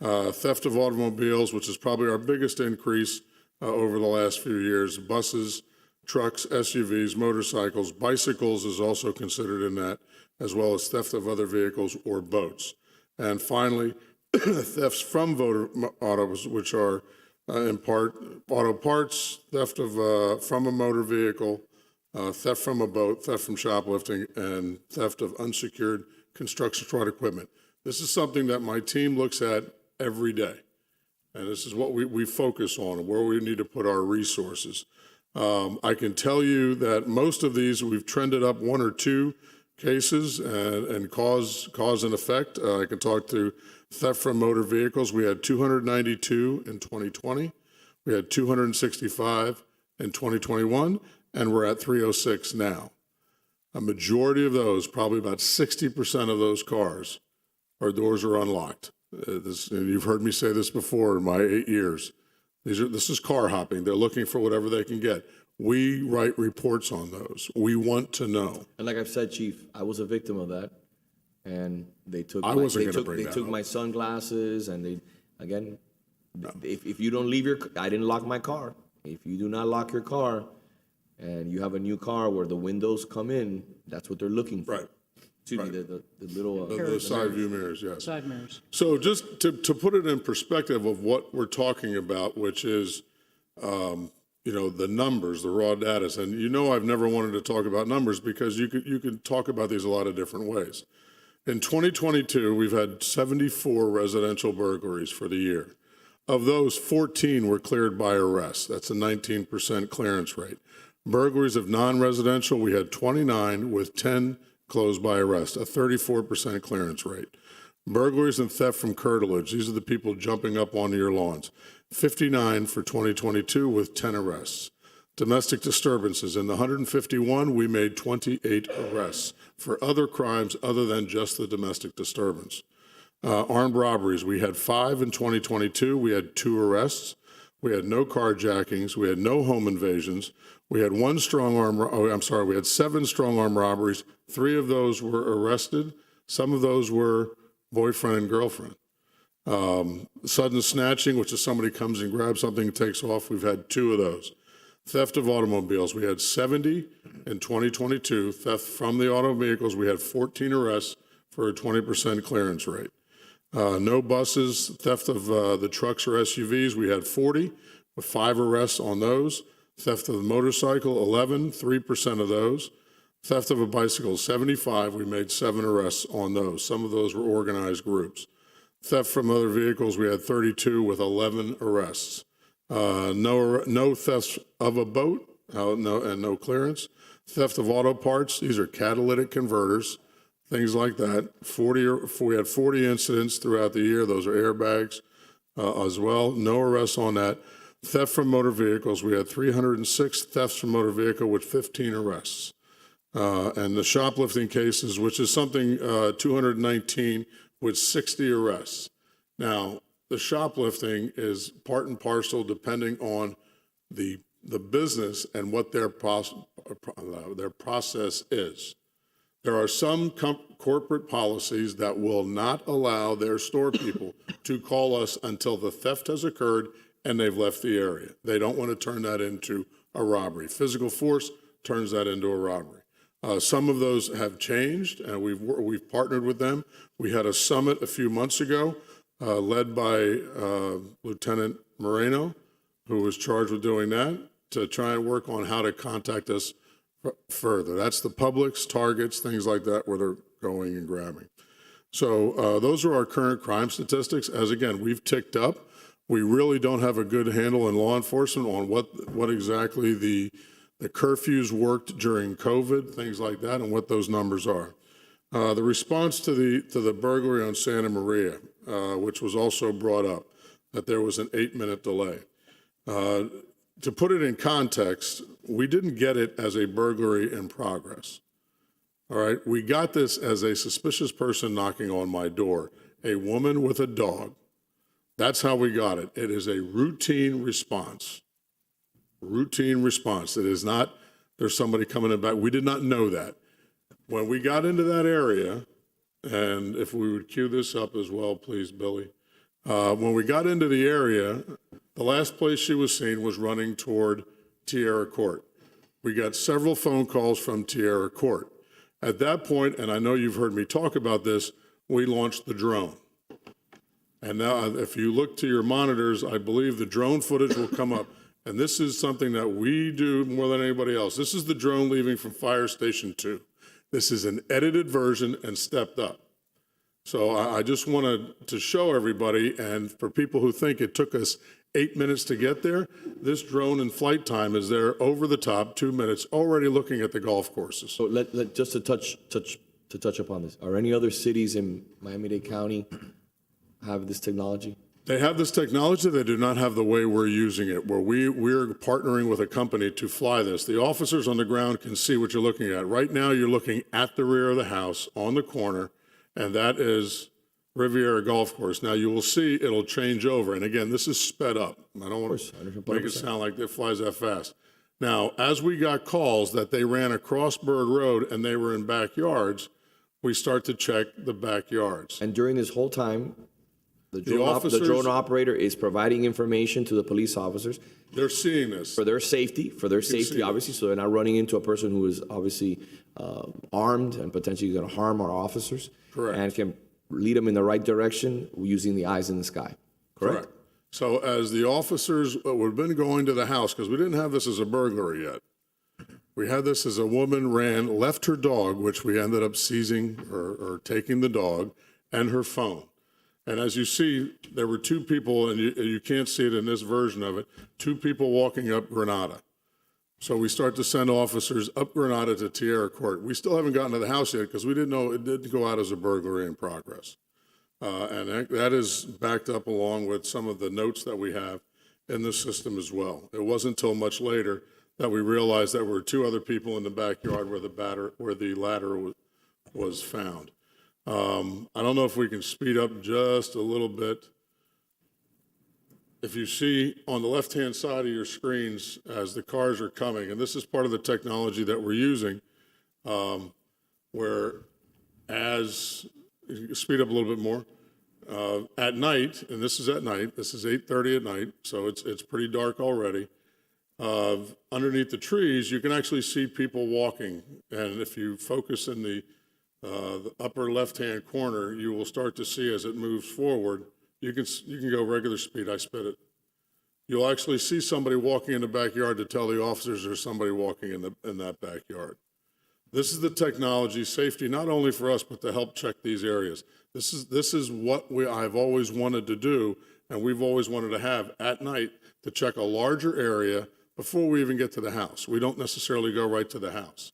Speaker 7: Theft of automobiles, which is probably our biggest increase over the last few years. Buses, trucks, SUVs, motorcycles, bicycles is also considered in that, as well as theft of other vehicles or boats. And finally, thefts from autos, which are in part auto parts, theft of from a motor vehicle, theft from a boat, theft from shoplifting, and theft of unsecured construction site equipment. This is something that my team looks at every day. And this is what we focus on, where we need to put our resources. I can tell you that most of these, we've trended up 1 or 2 cases and cause and effect. I can talk to theft from motor vehicles. We had 292 in 2020. We had 265 in 2021, and we're at 306 now. A majority of those, probably about 60% of those cars, our doors are unlocked. And you've heard me say this before in my 8 years. This is car hopping. They're looking for whatever they can get. We write reports on those. We want to know.
Speaker 1: And like I've said, Chief, I was a victim of that. And they took my sunglasses, and if you don't leave I didn't lock my car. If you do not lock your car and you have a new car where the windows come in, that's what they're looking for.
Speaker 7: Right.
Speaker 1: Excuse me, the little
Speaker 7: the side view mirrors, yes.
Speaker 22: Side mirrors.
Speaker 7: So just to put it in perspective of what we're talking about, which is the numbers, the raw data. And I've never wanted to talk about numbers because you could talk about these a lot of different ways. In 2022, we've had 74 residential burglaries for the year. Of those, 14 were cleared by arrest. That's a 19% clearance rate. Burglaries of non-residential, we had 29 with 10 closed by arrest, a 34% clearance rate. Burglaries and theft from curtilage, these are the people jumping up onto your lawns, 59 for 2022 with 10 arrests. Domestic disturbances, in the 151, we made 28 arrests for other crimes other than just the domestic disturbance. Armed robberies, we had 5 in 2022, we had 2 arrests. We had no carjackings, we had no home invasions, we had 7 strong arm robberies. 3 of those were arrested. Some of those were boyfriend and girlfriend. Sudden snatching, which is somebody comes and grabs something and takes off, we've had 2 of those. Theft of automobiles, we had 70 in 2022. Theft from the auto vehicles, we had 14 arrests for a 20% clearance rate. No buses, theft of the trucks or SUVs, we had 40 with 5 arrests on those. Theft of the motorcycle, 11, 3% of those. Theft of a bicycle, 75, we made 7 arrests on those. Some of those were organized groups. Theft from other vehicles, we had 32 with 11 arrests. No theft of a boat, and no clearance. Theft of auto parts, these are catalytic converters, things like that. We had 40 incidents throughout the year. Those are airbags as well. No arrests on that. Theft from motor vehicles, we had 306 thefts from motor vehicle with 15 arrests. And the shoplifting cases, which is something 219 with 60 arrests. Now, the shoplifting is part and parcel depending on the business and what their process is. There are some corporate policies that will not allow their store people to call us until the theft has occurred and they've left the area. They don't want to turn that into a robbery. Physical force turns that into a robbery. Some of those have changed, and we've partnered with them. We had a summit a few months ago led by Lieutenant Moreno, who was charged with doing that, to try and work on how to contact us further. That's the Publix, Targets, things like that, where they're going and grabbing. So those are our current crime statistics. As again, we've ticked up. We really don't have a good handle in law enforcement on what exactly the curfews worked during COVID, things like that, and what those numbers are. The response to the burglary on Santa Maria, which was also brought up, that there was an 8-minute delay. To put it in context, we didn't get it as a burglary in progress. All right, we got this as a suspicious person knocking on my door, a woman with a dog. That's how we got it. It is a routine response. Routine response. It is not, there's somebody coming in back. We did not know that. When we got into that area, and if we would cue this up as well, please, Billy. When we got into the area, the last place she was seen was running toward Tierra Court. We got several phone calls from Tierra Court. At that point, and I know you've heard me talk about this, we launched the drone. And now if you look to your monitors, I believe the drone footage will come up. And this is something that we do more than anybody else. This is the drone leaving from Fire Station 2. This is an edited version and stepped up. So I just wanted to show everybody, and for people who think it took us 8 minutes to get there, this drone in flight time is there over the top, 2 minutes, already looking at the golf courses.
Speaker 1: So just to touch upon this, are any other cities in Miami-Dade County have this technology?
Speaker 7: They have this technology. They do not have the way we're using it, where we're partnering with a company to fly this. The officers on the ground can see what you're looking at. Right now, you're looking at the rear of the house on the corner, and that is Riviera Golf Course. Now, you will see it'll change over. And again, this is sped up. I don't want to make it sound like it flies that fast. Now, as we got calls that they ran across Bird Road and they were in backyards, we start to check the backyards.
Speaker 1: And during this whole time, the drone operator is providing information to the police officers.
Speaker 7: They're seeing this.
Speaker 1: For their safety, obviously, so they're not running into a person who is obviously armed and potentially going to harm our officers.
Speaker 7: Correct.
Speaker 1: And can lead them in the right direction using the eyes in the sky. Correct?
Speaker 7: So as the officers would have been going to the house, because we didn't have this as a burglary yet. We had this as a woman left her dog, which we ended up seizing or taking the dog, and her phone. And as you see, there were two people, and you can't see it in this version of it, two people walking up Granada. So we start to send officers up Granada to Tierra Court. We still haven't gotten to the house yet because we didn't know it didn't go out as a burglary in progress. And that is backed up along with some of the notes that we have in the system as well. It wasn't until much later that we realized that there were two other people in the backyard where the ladder was found. I don't know if we can speed up just a little bit. If you see on the left-hand side of your screens as the cars are coming, and this is part of the technology that we're using, where as you speed up a little bit more, at night, and this is at night, this is 8:30 at night, so it's pretty dark already. Underneath the trees, you can actually see people walking, and if you focus in the upper left-hand corner, you will start to see as it moves forward. You can go regular speed. I sped it. You'll actually see somebody walking in the backyard to tell the officers there's somebody walking in that backyard. This is the technology, safety, not only for us, but to help check these areas. This is what I've always wanted to do, and we've always wanted to have at night to check a larger area before we even get to the house. We don't necessarily go right to the house.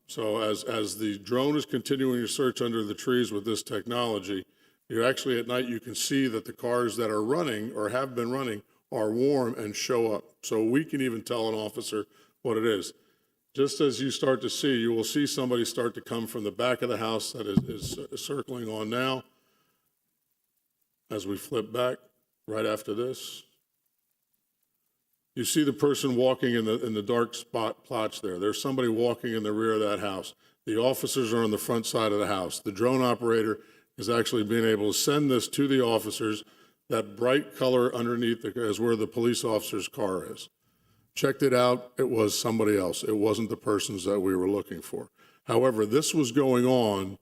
Speaker 7: So as the drone is continuing to search under the trees with this technology, you actually at night you can see that the cars that are running or have been running are warm and show up. So we can even tell an officer what it is. Just as you start to see, you will see somebody start to come from the back of the house that is circling on now. As we flip back right after this, you see the person walking in the dark plots there. There's somebody walking in the rear of that house. The officers are on the front side of the house. The drone operator is actually being able to send this to the officers. That bright color underneath is where the police officer's car is. Checked it out, it was somebody else. It wasn't the persons that we were looking for. However, this was going on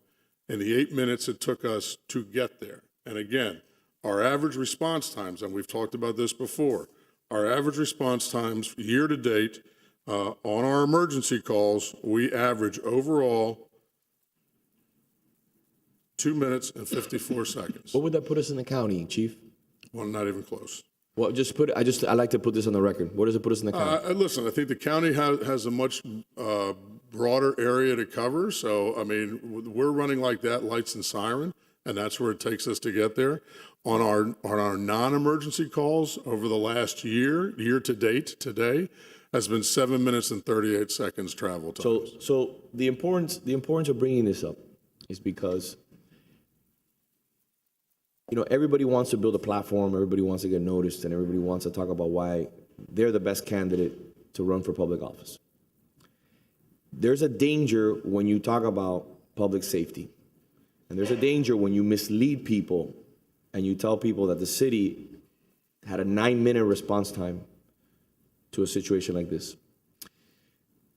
Speaker 7: in the 8 minutes it took us to get there. And again, our average response times, and we've talked about this before, our average response times year to date on our emergency calls, we average overall 2 minutes and 54 seconds.
Speaker 1: What would that put us in the county, Chief?
Speaker 7: Well, not even close.
Speaker 1: Well, I like to put this on the record. What does it put us in the county?
Speaker 7: Listen, I think the county has a much broader area to cover. So, I mean, we're running like that, lights and siren, and that's where it takes us to get there. On our non-emergency calls over the last year to date, today, has been 7 minutes and 38 seconds travel time.
Speaker 1: So the importance of bringing this up is because, you know, everybody wants to build a platform, everybody wants to get noticed, and everybody wants to talk about why they're the best candidate to run for public office. There's a danger when you talk about public safety, and there's a danger when you mislead people and you tell people that the city had a 9-minute response time to a situation like this.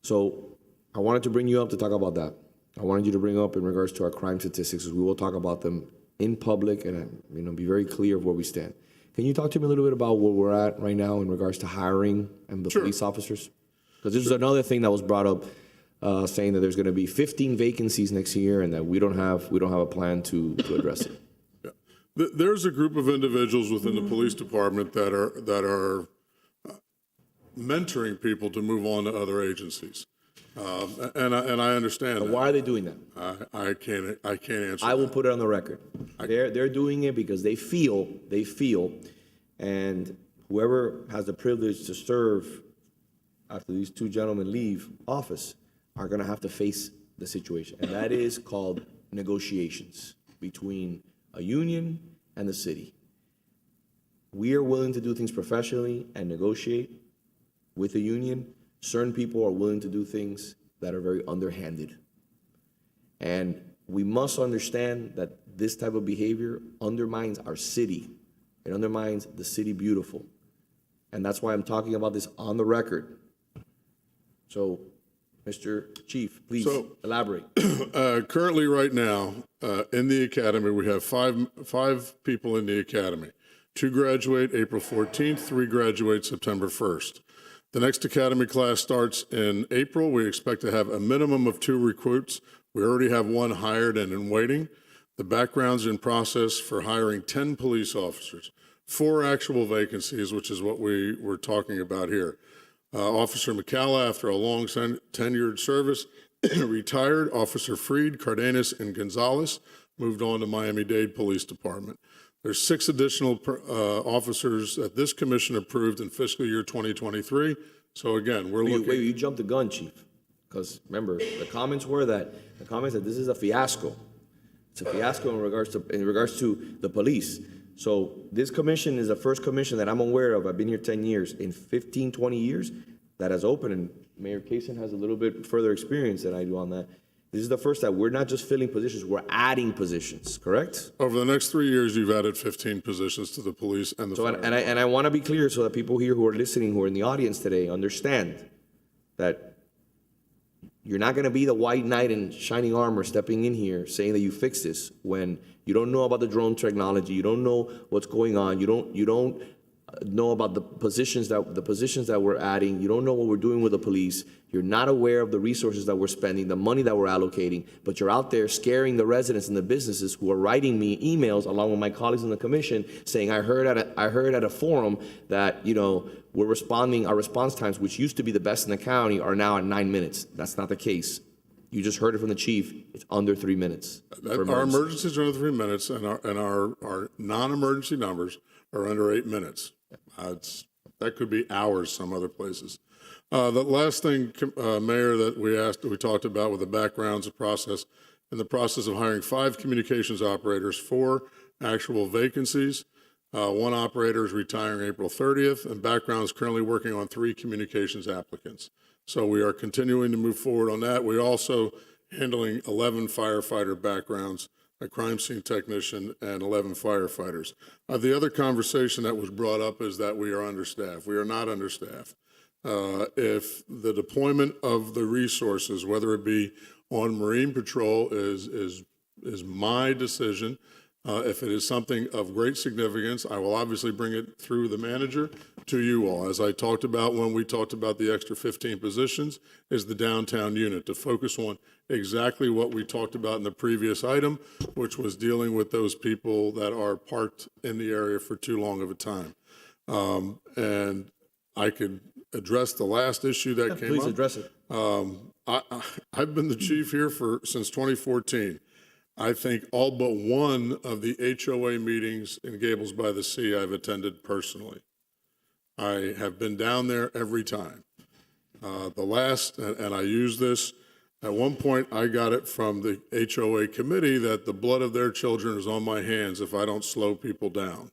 Speaker 1: So I wanted to bring you up to talk about that. I wanted you to bring up in regards to our crime statistics, because we will talk about them in public and, you know, be very clear of where we stand. Can you talk to me a little bit about where we're at right now in regards to hiring and the police officers? Because this is another thing that was brought up, saying that there's going to be 15 vacancies next year and that we don't have a plan to address it.
Speaker 7: Yeah. There's a group of individuals within the police department that are mentoring people to move on to other agencies. And I understand that.
Speaker 1: Why are they doing that?
Speaker 7: I can't answer.
Speaker 1: I will put it on the record. They're doing it because they feel, and whoever has the privilege to serve after these two gentlemen leave office are going to have to face the situation, and that is called negotiations between a union and the city. We are willing to do things professionally and negotiate with the union. Certain people are willing to do things that are very underhanded. And we must understand that this type of behavior undermines our city. It undermines the city beautiful. And that's why I'm talking about this on the record. So, Mr. Chief, please elaborate.
Speaker 7: Currently, right now, in the academy, we have five people in the academy. 2 graduate April 14th, 3 graduate September 1st. The next academy class starts in April. We expect to have a minimum of 2 recruits. We already have 1 hired and in waiting. The background's in process for hiring 10 police officers, 4 actual vacancies, which is what we were talking about here. Officer McCalla, after a long tenured service, retired. Officer Freed, Cardenas, and Gonzalez moved on to Miami-Dade Police Department. There's 6 additional officers that this commission approved in fiscal year 2023. So again, we're looking.
Speaker 1: Wait, you jumped the gun, Chief. Because remember, the comments that this is a fiasco. It's a fiasco in regards to the police. So this commission is the first commission that I'm aware of. I've been here 10 years, in 15, 20 years, that has opened, and Mayor Kaysen has a little bit further experience than I do on that. This is the first that we're not just filling positions, we're adding positions, correct?
Speaker 7: Over the next 3 years, you've added 15 positions to the police and the fire.
Speaker 1: And I want to be clear so that people here who are listening, who are in the audience today, understand that you're not going to be the white knight in shining armor stepping in here saying that you fix this when you don't know about the drone technology, you don't know what's going on, you don't know about the positions that we're adding, you don't know what we're doing with the police, you're not aware of the resources that we're spending, the money that we're allocating, but you're out there scaring the residents and the businesses who are writing me emails along with my colleagues in the commission saying, I heard at a forum that, we're responding, our response times, which used to be the best in the county, are now at 9 minutes. That's not the case. You just heard it from the chief. It's under 3 minutes.
Speaker 7: Our emergencies are under 3 minutes, and our non-emergency numbers are under 8 minutes. That could be hours some other places. The last thing, Mayor, that we talked about with the backgrounds of process, in the process of hiring 5 communications operators, 4 actual vacancies. 1 operator is retiring April 30th, and background is currently working on 3 communications applicants. So we are continuing to move forward on that. We're also handling 11 firefighter backgrounds, a crime scene technician, and 11 firefighters. The other conversation that was brought up is that we are understaffed. We are not understaffed. If the deployment of the resources, whether it be on Marine Patrol, is my decision. If it is something of great significance, I will obviously bring it through the manager to you all. As I talked about when we talked about the extra 15 positions, is the downtown unit to focus on exactly what we talked about in the previous item, which was dealing with those people that are parked in the area for too long of a time. And I could address the last issue that came up.
Speaker 1: Please address it.
Speaker 7: I've been the chief here since 2014. I think all but one of the HOA meetings in Gables by the Sea I've attended personally. I have been down there every time. The last, and I use this, at one point I got it from the HOA committee that the blood of their children is on my hands if I don't slow people down.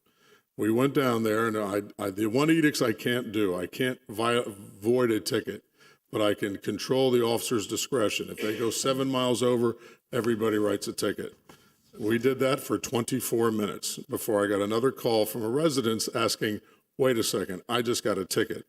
Speaker 7: We went down there, and the one edicts I can't do. I can't void a ticket, but I can control the officer's discretion. If they go 7 miles over, everybody writes a ticket. We did that for 24 minutes before I got another call from a resident asking, wait a second, I just got a ticket.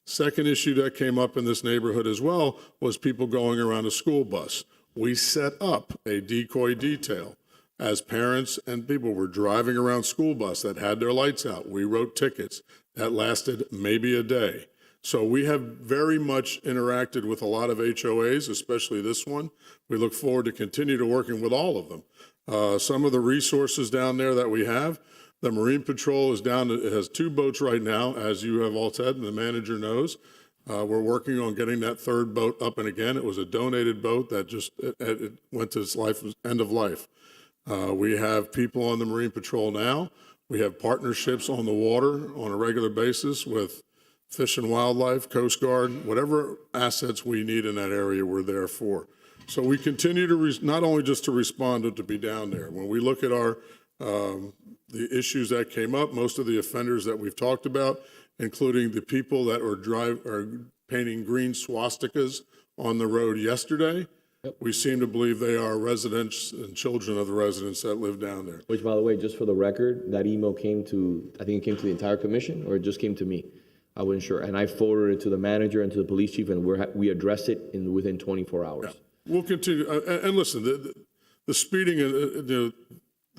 Speaker 7: Second issue that came up in this neighborhood as well was people going around a school bus. We set up a decoy detail. As parents and people were driving around school bus that had their lights out, we wrote tickets. That lasted maybe a day. So we have very much interacted with a lot of HOAs, especially this one. We look forward to continue to working with all of them. Some of the resources down there that we have, the Marine Patrol is down, it has 2 boats right now, as you have all said, and the manager knows. We're working on getting that 3rd boat up and again. It was a donated boat that just it went to its end of life. We have people on the Marine Patrol now. We have partnerships on the water on a regular basis with Fish and Wildlife, Coast Guard, whatever assets we need in that area, we're there for. So we continue to not only just to respond, but to be down there. When we look at the issues that came up, most of the offenders that we've talked about, including the people that are painting green swastikas on the road yesterday, we seem to believe they are residents and children of the residents that live down there.
Speaker 1: Which, by the way, just for the record, that email came to, I think it came to the entire commission, or it just came to me. I wasn't sure. And I forwarded it to the manager and to the police chief, and we addressed it within 24 hours.
Speaker 7: Yeah. We'll continue. And listen, the speeding, the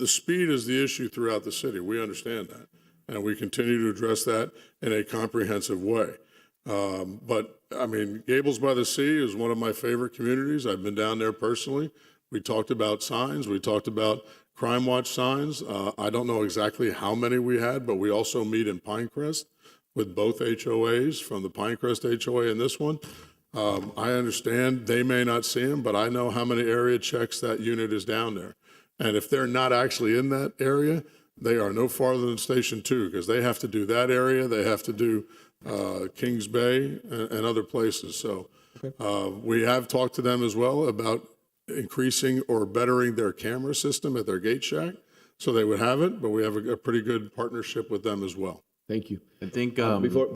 Speaker 7: speed is the issue throughout the city. We understand that. and we continue to address that in a comprehensive way. But I mean, Gables by the Sea is one of my favorite communities. I've been down there personally. We talked about signs. We talked about Crime Watch signs. I don't know exactly how many we had, but we also meet in Pinecrest with both HOAs, from the Pinecrest HOA and this one. I understand they may not see them, but I know how many area checks that unit is down there. And if they're not actually in that area, they are no farther than Station 2, because they have to do that area. They have to do Kings Bay and other places. So we have talked to them as well about increasing or bettering their camera system at their gate shack, so they would have it, but we have a pretty good partnership with them as well.
Speaker 1: Thank you.
Speaker 4: I think
Speaker 1: Before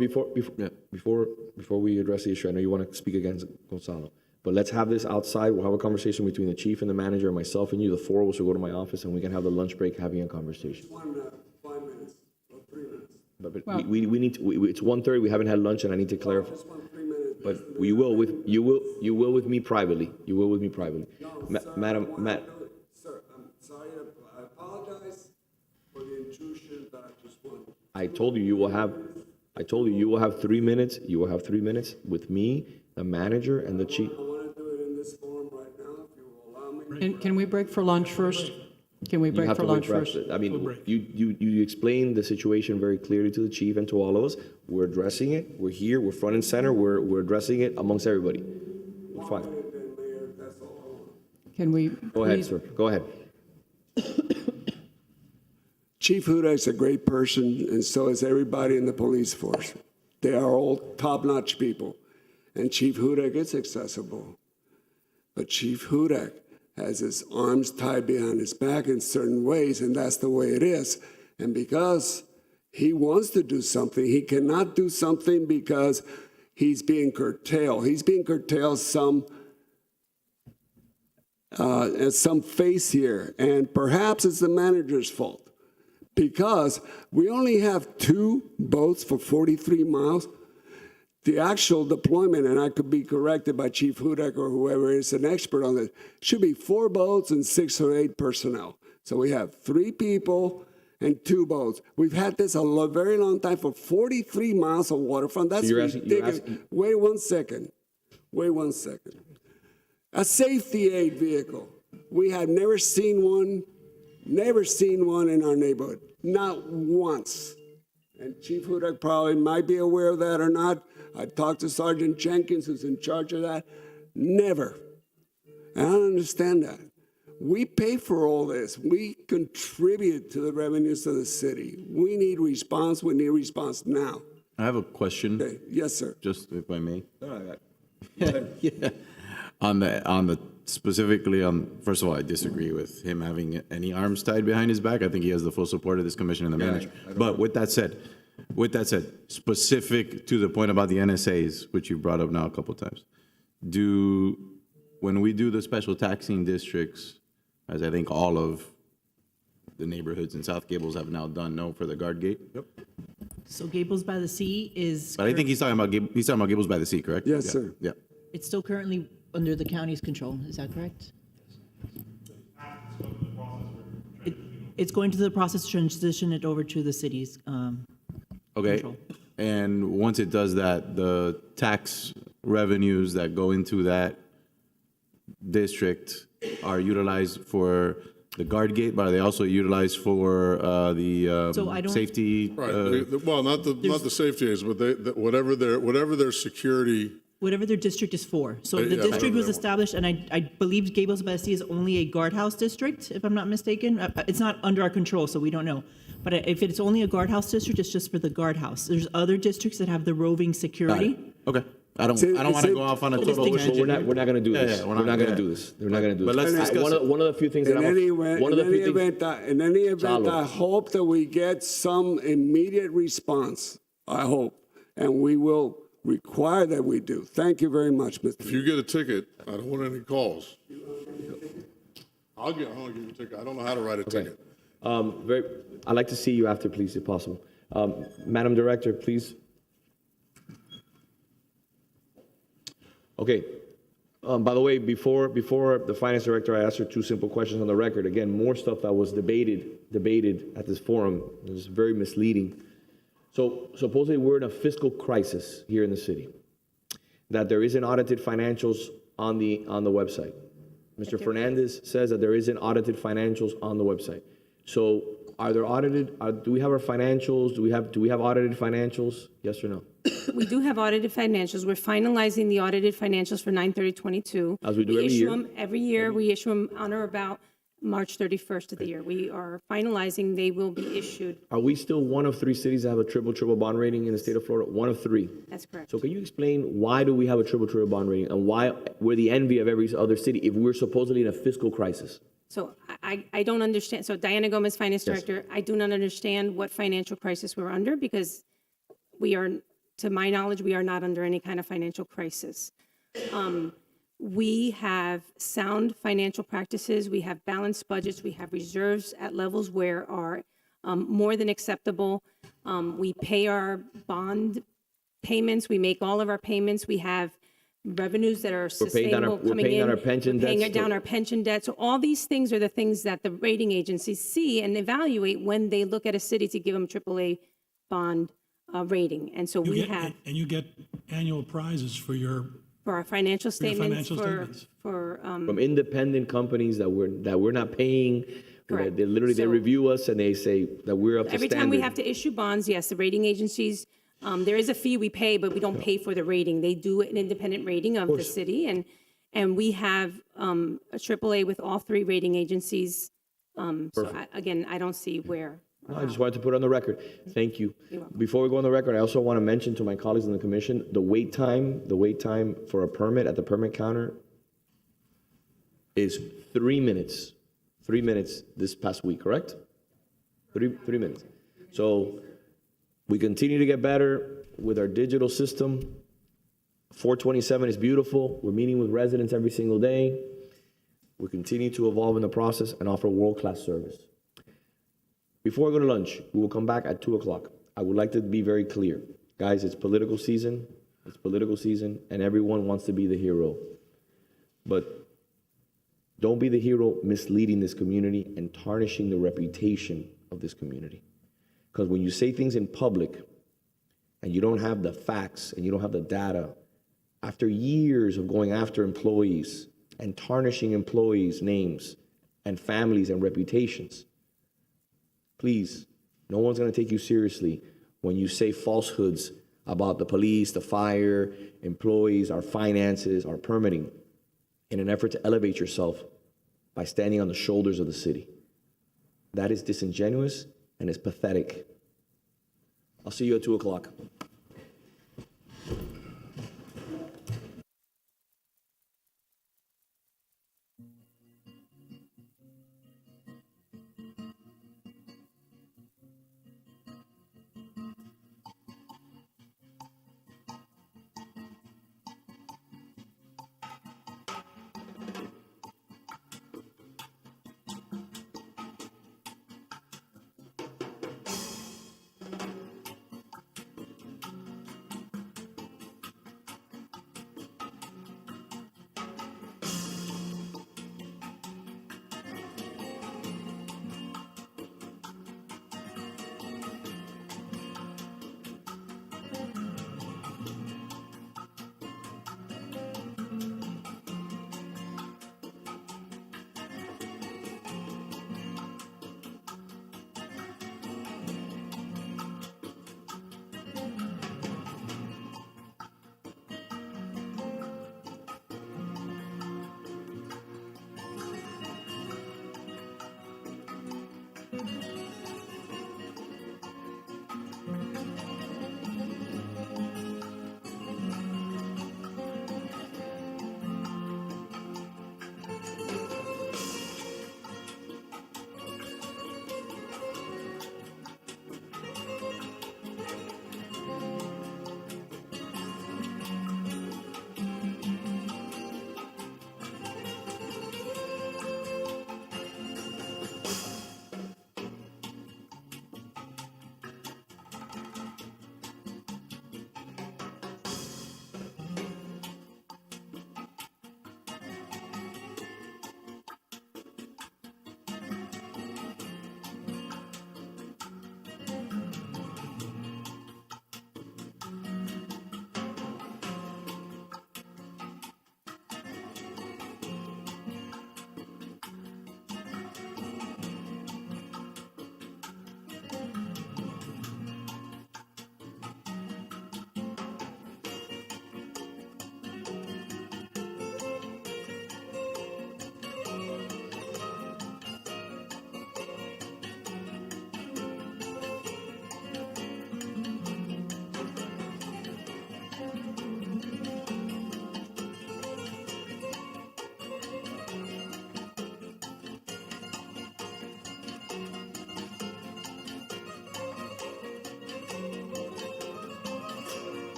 Speaker 1: we address the issue, I know you want to speak against Gonzalo, but let's have this outside. We'll have a conversation between the chief and the manager and myself and you. The four of us will go to my office and we can have the lunch break having a conversation.
Speaker 6: 5 minutes or 3 minutes.
Speaker 1: But
Speaker 22: Well-
Speaker 1: we need to, it's 1:30, we haven't had lunch and I need to clarify.
Speaker 6: Just want 3 minutes.
Speaker 1: But you will with me privately. You will with me privately.
Speaker 6: No, sir,
Speaker 1: Madam,
Speaker 6: I wanna do it. Sir, I'm sorry. I apologize for the intrusion, but I just want.
Speaker 1: I told you you will have 3 minutes. You will have 3 minutes with me, the manager, and the chief.
Speaker 6: I want to do it in this forum right now, if you will allow me.
Speaker 22: Can we break for lunch first? Can we
Speaker 1: You
Speaker 22: break
Speaker 1: have
Speaker 22: for
Speaker 1: to wait
Speaker 22: lunch
Speaker 1: for us.
Speaker 22: first?
Speaker 1: I mean, you explained the situation very clearly to the chief and to all of us. We're addressing it. We're here. We're front and center. We're addressing it amongst everybody. We're fine.
Speaker 6: Mayor, that's all I want.
Speaker 22: Can we?
Speaker 1: Go ahead,
Speaker 22: please-
Speaker 1: sir. Go ahead.
Speaker 6: Chief Hudak's a great person, and so is everybody in the police force. They are all top-notch people, and Chief Hudak is accessible. But Chief Hudak has his arms tied behind his back in certain ways, and that's the way it is. And because he wants to do something, he cannot do something because he's being curtailed. He's being curtailed some face here, and perhaps it's the manager's fault, because we only have 2 boats for 43 miles. The actual deployment, and I could be corrected by Chief Hudak or whoever is an expert on this, should be 4 boats and 6 or 8 personnel. So we have 3 people and 2 boats. We've had this very long time for 43 miles of waterfront. That's ridiculous. Wait 1 second. Wait 1 second. A safety aid vehicle. We have never seen one in our neighborhood. Not once. And Chief Hudak probably might be aware of that or not. I talked to Sergeant Jenkins, who's in charge of that. Never. And I don't understand that. We pay for all this. We contribute to the revenues of the city. We need response. We need response now.
Speaker 4: I have a question.
Speaker 6: Okay. Yes, sir.
Speaker 4: Just if I may. Yeah. On the specifically on, first of all, I disagree with him having any arms tied behind his back. I think he has the full support of this commission and the manager. But with that said, specific to the point about the NSAs, which you brought up now a couple of times, when we do the special taxing districts, as I think all of the neighborhoods in South Gables have now done, for the guard gate? Yep.
Speaker 19: So Gables by the Sea is.
Speaker 4: But I think he's talking about Gables by the Sea, correct?
Speaker 6: Yes,
Speaker 4: Yeah.
Speaker 6: sir.
Speaker 4: Yeah.
Speaker 19: It's still currently under the county's control, is that correct? It's going through the process to transition it over to the city's
Speaker 4: Okay,
Speaker 19: control.
Speaker 4: and once it does that, the tax revenues that go into that district are utilized for the guard gate, but are they also utilized for
Speaker 19: So I don't-
Speaker 4: safety?
Speaker 7: Right. Well, not the safety aids, but whatever their security.
Speaker 19: Whatever their district is for. So the
Speaker 7: Yeah,
Speaker 19: district
Speaker 7: whatever
Speaker 19: was
Speaker 7: they want.
Speaker 19: established, and I believe Gables by the Sea is only a guardhouse district, if I'm not mistaken. It's not under our control, so we don't know. But if it's only a guardhouse district, it's just for the guardhouse. There's other districts that have the roving security.
Speaker 4: Okay, I don't want to go off on a total
Speaker 19: distinction.
Speaker 4: tangent.
Speaker 1: We're not going to do this.
Speaker 4: Yeah,
Speaker 1: We're not going to do this. We're not going to do
Speaker 4: But
Speaker 1: this.
Speaker 4: let's discuss
Speaker 1: One of the few things that
Speaker 6: In any event,
Speaker 1: in any event,
Speaker 6: I
Speaker 1: Chalo.
Speaker 6: hope that we get some immediate response. I hope, and we will require that we do. Thank you very much, Mr.
Speaker 7: If you get a ticket, I don't want any calls. I'll give you a ticket. I don't know how to write a ticket.
Speaker 1: I'd like to see you after, please, if possible. Madam Director, please. Okay. By the way, before the Finance Director, I asked her 2 simple questions on the record. Again, more stuff that was debated at this forum. It was very misleading. So supposedly we're in a fiscal crisis here in the city, that there isn't audited financials on the website. Mr. Fernandez says that there isn't audited financials on the website. So are there audited, do we have our financials? Do we have audited financials? Yes or no?
Speaker 12: We do have audited financials. We're finalizing the audited financials for 9/30/22.
Speaker 1: As we do every
Speaker 12: issue
Speaker 1: year.
Speaker 12: them every year. We issue them on or about March 31st of the year. We are finalizing. They will be issued.
Speaker 1: Are we still one of 3 cities that have a triple bond rating in the state of Florida? One of 3.
Speaker 12: That's correct.
Speaker 1: So can you explain why do we have a triple bond rating and why we're the envy of every other city if we're supposedly in a fiscal crisis?
Speaker 12: So I don't understand. So Diana Gomez, Finance
Speaker 1: Yes.
Speaker 12: Director, I do not understand what financial crisis we're under because we are, to my knowledge, we are not under any kind of financial crisis. We have sound financial practices. We have balanced budgets. We have reserves at levels where are more than acceptable. We pay our bond payments. We make all of our payments. We have revenues that are sustainable coming in.
Speaker 1: We're paying down our pension
Speaker 12: We're paying
Speaker 1: debts.
Speaker 12: down our pension debt. So all these things are the things that the rating agencies see and evaluate when they look at a city to give them AAA bond rating. And so we have,
Speaker 11: And you get annual prizes for your
Speaker 12: for our financial
Speaker 11: For your
Speaker 12: statements,
Speaker 11: financial statements.
Speaker 1: From independent companies that we're not paying.
Speaker 12: Correct.
Speaker 1: They literally they review us and they say that we're up to
Speaker 12: every
Speaker 1: standard.
Speaker 12: time we have to issue bonds, yes, the rating agencies, there is a fee we pay, but we don't pay for the rating. They do an independent rating of the city, and we have a AAA with all 3 rating agencies. Again, I don't see where.
Speaker 1: No, I just wanted to put it on the record. Thank you. Before we go on the record, I also want to mention to my colleagues in the commission, the wait time for a permit at the permit counter is 3 minutes. 3 minutes this past week, correct? 3 minutes. So we continue to get better with our digital system. 427 is beautiful. We're meeting with residents every single day. We continue to evolve in the process and offer world-class service. Before I go to lunch, we will come back at 2 o'clock. I would like to be very clear. Guys, it's political season. It's political season, and everyone wants to be the hero. But don't be the hero misleading this community and tarnishing the reputation of this community. Because when you say things in public and you don't have the facts and you don't have the data, after years of going after employees and tarnishing employees' names and families and reputations, please, no one's going to take you seriously when you say falsehoods about the police, the fire, employees, our finances, our permitting, in an effort to elevate yourself by standing on the shoulders of the city. That is disingenuous and is pathetic. I'll see you at 2 o'clock.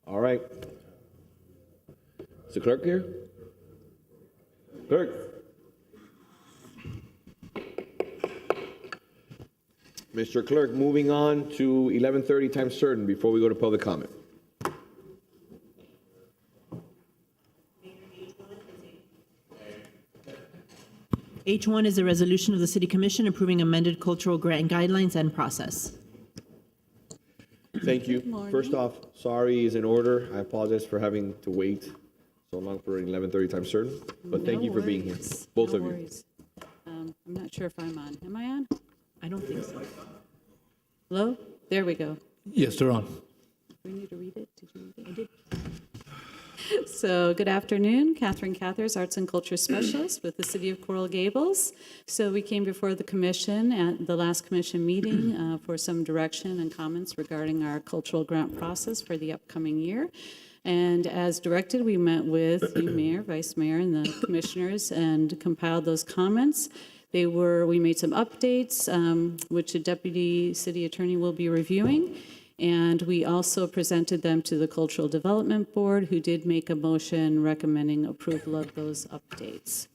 Speaker 1: All right. Is the clerk here? Clerk? Mr. Clerk, moving on to 11:30 time certain before we go to public comment.
Speaker 19: H1 is a resolution of the City Commission approving amended cultural grant guidelines and process.
Speaker 1: Thank you. First off, sorry is in order. I apologize for having to wait so long for an 11:30 time certain, but thank you for being here, both of you.
Speaker 13: I'm not sure if I'm on. Am I on?
Speaker 19: I don't think so.
Speaker 13: Hello? There we go.
Speaker 20: Yes, they're on.
Speaker 13: Do we need to read it? Did you read it? I did. So, good afternoon. Catherine Cathers, Arts and Culture Specialist with the City of Coral Gables. So, we came before the commission at the last commission meeting for some direction and comments regarding our cultural grant process for the upcoming year. And as directed, we met with the mayor, vice mayor, and the commissioners and compiled those comments. We made some updates, which the deputy city attorney will be reviewing. And we also presented them to the Cultural Development Board, who did make a motion recommending approval of those updates.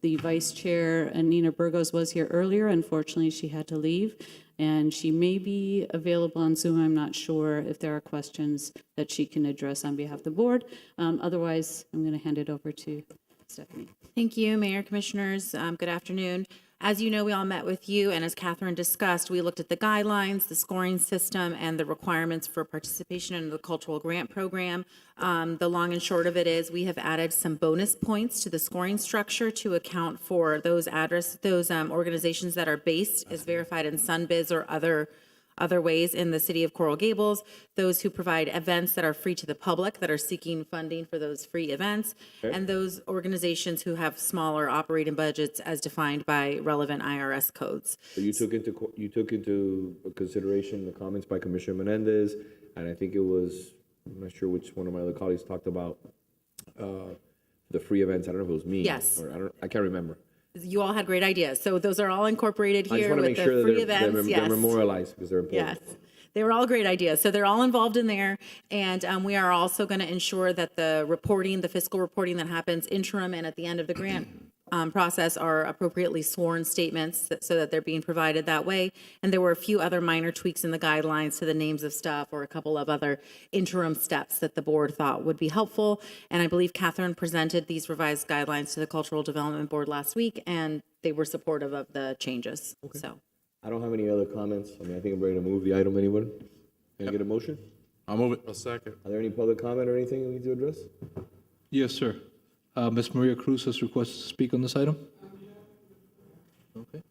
Speaker 13: The vice chair, Nina Burgos, was here earlier. Unfortunately, she had to leave. And she may be available on Zoom. I'm not sure if there are questions that she can address on behalf of the board. Otherwise, I'm going to hand it over to Stephanie.
Speaker 18: Thank you, Mayor, Commissioners. Good afternoon. As you know, we all met with you, and as Catherine discussed, we looked at the guidelines, the scoring system, and the requirements for participation in the cultural grant program. The long and short of it is we have added some bonus points to the scoring structure to account for those organizations that are based as verified in Sunbiz or other ways in the city of Coral Gables, those who provide events that are free to the public that are seeking funding for those free events, and those organizations who have smaller operating budgets as defined by relevant IRS codes.
Speaker 1: So you took into consideration the comments by Commissioner Menendez, and I think it was, I'm not sure which one of my other colleagues talked about the free events. I don't know if it was me.
Speaker 18: Yes.
Speaker 1: Or I can't remember.
Speaker 18: You all had great ideas. So those are all incorporated
Speaker 1: I just
Speaker 18: here
Speaker 1: want to
Speaker 18: with
Speaker 1: make
Speaker 18: the
Speaker 1: sure
Speaker 18: free
Speaker 1: that
Speaker 18: events.
Speaker 1: they're memorialized because they're important.
Speaker 18: Yes. They were all great ideas. So they're all involved in there. And we are also going to ensure that the reporting, the fiscal reporting that happens interim and at the end of the grant process are appropriately sworn statements so that they're being provided that way. And there were a few other minor tweaks in the guidelines to the names of stuff or a couple of other interim steps that the board thought would be helpful. And I believe Catherine presented these revised guidelines to the Cultural Development Board last week, and they were supportive of the changes. Okay. So
Speaker 1: I don't have any other comments. I mean, I think I'm ready to move the item. Anyone? Can I get a motion?
Speaker 4: I'll move it.
Speaker 5: A second.
Speaker 1: Are there any public comment or anything we need to address?
Speaker 20: Yes, sir. Ms. Maria Cruz has requested to speak on this item. Okay.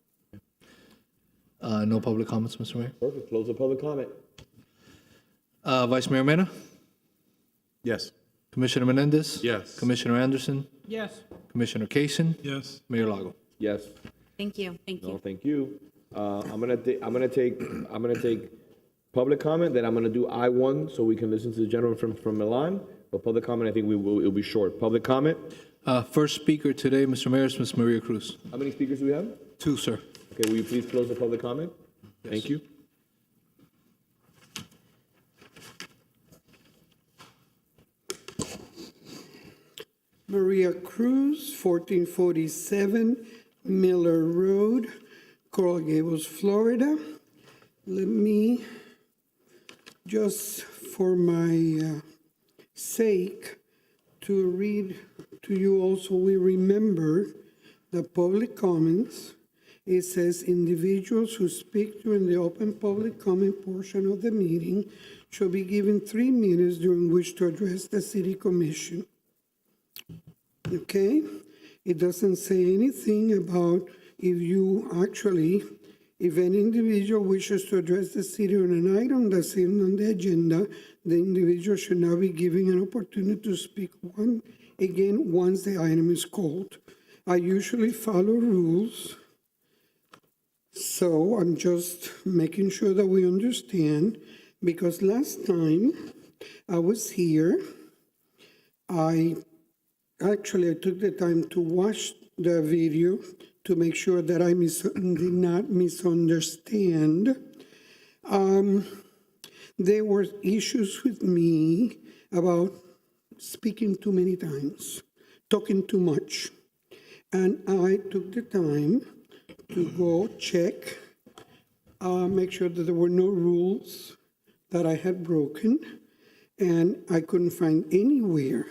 Speaker 20: No public comments, Mr. Mayor.
Speaker 1: Perfect. Close the public comment.
Speaker 20: Vice Mayor Mena?
Speaker 4: Yes.
Speaker 20: Commissioner Menendez?
Speaker 5: Yes.
Speaker 20: Commissioner Anderson?
Speaker 22: Yes.
Speaker 20: Commissioner Kaysen?
Speaker 11: Yes.
Speaker 20: Mayor Lago?
Speaker 1: Yes.
Speaker 18: thank you.
Speaker 1: No, thank you. I'm gonna take public comment. Then I'm gonna do I-1 so we can listen to the gentleman from Milan. But public comment, I think it'll be short. Public comment.
Speaker 20: First speaker today, Mr. Mayor, is Ms. Maria Cruz.
Speaker 1: How many speakers do we have?
Speaker 20: 2, sir.
Speaker 1: Okay, will you please close the public comment?
Speaker 20: Yes.
Speaker 1: Thank you.
Speaker 23: Maria Cruz, 1447 Miller Road, Coral Gables, Florida. Let me, just for my sake, to read to you also, we remember the public comments. It says individuals who speak during the open public comment portion of the meeting shall be given 3 minutes during which to address the city commission. Okay? It doesn't say anything about if an individual wishes to address the city on an item that's on the agenda, the individual should now be given an opportunity to speak again once the item is called. I usually follow rules, so I'm just making sure that we understand, because last time I was here, I took the time to watch the video to make sure that I did not misunderstand. There were issues with me about speaking too many times, talking too much. And I took the time to go check, make sure that there were no rules that I had broken. And I couldn't find anywhere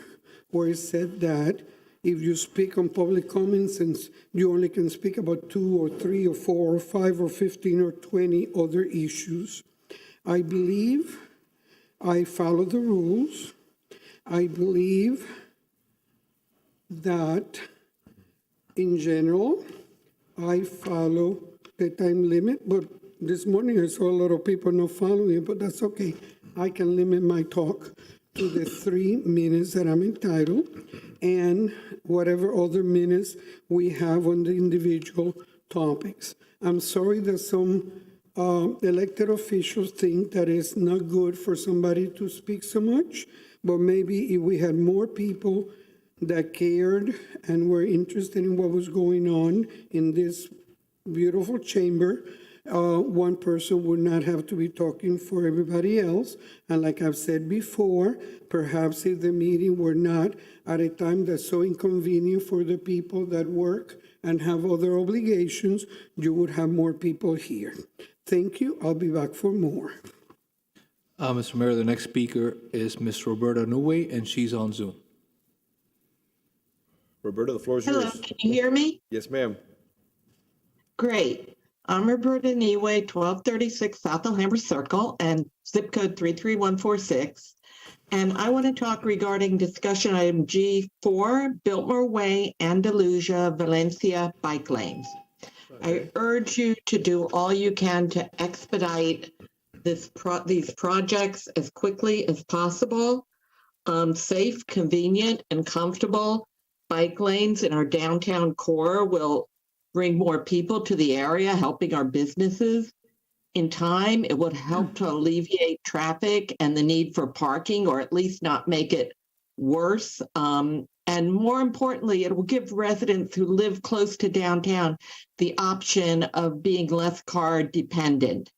Speaker 23: where it said that if you speak on public comments and you only can speak about 2 or 3 or 4 or 5 or 15 or 20 other issues. I believe I follow the rules. I believe that in general, I follow the time limit, but this morning I saw a lot of people not following it, but that's okay. I can limit my talk to the 3 minutes that I'm entitled and whatever other minutes we have on the individual topics. I'm sorry that some elected officials think that it's not good for somebody to speak so much, but maybe if we had more people that cared and were interested in what was going on in this beautiful chamber, one person would not have to be talking for everybody else. And like I've said before, perhaps if the meeting were not at a time that's so inconvenient for the people that work and have other obligations, you would have more people here. Thank you. I'll be back for more.
Speaker 20: Mr. Mayor, the next speaker is Ms. Roberta Newey, and she's on Zoom.
Speaker 1: Roberta, the floor is
Speaker 15: Hello,
Speaker 1: yours.
Speaker 15: can you hear me?
Speaker 1: Yes, ma'am.
Speaker 15: Great. I'm Roberta Newey, 1236 South Alhambra Circle, and zip code 33146. And I want to talk regarding discussion item G4, Biltmore Way, Andalusia, Valencia bike lanes. I urge you to do all you can to expedite these projects as quickly as possible. Safe, convenient, and comfortable bike lanes in our downtown core will bring more people to the area, helping our businesses. In time, it would help to alleviate traffic and the need for parking, or at least not make it worse. And more importantly, it will give residents who live close to downtown the option of being less car dependent.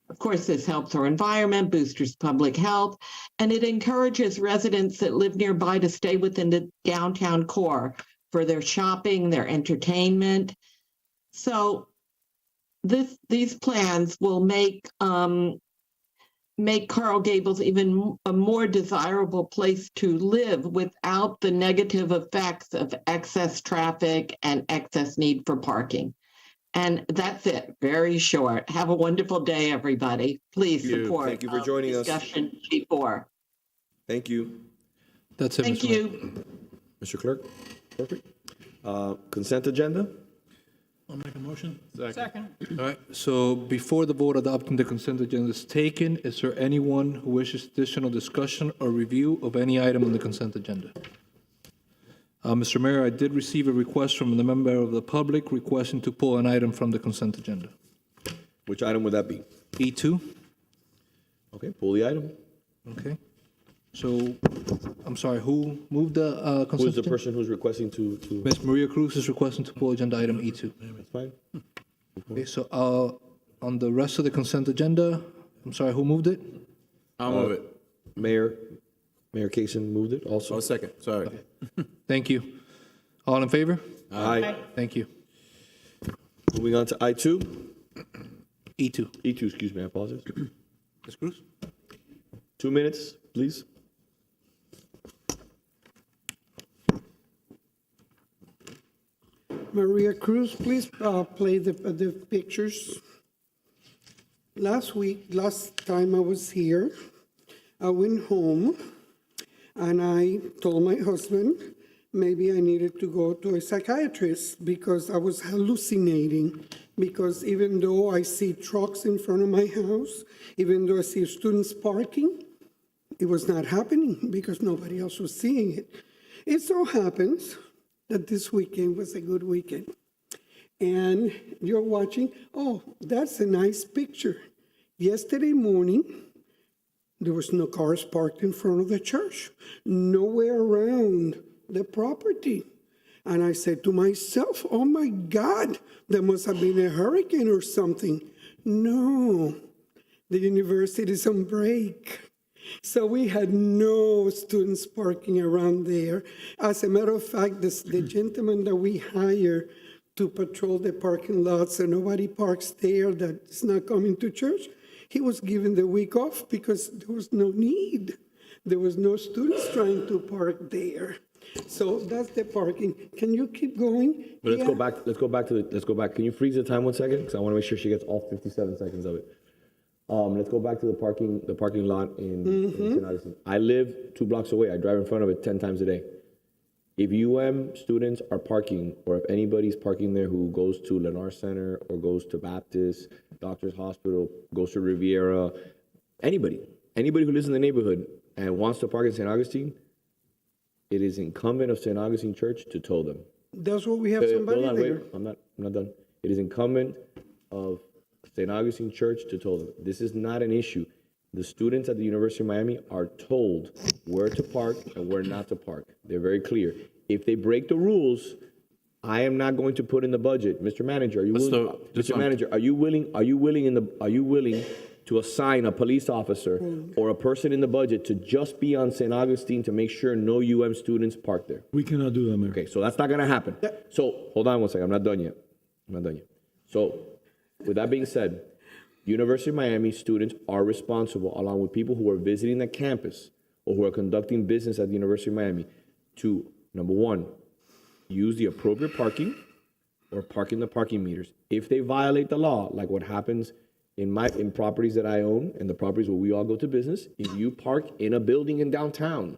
Speaker 15: Of course, this helps our environment, boosts public health, and it encourages residents that live nearby to stay within the downtown core for their shopping, their entertainment. So these plans will make Coral Gables even a more desirable place to live without the negative effects of excess traffic and excess need for parking. And that's it, very short. Have a wonderful day, everybody. Please support.
Speaker 1: Thank you for joining us.
Speaker 15: Discussion G4.
Speaker 1: Thank you.
Speaker 20: That's it,
Speaker 15: Thank
Speaker 20: Mr.
Speaker 15: you.
Speaker 1: Mr. Clerk, perfect. Consent agenda?
Speaker 11: I'll make a motion.
Speaker 22: Second.
Speaker 20: All right, so before the vote adopting the consent agenda is taken, is there anyone who wishes additional discussion or review of any item on the consent agenda? Mr. Mayor, I did receive a request from the member of the public requesting to pull an item from the consent agenda.
Speaker 1: Which item would that be?
Speaker 20: E2.
Speaker 1: Okay, pull the item.
Speaker 20: Okay. So, I'm sorry, who moved the consent
Speaker 1: Who is the
Speaker 20: agenda?
Speaker 1: person who's requesting to?
Speaker 20: Ms. Maria Cruz is requesting to pull agenda item E2.
Speaker 1: That's fine.
Speaker 20: Okay, so on the rest of the consent agenda, I'm sorry, who moved it?
Speaker 4: I'll move it.
Speaker 1: Mayor Kaysen moved it also.
Speaker 4: Oh, second, sorry.
Speaker 20: Thank you. All in favor?
Speaker 1: Aye.
Speaker 20: Thank you.
Speaker 1: Moving on to I2.
Speaker 20: E2.
Speaker 1: E2, excuse me, I apologize.
Speaker 20: Ms. Cruz?
Speaker 1: 2 minutes, please.
Speaker 23: Maria Cruz, please play the pictures. Last time I was here, I went home and I told my husband maybe I needed to go to a psychiatrist because I was hallucinating. Because even though I see trucks in front of my house, even though I see students parking, it was not happening because nobody else was seeing it. It so happens that this weekend was a good weekend. And you're watching, oh, that's a nice picture. Yesterday morning, there was no cars parked in front of the church, nowhere around the property. And I said to myself, oh my God, there must have been a hurricane or something. No, the university is on break. So we had no students parking around there. As a matter of fact, the gentleman that we hire to patrol the parking lot so nobody parks there that's not coming to church, he was given the week off because there was no need. There was no students trying to park there. So that's the parking. Can you keep going?
Speaker 1: But let's go back. Can you freeze the time 1 second? Because I want to make sure she gets all 57 seconds of it. Let's go back to the parking lot in St. Augustine. I live 2 blocks away. I drive in front of it 10 times a day. If students are parking, or if anybody's parking there who goes to Lennar Center or goes to Baptist, Doctor's Hospital, goes to Riviera, anybody who lives in the neighborhood and wants to park in St. Augustine, it is incumbent of St. Augustine Church to tow them.
Speaker 23: That's what we have somebody
Speaker 1: Hold on,
Speaker 23: there.
Speaker 1: wait, I'm not done. It is incumbent of St. Augustine Church to tow them. This is not an issue. The students at the University of Miami are told where to park and where not to park. They're very clear. If they break the rules, I am not going to put in the budget. Mr. Manager, are you willing? Are you willing to assign a police officer or a person in the budget to just be on St. Augustine to make sure no students park there?
Speaker 3: We cannot do that, Mayor.
Speaker 1: Okay, so that's not going to happen. So hold on 1 second. I'm not done yet. So with that being said, University of Miami students are responsible, along with people who are visiting the campus or who are conducting business at the University of Miami, to, number one, use the appropriate parking or park in the parking meters. If they violate the law, like what happens in properties that I own and the properties where we all go to business, if you park in a building in downtown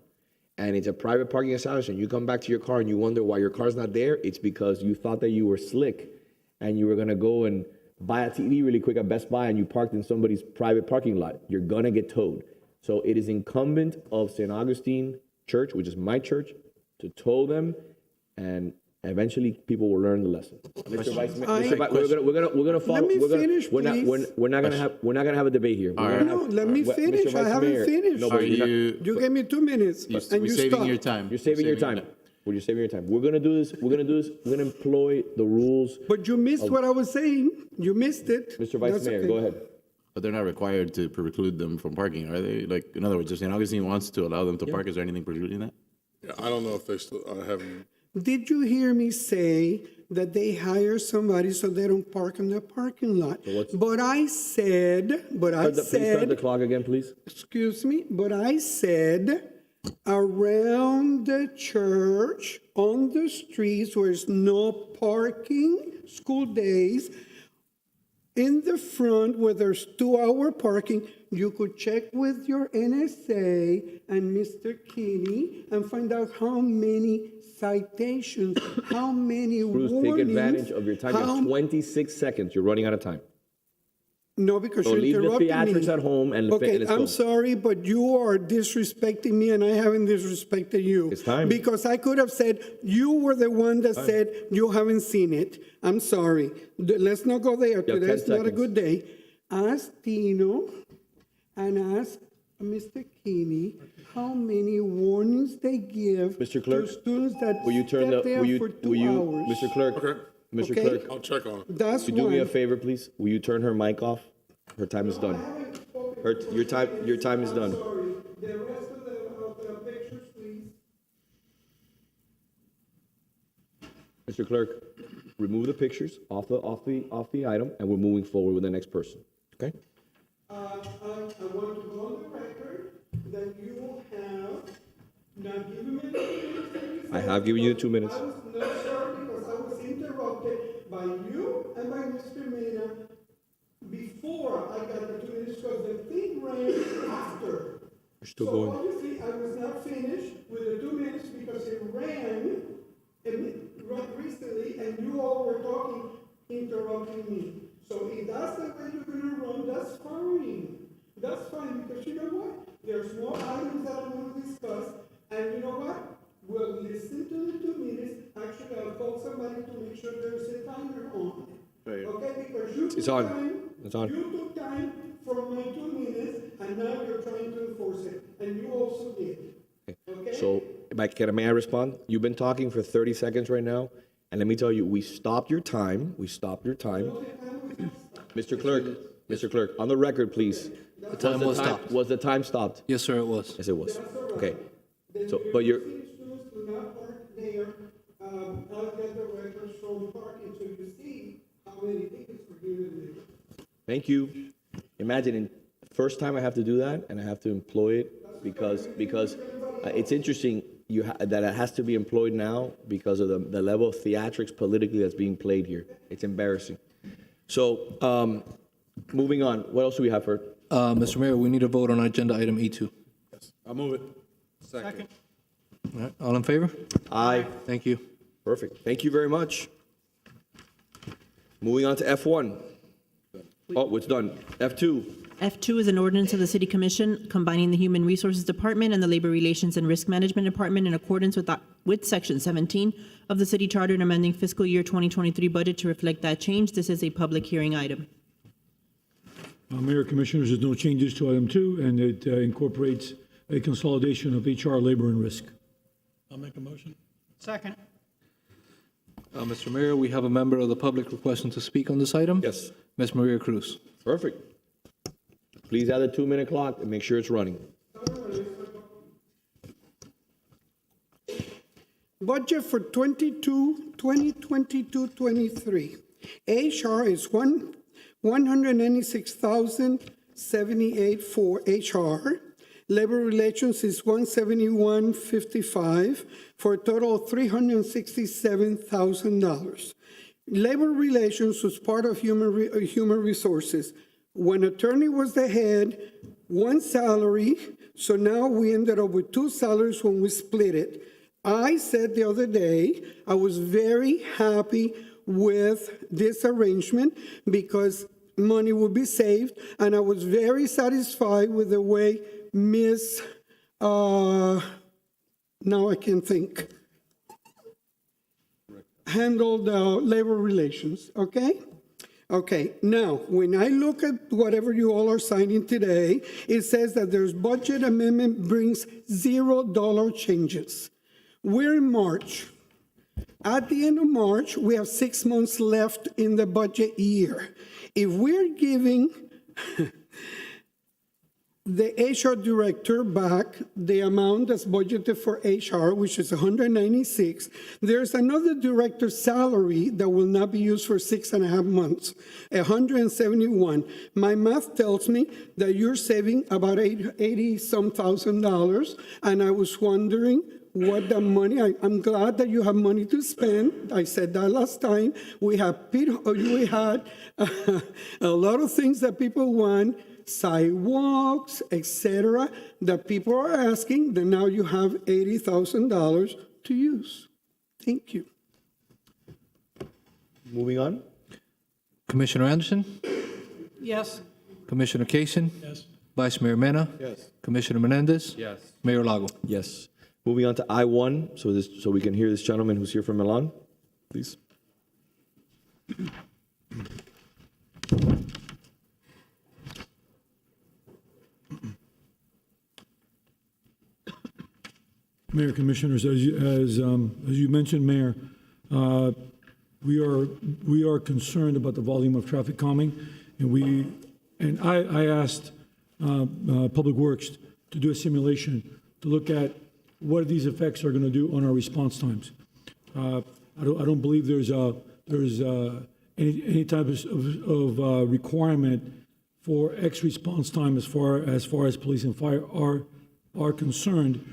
Speaker 1: and it's a private parking establishment, you come back to your car and you wonder why your car's not there, it's because you thought that you were slick and you were gonna go and buy a TV really quick at Best Buy and you parked in somebody's private parking lot. You're gonna get towed. So it is incumbent of St. Augustine Church, which is my church, to tow them, and eventually people will learn the lesson. Mr. Vice Mayor, we're gonna follow.
Speaker 23: Let me finish, please.
Speaker 1: We're not gonna have a debate here.
Speaker 23: Let me finish. I haven't finished.
Speaker 1: No, but
Speaker 23: you gave me 2 minutes, and you stopped.
Speaker 1: You're saving your time. Well, you're saving your time. We're gonna do this. We're gonna employ the rules.
Speaker 23: But you missed what I was saying. You missed it.
Speaker 1: Mr. Vice Mayor, go ahead.
Speaker 4: But they're not required to preclude them from parking, are they? Like, in other words, if St. Augustine wants to allow them to park, is there anything precluding that?
Speaker 7: Yeah, I don't know if they still have.
Speaker 23: Did you hear me say that they hire somebody so they don't park in the parking lot? But I said.
Speaker 1: Please start the clock again, please.
Speaker 23: Excuse me, but I said around the church, on the streets where there's no parking, school days, in the front where there's 2-hour parking, you could check with your NSA and Mr. Kinney and find out how many citations, how many
Speaker 1: Bruce,
Speaker 23: warnings.
Speaker 1: take advantage of your time. You have 26 seconds. You're running out of time.
Speaker 23: No, because
Speaker 1: So
Speaker 23: you're
Speaker 1: leave the
Speaker 23: interrupting
Speaker 1: theatrics
Speaker 23: me.
Speaker 1: at home and
Speaker 23: Okay,
Speaker 1: let's go.
Speaker 23: I'm sorry, but you are disrespecting me and I haven't disrespected you.
Speaker 1: It's time.
Speaker 23: Because I could have said, you were the one that said you haven't seen it. I'm sorry. Let's not go there.
Speaker 1: have 10
Speaker 23: Today's not a
Speaker 1: seconds.
Speaker 23: good day. Ask Tino and ask Mr. Kinney how many warnings they give
Speaker 1: Mr. Clerk,
Speaker 23: to students that
Speaker 1: will you turn
Speaker 23: step
Speaker 1: the,
Speaker 23: there
Speaker 1: will you,
Speaker 23: for 2
Speaker 1: will you,
Speaker 23: hours.
Speaker 1: Mr. Clerk,
Speaker 7: Okay.
Speaker 1: Mr.
Speaker 23: Okay.
Speaker 1: Clerk,
Speaker 7: I'll check on it.
Speaker 23: That's
Speaker 1: could you do me a
Speaker 23: one.
Speaker 1: favor, please? Will you turn her mic off? Her time is done. Your time is done.
Speaker 23: Sorry. The rest of the pictures, please.
Speaker 1: Mr. Clerk, remove the pictures off the item, and we're moving forward with the next person. Okay?
Speaker 23: I want to go on the record that you have not given me the 2 minutes.
Speaker 1: I have given you the 2 minutes.
Speaker 23: I was not sure because I was interrupted by you and by Mr. Mena before I got the 2 minutes because the thing ran after.
Speaker 1: You're still
Speaker 23: So
Speaker 1: going.
Speaker 23: obviously I was not finished with the 2 minutes because it ran recently and you all were talking, interrupting me. So if that's the way you're gonna run, that's fine. That's fine, because you know what? There's more items that I want to discuss, and you know what? We'll listen to the 2 minutes. Actually, I'll call somebody to make sure there's a timer on.
Speaker 7: Right.
Speaker 23: Okay, because you
Speaker 1: It's
Speaker 23: took
Speaker 1: on.
Speaker 23: time.
Speaker 1: It's on.
Speaker 23: You took time from my 2 minutes, and now you're trying to enforce it, and you also did. Okay?
Speaker 1: So, may I respond? You've been talking for 30 seconds right now, and let me tell you, we stopped your time. Mr. Clerk, Mr. Clerk, on the record, please.
Speaker 20: The time was stopped.
Speaker 1: Was the time stopped?
Speaker 20: Yes, sir, it was.
Speaker 1: Yes, it was. Okay. So, but you're,
Speaker 23: Students do not park there. I'll get the records from parking, so you see how many tickets were given there.
Speaker 1: thank you. Imagine, first time I have to do that, and I have to employ it because it's interesting that it has to be employed now because of the level of theatrics politically that's being played here. It's embarrassing. So, moving on, what else do we have for?
Speaker 20: Mr. Mayor, we need a vote on agenda item E2.
Speaker 7: I'll move it.
Speaker 11: Second.
Speaker 20: All right, all in favor?
Speaker 1: Aye.
Speaker 20: Thank you.
Speaker 1: Perfect. Thank you very much. Moving on to F1. Oh, it's done. F2.
Speaker 19: F2 is an ordinance of the City Commission combining the Human Resources Department and the Labor Relations and Risk Management Department in accordance with Section 17 of the City Charter and amending fiscal year 2023 budget to reflect that change. This is a public hearing item.
Speaker 3: Mayor, Commissioners, there's no changes to item 2, and it incorporates a consolidation of HR, labor, and risk.
Speaker 11: I'll make a motion. Second.
Speaker 20: Mr. Mayor, we have a member of the public requesting to speak on this item.
Speaker 1: Yes.
Speaker 20: Ms. Maria Cruz.
Speaker 1: Perfect. Please add a 2-minute clock and make sure it's running.
Speaker 23: Budget for 2022-23. HR is $196,078 for HR. Labor Relations is $171,55 for a total of $367,000. Labor Relations was part of Human Resources. When attorney was the head, one salary, so now we ended up with 2 salaries when we split it. I said the other day, I was very happy with this arrangement because money would be saved, and I was very satisfied with the way Ms. Now I can think, handled labor relations, okay? Okay, now, when I look at whatever you all are signing today, it says that there's budget amendment brings $0 changes. We're in March. At the end of March, we have 6 months left in the budget year. If we're giving the HR director back the amount that's budgeted for HR, which is $196, there's another director's salary that will not be used for 6.5 months, $171. My math tells me that you're saving about $80-some thousand, and I was wondering what the money, I'm glad that you have money to spend. I said that last time. We had a lot of things that people want, sidewalks, etc., that people are asking, that now you have $80,000 to use. Thank you.
Speaker 1: Moving on.
Speaker 20: Commissioner Anderson?
Speaker 11: Yes.
Speaker 20: Commissioner Kaysen?
Speaker 11: Yes.
Speaker 20: Vice Mayor Mena?
Speaker 1: Yes.
Speaker 20: Commissioner Menendez?
Speaker 5: Yes.
Speaker 20: Mayor Lago?
Speaker 1: Yes. Moving on to I1, so we can hear this gentleman who's here from Milan, please.
Speaker 3: Mayor, Commissioners, as you mentioned, Mayor, we are concerned about the volume of traffic calming, and I asked Public Works to do a simulation to look at what these effects are going to do on our response times. I don't believe there's any type of requirement for X response time as far as police and fire are concerned.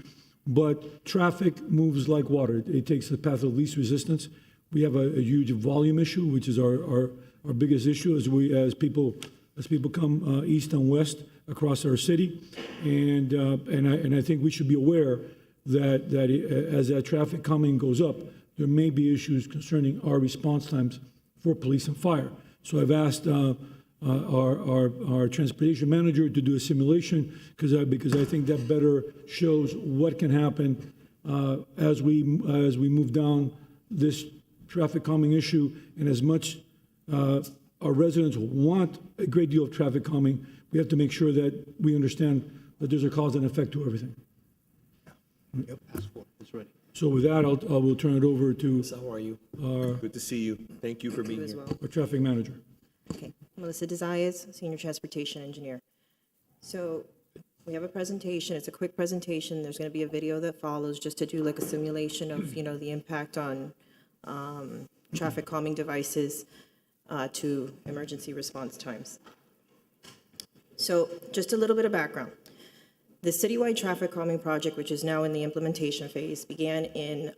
Speaker 3: But traffic moves like water. It takes the path of least resistance. We have a huge volume issue, which is our biggest issue as people come east and west across our city, and I think we should be aware that as that traffic calming goes up, there may be issues concerning our response times for police and fire. So I've asked our transportation manager to do a simulation because I think that better shows what can happen as we move down this traffic calming issue. And as much our residents want a great deal of traffic calming, we have to make sure that we understand that there's a cause and effect to everything.
Speaker 20: Yep, passport is ready.
Speaker 3: So with that, I will turn it over to
Speaker 1: How are you? Good to see you. Thank you for being here.
Speaker 3: our traffic manager.
Speaker 9: Okay. Melissa Desires, Senior Transportation Engineer. So we have a presentation. It's a quick presentation. There's going to be a video that follows just to do like a simulation of, the impact on traffic calming devices to emergency response times. So just a little bit of background. The citywide traffic calming project, which is now in the implementation phase, began in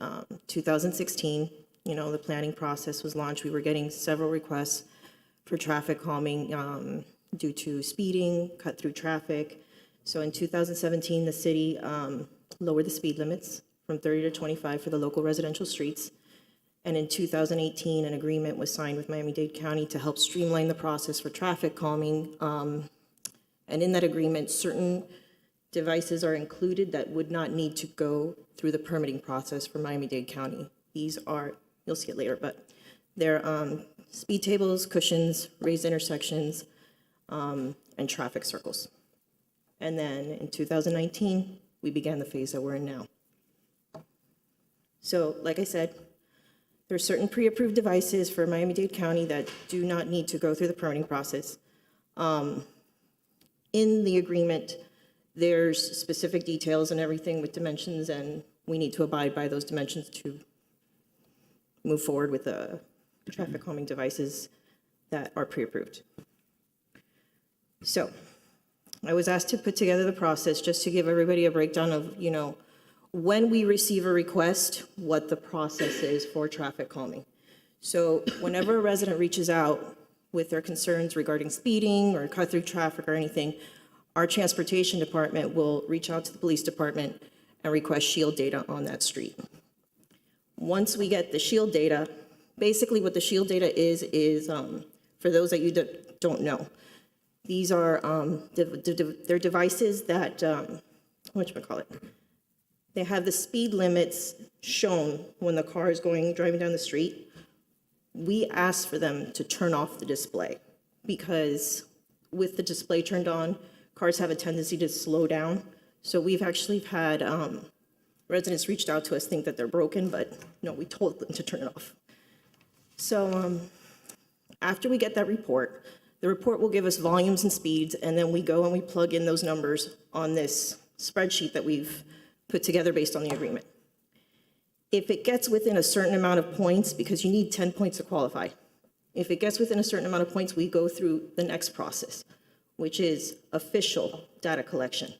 Speaker 9: 2016. The planning process was launched. We were getting several requests for traffic calming due to speeding, cut through traffic. So in 2017, the city lowered the speed limits from 30 to 25 for the local residential streets. And in 2018, an agreement was signed with Miami-Dade County to help streamline the process for traffic calming. And in that agreement, certain devices are included that would not need to go through the permitting process for Miami-Dade County. These are, you'll see it later, but they're speed tables, cushions, raised intersections, and traffic circles. And then in 2019, we began the phase that we're in now. So, like I said, there are certain pre-approved devices for Miami-Dade County that do not need to go through the permitting process. In the agreement, there's specific details and everything with dimensions, and we need to abide by those dimensions to move forward with the traffic calming devices that are pre-approved. So I was asked to put together the process just to give everybody a breakdown of, when we receive a request, what the process is for traffic calming. So whenever a resident reaches out with their concerns regarding speeding or cut through traffic or anything, our transportation department will reach out to the police department and request shield data on that street. Once we get the shield data, basically what the shield data is for those that you don't know, these are they're devices that, they have the speed limits shown when the car is driving down the street. We ask for them to turn off the display because with the display turned on, cars have a tendency to slow down. So we've actually had residents reached out to us, think that they're broken, but no, we told them to turn it off. So after we get that report, the report will give us volumes and speeds, and then we go and we plug in those numbers on this spreadsheet that we've put together based on the agreement. If it gets within a certain amount of points, because you need 10 points to qualify, if it gets within a certain amount of points, we go through the next process, which is official data collection.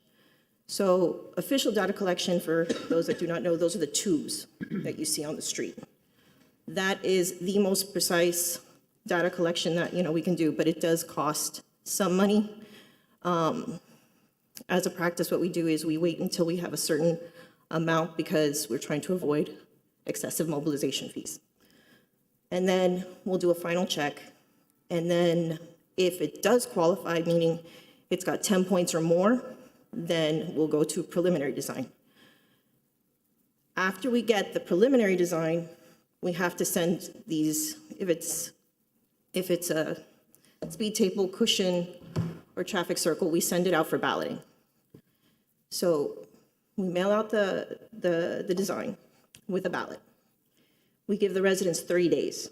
Speaker 9: So official data collection, for those that do not know, those are the tubes that you see on the street. That is the most precise data collection that we can do, but it does cost some money. As a practice, what we do is we wait until we have a certain amount because we're trying to avoid excessive mobilization fees. And then we'll do a final check. And then if it does qualify, meaning it's got 10 points or more, then we'll go to preliminary design. After we get the preliminary design, we have to send these, if it's a speed table, cushion, or traffic circle, we send it out for balloting. So we mail out the design with a ballot. We give the residents 30 days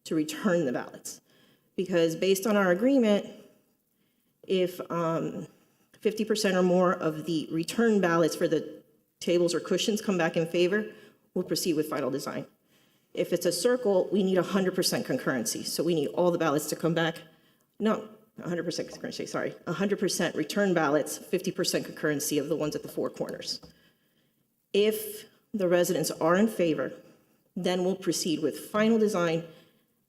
Speaker 9: to return the ballots. Because based on our agreement, if 50% or more of the return ballots for the tables or cushions come back in favor, we'll proceed with final design. If it's a circle, we need 100% concurrency. So we need all the ballots to come back. No, 100% concurrency, sorry. 100% return ballots, 50% concurrency of the ones at the four corners. If the residents are in favor, then we'll proceed with final design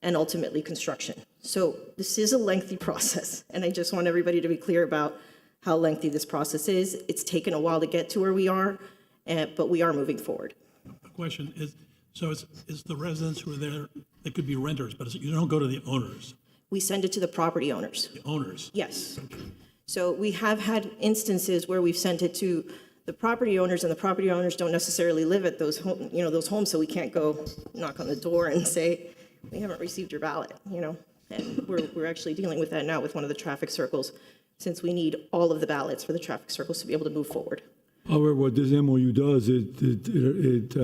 Speaker 9: and ultimately construction. So this is a lengthy process, and I just want everybody to be clear about how lengthy this process is. It's taken a while to get to where we are, but we are moving forward.
Speaker 11: The question is, so it's the residents who are there, they could be renters, but you don't go to the owners.
Speaker 9: We send it to the property owners.
Speaker 11: The owners?
Speaker 9: Yes. So we have had instances where we've sent it to the property owners, and the property owners don't necessarily live at those homes, so we can't go knock on the door and say, we haven't received your ballot, And we're actually dealing with that now with one of the traffic circles, since we need all of the ballots for the traffic circles to be able to move forward.
Speaker 3: However, what this MOU does, it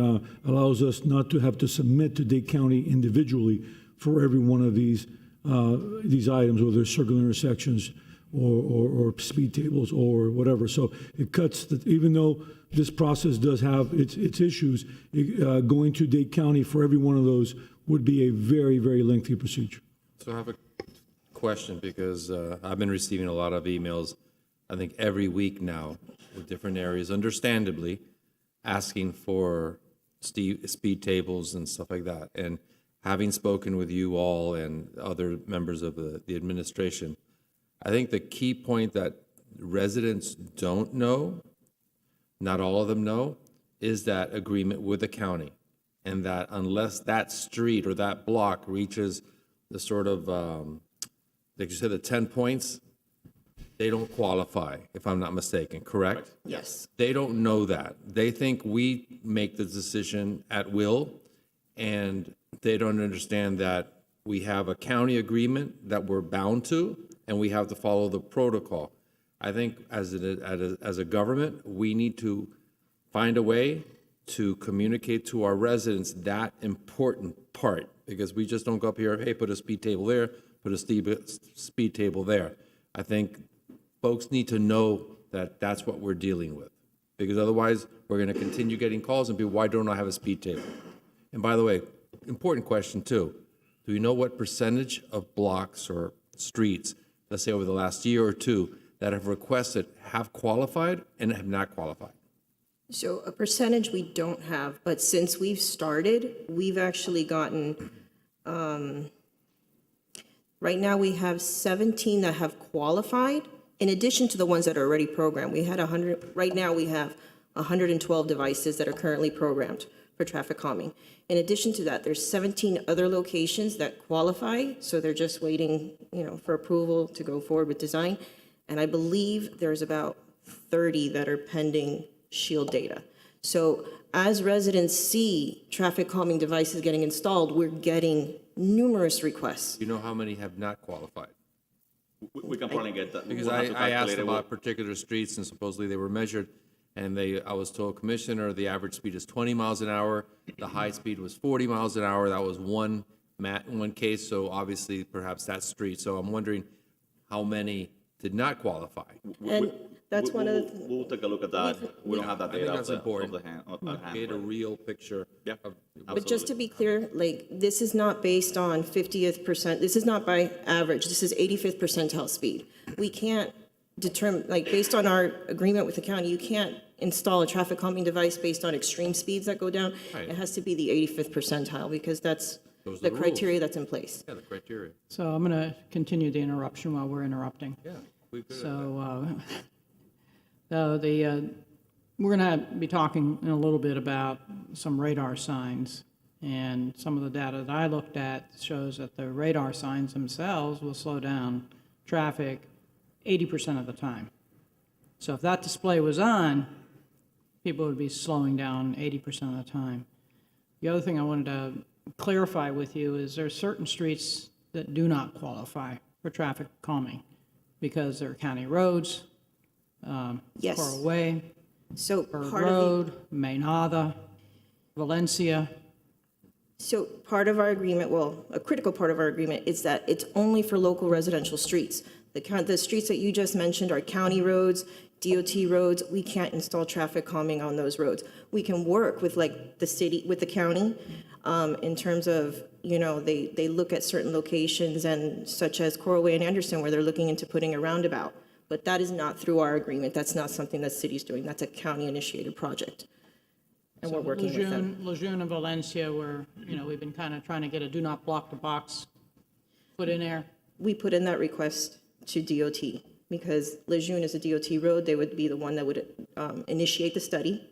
Speaker 3: allows us not to have to submit to Dade County individually for every one of these these items, whether it's circular intersections or speed tables or whatever. So it cuts, even though this process does have its issues, going to Dade County for every one of those would be a very, very lengthy procedure.
Speaker 5: So I have a question because I've been receiving a lot of emails, I think every week now, with different areas, understandably, asking for speed tables and stuff like that. And having spoken with you all and other members of the administration, I think the key point that residents don't know, not all of them know, is that agreement with the county. And that unless that street or that block reaches the sort of, like you said, the 10 points, they don't qualify, if I'm not mistaken, correct?
Speaker 9: Yes.
Speaker 5: They don't know that. They think we make the decision at will, and they don't understand that we have a county agreement that we're bound to, and we have to follow the protocol. I think as a government, we need to find a way to communicate to our residents that important part, because we just don't go up here, hey, put a speed table there, put a speed table there. I think folks need to know that that's what we're dealing with, because otherwise we're going to continue getting calls and people, why don't I have a speed table? And by the way, important question too, do you know what percentage of blocks or streets, let's say over the last year or two, that have requested have qualified and have not qualified?
Speaker 9: So a percentage we don't have, but since we've started, we've actually gotten, right now we have 17 that have qualified, in addition to the ones that are already programmed. We had 100, right now we have 112 devices that are currently programmed for traffic calming. In addition to that, there's 17 other locations that qualify, so they're just waiting, for approval to go forward with design. And I believe there's about 30 that are pending shield data. So as residents see traffic calming devices getting installed, we're getting numerous requests.
Speaker 5: You know how many have not qualified?
Speaker 2: We can probably get that.
Speaker 5: Because
Speaker 2: We'll have to
Speaker 5: I asked
Speaker 2: calculate it.
Speaker 5: about particular streets and supposedly they were measured, and I was told, Commissioner, the average speed is 20 miles an hour. The high speed was 40 miles an hour. That was one case, so obviously perhaps that street. So I'm wondering how many did not qualify.
Speaker 9: And that's one of the.
Speaker 2: We'll take a look at that. We don't have that
Speaker 5: I think
Speaker 2: data
Speaker 5: that's important. Get a real picture.
Speaker 2: Yeah.
Speaker 9: But just to be clear, this is not based on 50th percent, this is not by average, this is 85th percentile speed. We can't determine, based on our agreement with the county, you can't install a traffic calming device based on extreme speeds that go down.
Speaker 5: Right.
Speaker 9: It has to be the 85th percentile, because that's
Speaker 5: Those are
Speaker 9: the
Speaker 5: the
Speaker 9: criteria that's in place.
Speaker 5: Yeah, the criteria.
Speaker 22: So I'm going to continue the interruption while we're interrupting.
Speaker 5: Yeah. We could.
Speaker 22: So we're going to be talking in a little bit about some radar signs. And some of the data that I looked at shows that the radar signs themselves will slow down traffic 80% of the time. So if that display was on, people would be slowing down 80% of the time. The other thing I wanted to clarify with you is there are certain streets that do not qualify for traffic calming because they're county roads,
Speaker 9: Yes.
Speaker 22: Coral Way,
Speaker 9: So
Speaker 22: Bird
Speaker 9: part of
Speaker 22: Road, Maynada, Valencia.
Speaker 9: So part of our agreement, well, a critical part of our agreement is that it's only for local residential streets. The streets that you just mentioned are county roads, DOT roads. We can't install traffic calming on those roads. We can work with the city, with the county, in terms of, they look at certain locations and such as Coral Way and Anderson, where they're looking into putting a roundabout. But that is not through our agreement. That's not something that city's doing. That's a county-initiated project. And we're working with them.
Speaker 22: Lejeune and Valencia, where, we've been kind of trying to get a do not block the box put in there.
Speaker 9: We put in that request to DOT because Lejeune is a DOT road. They would be the one that would initiate the study,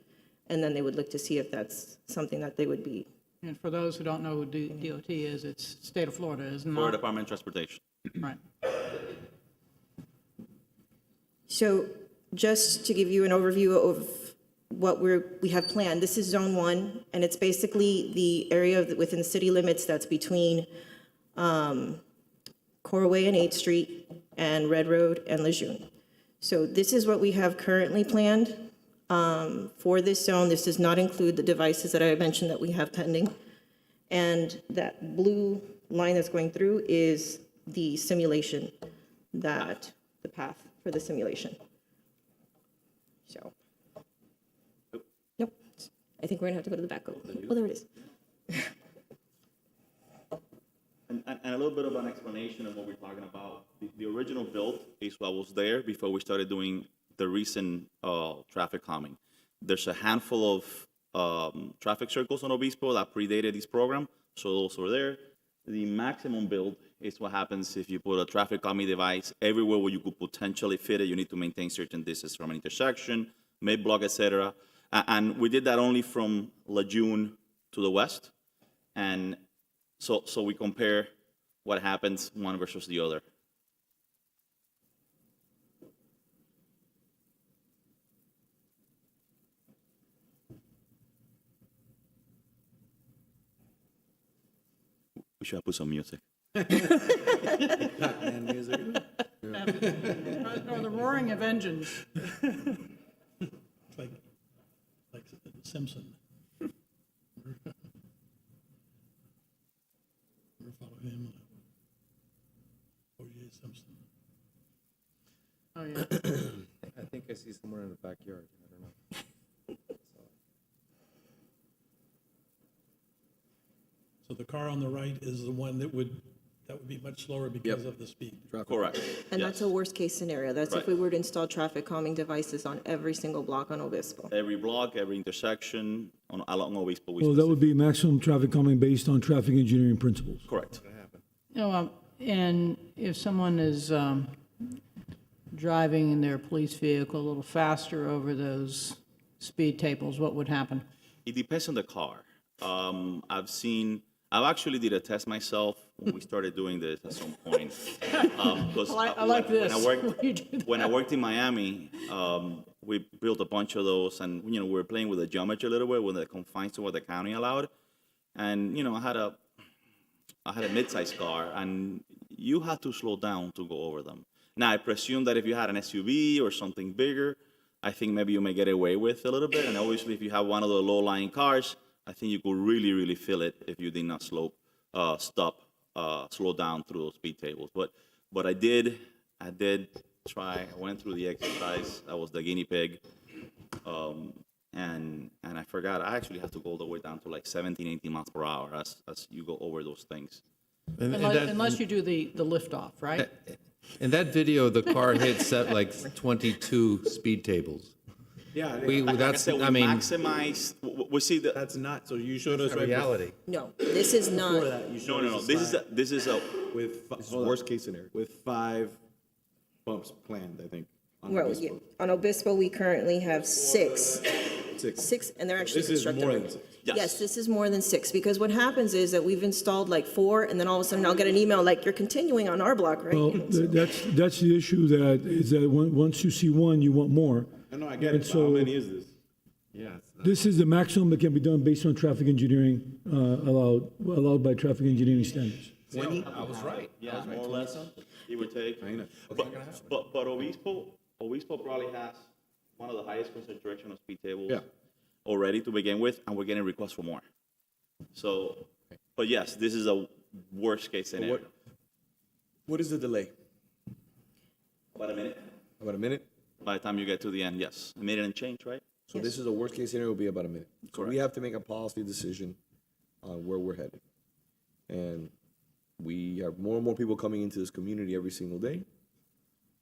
Speaker 9: and then they would look to see if that's something that they would be.
Speaker 22: And for those who don't know who DOT is, it's state of Florida, isn't it?
Speaker 2: Florida Department of Transportation.
Speaker 22: Right.
Speaker 9: So just to give you an overview of what we have planned, this is Zone 1, and it's basically the area within the city limits that's between Coral Way and 8th Street and Red Road and Lejeune. So this is what we have currently planned for this zone. This does not include the devices that I mentioned that we have pending. And that blue line that's going through is the simulation the path for the simulation. So, nope, I think we're gonna have to go to the back. Oh, there it is.
Speaker 2: And a little bit of an explanation of what we're talking about. The original build is what was there before we started doing the recent traffic calming. There's a handful of traffic circles on Obispo that predated this program, so those were there. The maximum build is what happens if you put a traffic calming device everywhere where you could potentially fit it. You need to maintain certain distance from an intersection, mid-block, etc. And we did that only from Lejeune to the west. And so we compare what happens one versus the other. We should have put some music.
Speaker 22: Or the roaring of engines. It's like Simpson. Ever follow him? O.J. Simpson. Oh, yeah.
Speaker 5: I think I see somewhere in the backyard. I don't know.
Speaker 11: So the car on the right is the one that would be much slower because of the speed.
Speaker 2: Correct.
Speaker 9: And that's a worst-case scenario. That's if
Speaker 2: Right.
Speaker 9: we were to install traffic calming devices on every single block on Obispo.
Speaker 2: Every block, every intersection along Obispo.
Speaker 3: Well, that would be maximum traffic calming based on traffic engineering principles.
Speaker 2: Correct.
Speaker 22: You know, and if someone is driving in their police vehicle a little faster over those speed tables, what would happen?
Speaker 2: It depends on the car. I've actually did a test myself when we started doing this at some point. Because
Speaker 22: I like this.
Speaker 2: When I worked in Miami, we built a bunch of those, and we were playing with the geometry a little bit when it confines to what the county allowed. And I had a mid-sized car, and you had to slow down to go over them. Now I presume that if you had an SUV or something bigger, I think maybe you may get away with a little bit. And obviously, if you have one of the low-lying cars, I think you could really, really feel it if you did not slow down through those speed tables. But I did try. I went through the exercise. I was the guinea pig, and I forgot. I actually have to go all the way down to like 17, 18 miles per hour as you go over those things.
Speaker 22: Unless you do the liftoff, right?
Speaker 5: In that video, the car hit like 22 speed tables.
Speaker 1: Yeah,
Speaker 2: maximize. We see that.
Speaker 1: That's not. So you showed
Speaker 5: us reality.
Speaker 9: No, this is not.
Speaker 2: No. This is a
Speaker 1: worst case scenario.
Speaker 4: With 5 bumps planned, I think.
Speaker 9: Well, yeah. On Obispo, we currently have 6. 6, and they're actually
Speaker 1: This is
Speaker 9: constructed.
Speaker 1: more
Speaker 9: right
Speaker 1: than
Speaker 9: now.
Speaker 1: 6.
Speaker 9: Yes, this is more than 6, because what happens is that we've installed like 4, and then all of a sudden I'll get an email like, you're continuing on our block, right?
Speaker 3: Well, that's the issue once you see one, you want more.
Speaker 4: I know, I get
Speaker 3: And
Speaker 4: it, but how
Speaker 3: so-
Speaker 4: many is this?
Speaker 5: Yeah.
Speaker 3: This is the maximum that can be done based on traffic engineering, allowed by traffic engineering standards.
Speaker 2: 20?
Speaker 5: I was right.
Speaker 2: Yeah, more or less. Give or take. But Obispo probably has one of the highest concentration of speed tables already to begin with, and we're getting requests for more. So, but yes, this is a worst case scenario.
Speaker 1: What is the delay?
Speaker 2: About a minute.
Speaker 1: About a minute?
Speaker 2: By the time you get to the end, yes. A minute and change, right?
Speaker 1: So this is a worst case scenario, will be about a minute. So we have to make a policy decision on where we're headed. And we have more and more people coming into this community every single day.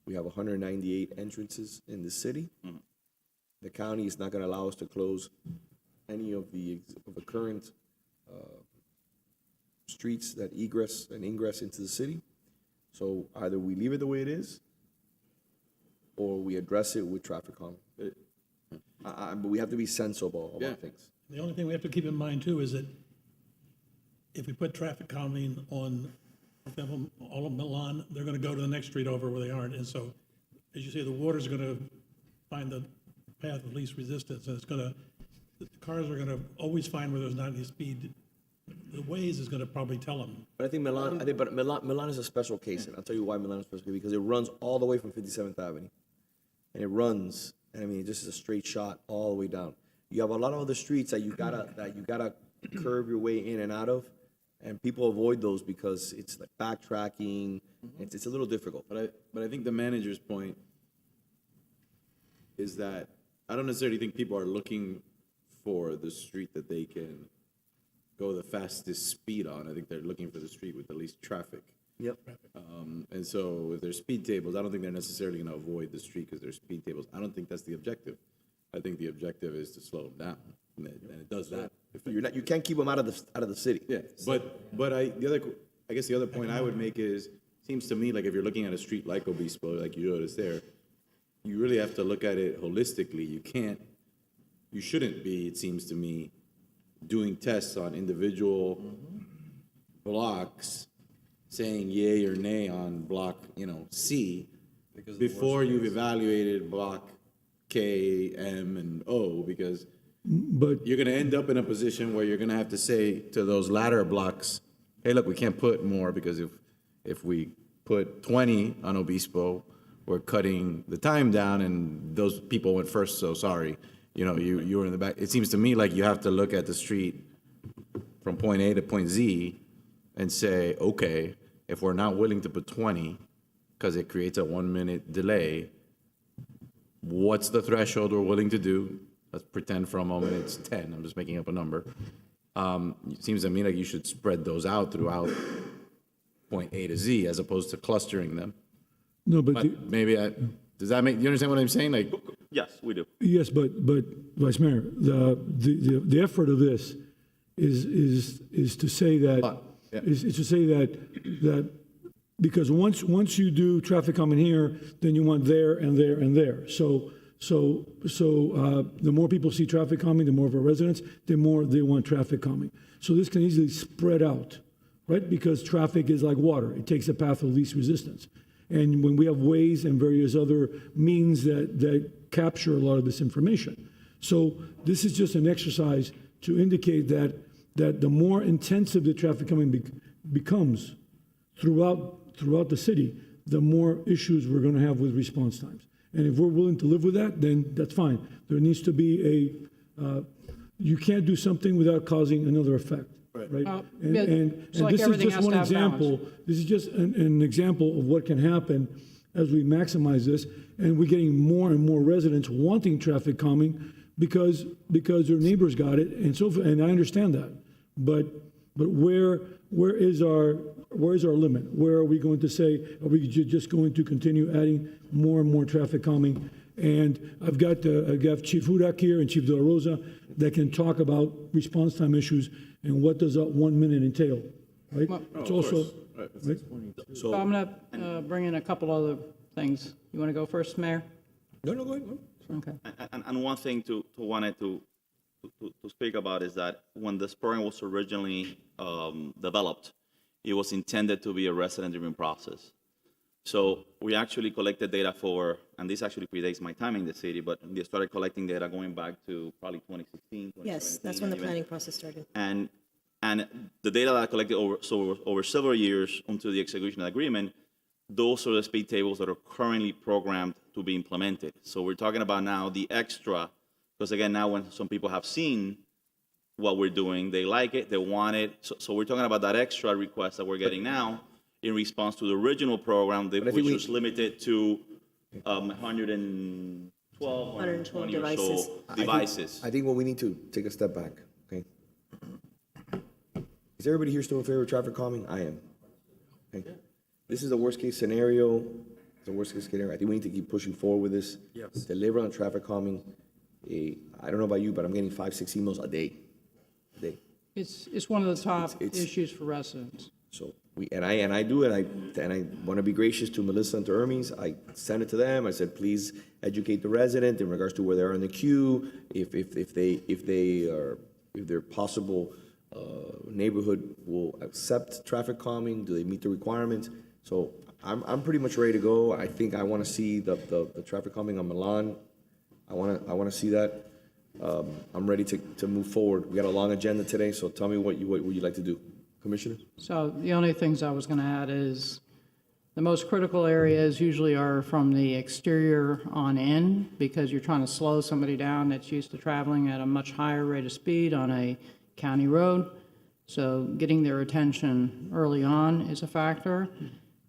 Speaker 1: We have 198 entrances in the city.
Speaker 2: Mm-hmm.
Speaker 1: The county is not going to allow us to close any of the current streets that egress and ingress into the city. So either we leave it the way it is, or we address it with traffic calming. But we have to be sensible about things.
Speaker 11: The only thing we have to keep in mind too is that if we put traffic calming on, for example, all of Milan, they're going to go to the next street over where they aren't. And so, as you say, the water's going to find the path of least resistance, and the cars are going to always find where there's not any speed. The Waze is going to probably tell them.
Speaker 1: But I think Milan is a special case, and I'll tell you why Milan is a special case, because it runs all the way from 57th Avenue. And it runs, and I mean, it just is a straight shot all the way down. You have a lot of other streets that you gotta curve your way in and out of, And people avoid those because it's like backtracking, it's a little difficult.
Speaker 4: But I think the manager's point is that I don't necessarily think people are looking for the street that they can go the fastest speed on. I think they're looking for the street with the least traffic.
Speaker 1: Yep.
Speaker 4: And so if there's speed tables, I don't think they're necessarily going to avoid the street because there's speed tables. I don't think that's the objective. I think the objective is to slow them down, and it does that.
Speaker 1: You can't keep them out of the city.
Speaker 4: Yeah, but I guess the other point I would make is, seems to me like if you're looking at a street like Obispo, like you noticed there, you really have to look at it holistically. You shouldn't be, it seems to me, doing tests on individual blocks, saying yay or nay on block, C, before you've evaluated block K, M, and O, because you're going to end up in a position where you're going to have to say to those latter blocks, hey, look, we can't put more because if we put 20 on Obispo, we're cutting the time down, and those people went first, so sorry. You were in the back. It seems to me like you have to look at the street from point A to point Z and say, okay, if we're not willing to put 20 because it creates a 1 minute delay, what's the threshold we're willing to do? Let's pretend for a moment it's 10. I'm just making up a number. It seems to me like you should spread those out throughout point A to Z as opposed to clustering them.
Speaker 3: No, but
Speaker 4: does that make, you understand what I'm saying? Like,
Speaker 2: Yes, we do.
Speaker 3: yes, but Vice Mayor, the effort of this is to say that is to say that because once you do traffic coming here, then you want there and there and there. So the more people see traffic coming, the more of our residents, the more they want traffic coming. So this can easily spread out, right? Because traffic is like water; it takes a path of least resistance. And when we have ways and various other means that capture a lot of this information. So this is just an exercise to indicate that the more intensive the traffic coming becomes throughout the city, the more issues we're going to have with response times. And if we're willing to live with that, then that's fine. There needs to be you can't do something without causing another effect. Right. And
Speaker 22: like
Speaker 3: this is
Speaker 22: everything
Speaker 3: just
Speaker 22: has
Speaker 3: one
Speaker 22: to have
Speaker 3: example.
Speaker 22: balance.
Speaker 3: This is just an example of what can happen as we maximize this, and we're getting more and more residents wanting traffic calming because their neighbors got it, and so forth. And I understand that, but where is our limit? Where are we going to say, are we just going to continue adding more and more traffic calming? And I've got Chief Hudak here and Chief De La Rosa that can talk about response time issues and what does that 1 minute entail, right? It's also, right?
Speaker 22: So I'm going to bring in a couple other things. You want to go first, Mayor?
Speaker 1: No, go ahead.
Speaker 22: Okay.
Speaker 2: And one thing to speak about is that when this program was originally developed, it was intended to be a resident-driven process. So we actually collected data for, and this actually predates my time in the city, but they started collecting data going back to probably 2016, 2017.
Speaker 9: Yes, that's when the planning process started.
Speaker 2: And the data that I collected over several years until the execution of the agreement, those are the speed tables that are currently programmed to be implemented. So we're talking about now the extra, because again, now when some people have seen what we're doing, they like it, they want it. So we're talking about that extra request that we're getting now in response to the original program, which was limited to 120 or so devices.
Speaker 1: I think what we need to take a step back, okay? Is everybody here still in favor of traffic calming? I am. Okay. This is the worst case scenario. It's the worst case scenario. I think we need to keep pushing forward with this.
Speaker 5: Yes.
Speaker 1: Deliver on traffic calming. I don't know about you, but I'm getting 5-6 emails a day.
Speaker 22: It's one of the top issues for residents.
Speaker 1: So I want to be gracious to Melissa and to Hermes. I sent it to them. I said, please educate the resident in regards to where they are in the queue. If their possible neighborhood will accept traffic calming. Do they meet the requirements? So I'm pretty much ready to go. I think I want to see the traffic calming on Milan. I want to see that. I'm ready to move forward. We got a long agenda today, so tell me what you'd like to do. Commissioner?
Speaker 22: So the only things I was going to add is the most critical areas usually are from the exterior on in, because you're trying to slow somebody down that's used to traveling at a much higher rate of speed on a county road. So getting their attention early on is a factor.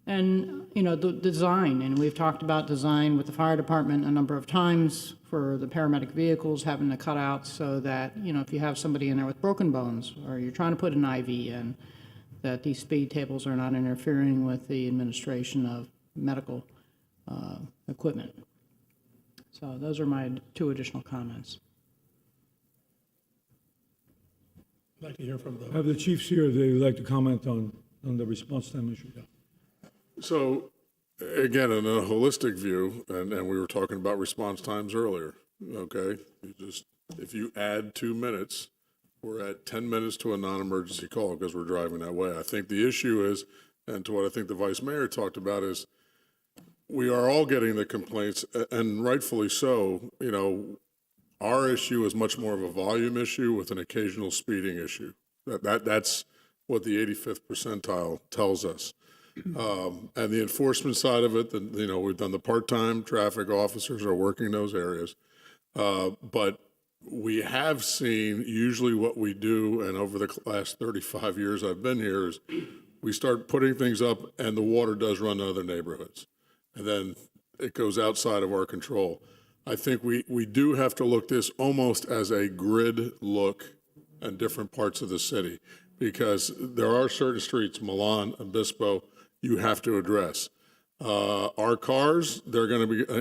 Speaker 22: And, you know, the design, and we've talked about design with the fire department a number of times for the paramedic vehicles, having the cutouts so that, you know, if you have somebody in there with broken bones, or you're trying to put an IV in, that these speed tables are not interfering with the administration of medical equipment. So those are my two additional comments.
Speaker 11: I'd like to hear from
Speaker 3: I
Speaker 11: the,
Speaker 3: have the chiefs here, if they would like to comment on the response time issue.
Speaker 7: So, again, in a holistic view, and we were talking about response times earlier, okay? If you add 2 minutes, we're at 10 minutes to a non-emergency call because we're driving that way. I think the issue is, and to what I think the vice mayor talked about, is we are all getting the complaints, and rightfully so. You know, our issue is much more of a volume issue with an occasional speeding issue. That's what the 85th percentile tells us. And the enforcement side of it, you know, we've done the part-time traffic officers are working those areas. But we have seen usually what we do, and over the last 35 years I've been here, is we start putting things up and the water does run to other neighborhoods. And then it goes outside of our control. I think we do have to look this almost as a grid look in different parts of the city, because there are certain streets, Milan, Obispo, you have to address. Our cars,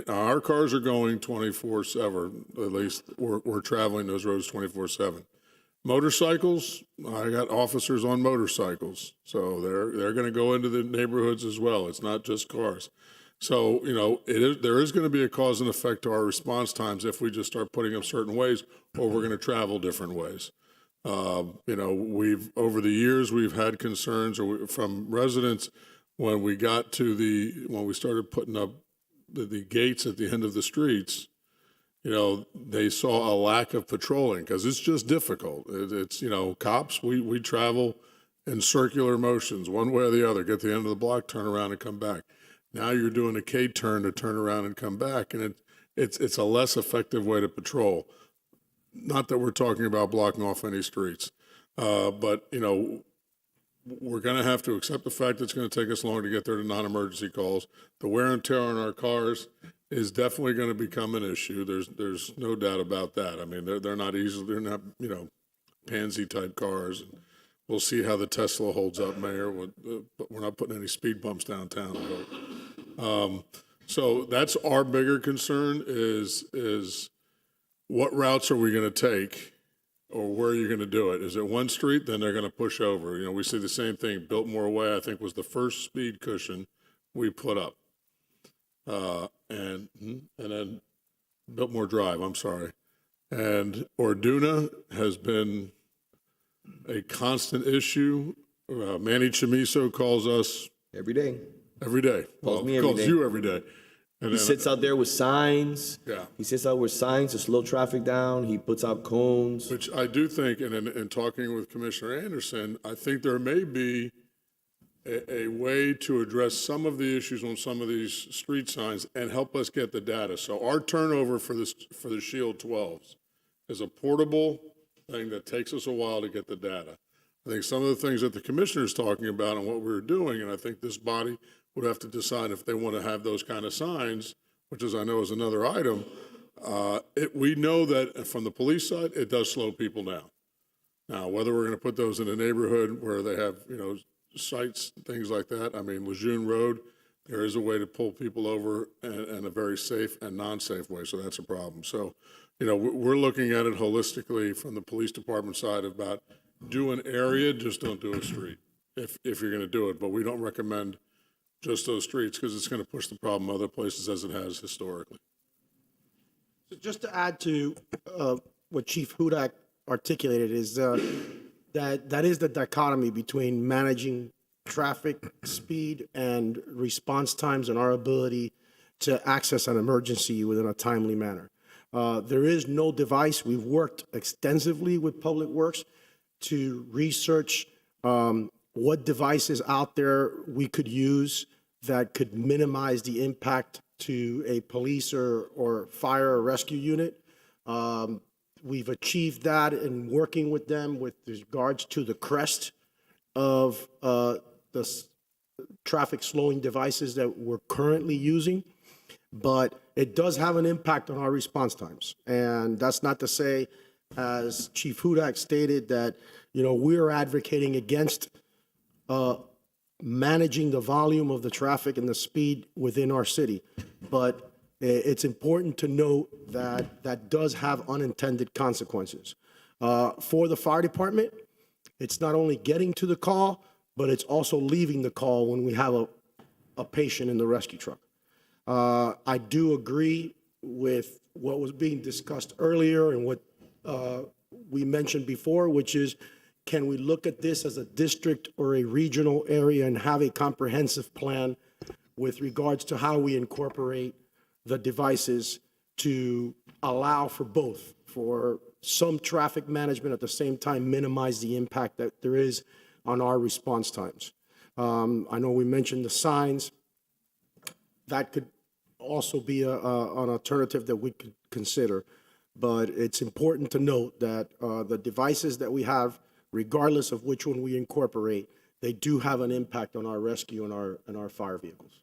Speaker 7: our cars are going 24/7. At least we're traveling those roads 24/7. Motorcycles, I got officers on motorcycles, so they're going to go into the neighborhoods as well. It's not just cars. So, you know, there is going to be a cause and effect to our response times if we just start putting them certain ways, or we're going to travel different ways. You know, over the years, we've had concerns from residents when we started putting up the gates at the end of the streets. You know, they saw a lack of patrolling because it's just difficult. It's, you know, cops, we travel in circular motions, one way or the other, get to the end of the block, turn around and come back. Now you're doing a K-turn to turn around and come back, and it's a less effective way to patrol. Not that we're talking about blocking off any streets, but, you know, we're going to have to accept the fact that it's going to take us longer to get there to non-emergency calls. The wear and tear on our cars is definitely going to become an issue. There's no doubt about that. I mean, they're not, you know, pansy-type cars. We'll see how the Tesla holds up, Mayor, but we're not putting any speed bumps downtown. So that's our bigger concern is what routes are we going to take, or where are you going to do it? Is it one street? Then they're going to push over. You know, we see the same thing. Biltmore Way, I think, was the first speed cushion we put up. And then Biltmore Drive, I'm sorry. And Orduna has been a constant issue. Manny Chamiso calls us
Speaker 1: every day.
Speaker 7: Every day.
Speaker 1: Calls me
Speaker 7: he
Speaker 1: every
Speaker 7: calls
Speaker 1: day.
Speaker 7: you every day. And
Speaker 1: He
Speaker 7: then-
Speaker 1: sits out there with signs.
Speaker 7: Yeah.
Speaker 1: He sits out with signs to slow traffic down. He puts out cones.
Speaker 7: Which I do think, and in talking with Commissioner Anderson, I think there may be a way to address some of the issues on some of these street signs and help us get the data. So our turnover for the Shield 12s is a portable thing that takes us a while to get the data. I think some of the things that the commissioner is talking about and what we're doing, and I think this body would have to decide if they want to have those kind of signs, which is, I know, is another item. We know that from the police side, it does slow people down. Now, whether we're going to put those in a neighborhood where they have, you know, sites, things like that. I mean, Lejeune Road, there is a way to pull people over in a very safe and non-safe way, so that's a problem. So, you know, we're looking at it holistically from the police department side about do an area, just don't do a street if you're going to do it. But we don't recommend just those streets because it's going to push the problem other places as it has historically.
Speaker 8: So just to add to what Chief Hudak articulated is that is the dichotomy between managing traffic speed and response times and our ability to access an emergency within a timely manner. There is no device. We've worked extensively with Public Works to research what devices out there we could use that could minimize the impact to a police or fire or rescue unit. we've achieved that in working with them with regards to the crest of traffic slowing devices that we're currently using, but it does have an impact on our response times. And that's not to say, as Chief Hudak stated, that, we're advocating against managing the volume of the traffic and the speed within our city. But it's important to note that that does have unintended consequences. For the fire department, it's not only getting to the call, but it's also leaving the call when we have a patient in the rescue truck. I do agree with what was being discussed earlier and what we mentioned before, which is, can we look at this as a district or a regional area and have a comprehensive plan with regards to how we incorporate the devices to allow for both, for some traffic management, at the same time minimize the impact that there is on our response times. I know we mentioned the signs. That could also be an alternative that we could consider. But it's important to note that the devices that we have, regardless of which one we incorporate, they do have an impact on our rescue and our fire vehicles.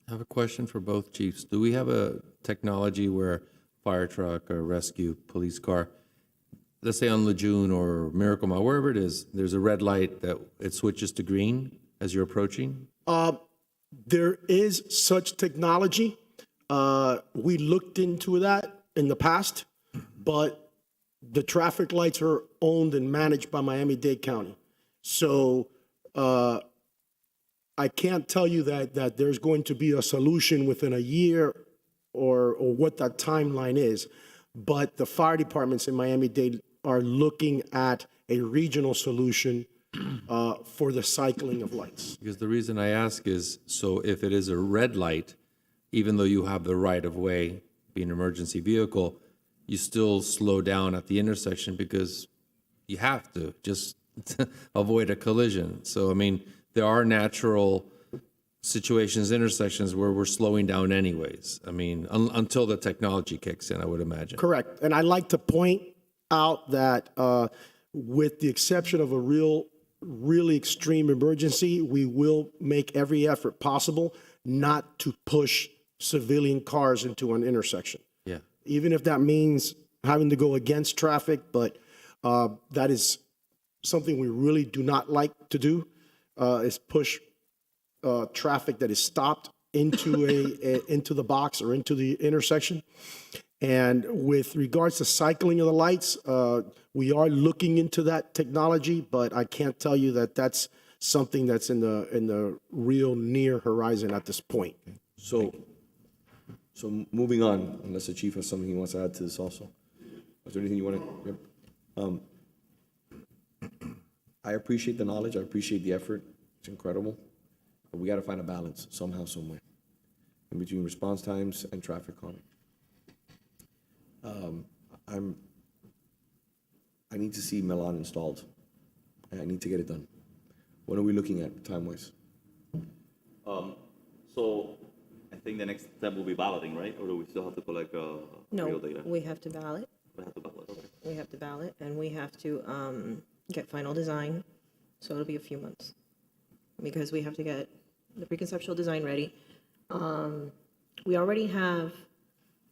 Speaker 5: I have a question for both chiefs. Do we have a technology where fire truck or rescue police car, let's say on Lejeune or Miracle Mile, wherever it is, there's a red light that it switches to green as you're approaching?
Speaker 8: There is such technology. We looked into that in the past, but the traffic lights are owned and managed by Miami-Dade County. So I can't tell you that there's going to be a solution within a year or what that timeline is, but the fire departments in Miami-Dade are looking at a regional solution for the cycling of lights.
Speaker 5: Because the reason I ask is, so if it is a red light, even though you have the right of way, being an emergency vehicle, you still slow down at the intersection because you have to just avoid a collision. So, I mean, there are natural situations, intersections where we're slowing down anyways. I mean, until the technology kicks in, I would imagine.
Speaker 8: Correct. And I like to point out that with the exception of a really extreme emergency, we will make every effort possible not to push civilian cars into an intersection.
Speaker 5: Yeah.
Speaker 8: Even if that means having to go against traffic, but that is something we really do not like to do, is push traffic that is stopped into into the box or into the intersection. And with regards to cycling of the lights, we are looking into that technology, but I can't tell you that that's something that's in the real near horizon at this point.
Speaker 1: So moving on, unless the chief has something he wants to add to this also. Is there anything you want to? I appreciate the knowledge. I appreciate the effort. It's incredible. But we got to find a balance somehow, somewhere, in between response times and traffic calming. I need to see Milan installed. I need to get it done. What are we looking at time-wise?
Speaker 2: So I think the next step will be balloting, right? Or do we still have to collect real
Speaker 9: No,
Speaker 2: data?
Speaker 9: we have to ballot.
Speaker 2: We have to ballot, okay.
Speaker 9: We have to ballot, and we have to get final design, so it'll be a few months, because we have to get the preconceptual design ready. We already have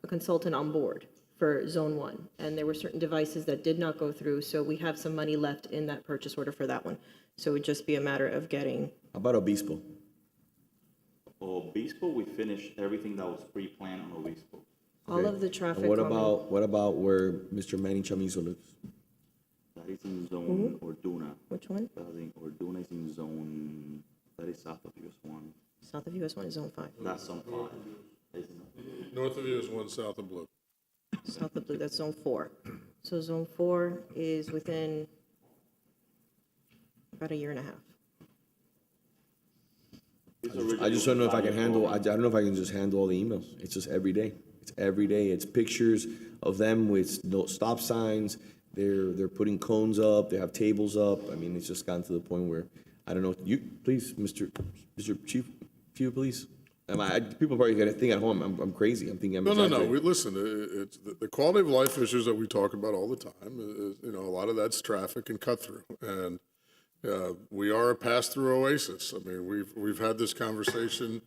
Speaker 9: a consultant on board for Zone 1, and there were certain devices that did not go through, so we have some money left in that purchase order for that one. So it would just be a matter of getting...
Speaker 1: How about Obispo?
Speaker 2: Obispo, we finished everything that was pre-planned on Obispo.
Speaker 9: All of the traffic...
Speaker 1: And what about where Mr. Manny Chamizo lives?
Speaker 2: That is in zone Orduna.
Speaker 9: Which one?
Speaker 2: Orduna is in zone, that is south of US 1.
Speaker 9: South of US 1 is Zone 5.
Speaker 2: That's zone 5.
Speaker 7: North of you is one south of Blue.
Speaker 9: South of Blue, that's Zone 4. So Zone 4 is within about a year and a half.
Speaker 1: I just don't know if I can handle, I don't know if I can just handle all the emails. It's just every day. It's every day. It's pictures of them with no stop signs. They're putting cones up. They have tables up. I mean, it's just gotten to the point where, I don't know. You, please, Mr. Chief, if you please. People probably gonna think at home, I'm crazy, I'm thinking I'm
Speaker 7: No.
Speaker 1: exaggerating.
Speaker 7: Listen, it's the quality of life issues that we talk about all the time. A lot of that's traffic and cut through, and we are a pass-through oasis. I mean, we've had this conversation.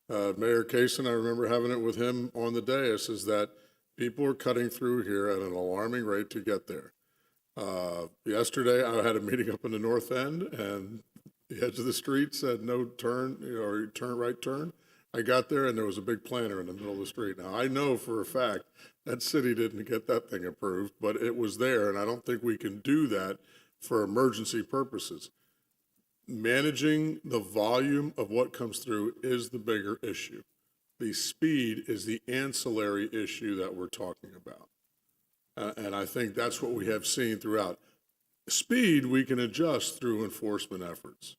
Speaker 7: Mayor Kaysen, I remember having it with him on the dais, is that people are cutting through here at an alarming rate to get there. Yesterday, I had a meeting up in the north end, and the edge of the street said no turn, or right turn. I got there, and there was a big planter in the middle of the street. Now, I know for a fact that city didn't get that thing approved, but it was there, and I don't think we can do that for emergency purposes. Managing the volume of what comes through is the bigger issue. The speed is the ancillary issue that we're talking about. And I think that's what we have seen throughout. Speed, we can adjust through enforcement efforts.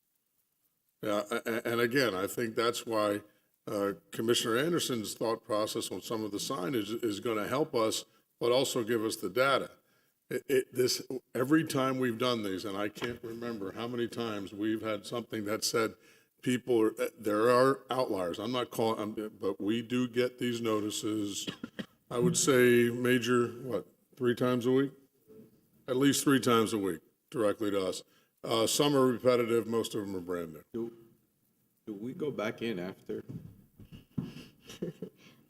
Speaker 7: And again, I think that's why Commissioner Anderson's thought process on some of the signage is going to help us, but also give us the data. Every time we've done these, and I can't remember how many times we've had something that said there are outliers. I'm not calling, but we do get these notices. I would say major, 3 times a week? At least 3 times a week directly to us. Some are repetitive, most of them are brand new.
Speaker 4: Do we go back in after?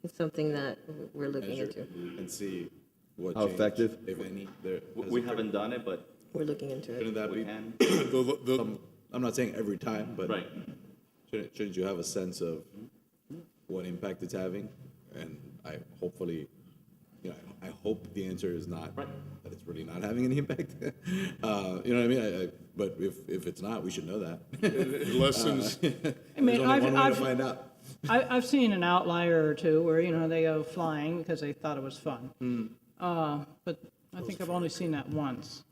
Speaker 9: It's something that we're looking
Speaker 4: measure
Speaker 9: into.
Speaker 4: and see what
Speaker 1: How
Speaker 4: change,
Speaker 1: if
Speaker 4: any, there has
Speaker 2: We
Speaker 4: occurred?
Speaker 2: haven't done it, but
Speaker 9: We're looking into it.
Speaker 4: Shouldn't that
Speaker 2: we
Speaker 4: be?
Speaker 2: can.
Speaker 4: I'm not saying every time, but
Speaker 2: Right.
Speaker 4: shouldn't you have a sense of what impact it's having? And I hope the answer is not that it's really not having any impact. You know what I mean? But if it's not, we should know that.
Speaker 7: Lessons.
Speaker 22: I mean,
Speaker 4: There's only one way to find out.
Speaker 22: I've seen an outlier or two where, they go flying because they thought it was fun. But I think I've only seen that once.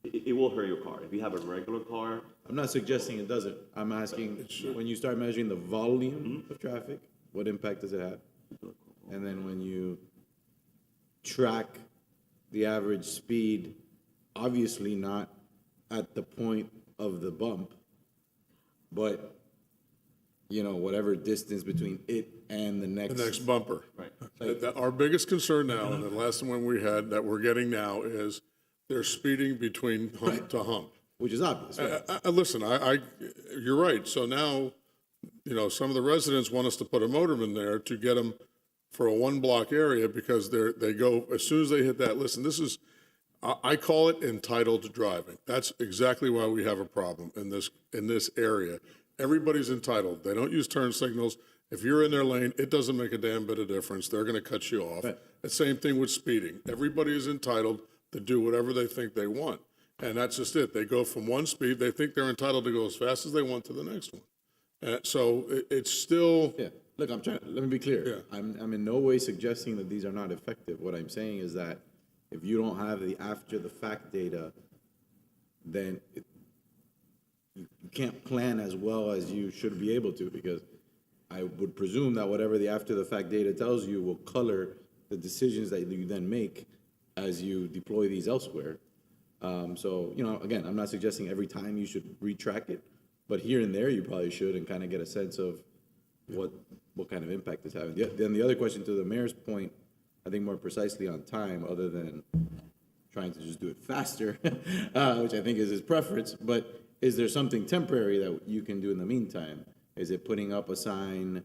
Speaker 2: It will hurt your car. If you have a regular car,
Speaker 4: I'm not suggesting it doesn't. I'm asking, when you start measuring the volume of traffic, what impact does it have? And then when you track the average speed, obviously not at the point of the bump, but, whatever distance between it and the next
Speaker 7: bumper.
Speaker 2: right.
Speaker 7: Our biggest concern now, and the last one we had that we're getting now, is they're speeding between hump to hump.
Speaker 4: Which is obvious. Right?
Speaker 7: Listen, you're right. So now, some of the residents want us to put a motorman there to get them for a 1-block area because they go, as soon as they hit that, listen, I call it entitled driving. That's exactly why we have a problem in this area. Everybody's entitled. They don't use turn signals. If you're in their lane, it doesn't make a damn bit of difference. They're going to cut you off. Right. The same thing with speeding. Everybody is entitled to do whatever they think they want. And that's just it. They go from one speed. They think they're entitled to go as fast as they want to the next one. So it's still...
Speaker 4: Yeah. Look, let me be clear.
Speaker 7: Yeah.
Speaker 4: I'm in no way suggesting that these are not effective. What I'm saying is that if you don't have the after-the-fact data, then you can't plan as well as you should be able to, because I would presume that whatever the after-the-fact data tells you will color the decisions that you then make as you deploy these elsewhere. So, again, I'm not suggesting every time you should retrack it, but here and there you probably should, and kind of get a sense of what kind of impact it's having. Then the other question, to the mayor's point, I think more precisely on time, other than trying to just do it faster, which I think is his preference, but is there something temporary that you can do in the meantime? Is it putting up a sign,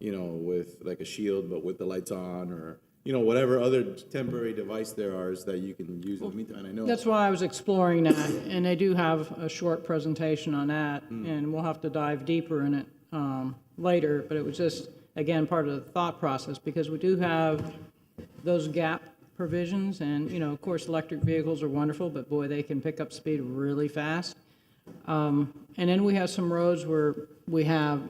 Speaker 4: with like a shield, but with the lights on, or, whatever other temporary device there is that you can use in the meantime? I know
Speaker 22: That's why I was exploring that, and they do have a short presentation on that, and we'll have to dive deeper in it later, but it was just, again, part of the thought process, because we do have those gap provisions, and, of course, electric vehicles are wonderful, but boy, they can pick up speed really fast. And then we have some roads where we have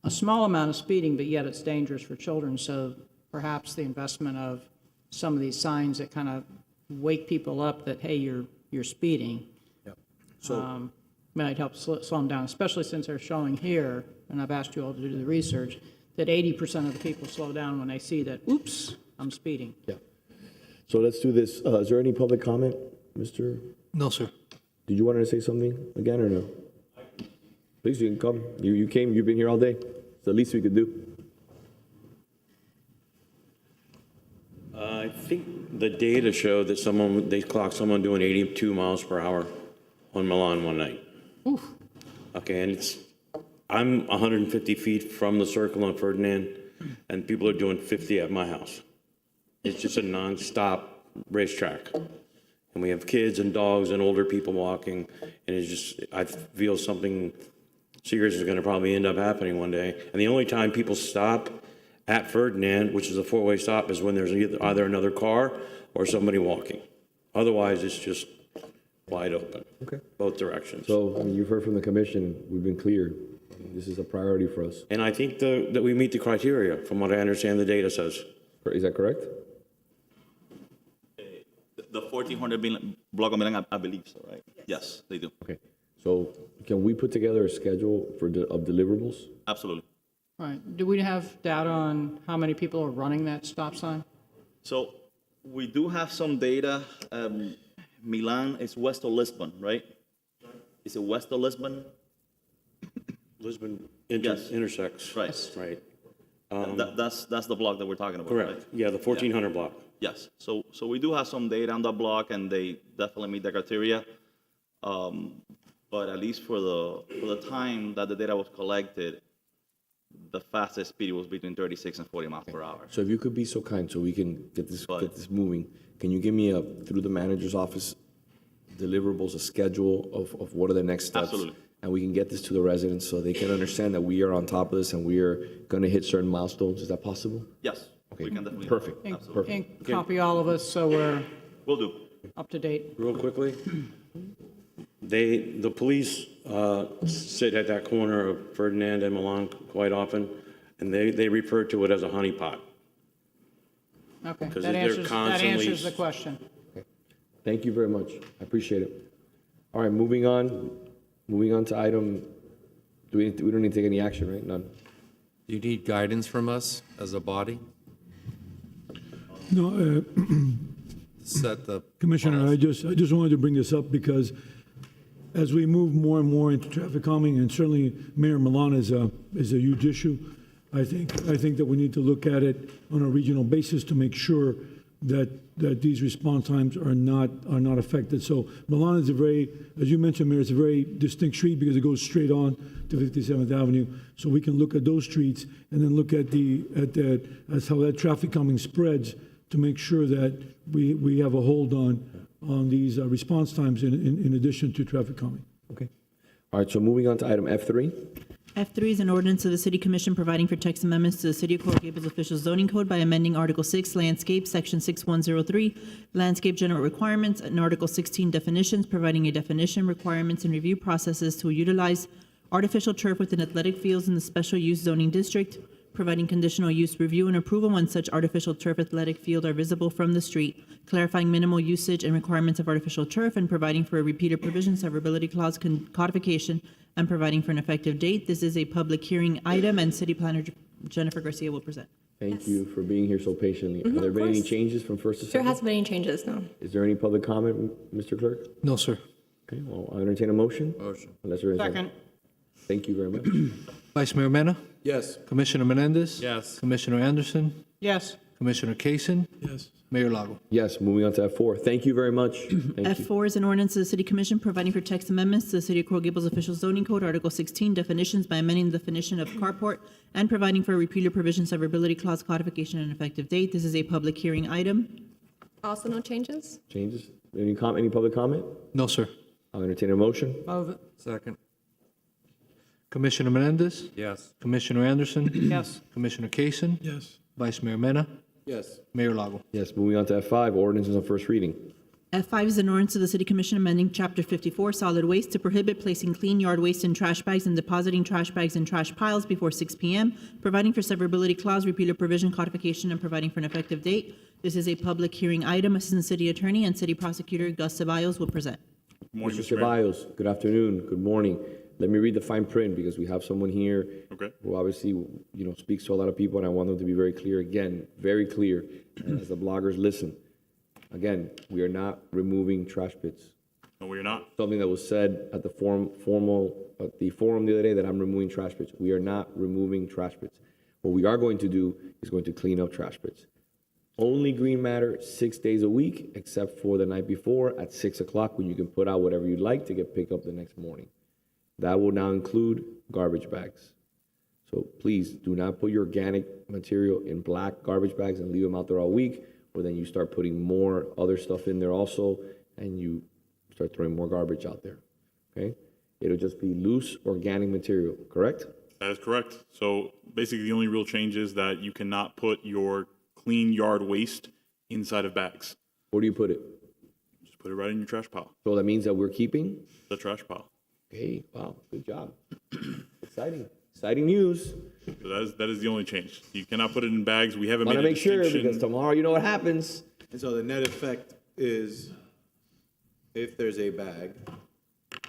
Speaker 22: a small amount of speeding, but yet it's dangerous for children, so perhaps the investment of some of these signs that kind of wake people up that, hey, you're speeding.
Speaker 1: Yep. So
Speaker 22: might help slow them down, especially since they're showing here, and I've asked you all to do the research, that 80% of the people slow down when they see that, oops, I'm speeding.
Speaker 1: Yeah. So let's do this. Is there any public comment, Mr.?
Speaker 20: No, sir.
Speaker 1: Did you want to say something again or no? Please, you can come. You came, you've been here all day. It's the least we could do.
Speaker 10: I think the data showed that they clocked someone doing 82 miles per hour on Milan one night. Okay, and I'm 150 feet from the circle on Ferdinand, and people are doing 50 at my house. It's just a nonstop racetrack. And we have kids and dogs and older people walking, and it's just, I feel something serious is gonna probably end up happening one day. And the only time people stop at Ferdinand, which is a four-way stop, is when there's either another car or somebody walking. Otherwise, it's just wide open, both directions.
Speaker 1: So, I mean, you've heard from the commission, we've been clear. This is a priority for us.
Speaker 10: And I think that we meet the criteria, from what I understand the data says.
Speaker 1: Is that correct?
Speaker 2: The 1400 block of Milan, I believe so, right? Yes, they do.
Speaker 1: Okay. So can we put together a schedule of deliverables?
Speaker 2: Absolutely.
Speaker 22: All right. Do we have data on how many people are running that stop sign?
Speaker 2: So we do have some data. Milan is west of Lisbon, right? Is it west of Lisbon?
Speaker 10: Lisbon
Speaker 2: Yes.
Speaker 10: intersects.
Speaker 2: Right.
Speaker 10: Right.
Speaker 2: That's the block that we're talking about,
Speaker 10: Correct.
Speaker 2: right?
Speaker 10: Yeah, the 1400 block.
Speaker 2: Yes. So we do have some data on that block, and they definitely meet the criteria. But at least for the time that the data was collected, the fastest speed was between 36 and 40 miles per hour.
Speaker 1: So if you could be so kind, so we can get this moving, can you give me through the manager's office, deliverables, a schedule of what are the next steps?
Speaker 2: Absolutely.
Speaker 1: And we can get this to the residents so they can understand that we are on top of this and we are going to hit certain milestones. Is that possible?
Speaker 2: Yes.
Speaker 1: Okay.
Speaker 2: We can definitely.
Speaker 1: Perfect.
Speaker 2: Absolutely.
Speaker 22: And copy all of us so we're
Speaker 2: Will do.
Speaker 22: up to date.
Speaker 10: Real quickly, the police sit at that corner of Ferdinand and Milan quite often, and they refer to it as a honeypot.
Speaker 22: Okay,
Speaker 10: 'Cause
Speaker 22: that
Speaker 10: they're
Speaker 22: answers
Speaker 10: constantly-
Speaker 22: the question.
Speaker 1: Thank you very much. I appreciate it. All right, moving on to item, we don't need to take any action, right? None.
Speaker 5: Do you need guidance from us as a body?
Speaker 3: No,
Speaker 5: Set the.
Speaker 3: Commissioner, I just wanted to bring this up because as we move more and more into traffic calming, and certainly Mayor Milan is a huge issue, I think that we need to look at it on a regional basis to make sure that these response times are not affected. So Milan is as you mentioned, Mayor, it's a very distinct street because it goes straight on to 57th Avenue. So we can look at those streets and then look at how that traffic calming spreads to make sure that we have a hold on these response times in addition to traffic calming.
Speaker 1: Okay. All right, so moving on to item F3.
Speaker 19: F3 is an ordinance of the City Commission providing for text amendments to the City of Coral Gables official zoning code by amending Article 6 Landscape, Section 6103, Landscape General Requirements, and Article 16 Definitions, providing a definition, requirements, and review processes to utilize artificial turf within athletic fields in the special use zoning district, providing conditional use review and approval when such artificial turf athletic field are visible from the street, clarifying minimal usage and requirements of artificial turf, and providing for a repeated provision, severability clause codification, and providing for an effective date. This is a public hearing item, and City Planner Jennifer Garcia will present.
Speaker 1: Thank you for being here so patiently. Have there been any changes from first to second?
Speaker 17: There hasn't been any changes, no.
Speaker 1: Is there any public comment, Mr. Clerk?
Speaker 20: No, sir.
Speaker 1: Okay, well, I'll entertain a motion.
Speaker 5: Motion.
Speaker 1: Unless there is
Speaker 22: Second.
Speaker 1: Thank you very much.
Speaker 20: Vice Mayor Mena?
Speaker 5: Yes.
Speaker 20: Commissioner Menendez?
Speaker 5: Yes.
Speaker 20: Commissioner Anderson?
Speaker 22: Yes.
Speaker 20: Commissioner Kaysen?
Speaker 11: Yes.
Speaker 20: Mayor Lago?
Speaker 1: Yes, moving on to F4. Thank you very much. Thank you.
Speaker 19: F4 is an ordinance of the City Commission providing for text amendments to the City of Coral Gables official zoning code, Article 16 Definitions by amending the definition of carport and providing for a repeated provision, severability clause codification, and effective date. This is a public hearing item.
Speaker 17: Also no changes?
Speaker 1: Changes? Any public comment?
Speaker 20: No, sir.
Speaker 1: I'll entertain a motion.
Speaker 22: Move it.
Speaker 5: Second.
Speaker 20: Commissioner Menendez?
Speaker 5: Yes.
Speaker 20: Commissioner Anderson?
Speaker 22: Yes.
Speaker 20: Commissioner Kaysen?
Speaker 11: Yes.
Speaker 20: Vice Mayor Mena?
Speaker 5: Yes.
Speaker 20: Mayor Lago?
Speaker 1: Yes, moving on to F5, ordinances on first reading.
Speaker 19: F5 is an ordinance of the City Commission amending Chapter 54, Solid Waste, to prohibit placing clean yard waste in trash bags and depositing trash bags in trash piles before 6 p.m., providing for severability clause, repeated provision, codification, and providing for an effective date. This is a public hearing item. Assistant City Attorney and City Prosecutor Gus Ceballos will present.
Speaker 2: Morning,
Speaker 1: Mr.
Speaker 2: Mr. Mayor.
Speaker 1: Ceballos, good afternoon, good morning. Let me read the fine print because we have someone here who obviously, speaks to a lot of people, and I want them to be very clear again, very clear, as the bloggers listen. Again, we are not removing trash pits.
Speaker 2: No, we're not.
Speaker 1: Something that was said at the formal at the forum the other day that I'm removing trash pits. We are not removing trash pits. What we are going to do is going to clean up trash pits. Only green matter 6 days a week, except for the night before at 6 o'clock when you can put out whatever you'd like to get picked up the next morning. That will now include garbage bags. So please do not put your organic material in black garbage bags and leave them out there all week, or then you start putting more other stuff in there also, and you start throwing more garbage out there, okay? It'll just be loose organic material, correct?
Speaker 14: That is correct. So basically the only real change is that you cannot put your clean yard waste inside of bags.
Speaker 1: Where do you put it?
Speaker 14: Just put it right in your trash pile.
Speaker 1: So that means that we're keeping?
Speaker 14: The trash pile.
Speaker 1: Okay, wow, good job. Exciting news.
Speaker 14: So that is the only change. You cannot put it in bags. We haven't made
Speaker 1: Want to
Speaker 14: a
Speaker 1: make sure,
Speaker 14: distinction.
Speaker 1: because tomorrow you know what happens.
Speaker 4: And so the net effect is if there's a bag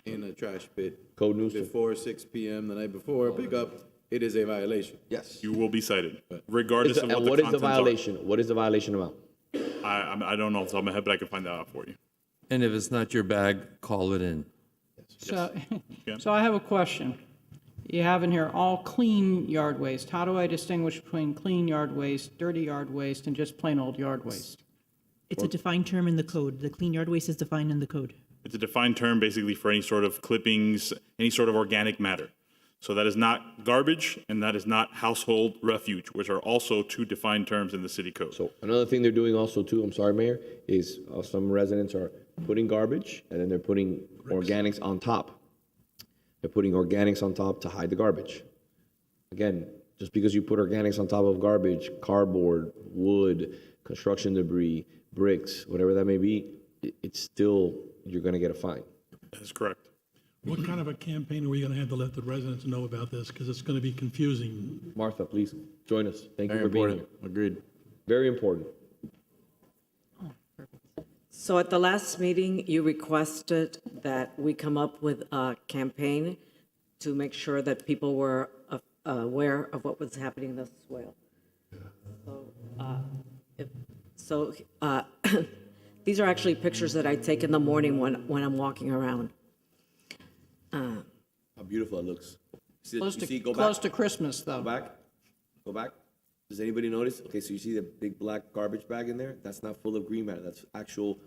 Speaker 4: in a trash pit
Speaker 1: Code news
Speaker 4: before 6 p.m. the night before pickup, it is a violation.
Speaker 1: Yes.
Speaker 14: You will be cited, regardless of
Speaker 1: And
Speaker 14: what
Speaker 1: what
Speaker 14: the
Speaker 1: is the
Speaker 14: contents
Speaker 1: violation? What is the violation amount?
Speaker 14: are. I don't know off the top of my head, but I can find that out for you.
Speaker 5: And if it's not your bag, call it in.
Speaker 22: So, so I have a question. You have in here all clean yard waste. How do I distinguish between clean yard waste, dirty yard waste, and just plain old yard waste?
Speaker 19: It's a defined term in the code. The clean yard waste is defined in the code.
Speaker 14: It's a defined term basically for any sort of clippings, any sort of organic matter. So that is not garbage and that is not household refuge, which are also two defined terms in the city code.
Speaker 1: So another thing they're doing also too, I'm sorry, Mayor, is some residents are putting garbage and then they're putting organics on top. They're putting organics on top to hide the garbage. Again, just because you put organics on top of garbage, cardboard, wood, construction debris, bricks, whatever that may be, it's still, you're gonna get a fine.
Speaker 14: That is correct.
Speaker 11: What kind of a campaign are we going to have to let the residents know about this? Because it's going to be confusing.
Speaker 1: Martha, please join us. Thank you
Speaker 4: Very
Speaker 1: for being
Speaker 4: important.
Speaker 1: here.
Speaker 4: Agreed.
Speaker 1: Very important.
Speaker 16: So at the last meeting, you requested that we come up with a campaign to make sure that people were aware of what was happening in the swale. So, these are actually pictures that I take in the morning when I'm walking around.
Speaker 1: How beautiful it looks.
Speaker 22: Close to Christmas, though.
Speaker 1: Go back. Does anybody notice? Okay, so you see the big black garbage bag in there? That's not full of green matter. That's actual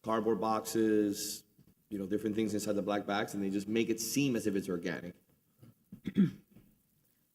Speaker 1: cardboard boxes, different things inside the black bags, and they just make it seem as if it's organic.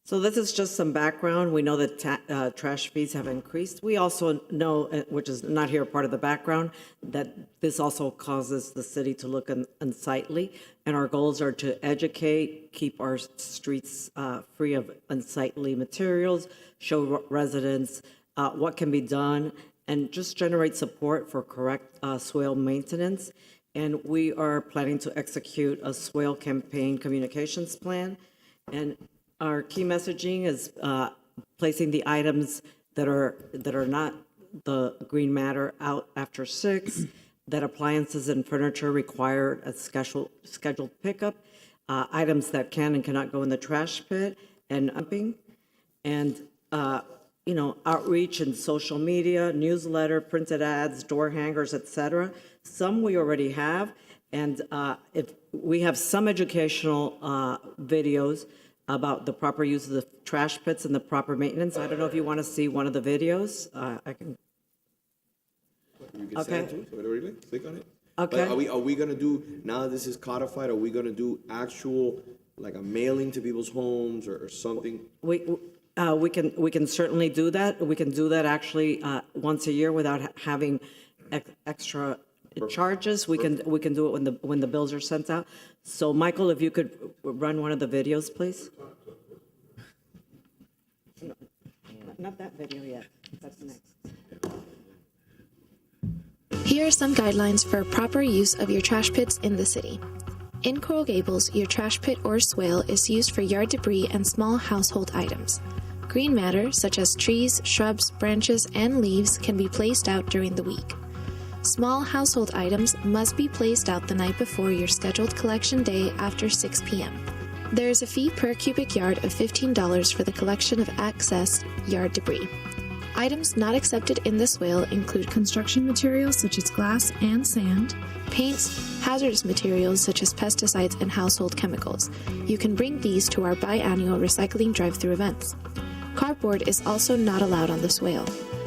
Speaker 16: So this is just some background. We know that trash fees have increased. We also know, which is not here part of the background, that this also causes the city to look unsightly. And our goals are to educate, keep our streets free of unsightly materials, show residents what can be done, and just generate support for correct swale maintenance. And we are planning to execute a swale campaign communications plan. And our key messaging is placing the items that are not the green matter out after 6, that appliances and furniture require a scheduled pickup, items that can and cannot go in the trash pit, and dumping, and outreach in social media, newsletter, printed ads, door hangers, etc. Some we already have, and if we have some educational videos about the proper use of the trash pits and the proper maintenance. I don't know if you want to see one of the videos. I can.
Speaker 1: You can send it to us, really? Click on it.
Speaker 16: Okay.
Speaker 1: But are we gonna do, now that this is codified, are we gonna do actual, like a mailing to people's homes or something?
Speaker 16: We can certainly do that. We can do that actually once a year without having extra charges. We can do it when the bills are sent out. So Michael, if you could run one of the videos, please. Not that video yet. That's next.
Speaker 21: Here are some guidelines for proper use of your trash pits in the city. In Coral Gables, your trash pit or swale is used for yard debris and small household items. Green matter, such as trees, shrubs, branches, and leaves, can be placed out during the week. Small household items must be placed out the night before your scheduled collection day after 6 p.m. There is a fee per cubic yard of $15 for the collection of excess yard debris. Items not accepted in the swale include construction materials such as glass and sand, paints, hazardous materials such as pesticides and household chemicals. You can bring these to our biannual recycling drive-through events. Cardboard is also not allowed on the swale.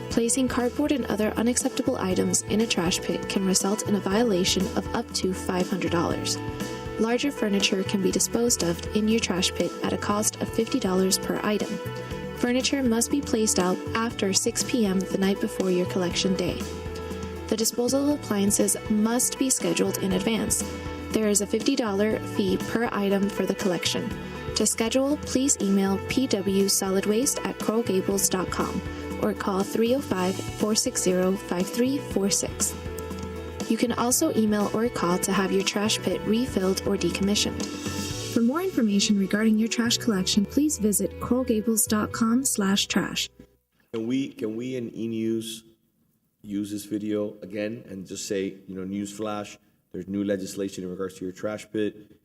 Speaker 21: Placing cardboard and other unacceptable items in a trash pit can result in a violation of up to $500. Larger furniture can be disposed of in your trash pit at a cost of $50 per item. Furniture must be placed out after 6 p.m. the night before your collection day. The disposal of appliances must be scheduled in advance. There is a $50 fee per item for the collection. To schedule, please email pwsolidwaste@coralgables.com or call 305-460-5346. You can also email or call to have your trash pit refilled or decommissioned. For more information regarding your trash collection, please visit coralgables.com/trash.
Speaker 1: Can we in e-news use this video again and just say, news flash, there's new legislation in regards to your trash pit.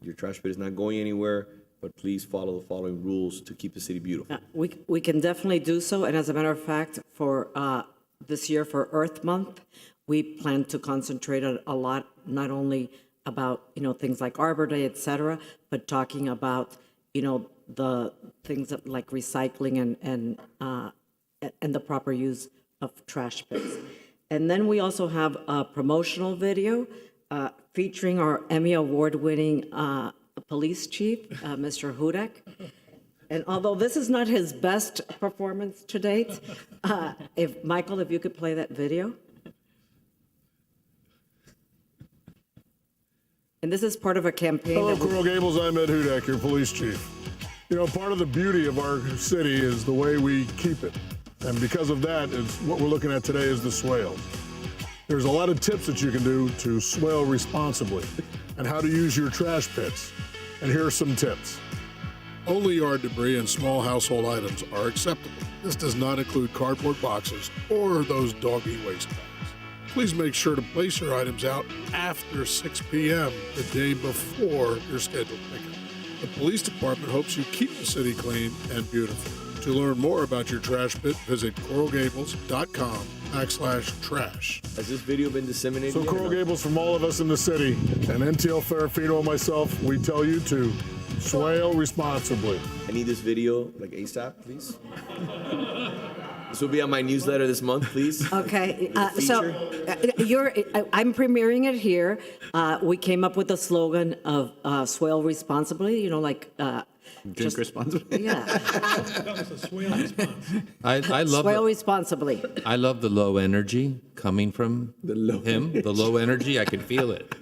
Speaker 1: Your trash pit is not going anywhere, but please follow the following rules to keep the city beautiful.
Speaker 16: We can definitely do so, and as a matter of fact, for this year, for Earth Month, we plan to concentrate a lot, not only about, things like Arbor Day, et cetera, but talking about, the things like recycling and the proper use of trash pits. And then we also have a promotional video featuring our Emmy Award-winning police chief, Mr. Hudak. And although this is not his best performance to date, if you could play that video. And this is part of a campaign.
Speaker 7: Hello, Coral Gables. I'm Ed Hudak, your police chief. Part of the beauty of our city is the way we keep it. And because of that, what we're looking at today is the swale. There's a lot of tips that you can do to swale responsibly and how to use your trash pits. And here are some tips. Only yard debris and small household items are acceptable. This does not include cardboard boxes or those doggy waste bags. Please make sure to place your items out after 6 p.m. the day before your scheduled pickup. The police department hopes you keep the city clean and beautiful. To learn more about your trash pit, visit coralgables.com/trash.
Speaker 1: Has this video been disseminated?
Speaker 7: So Coral Gables, from all of us in the city, and NTL Farafino and myself, we tell you to swale responsibly.
Speaker 1: I need this video like ASAP, please. This will be on my newsletter this month, please.
Speaker 16: Okay, so I'm premiering it here. We came up with the slogan of swale responsibly,
Speaker 4: Drink responsibly.
Speaker 16: Yeah.
Speaker 11: That was a swale response.
Speaker 5: I love
Speaker 16: Swale responsibly.
Speaker 5: I love the low energy coming from him. The low energy, I can feel it.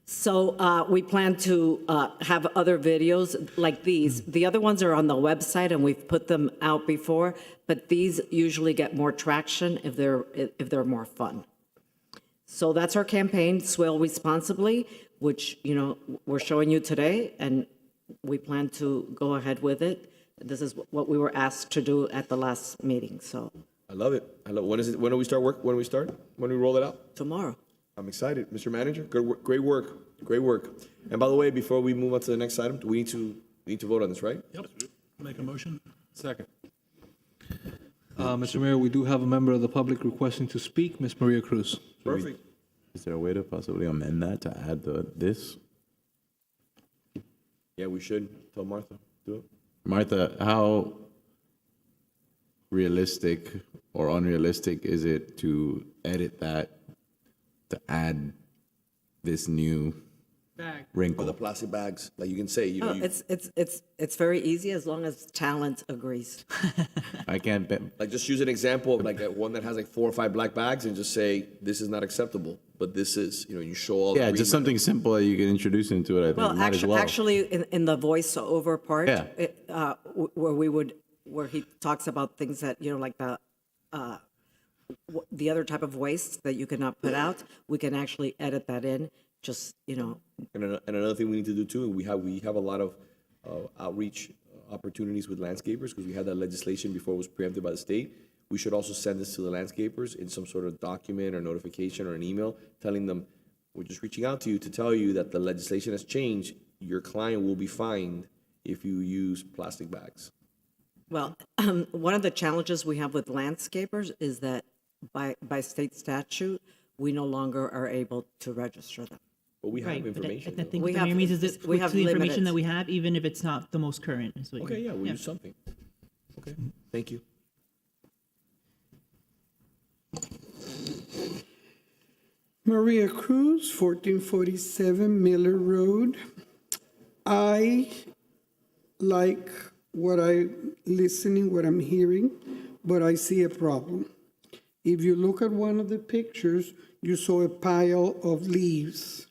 Speaker 16: So we plan to have other videos like these. The other ones are on the website, and we've put them out before. But these usually get more traction if they're more fun. So that's our campaign, Swale Responsibly, which we're showing you today, and we plan to go ahead with it. This is what we were asked to do at the last meeting. So
Speaker 1: I love it. When is it? When do we start work? When do we start? When do we roll it out?
Speaker 16: Tomorrow.
Speaker 1: I'm excited, Mr. Manager. Good work. Great work. Great work. And by the way, before we move on to the next item, we need to vote on this, right?
Speaker 11: Yep. Make a motion.
Speaker 20: Second. Mr. Mayor, we do have a member of the public requesting to speak, Ms. Maria Cruz.
Speaker 1: Perfect.
Speaker 4: Is there a way to possibly amend that to add this?
Speaker 1: Yeah, we should. Tell Martha. Do it.
Speaker 4: Martha, how realistic or unrealistic is it to edit that to add this new wrinkle?
Speaker 1: For the plastic bags, like you can say,
Speaker 16: it's very easy as long as talent agrees.
Speaker 4: I can't bet.
Speaker 1: Like just use an example of like one that has like 4 or 5 black bags and just say this is not acceptable, but this is. You show all.
Speaker 4: Yeah,
Speaker 1: the
Speaker 4: just something simple that you can introduce into it. I think
Speaker 16: Well,
Speaker 4: might as well.
Speaker 16: actually, in the voiceover part,
Speaker 4: Yeah.
Speaker 16: where he talks about things that like the other type of waste that you cannot put out, we can actually edit that in. Just
Speaker 1: And another thing we need to do too, we have a lot of outreach opportunities with landscapers because we had that legislation before it was preempted by the state. We should also send this to the landscapers in some sort of document or notification or an email telling them, we're just reaching out to you to tell you that the legislation has changed. Your client will be fined if you use plastic bags.
Speaker 16: Well, one of the challenges we have with landscapers is that by state statute, we no longer are able to register them.
Speaker 1: But we have
Speaker 19: Right, but
Speaker 1: information.
Speaker 19: I think
Speaker 16: We
Speaker 19: the
Speaker 16: have-
Speaker 19: mayor means is that
Speaker 16: we
Speaker 19: to
Speaker 16: have
Speaker 19: the information
Speaker 16: limited.
Speaker 19: that we have, even if it's not the most current. Is what
Speaker 1: Okay,
Speaker 19: you're-
Speaker 1: yeah, we'll use something. Okay, thank you.
Speaker 23: Maria Cruz, 1447 Miller Road. I like what I'm hearing, but I see a problem. If you look at one of the pictures, you saw a pile of leaves.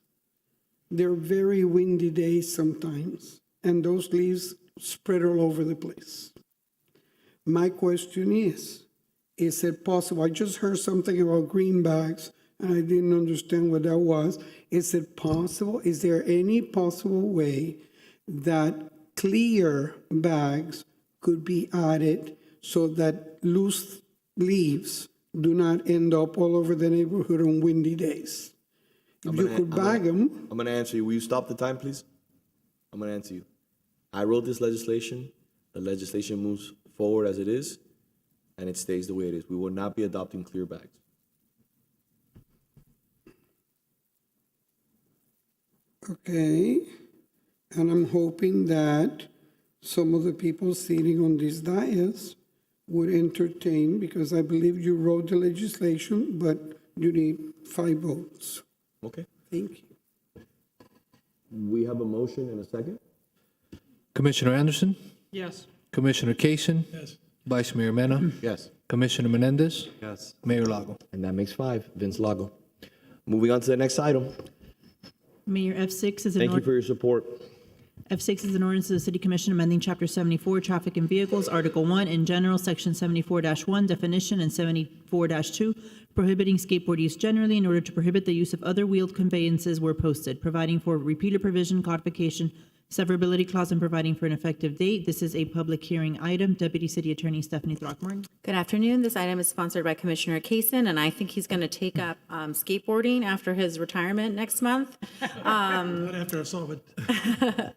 Speaker 23: They're very windy days sometimes, and those leaves spread all over the place. My question is it possible? I just heard something about green bags, and I didn't understand what that was. Is it possible? Is there any possible way that clear bags could be added so that loose leaves do not end up all over the neighborhood on windy days? If you could bag them.
Speaker 1: I'm gonna answer you. Will you stop the time, please? I'm gonna answer you. I wrote this legislation. The legislation moves forward as it is, and it stays the way it is. We will not be adopting clear bags.
Speaker 23: Okay, and I'm hoping that some of the people sitting on this dais would entertain, because I believe you wrote the legislation, but you need 5 votes.
Speaker 1: Okay.
Speaker 23: Thank you.
Speaker 1: We have a motion and a second.
Speaker 20: Commissioner Anderson,
Speaker 22: Yes.
Speaker 20: Commissioner Kaysen,
Speaker 22: Yes.
Speaker 20: Vice Mayor Mena,
Speaker 1: Yes.
Speaker 20: Commissioner Menendez,
Speaker 5: Yes.
Speaker 20: Mayor Lago.
Speaker 1: And that makes 5. Vince Lago. Moving on to the next item.
Speaker 19: Mayor, F6 is an
Speaker 1: Thank you
Speaker 19: ordinance.
Speaker 1: for your support.
Speaker 19: F6 is an ordinance of the City Commission amending Chapter 74, Traffic and Vehicles, Article 1 in general, Section 74-1, definition, and 74-2, prohibiting skateboard use generally in order to prohibit the use of other wheeled conveyances where posted, providing for repealer provision, codification, severability clause, and providing for an effective date. This is a public hearing item. Deputy City Attorney Stephanie Throckmorton.
Speaker 18: Good afternoon. This item is sponsored by Commissioner Kaysen, and I think he's going to take up skateboarding after his retirement next month.
Speaker 11: Not after I saw it.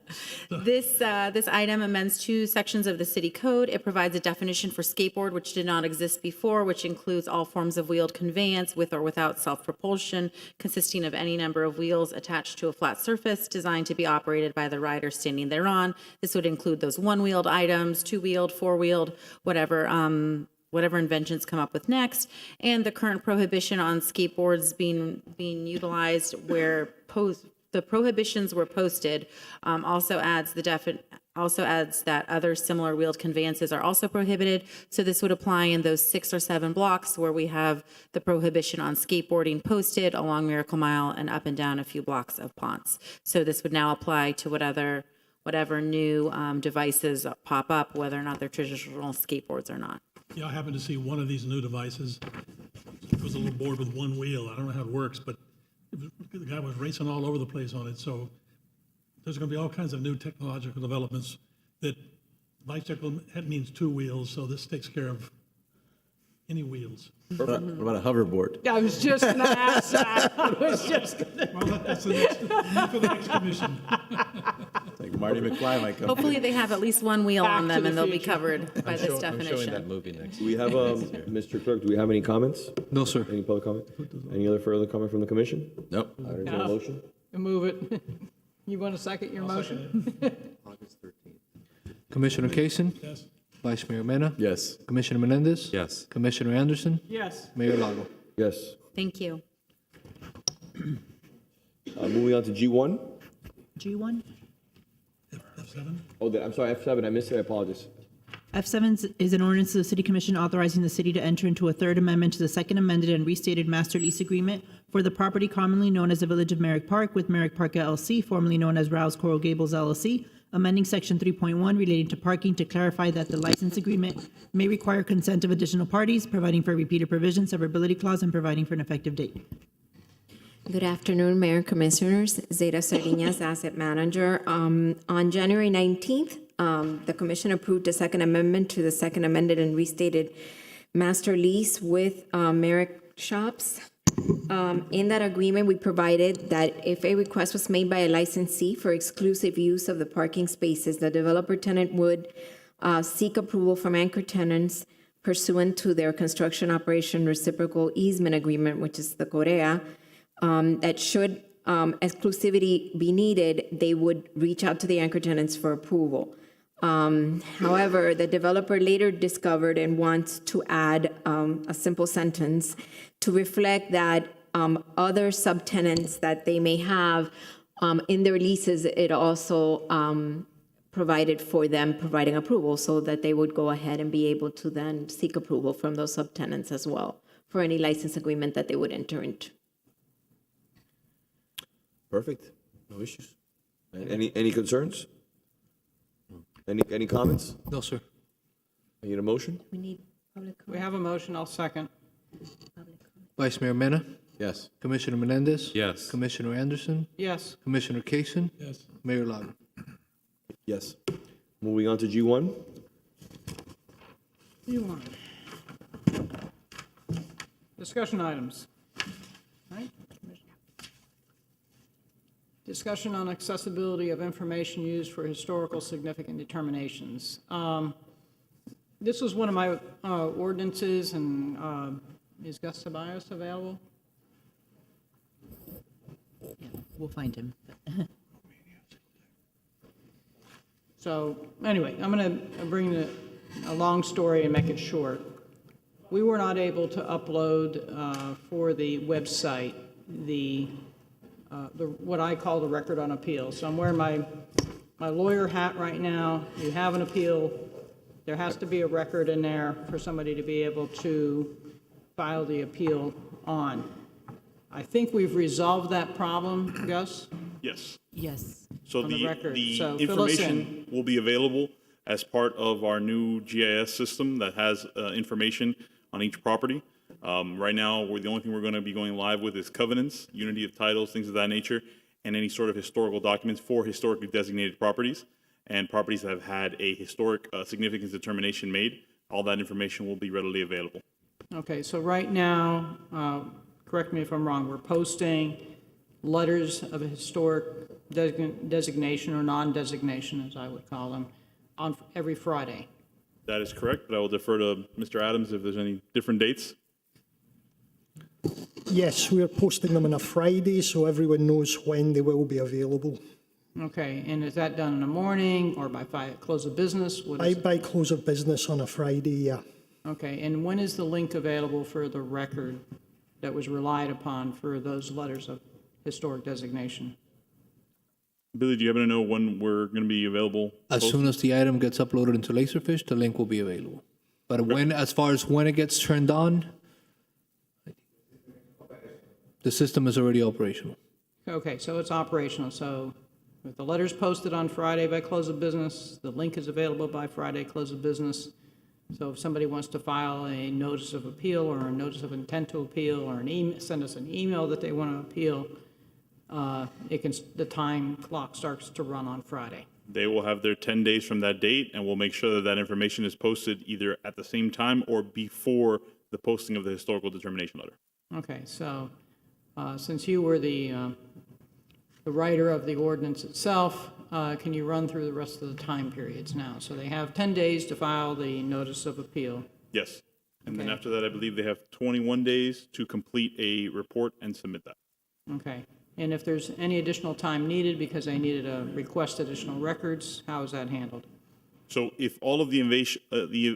Speaker 18: This item amends 2 sections of the city code. It provides a definition for skateboard, which did not exist before, which includes all forms of wheeled conveyance with or without self-propulsion, consisting of any number of wheels attached to a flat surface designed to be operated by the rider standing thereon. This would include those one-wheeled items, 2-wheeled, 4-wheeled, whatever inventions come up with next, and the current prohibition on skateboards being utilized where the prohibitions were posted also adds that other similar wheeled conveyances are also prohibited. So this would apply in those 6 or 7 blocks where we have the prohibition on skateboarding posted along Miracle Mile and up and down a few blocks of Ponce. So this would now apply to whatever new devices pop up, whether or not they're traditional skateboards or not.
Speaker 11: Yeah, I happened to see one of these new devices. It was a little board with one wheel. I don't know how it works, but the guy was racing all over the place on it. So there's going to be all kinds of new technological developments that bicycle, that means 2 wheels, so this takes care of any wheels.
Speaker 4: What about a hoverboard?
Speaker 22: I was just going to ask that. I was just going to.
Speaker 11: Well, that's the next, for the next commission.
Speaker 4: Like Marty McFly might come.
Speaker 18: Hopefully they have at least one wheel
Speaker 22: Back
Speaker 18: on
Speaker 22: to
Speaker 18: them
Speaker 22: the
Speaker 18: and they'll be
Speaker 22: future.
Speaker 18: covered by this
Speaker 5: I'm showing that
Speaker 18: definition.
Speaker 5: movie next.
Speaker 1: Do we have, Mr. Clerk, do we have any comments?
Speaker 20: No, sir.
Speaker 1: Any public comment? Any other further comment from the commission?
Speaker 4: Nope.
Speaker 1: I entertain a motion.
Speaker 22: Move it. You want to second your motion?
Speaker 5: August 13th.
Speaker 20: Commissioner Kaysen,
Speaker 11: Yes.
Speaker 20: Vice Mayor Mena,
Speaker 4: Yes.
Speaker 20: Commissioner Menendez,
Speaker 5: Yes.
Speaker 20: Commissioner Anderson,
Speaker 22: Yes.
Speaker 20: Mayor Lago.
Speaker 1: Yes.
Speaker 18: Thank you.
Speaker 1: Moving on to G1.
Speaker 19: G1.
Speaker 11: F7?
Speaker 1: Oh, I'm sorry, F7. I missed it. I apologize.
Speaker 19: F7 is an ordinance of the City Commission authorizing the city to enter into a 3rd amendment to the 2nd amended and restated master lease agreement for the property commonly known as the Village of Merrick Park with Merrick Park LLC, formerly known as Rouse Coral Gables LLC, amending Section 3.1 relating to parking to clarify that the license agreement may require consent of additional parties, providing for repeated provision, severability clause, and providing for an effective date.
Speaker 6: Good afternoon, Mayor and Commissioners. Zeta Sardinas, Asset Manager. On January 19th, the Commission approved a 2nd amendment to the 2nd amended and restated master lease with Merrick Shops. In that agreement, we provided that if a request was made by a licensee for exclusive use of the parking spaces, the developer tenant would seek approval from anchor tenants pursuant to their construction operation reciprocal easement agreement, which is the COREA, that should exclusivity be needed, they would reach out to the anchor tenants for approval. However, the developer later discovered and wants to add a simple sentence to reflect that other subtenants that they may have in their leases, it also provided for them providing approval so that they would go ahead and be able to then seek approval from those subtenants as well for any license agreement that they would enter into.
Speaker 1: Perfect. No issues. Any concerns? Any comments?
Speaker 20: No, sir.
Speaker 1: I need a motion?
Speaker 6: We need public
Speaker 22: We have a motion, I'll second.
Speaker 20: Vice Mayor Mena,
Speaker 1: Yes.
Speaker 20: Commissioner Menendez.
Speaker 5: Yes.
Speaker 20: Commissioner Anderson,
Speaker 22: Yes.
Speaker 20: Commissioner Kaysen,
Speaker 11: Yes.
Speaker 20: Mayor Louder.
Speaker 1: Yes. Moving on to G1.
Speaker 22: Discussion items. Right? Discussion on accessibility of information used for historical significant determinations. This was one of my ordinances, and is Gus Ceballos available?
Speaker 19: Yeah, we'll find him.
Speaker 22: So, anyway, I'm going to bring a long story and make it short. We were not able to upload for the website the what I call the record on appeal. So I'm wearing my lawyer hat right now. You have an appeal. There has to be a record in there for somebody to be able to file the appeal on. I think we've resolved that problem, Gus?
Speaker 14: Yes.
Speaker 19: Yes.
Speaker 14: So
Speaker 22: On the record. So
Speaker 14: the
Speaker 22: fill us
Speaker 14: information will be available as part of our new GIS system that has information on each property. Right now, the only thing we're going to be going live with is covenants, unity of titles, things of that nature, and any sort of historical documents for historically designated properties and properties that have had a historic significance determination made. All that information will be readily available.
Speaker 22: Okay, so right now, correct me if I'm wrong, we're posting letters of a historic designation or non-designation, as I would call them, on every Friday.
Speaker 14: That is correct, but I will defer to Mr. Adams if there's any different dates.
Speaker 12: Yes, we're posting them on a Friday, so everyone knows when they will be available.
Speaker 22: Okay, and is that done in the morning or by close of business? What is it?
Speaker 12: By close of business on a Friday, yeah.
Speaker 22: Okay, and when is the link available for the record that was relied upon for those letters of historic designation?
Speaker 14: Billy, do you happen to know when we're going to be available?
Speaker 20: As soon as the item gets uploaded into Laserfish, the link will be available. But as far as when it gets turned on, the system is already operational.
Speaker 22: Okay, so it's operational, so if the letter's posted on Friday by close of business, the link is available by Friday, close of business. So if somebody wants to file a notice of appeal or a notice of intent to appeal or send us an email that they want to appeal, the time clock starts to run on Friday.
Speaker 14: They will have their 10 days from that date, and we'll make sure that that information is posted either at the same time or before the posting of the historical determination letter.
Speaker 22: Okay, so since you were the writer of the ordinance itself, can you run through the rest of the time periods now? So they have 10 days to file the notice of appeal.
Speaker 14: Yes. And then
Speaker 22: Okay.
Speaker 14: after that, I believe they have 21 days to complete a report and submit that.
Speaker 22: Okay, and if there's any additional time needed because they needed to request additional records, how is that handled?
Speaker 14: So if all of the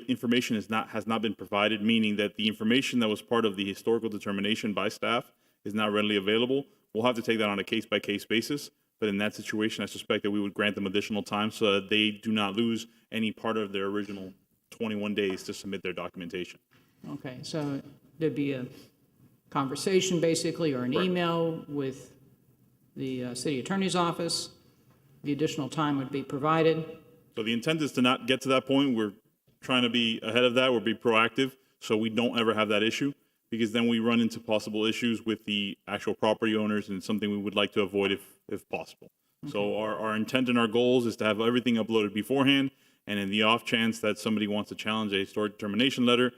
Speaker 14: information has not been provided, meaning that the information that was part of the historical determination by staff is not readily available, we'll have to take that on a case-by-case basis. But in that situation, I suspect that we would grant them additional time so that they do not lose any part of their original 21 days to submit their documentation.
Speaker 22: Okay, so there'd be a conversation basically or an email with the city attorney's office. The additional time would be provided.
Speaker 14: So the intent is to not get to that point. We're trying to be ahead of that. We'll be proactive so we don't ever have that issue, because then we run into possible issues with the actual property owners, and something we would like to avoid if possible. So our intent and our goals is to have everything uploaded beforehand, and in the off chance that somebody wants to challenge a historic determination letter,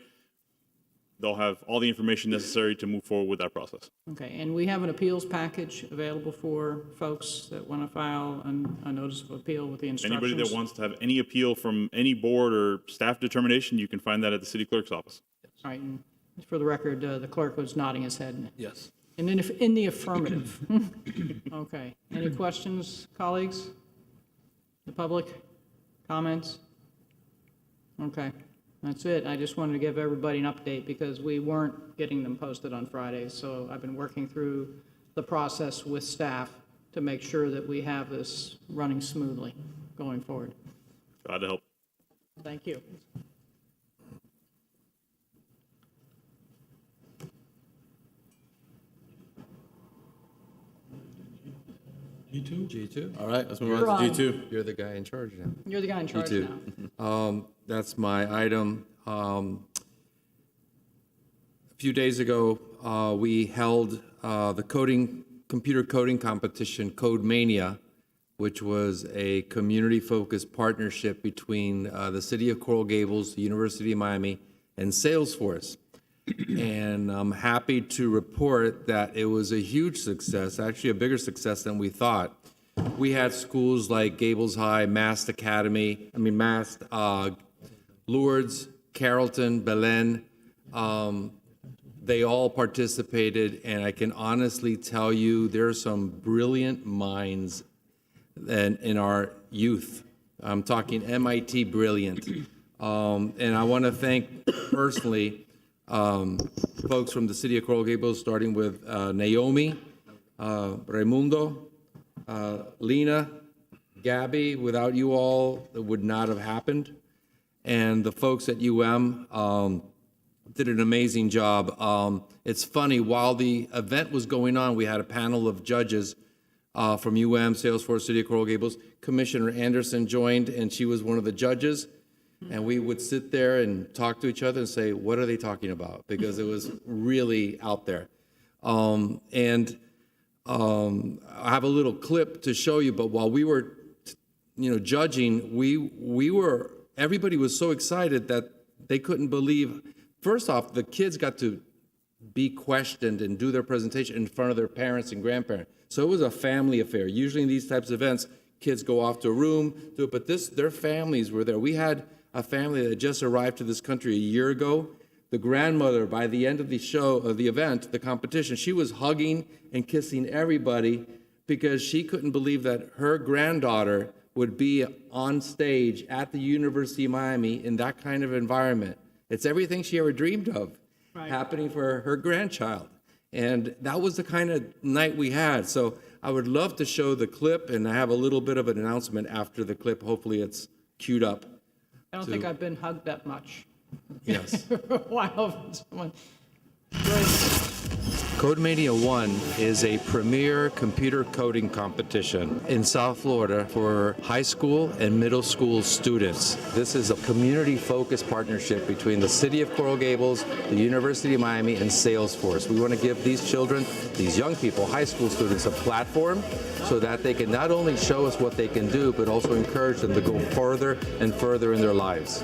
Speaker 14: they'll have all the information necessary to move forward with that process.
Speaker 22: Okay, and we have an appeals package available for folks that want to file a notice of appeal with the instructions.
Speaker 14: Anybody that wants to have any appeal from any board or staff determination, you can find that at the city clerk's office.
Speaker 22: All right, and for the record, the clerk was nodding his head.
Speaker 20: Yes.
Speaker 22: And in the affirmative. Okay, any questions, colleagues? The public? Comments? Okay, that's it. I just wanted to give everybody an update because we weren't getting them posted on Fridays. So I've been working through the process with staff to make sure that we have this running smoothly going forward.
Speaker 14: Glad to help.
Speaker 22: Thank you.
Speaker 3: G2?
Speaker 5: G2?
Speaker 4: All right, let's move
Speaker 22: You're
Speaker 4: on to
Speaker 22: on.
Speaker 4: G2.
Speaker 5: You're the guy in charge now.
Speaker 22: You're the guy in charge
Speaker 5: G2.
Speaker 22: now.
Speaker 5: That's my item. A few days ago, we held the computer coding competition, Code Mania, which was a community-focused partnership between the City of Coral Gables, the University of Miami, and Salesforce. And I'm happy to report that it was a huge success, actually a bigger success than we thought. We had schools like Gables High, Mast, Lourdes, Carrollton, Belen. They all participated, and I can honestly tell you there are some brilliant minds in our youth. I'm talking MIT brilliant. And I want to thank personally folks from the City of Coral Gables, starting with Naomi, Raimundo, Lena, Gabby. Without you all, it would not have happened. And the folks at UM did an amazing job. It's funny, while the event was going on, we had a panel of judges from UM, Salesforce, City of Coral Gables. Commissioner Anderson joined, and she was one of the judges. And we would sit there and talk to each other and say, what are they talking about? Because it was really out there. I have a little clip to show you, but while we were, judging, everybody was so excited that they couldn't believe. First off, the kids got to be questioned and do their presentation in front of their parents and grandparents. So it was a family affair. Usually in these types of events, kids go off to a room, do it, but their families were there. We had a family that just arrived to this country a year ago. The grandmother, by the end of the event, the competition, she was hugging and kissing everybody because she couldn't believe that her granddaughter would be on stage at the University of Miami in that kind of environment. It's everything she ever dreamed of happening for her grandchild. And that was the kind of night we had. So I would love to show the clip, and I have a little bit of an announcement after the clip. Hopefully it's queued up.
Speaker 22: I don't think I've been hugged that much.
Speaker 5: Yes.
Speaker 22: For a while from someone.
Speaker 5: Code Mania 1 is a premier computer coding competition in South Florida for high school and middle school students. This is a community-focused partnership between the City of Coral Gables, the University of Miami, and Salesforce. We want to give these children, these young people, high school students, a platform so that they can not only show us what they can do, but also encourage them to go further and further in their lives.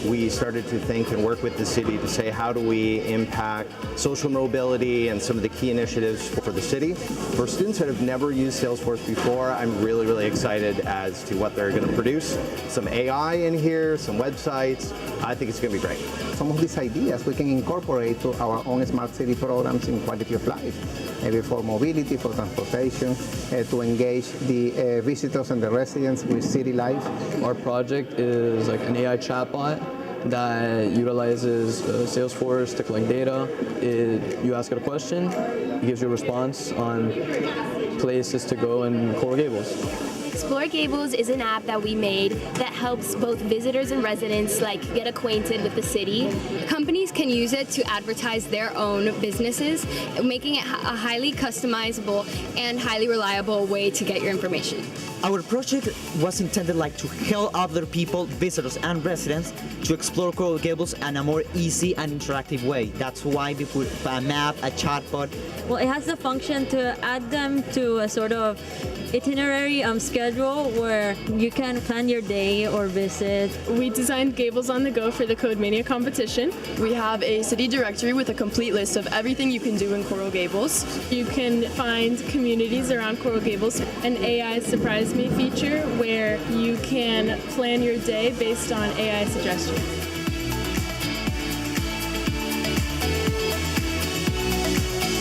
Speaker 8: We started to think and work with the city to say, how do we impact social mobility and some of the key initiatives for the city? For students that have never used Salesforce before, I'm really, really excited as to what they're going to produce. Some AI in here, some websites. I think it's going to be great.
Speaker 13: Some of these ideas we can incorporate to our own smart city programs in quality of life, maybe for mobility, for transportation, to engage the visitors and the residents with city life.
Speaker 15: Our project is like an AI chatbot that utilizes Salesforce to collect data. You ask it a question, it gives you a response on places to go in Coral Gables.
Speaker 24: Explore Gables is an app that we made that helps both visitors and residents get acquainted with the city. Companies can use it to advertise their own businesses, making it a highly customizable and highly reliable way to get your information.
Speaker 25: Our project was intended to help other people, visitors and residents to explore Coral Gables in a more easy and interactive way. That's why we put a map, a chatbot.
Speaker 26: Well, it has the function to add them to a sort of itinerary schedule
Speaker 2: schedule where you can plan your day or visit.
Speaker 9: We designed Gables on the go for the Code Mania competition.
Speaker 10: We have a city directory with a complete list of everything you can do in Coral Gables.
Speaker 9: You can find communities around Coral Gables. An AI Surprise Me feature where you can plan your day based on AI suggestions.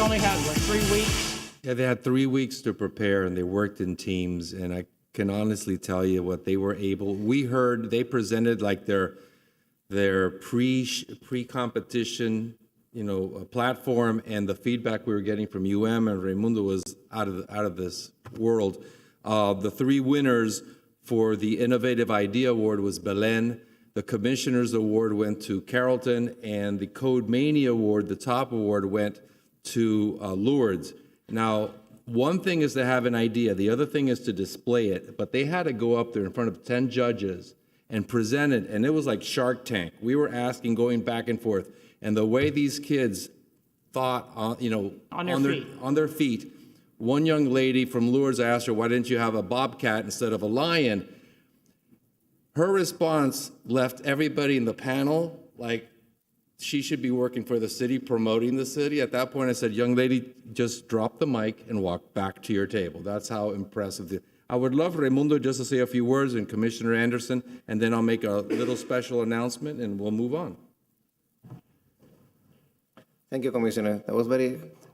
Speaker 22: Only had, 3 weeks?
Speaker 5: Yeah, they had 3 weeks to prepare, and they worked in teams, and I can honestly tell you what they were able. We heard they presented like their pre-competition, platform, and the feedback we were getting from UM and Raimundo was out of this world. The 3 winners for the Innovative Idea Award was Belen. The Commissioner's Award went to Carrollton, and the Code Mania Award, the top award, went to Lourdes. Now, one thing is to have an idea. The other thing is to display it. But they had to go up there in front of 10 judges and present it. And it was like Shark Tank. We were asking, going back and forth. And the way these kids thought, on their feet. One young lady from Lourdes asked her, why didn't you have a bobcat instead of a lion? Her response left everybody in the panel like, she should be working for the city, promoting the city. At that point, I said, young lady, just drop the mic and walk back to your table. That's how impressive. I would love Raimundo just to say a few words and Commissioner Anderson, and then I'll make a little special announcement and we'll move on.
Speaker 13: Thank you, Commissioner. That was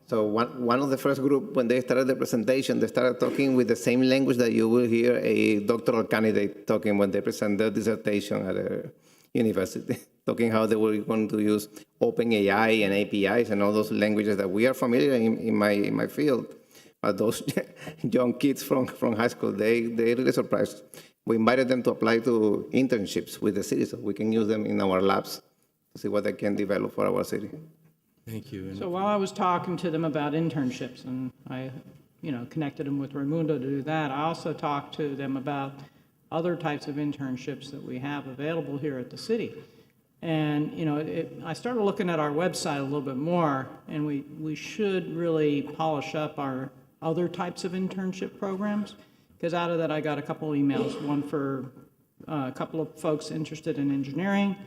Speaker 13: so one of the first group, when they started the presentation, they started talking with the same language that you will hear a doctoral candidate talking when they present their dissertation at a university. Talking how they were going to use OpenAI and APIs and all those languages that we are familiar in my field. But those young kids from high school, they really surprised. We invited them to apply to internships with the city so we can use them in our labs to see what they can develop for our city.
Speaker 5: Thank you.
Speaker 22: So while I was talking to them about internships, and I connected them with Raimundo to do that, I also talked to them about other types of internships that we have available here at the city. And, I started looking at our website a little bit more, and we should really polish up our other types of internship programs, because out of that I got a couple emails, one for a couple of folks interested in engineering,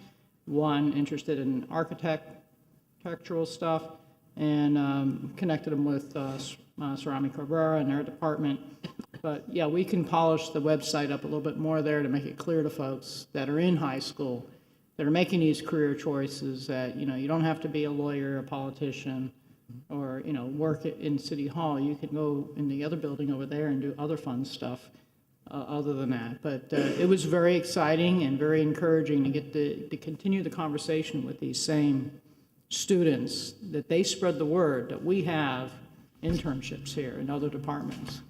Speaker 22: one interested in architectural stuff, and connected them with Cerami Cabrera and their department. But yeah, we can polish the website up a little bit more there to make it clear to folks that are in high school that are making these career choices that, you don't have to be a lawyer, a politician, or, work in City Hall. You can go in the other building over there and do other fun stuff other than that. But it was very exciting and very encouraging to get to continue the conversation with these same students, that they spread the word that we have internships here in other departments.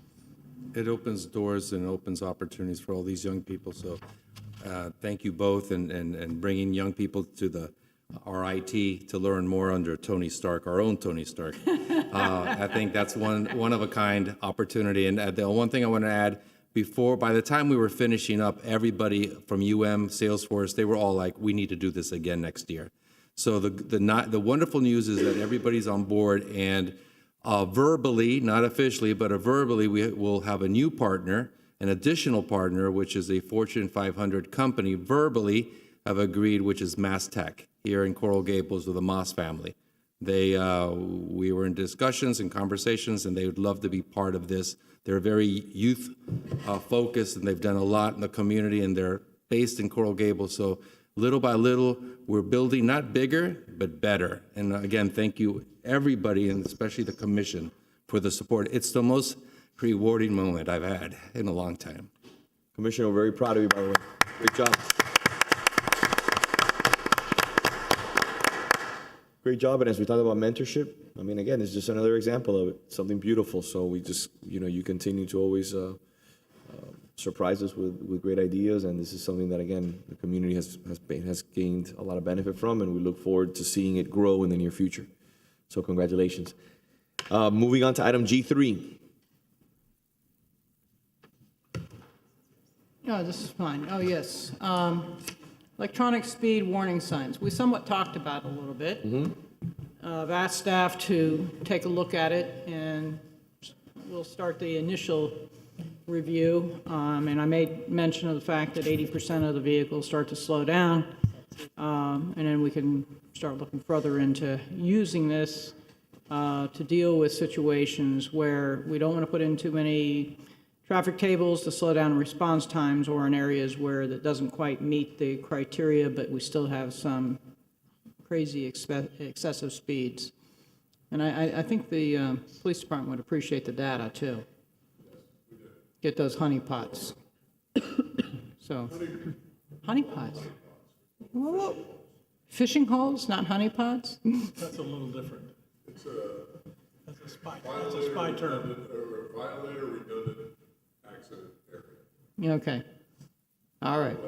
Speaker 5: It opens doors and opens opportunities for all these young people. So thank you both, and bringing young people to our IT to learn more under Tony Stark, our own Tony Stark. I think that's one of a kind opportunity. And the one thing I want to add, by the time we were finishing up, everybody from UM, Salesforce, they were all like, we need to do this again next year. So the wonderful news is that everybody's on board, and verbally, not officially, but verbally, we will have a new partner, an additional partner, which is a Fortune 500 company, verbally have agreed, which is Mass Tech here in Coral Gables with the Moss family. We were in discussions and conversations, and they would love to be part of this. They're very youth focused, and they've done a lot in the community, and they're based in Coral Gables. So little by little, we're building not bigger, but better. And again, thank you, everybody, and especially the commission, for the support. It's the most rewarding moment I've had in a long time.
Speaker 1: Commissioner, we're very proud of you, by the way. Great job. Great job. And as we talk about mentorship, I mean, again, it's just another example of it, something beautiful. So we just, you continue to always surprise us with great ideas. And this is something that, again, the community has gained a lot of benefit from, and we look forward to seeing it grow in the near future. So congratulations. Moving on to item G3.
Speaker 22: No, this is fine. Oh, yes. Electronic speed warning signs. We somewhat talked about it a little bit. I've asked staff to take a look at it, and we'll start the initial review, and I made mention of the fact that 80% of the vehicles start to slow down, and then we can start looking further into using this to deal with situations where we don't want to put in too many traffic tables to slow down response times, or in areas where that doesn't quite meet the criteria, but we still have some crazy excessive speeds. And I think the police department would appreciate the data too. Get those honeypots. So, honeypots. Whoa. Fishing holes, not honeypots?
Speaker 11: That's a little different. That's a spy term.
Speaker 7: Violator redundant accident area.
Speaker 22: Okay. All right.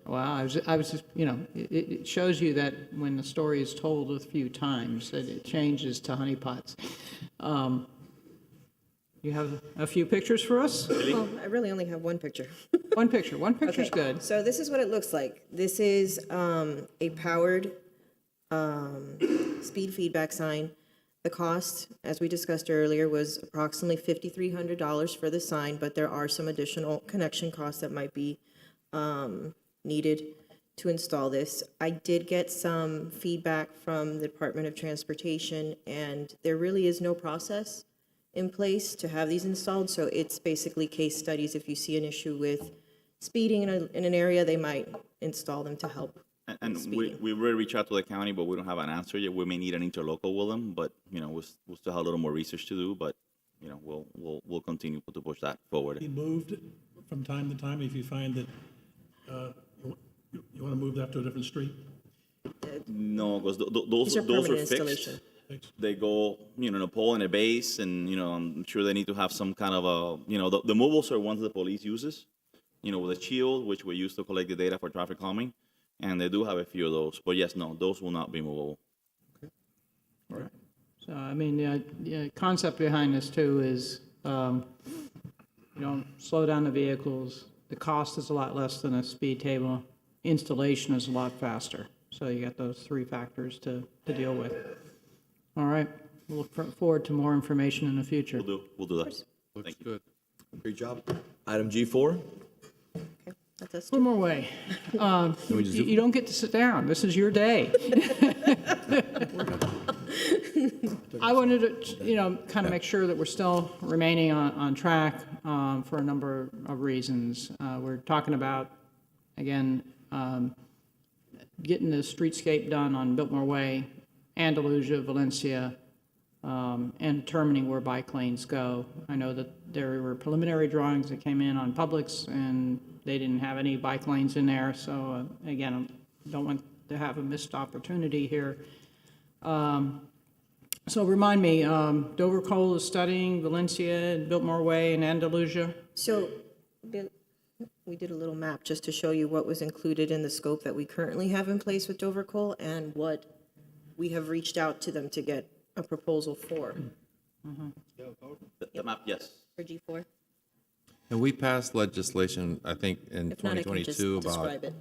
Speaker 22: Well, I was just, it shows you that when the story is told a few times, that it changes to honeypots. You have a few pictures for us?
Speaker 16: Well, I really only have one picture.
Speaker 22: One picture. One picture's
Speaker 16: Okay,
Speaker 22: good.
Speaker 16: So this is what it looks like. This is a powered speed feedback sign. The cost, as we discussed earlier, was approximately $5,300 for the sign, but there are some additional connection costs that might be needed to install this. I did get some feedback from the Department of Transportation, and there really is no process in place to have these installed, so it's basically case studies. If you see an issue with speeding in an area, they might install them to help.
Speaker 17: And we will reach out to the county, but we don't have an answer yet. We may need an interlocal with them, but we'll still have a little more research to do. But we'll continue to push that forward.
Speaker 11: Be moved from time to time if you find that you want to move that to a different street.
Speaker 17: No, because
Speaker 16: These are
Speaker 17: those are
Speaker 16: permanent
Speaker 17: fixed.
Speaker 16: installation.
Speaker 17: They go, in a pole and a base, and I'm sure they need to have some kind of a, the mobiles are ones the police uses, with a shield, which we use to collect the data for traffic calming, and they do have a few of those. But yes, no, those will not be movable.
Speaker 22: All right. So, the concept behind this too is, slow down the vehicles. The cost is a lot less than a speed table. Installation is a lot faster. So you got those three factors to deal with. All right. We'll look forward to more information in the future.
Speaker 17: We'll do that.
Speaker 5: Looks good.
Speaker 1: Great job. Item G4.
Speaker 16: That's us.
Speaker 22: One more way. You don't get to sit down. This is your day. I wanted to, kind of make sure that we're still remaining on track for a number of reasons. We're talking about, again, getting the streetscape done on Biltmore Way, Andalusia, Valencia, and determining where bike lanes go. I know that there were preliminary drawings that came in on Publix, and they didn't have any bike lanes in there. So again, I don't want to have a missed opportunity here. So remind me, Dover Cole is studying Valencia, and Biltmore Way, and Andalusia?
Speaker 16: So we did a little map just to show you what was included in the scope that we currently have in place with Dover Cole and what we have reached out to them to get a proposal for.
Speaker 17: The map, yes.
Speaker 16: For G4.
Speaker 5: And we passed legislation, I think, in
Speaker 16: If not, I can just
Speaker 5: 2022 about
Speaker 16: describe it.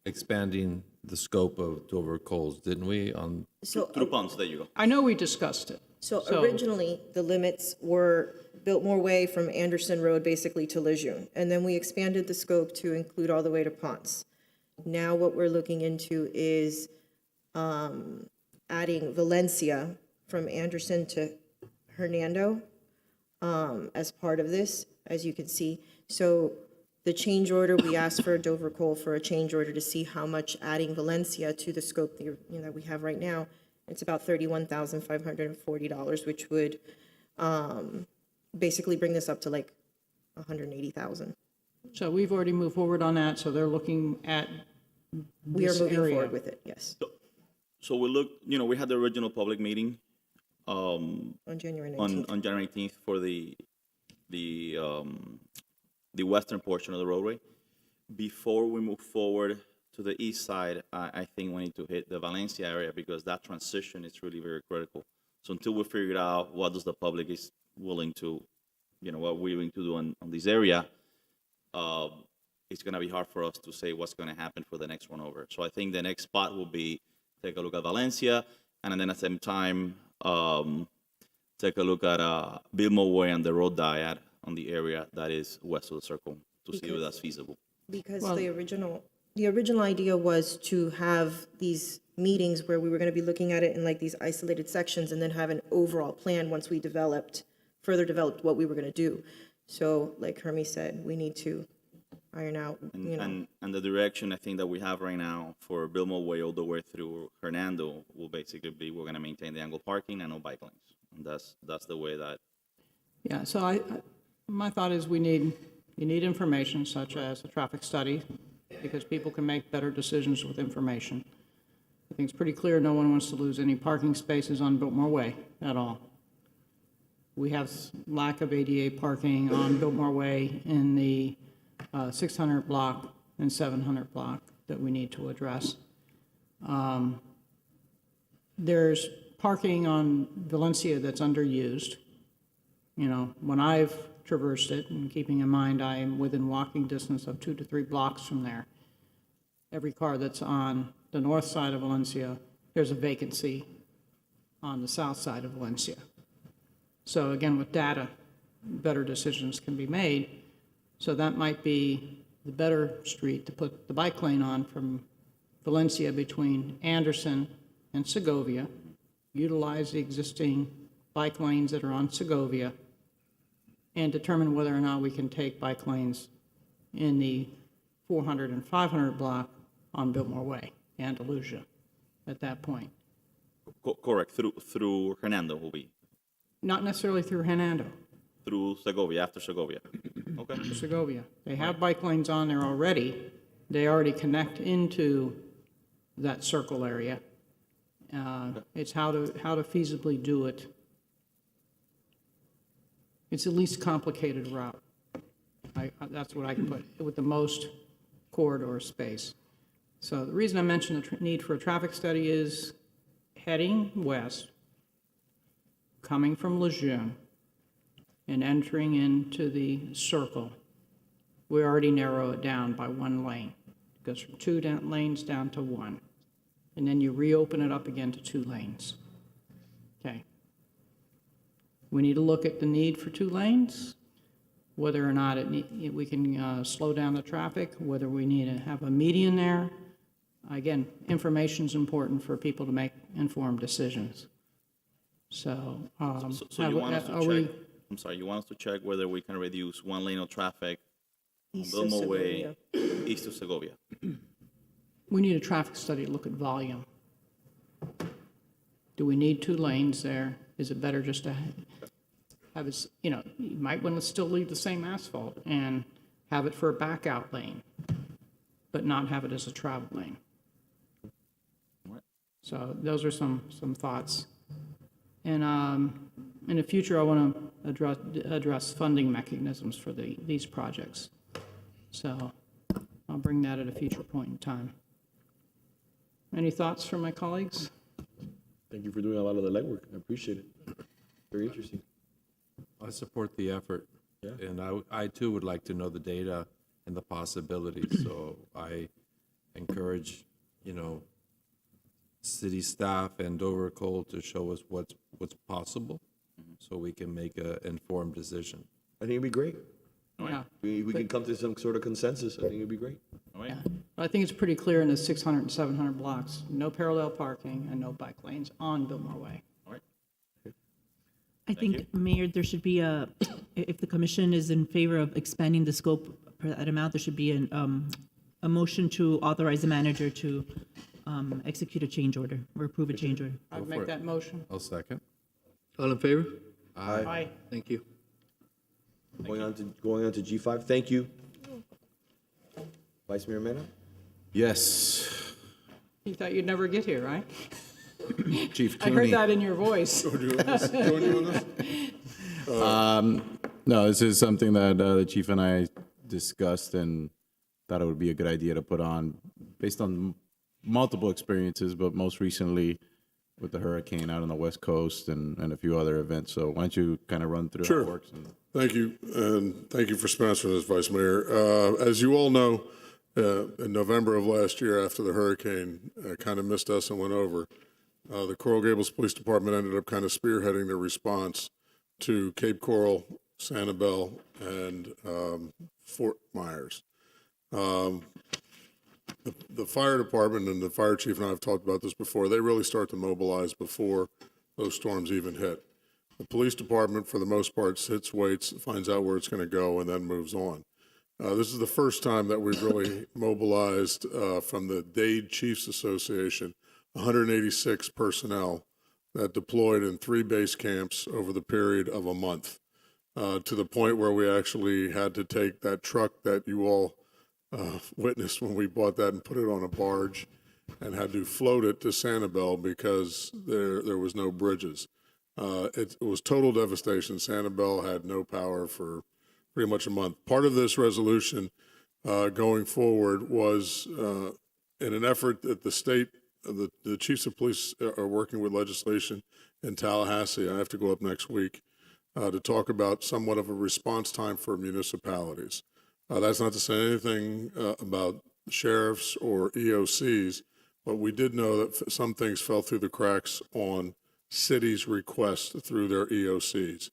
Speaker 5: expanding the scope of Dover Coles, didn't we?
Speaker 16: So
Speaker 17: Through ponds, there you go.
Speaker 22: I know we discussed it.
Speaker 16: So originally, the limits were Biltmore Way from Anderson Road basically to Lejeune. And then we expanded the scope to include all the way to Ponce. Now what we're looking into is adding Valencia from Anderson to Hernando as part of this, as you can see. So the change order, we asked for Dover Cole for a change order to see how much adding Valencia to the scope that we have right now. It's about $31,540, which would basically bring this up to like $180,000.
Speaker 22: So we've already moved forward on that, so they're looking at
Speaker 16: We are
Speaker 22: this
Speaker 16: moving
Speaker 22: area.
Speaker 16: forward with it, yes,
Speaker 17: So we looked, we had the original public meeting
Speaker 16: on January 19th.
Speaker 17: on January 18th for the western portion of the roadway. Before we move forward to the east side, I think we need to hit the Valencia area because that transition is really very critical. So until we figure out what does the public is willing to, what we're willing to do on this area, it's going to be hard for us to say what's going to happen for the next one over. So I think the next spot will be take a look at Valencia, and then at the same time, take a look at Biltmore Way and the road diet on the area that is west of the circle to see if that's feasible.
Speaker 16: Because
Speaker 22: Well-
Speaker 16: the original idea was to have these meetings where we were going to be looking at it in like these isolated sections and then have an overall plan once we further developed what we were going to do. So like Hermie said, we need to iron out,
Speaker 17: And the direction I think that we have right now for Billmore Way all the way through Hernando will basically be, we're gonna maintain the angle parking and no bike lanes. And that's the way that.
Speaker 22: Yeah, so my thought is you need information such as a traffic study, because people can make better decisions with information. I think it's pretty clear no one wants to lose any parking spaces on Biltmore Way at all. We have lack of ADA parking on Biltmore Way in the 600 block and 700 block that we need to address. There's parking on Valencia that's underused. You know, when I've traversed it, and keeping in mind I am within walking distance of 2 to 3 blocks from there, every car that's on the north side of Valencia, there's a vacancy on the south side of Valencia. So again, with data, better decisions can be made. So that might be the better street to put the bike lane on from Valencia between Anderson and Segovia, utilize the existing bike lanes that are on Segovia, and determine whether or not we can take bike lanes in the 400 and 500 block on Biltmore Way, Andalusia, at that point.
Speaker 17: Correct, through Hernando will be,
Speaker 22: Not necessarily through Hernando,
Speaker 17: through Segovia, after Segovia. Okay.
Speaker 22: through Segovia. They have bike lanes on there already. They already connect into that circle area. It's how to feasibly do it. It's the least complicated route. That's what I can put, with the most corridor space. So the reason I mentioned the need for a traffic study is heading west, coming from Lejeune, and entering into the circle, we already narrow it down by 1 lane. It goes from 2 lanes down to 1. And then you reopen it up again to 2 lanes. Okay. We need to look at the need for 2 lanes, whether or not we can slow down the traffic, whether we need to have a median there. Again, information is important for people to make informed decisions. So,
Speaker 17: So you want us to check, I'm sorry, you want us to check whether we can reduce 1 lane of traffic on
Speaker 16: East of
Speaker 17: Biltmore Way,
Speaker 16: Segovia.
Speaker 17: east of Segovia.
Speaker 22: we need a traffic study to look at volume. Do we need 2 lanes there? Is it better just to have it, you might want to still leave the same asphalt and have it for a back out lane, but not have it as a travel lane. So those are some thoughts. And in the future, I want to address funding mechanisms for these projects. So I'll bring that at a future point in time. Any thoughts from my colleagues?
Speaker 1: Thank you for doing a lot of the legwork. I appreciate it. Very interesting.
Speaker 5: I support the effort.
Speaker 1: Yeah.
Speaker 5: And I too would like to know the data and the possibilities. So I encourage, city staff and Dover Cole to show us what's possible so we can make an informed decision.
Speaker 1: I think it'd be great.
Speaker 22: Yeah.
Speaker 1: We can come to some sort of consensus. I think it'd be great.
Speaker 22: Yeah. I think it's pretty clear in the 600 and 700 blocks, no parallel parking and no bike lanes on Biltmore Way.
Speaker 6: I think, Mayor, there should be if the commission is in favor of expanding the scope for that amount, there should be a motion to authorize the manager to execute a change order or approve a change order.
Speaker 22: I'd make that motion.
Speaker 5: I'll second.
Speaker 20: All in favor?
Speaker 22: Aye.
Speaker 20: Thank you.
Speaker 1: Going on to G5. Thank you. Vice Mayor Mena?
Speaker 4: Yes.
Speaker 22: You thought you'd never get here, right?
Speaker 4: Chief
Speaker 22: I heard that in your voice.
Speaker 4: No, this is something that the chief and I discussed and thought it would be a good idea to put on based on multiple experiences, but most recently with the hurricane out on the West Coast and a few other events. So why don't you kind of run through how it works?
Speaker 7: Thank you, and thank you for sponsoring this, Vice Mayor. As you all know, in November of last year, after the hurricane kind of missed us and went over, the Coral Gables Police Department ended up kind of spearheading the response to Cape Coral Sanibel, and Fort Myers. The fire department and the fire chief and I have talked about this before. They really start to mobilize before those storms even hit. The police department, for the most part, sits, waits, finds out where it's going to go, and then moves on. This is the first time that we've really mobilized from the Dade Chiefs Association 186 personnel that deployed in 3 base camps over the period of a month, to the point where we actually had to take that truck that you all witnessed when we bought that and put it on a barge and had to float it to Sanibel because there was no bridges. It was total devastation. Sanibel had no power for pretty much a month. Part of this resolution going forward was in an effort that the state, the chiefs of police are working with legislation in Tallahassee. I have to go up next week to talk about somewhat of a response time for municipalities. That's not to say anything about sheriffs or EOCs, but we did know that some things fell through the cracks on cities' requests through their EOCs.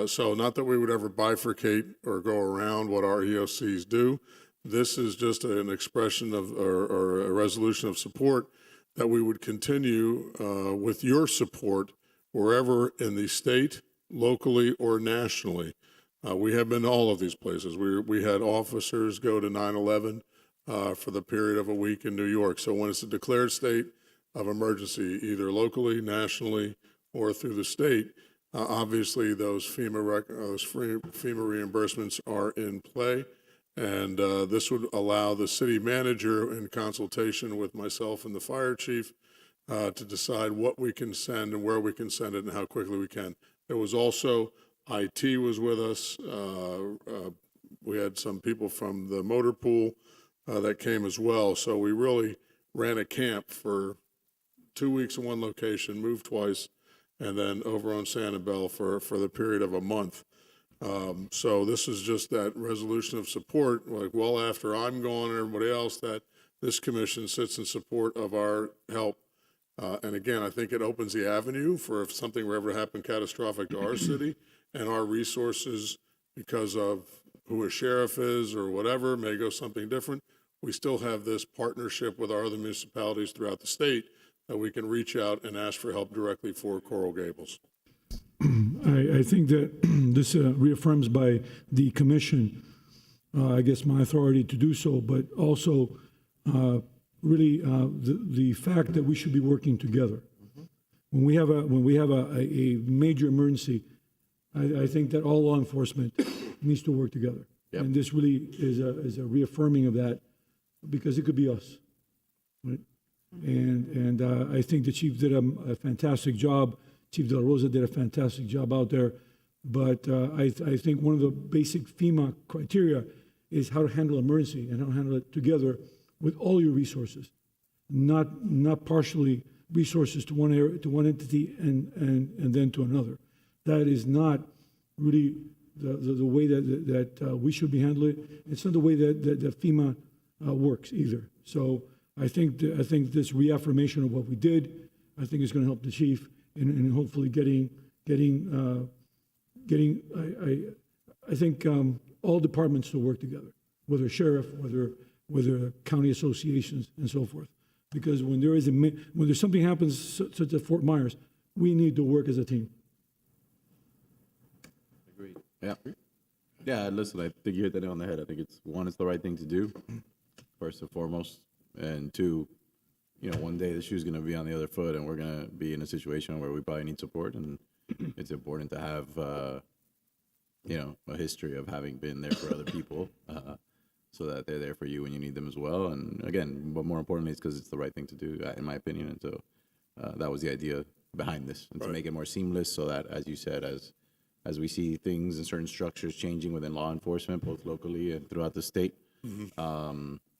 Speaker 7: So not that we would ever bifurcate or go around what our EOCs do. This is just an expression of or a resolution of support that we would continue with your support wherever in the state, locally, or nationally. We have been to all of these places. We had officers go to 9/11 for the period of a week in New York. So when it's a declared state of emergency, either locally, nationally, or through the state, obviously those FEMA reimbursements are in play. And this would allow the city manager, in consultation with myself and the fire chief, to decide what we can send and where we can send it and how quickly we can. There was also IT was with us. We had some people from the motor pool that came as well. So we really ran a camp for 2 weeks in one location, moved twice, and then over on Sanibel for the period of a month. So this is just that resolution of support, like well after I'm gone and everybody else, that this commission sits in support of our help. And again, I think it opens the avenue for if something were ever to happen catastrophic to our city and our resources because of who a sheriff is or whatever, may go something different. We still have this partnership with our other municipalities throughout the state that we can reach out and ask for help directly for Coral Gables.
Speaker 3: I think that this reaffirms by the commission, I guess, my authority to do so, but also really the fact that we should be working together. When we have a major emergency, I think that all law enforcement needs to work together. Yep. And this really is a reaffirming of that, because it could be us, right? And I think the chief did a fantastic job. Chief De La Rosa did a fantastic job out there. But I think one of the basic FEMA criteria is how to handle emergency and how to handle it together with all your resources, not partially resources to one area, to one entity, and then to another. That is not really the way that we should be handling it. It's not the way that FEMA works either. So I think this reaffirmation of what we did, I think is going to help the chief in hopefully getting. I think all departments to work together, whether sheriff, whether county associations, and so forth. Because when there's something happens such as Fort Myers, we need to work as a team.
Speaker 4: Agreed. Yeah. Yeah, listen, I think you hit the nail on the head. I think it's the right thing to do, first and foremost. And two, one day the shoe's going to be on the other foot and we're going to be in a situation where we probably need support. And it's important to have, a history of having been there for other people so that they're there for you when you need them as well. And again, but more importantly, it's because it's the right thing to do, in my opinion. And so that was the idea behind this, and to make it more seamless so that, as you said, as we see things and certain structures changing within law enforcement, both locally and throughout the state,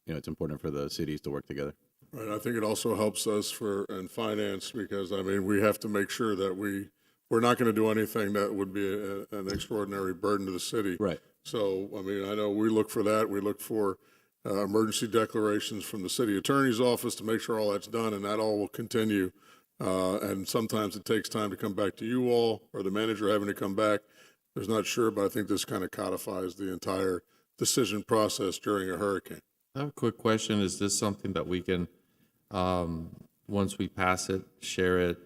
Speaker 4: it's important for the cities to work together.
Speaker 7: Right. I think it also helps us in finance because, we have to make sure that we're not going to do anything that would be an extraordinary burden to the city.
Speaker 4: Right.
Speaker 7: So, I know we look for that. We look for emergency declarations from the city attorney's office to make sure all that's done, and that all will continue. And sometimes it takes time to come back to you all or the manager having to come back. There's not sure, but I think this kind of codifies the entire decision process during a hurricane.
Speaker 5: I have a quick question. Is this something that we can, once we pass it, share it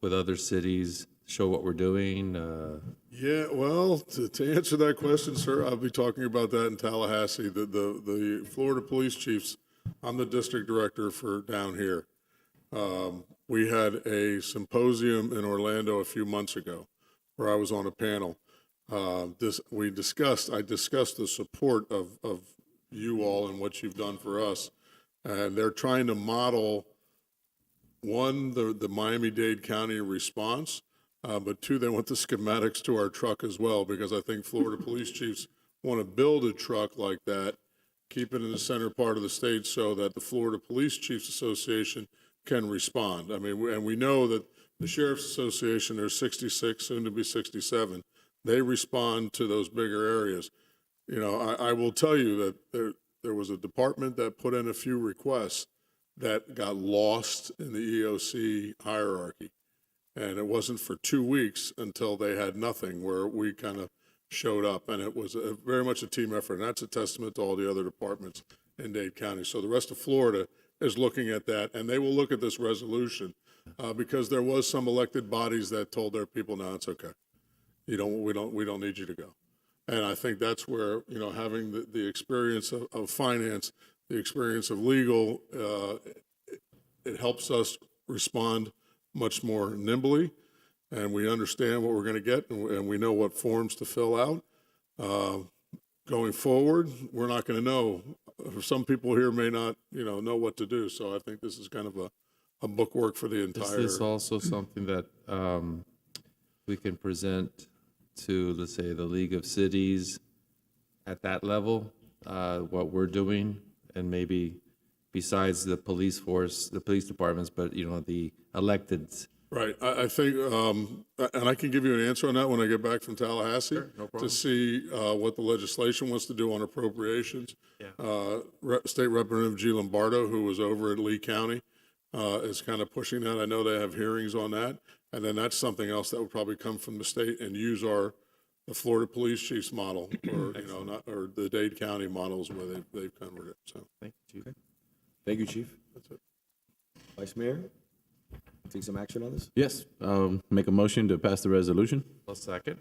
Speaker 5: with other cities, show what we're doing?
Speaker 7: Yeah, well, to answer that question, sir, I'll be talking about that in Tallahassee. The Florida police chiefs, I'm the district director for down here. We had a symposium in Orlando a few months ago where I was on a panel. I discussed the support of you all and what you've done for us. And they're trying to model, one, the Miami-Dade County response, but two, they want the schematics to our truck as well, because I think Florida police chiefs want to build a truck like that, keep it in the center part of the state so that the Florida Police Chiefs Association can respond. I mean, and we know that the Sheriff's Association, there's 66, soon to be 67, they respond to those bigger areas. You know, I will tell you that there was a department that put in a few requests that got lost in the EOC hierarchy. And it wasn't for 2 weeks until they had nothing, where we kind of showed up. And it was very much a team effort. And that's a testament to all the other departments in Dade County. So the rest of Florida is looking at that, and they will look at this resolution because there was some elected bodies that told their people, no, it's okay. We don't need you to go. And I think that's where, you know, having the experience of finance, the experience of legal, it helps us respond much more nimbly, and we understand what we're going to get, and we know what forms to fill out. Going forward, we're not going to know. Some people here may not, know what to do. So I think this is kind of a bookwork for the entire.
Speaker 5: Is this also something that we can present to, let's say, the League of Cities at that level, what we're doing, and maybe besides the police force, the police departments, but, the electeds?
Speaker 7: Right. I think, and I can give you an answer on that when I get back from Tallahassee.
Speaker 5: Sure, no problem.
Speaker 7: To see what the legislation wants to do on appropriations.
Speaker 5: Yeah.
Speaker 7: State Representative G. Lombardo, who was over at Lee County, is kind of pushing that. I know they have hearings on that. And then that's something else that would probably come from the state and use the Florida Police Chiefs model, or or the Dade County models where they've covered it. So
Speaker 5: thank you, Chief.
Speaker 1: Okay. Thank you, Chief.
Speaker 7: That's it.
Speaker 1: Vice Mayor, take some action on this.
Speaker 4: Yes, make a motion to pass the resolution.
Speaker 5: A second.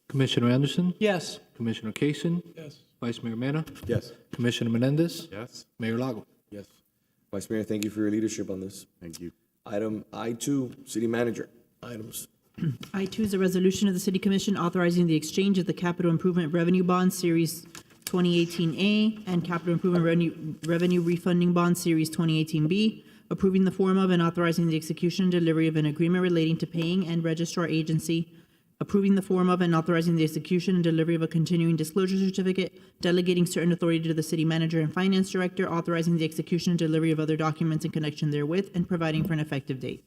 Speaker 20: Commissioner Anderson?
Speaker 22: Yes.
Speaker 20: Commissioner Kaysen?
Speaker 11: Yes.
Speaker 20: Vice Mayor Mena?
Speaker 1: Yes.
Speaker 20: Commissioner Menendez?
Speaker 5: Yes.
Speaker 20: Mayor Lago?
Speaker 1: Yes. Vice Mayor, thank you for your leadership on this.
Speaker 4: Thank you.
Speaker 1: Item I2, City Manager items.
Speaker 6: I2 is a resolution of the City Commission authorizing the exchange of the Capital Improvement Revenue Bond Series 2018A and Capital Improvement Revenue Refunding Bond Series 2018B, approving the form of and authorizing the execution and delivery of an agreement relating to paying and registrar agency, approving the form of and authorizing the execution and delivery of a continuing disclosure certificate, delegating certain authority to the city manager and finance director, authorizing the execution and delivery of other documents in connection therewith, and providing for an effective date.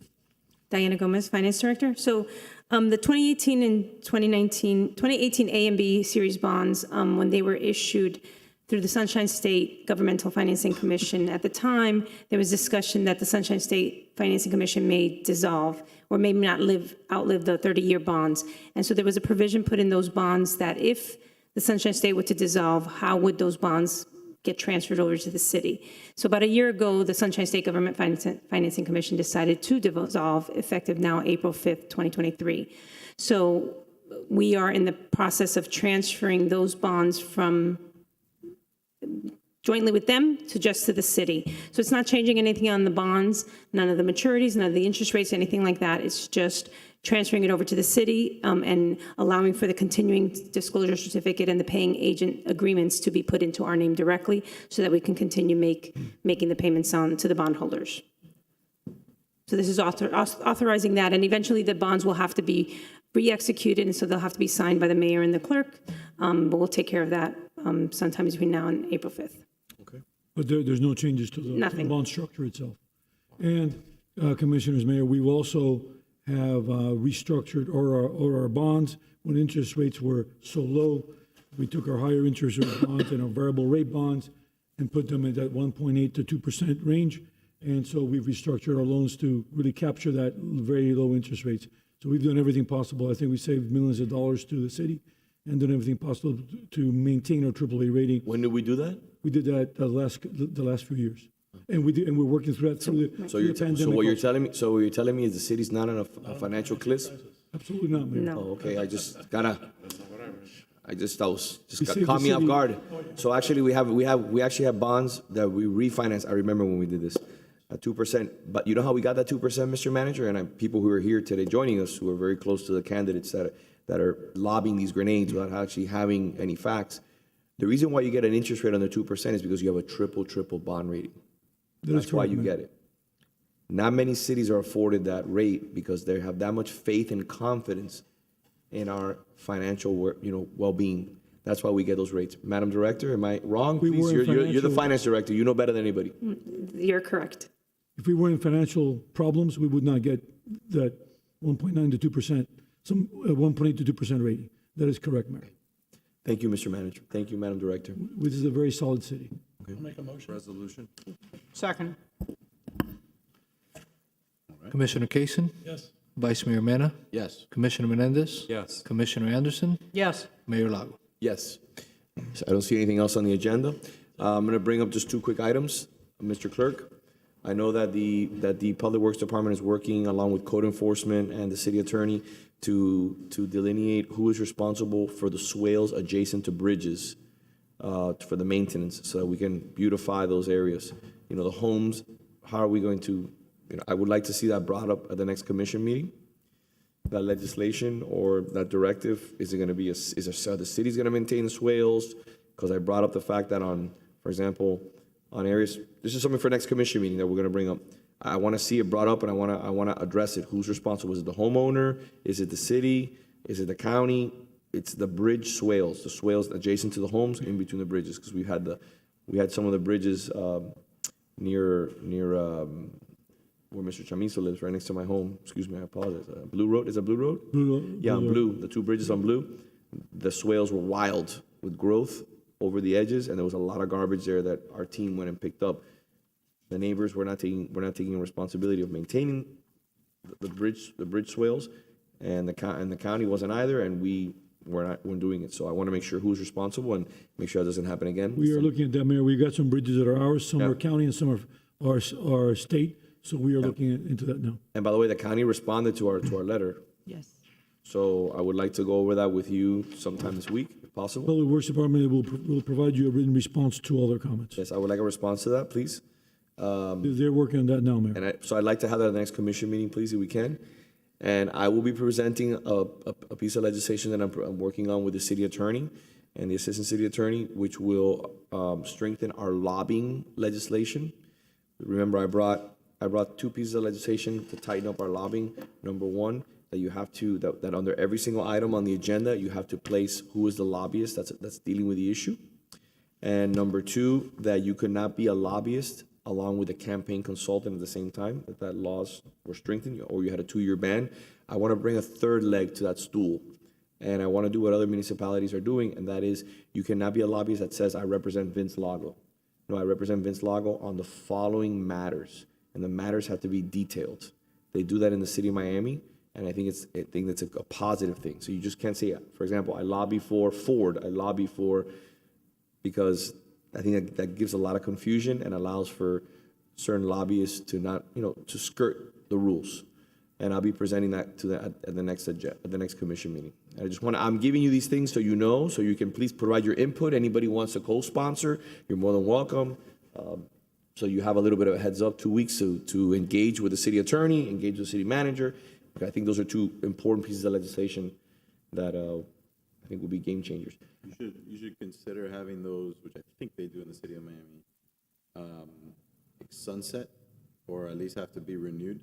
Speaker 12: Diana Gomez, Finance Director. So the 2018 and 2018 A and B series bonds, when they were issued through the Sunshine State Governmental Financing Commission, at the time, there was discussion that the Sunshine State Financing Commission may dissolve or maybe not outlive the 30-year bonds. And so there was a provision put in those bonds that if the Sunshine State were to dissolve, how would those bonds get transferred over to the city? So about a year ago, the Sunshine State Government Financing Commission decided to dissolve, effective now April 5th, 2023. So we are in the process of transferring those bonds from jointly with them to just to the city. So it's not changing anything on the bonds, none of the maturities, none of the interest rates, anything like that. It's just transferring it over to the city and allowing for the continuing disclosure certificate and the paying agent agreements to be put into our name directly so that we can continue making the payments on to the bondholders. So this is authorizing that, and eventually the bonds will have to be re-executed, and so they'll have to be signed by the mayor and the clerk, but we'll take care of that sometime between now and April 5th.
Speaker 1: Okay.
Speaker 3: But there's no changes to the bond structure itself. And Commissioners, Mayor, we also have restructured our bonds when interest rates were so low. We took our higher interest rate bonds and our variable rate bonds and put them at that 1.8 to 2% range. And so we've restructured our loans to really capture that very low interest rates. So we've done everything possible. I think we saved millions of dollars to the city and done everything possible to maintain our AAA rating.
Speaker 1: When did we do that?
Speaker 3: We did that the last few years. And we're working through that through the,
Speaker 1: So
Speaker 3: through the pandemic.
Speaker 1: what you're
Speaker 3: also.
Speaker 1: telling me, so what you're telling me is the city's not in a financial cliff?
Speaker 3: Absolutely not, Mayor.
Speaker 12: No.
Speaker 1: Oh, okay, that
Speaker 3: We saved
Speaker 1: caught
Speaker 3: the
Speaker 1: me off
Speaker 3: city.
Speaker 1: guard. So actually, we actually have bonds that we refinanced. I remember when we did this, at 2%. But you know how we got that 2%, Mr. Manager? And people who are here today joining us, who are very close to the candidates that are lobbing these grenades without actually having any facts. The reason why you get an interest rate under 2% is because you have a triple bond rating. That's why you get it. Not many cities are afforded that rate because they have that much faith and confidence in our financial, well-being. That's why we get those rates. Madam Director, am I wrong?
Speaker 3: We
Speaker 1: Please,
Speaker 3: were in
Speaker 1: you're the
Speaker 3: financial-
Speaker 1: finance director. You know better than anybody.
Speaker 12: You're correct.
Speaker 3: If we were in financial problems, we would not get that 1.9 to 2%, 1.8 to 2% rating. That is correct, Mayor.
Speaker 1: Thank you, Mr. Manager. Thank you, Madam Director.
Speaker 3: This is a very solid city.
Speaker 11: I'll make a motion.
Speaker 5: Resolution.
Speaker 22: Second.
Speaker 20: Commissioner Kaysen?
Speaker 11: Yes.
Speaker 20: Vice Mayor Mena?
Speaker 4: Yes.
Speaker 20: Commissioner Menendez?
Speaker 5: Yes.
Speaker 20: Commissioner Anderson?
Speaker 22: Yes.
Speaker 20: Mayor Lago?
Speaker 1: Yes. So I don't see anything else on the agenda. I'm going to bring up just two quick items. Mr. Clerk, I know that the Public Works Department is working along with code enforcement and the city attorney to delineate who is responsible for the swales adjacent to bridges for the maintenance, so that we can beautify those areas. The homes, how are we going to, I would like to see that brought up at the next commission meeting. That legislation or that directive, is it going to be, is the city's going to maintain the swales? Because I brought up the fact that for example, on areas, this is something for next commission meeting that we're going to bring up. I want to see it brought up and I want to address it. Who's responsible? Is it the homeowner? Is it the city? Is it the county? It's the bridge swales, the swales adjacent to the homes in between the bridges, because we had some of the bridges near where Mr. Chamizo lives, right next to my home. Excuse me, I apologize. Blue Road, is it Blue Road?
Speaker 3: Blue Road.
Speaker 1: Yeah, on Blue, the two bridges on Blue. The swales were wild with growth over the edges, and there was a lot of garbage there that our team went and picked up. The neighbors were not taking responsibility of maintaining the bridge swales, and the county wasn't either, and we're doing it. So I want to make sure who's responsible and make sure that doesn't happen again.
Speaker 3: We are looking at that, Mayor. We've got some bridges that are ours, some
Speaker 1: Yeah.
Speaker 3: are county, and some are state. So we are looking into that now.
Speaker 1: And by the way, the county responded to our letter.
Speaker 6: Yes.
Speaker 1: So I would like to go over that with you sometime this week, if possible.
Speaker 3: Public Works Department will provide you a written response to all their comments.
Speaker 1: Yes, I would like a response to that, please.
Speaker 3: They're working on that now, Mayor.
Speaker 1: So I'd like to have that at the next commission meeting, please, if we can. And I will be presenting a piece of legislation that I'm working on with the city attorney and the assistant city attorney, which will strengthen our lobbying legislation. Remember, I brought two pieces of legislation to tighten up our lobbying. Number one, that under every single item on the agenda, you have to place who is the lobbyist that's dealing with the issue. And number two, that you could not be a lobbyist along with a campaign consultant at the same time, that laws were strengthened, or you had a 2-year ban. I want to bring a third leg to that stool. And I want to do what other municipalities are doing, and that is, you cannot be a lobbyist that says, I represent Vince Lago. No, I represent Vince Lago on the following matters, and the matters have to be detailed. They do that in the city of Miami, and I think that's a positive thing. So you just can't say, for example, I lobby for Ford, because I think that gives a lot of confusion and allows for certain lobbyists to not, to skirt the rules. And I'll be presenting that at the next commission meeting. I'm giving you these things so so you can please provide your input. Anybody who wants to co-sponsor, you're more than welcome. So you have a little bit of a heads up, 2 weeks to engage with the city attorney, engage with the city manager. I think those are two important pieces of legislation that I think will be game changers.
Speaker 4: You should consider having those, which I think they do in the city of Miami, sunset, or at least have to be renewed.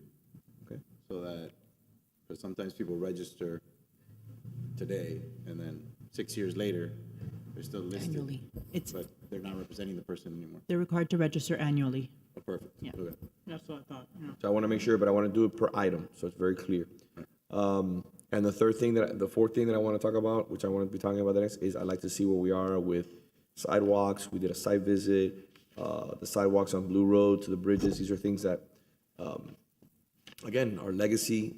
Speaker 1: Okay.
Speaker 4: So that, because sometimes people register today, and then 6 years later, they're still listed.
Speaker 6: Annually.
Speaker 4: But they're not representing the person anymore.
Speaker 6: They're required to register annually.
Speaker 4: Oh, perfect.
Speaker 6: Yeah.
Speaker 4: Okay.
Speaker 22: That's what I thought. Yeah.
Speaker 1: So I want to make sure, but I want to do it per item, so it's very clear. And the fourth thing that I want to talk about, which I want to be talking about the next, is I'd like to see where we are with sidewalks. We did a site visit, the sidewalks on Blue Road to the bridges. These are things that, again, are legacy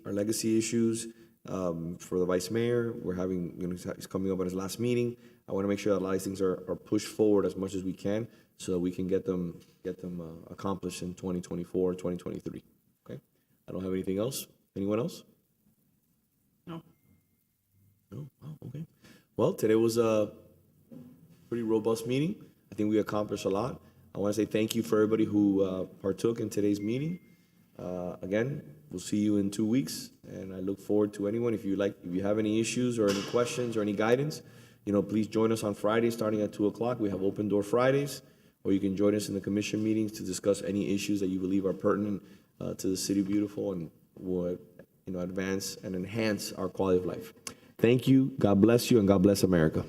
Speaker 1: issues. for the vice mayor. We're having, he's coming up on his last meeting. I want to make sure that a lot of these things are pushed forward as much as we can so that we can get them accomplished in 2024, 2023. Okay? I don't have anything else. Anyone else?
Speaker 22: No.
Speaker 1: No? Oh, okay. Well, today was a pretty robust meeting. I think we accomplished a lot. I want to say thank you for everybody who partook in today's meeting. Again, we'll see you in 2 weeks, and I look forward to anyone. If you have any issues or any questions or any guidance, please join us on Friday starting at 2 o'clock. We have open door Fridays, or you can join us in the commission meetings to discuss any issues that you believe are pertinent to the City Beautiful and would advance and enhance our quality of life. Thank you. God bless you, and God bless America.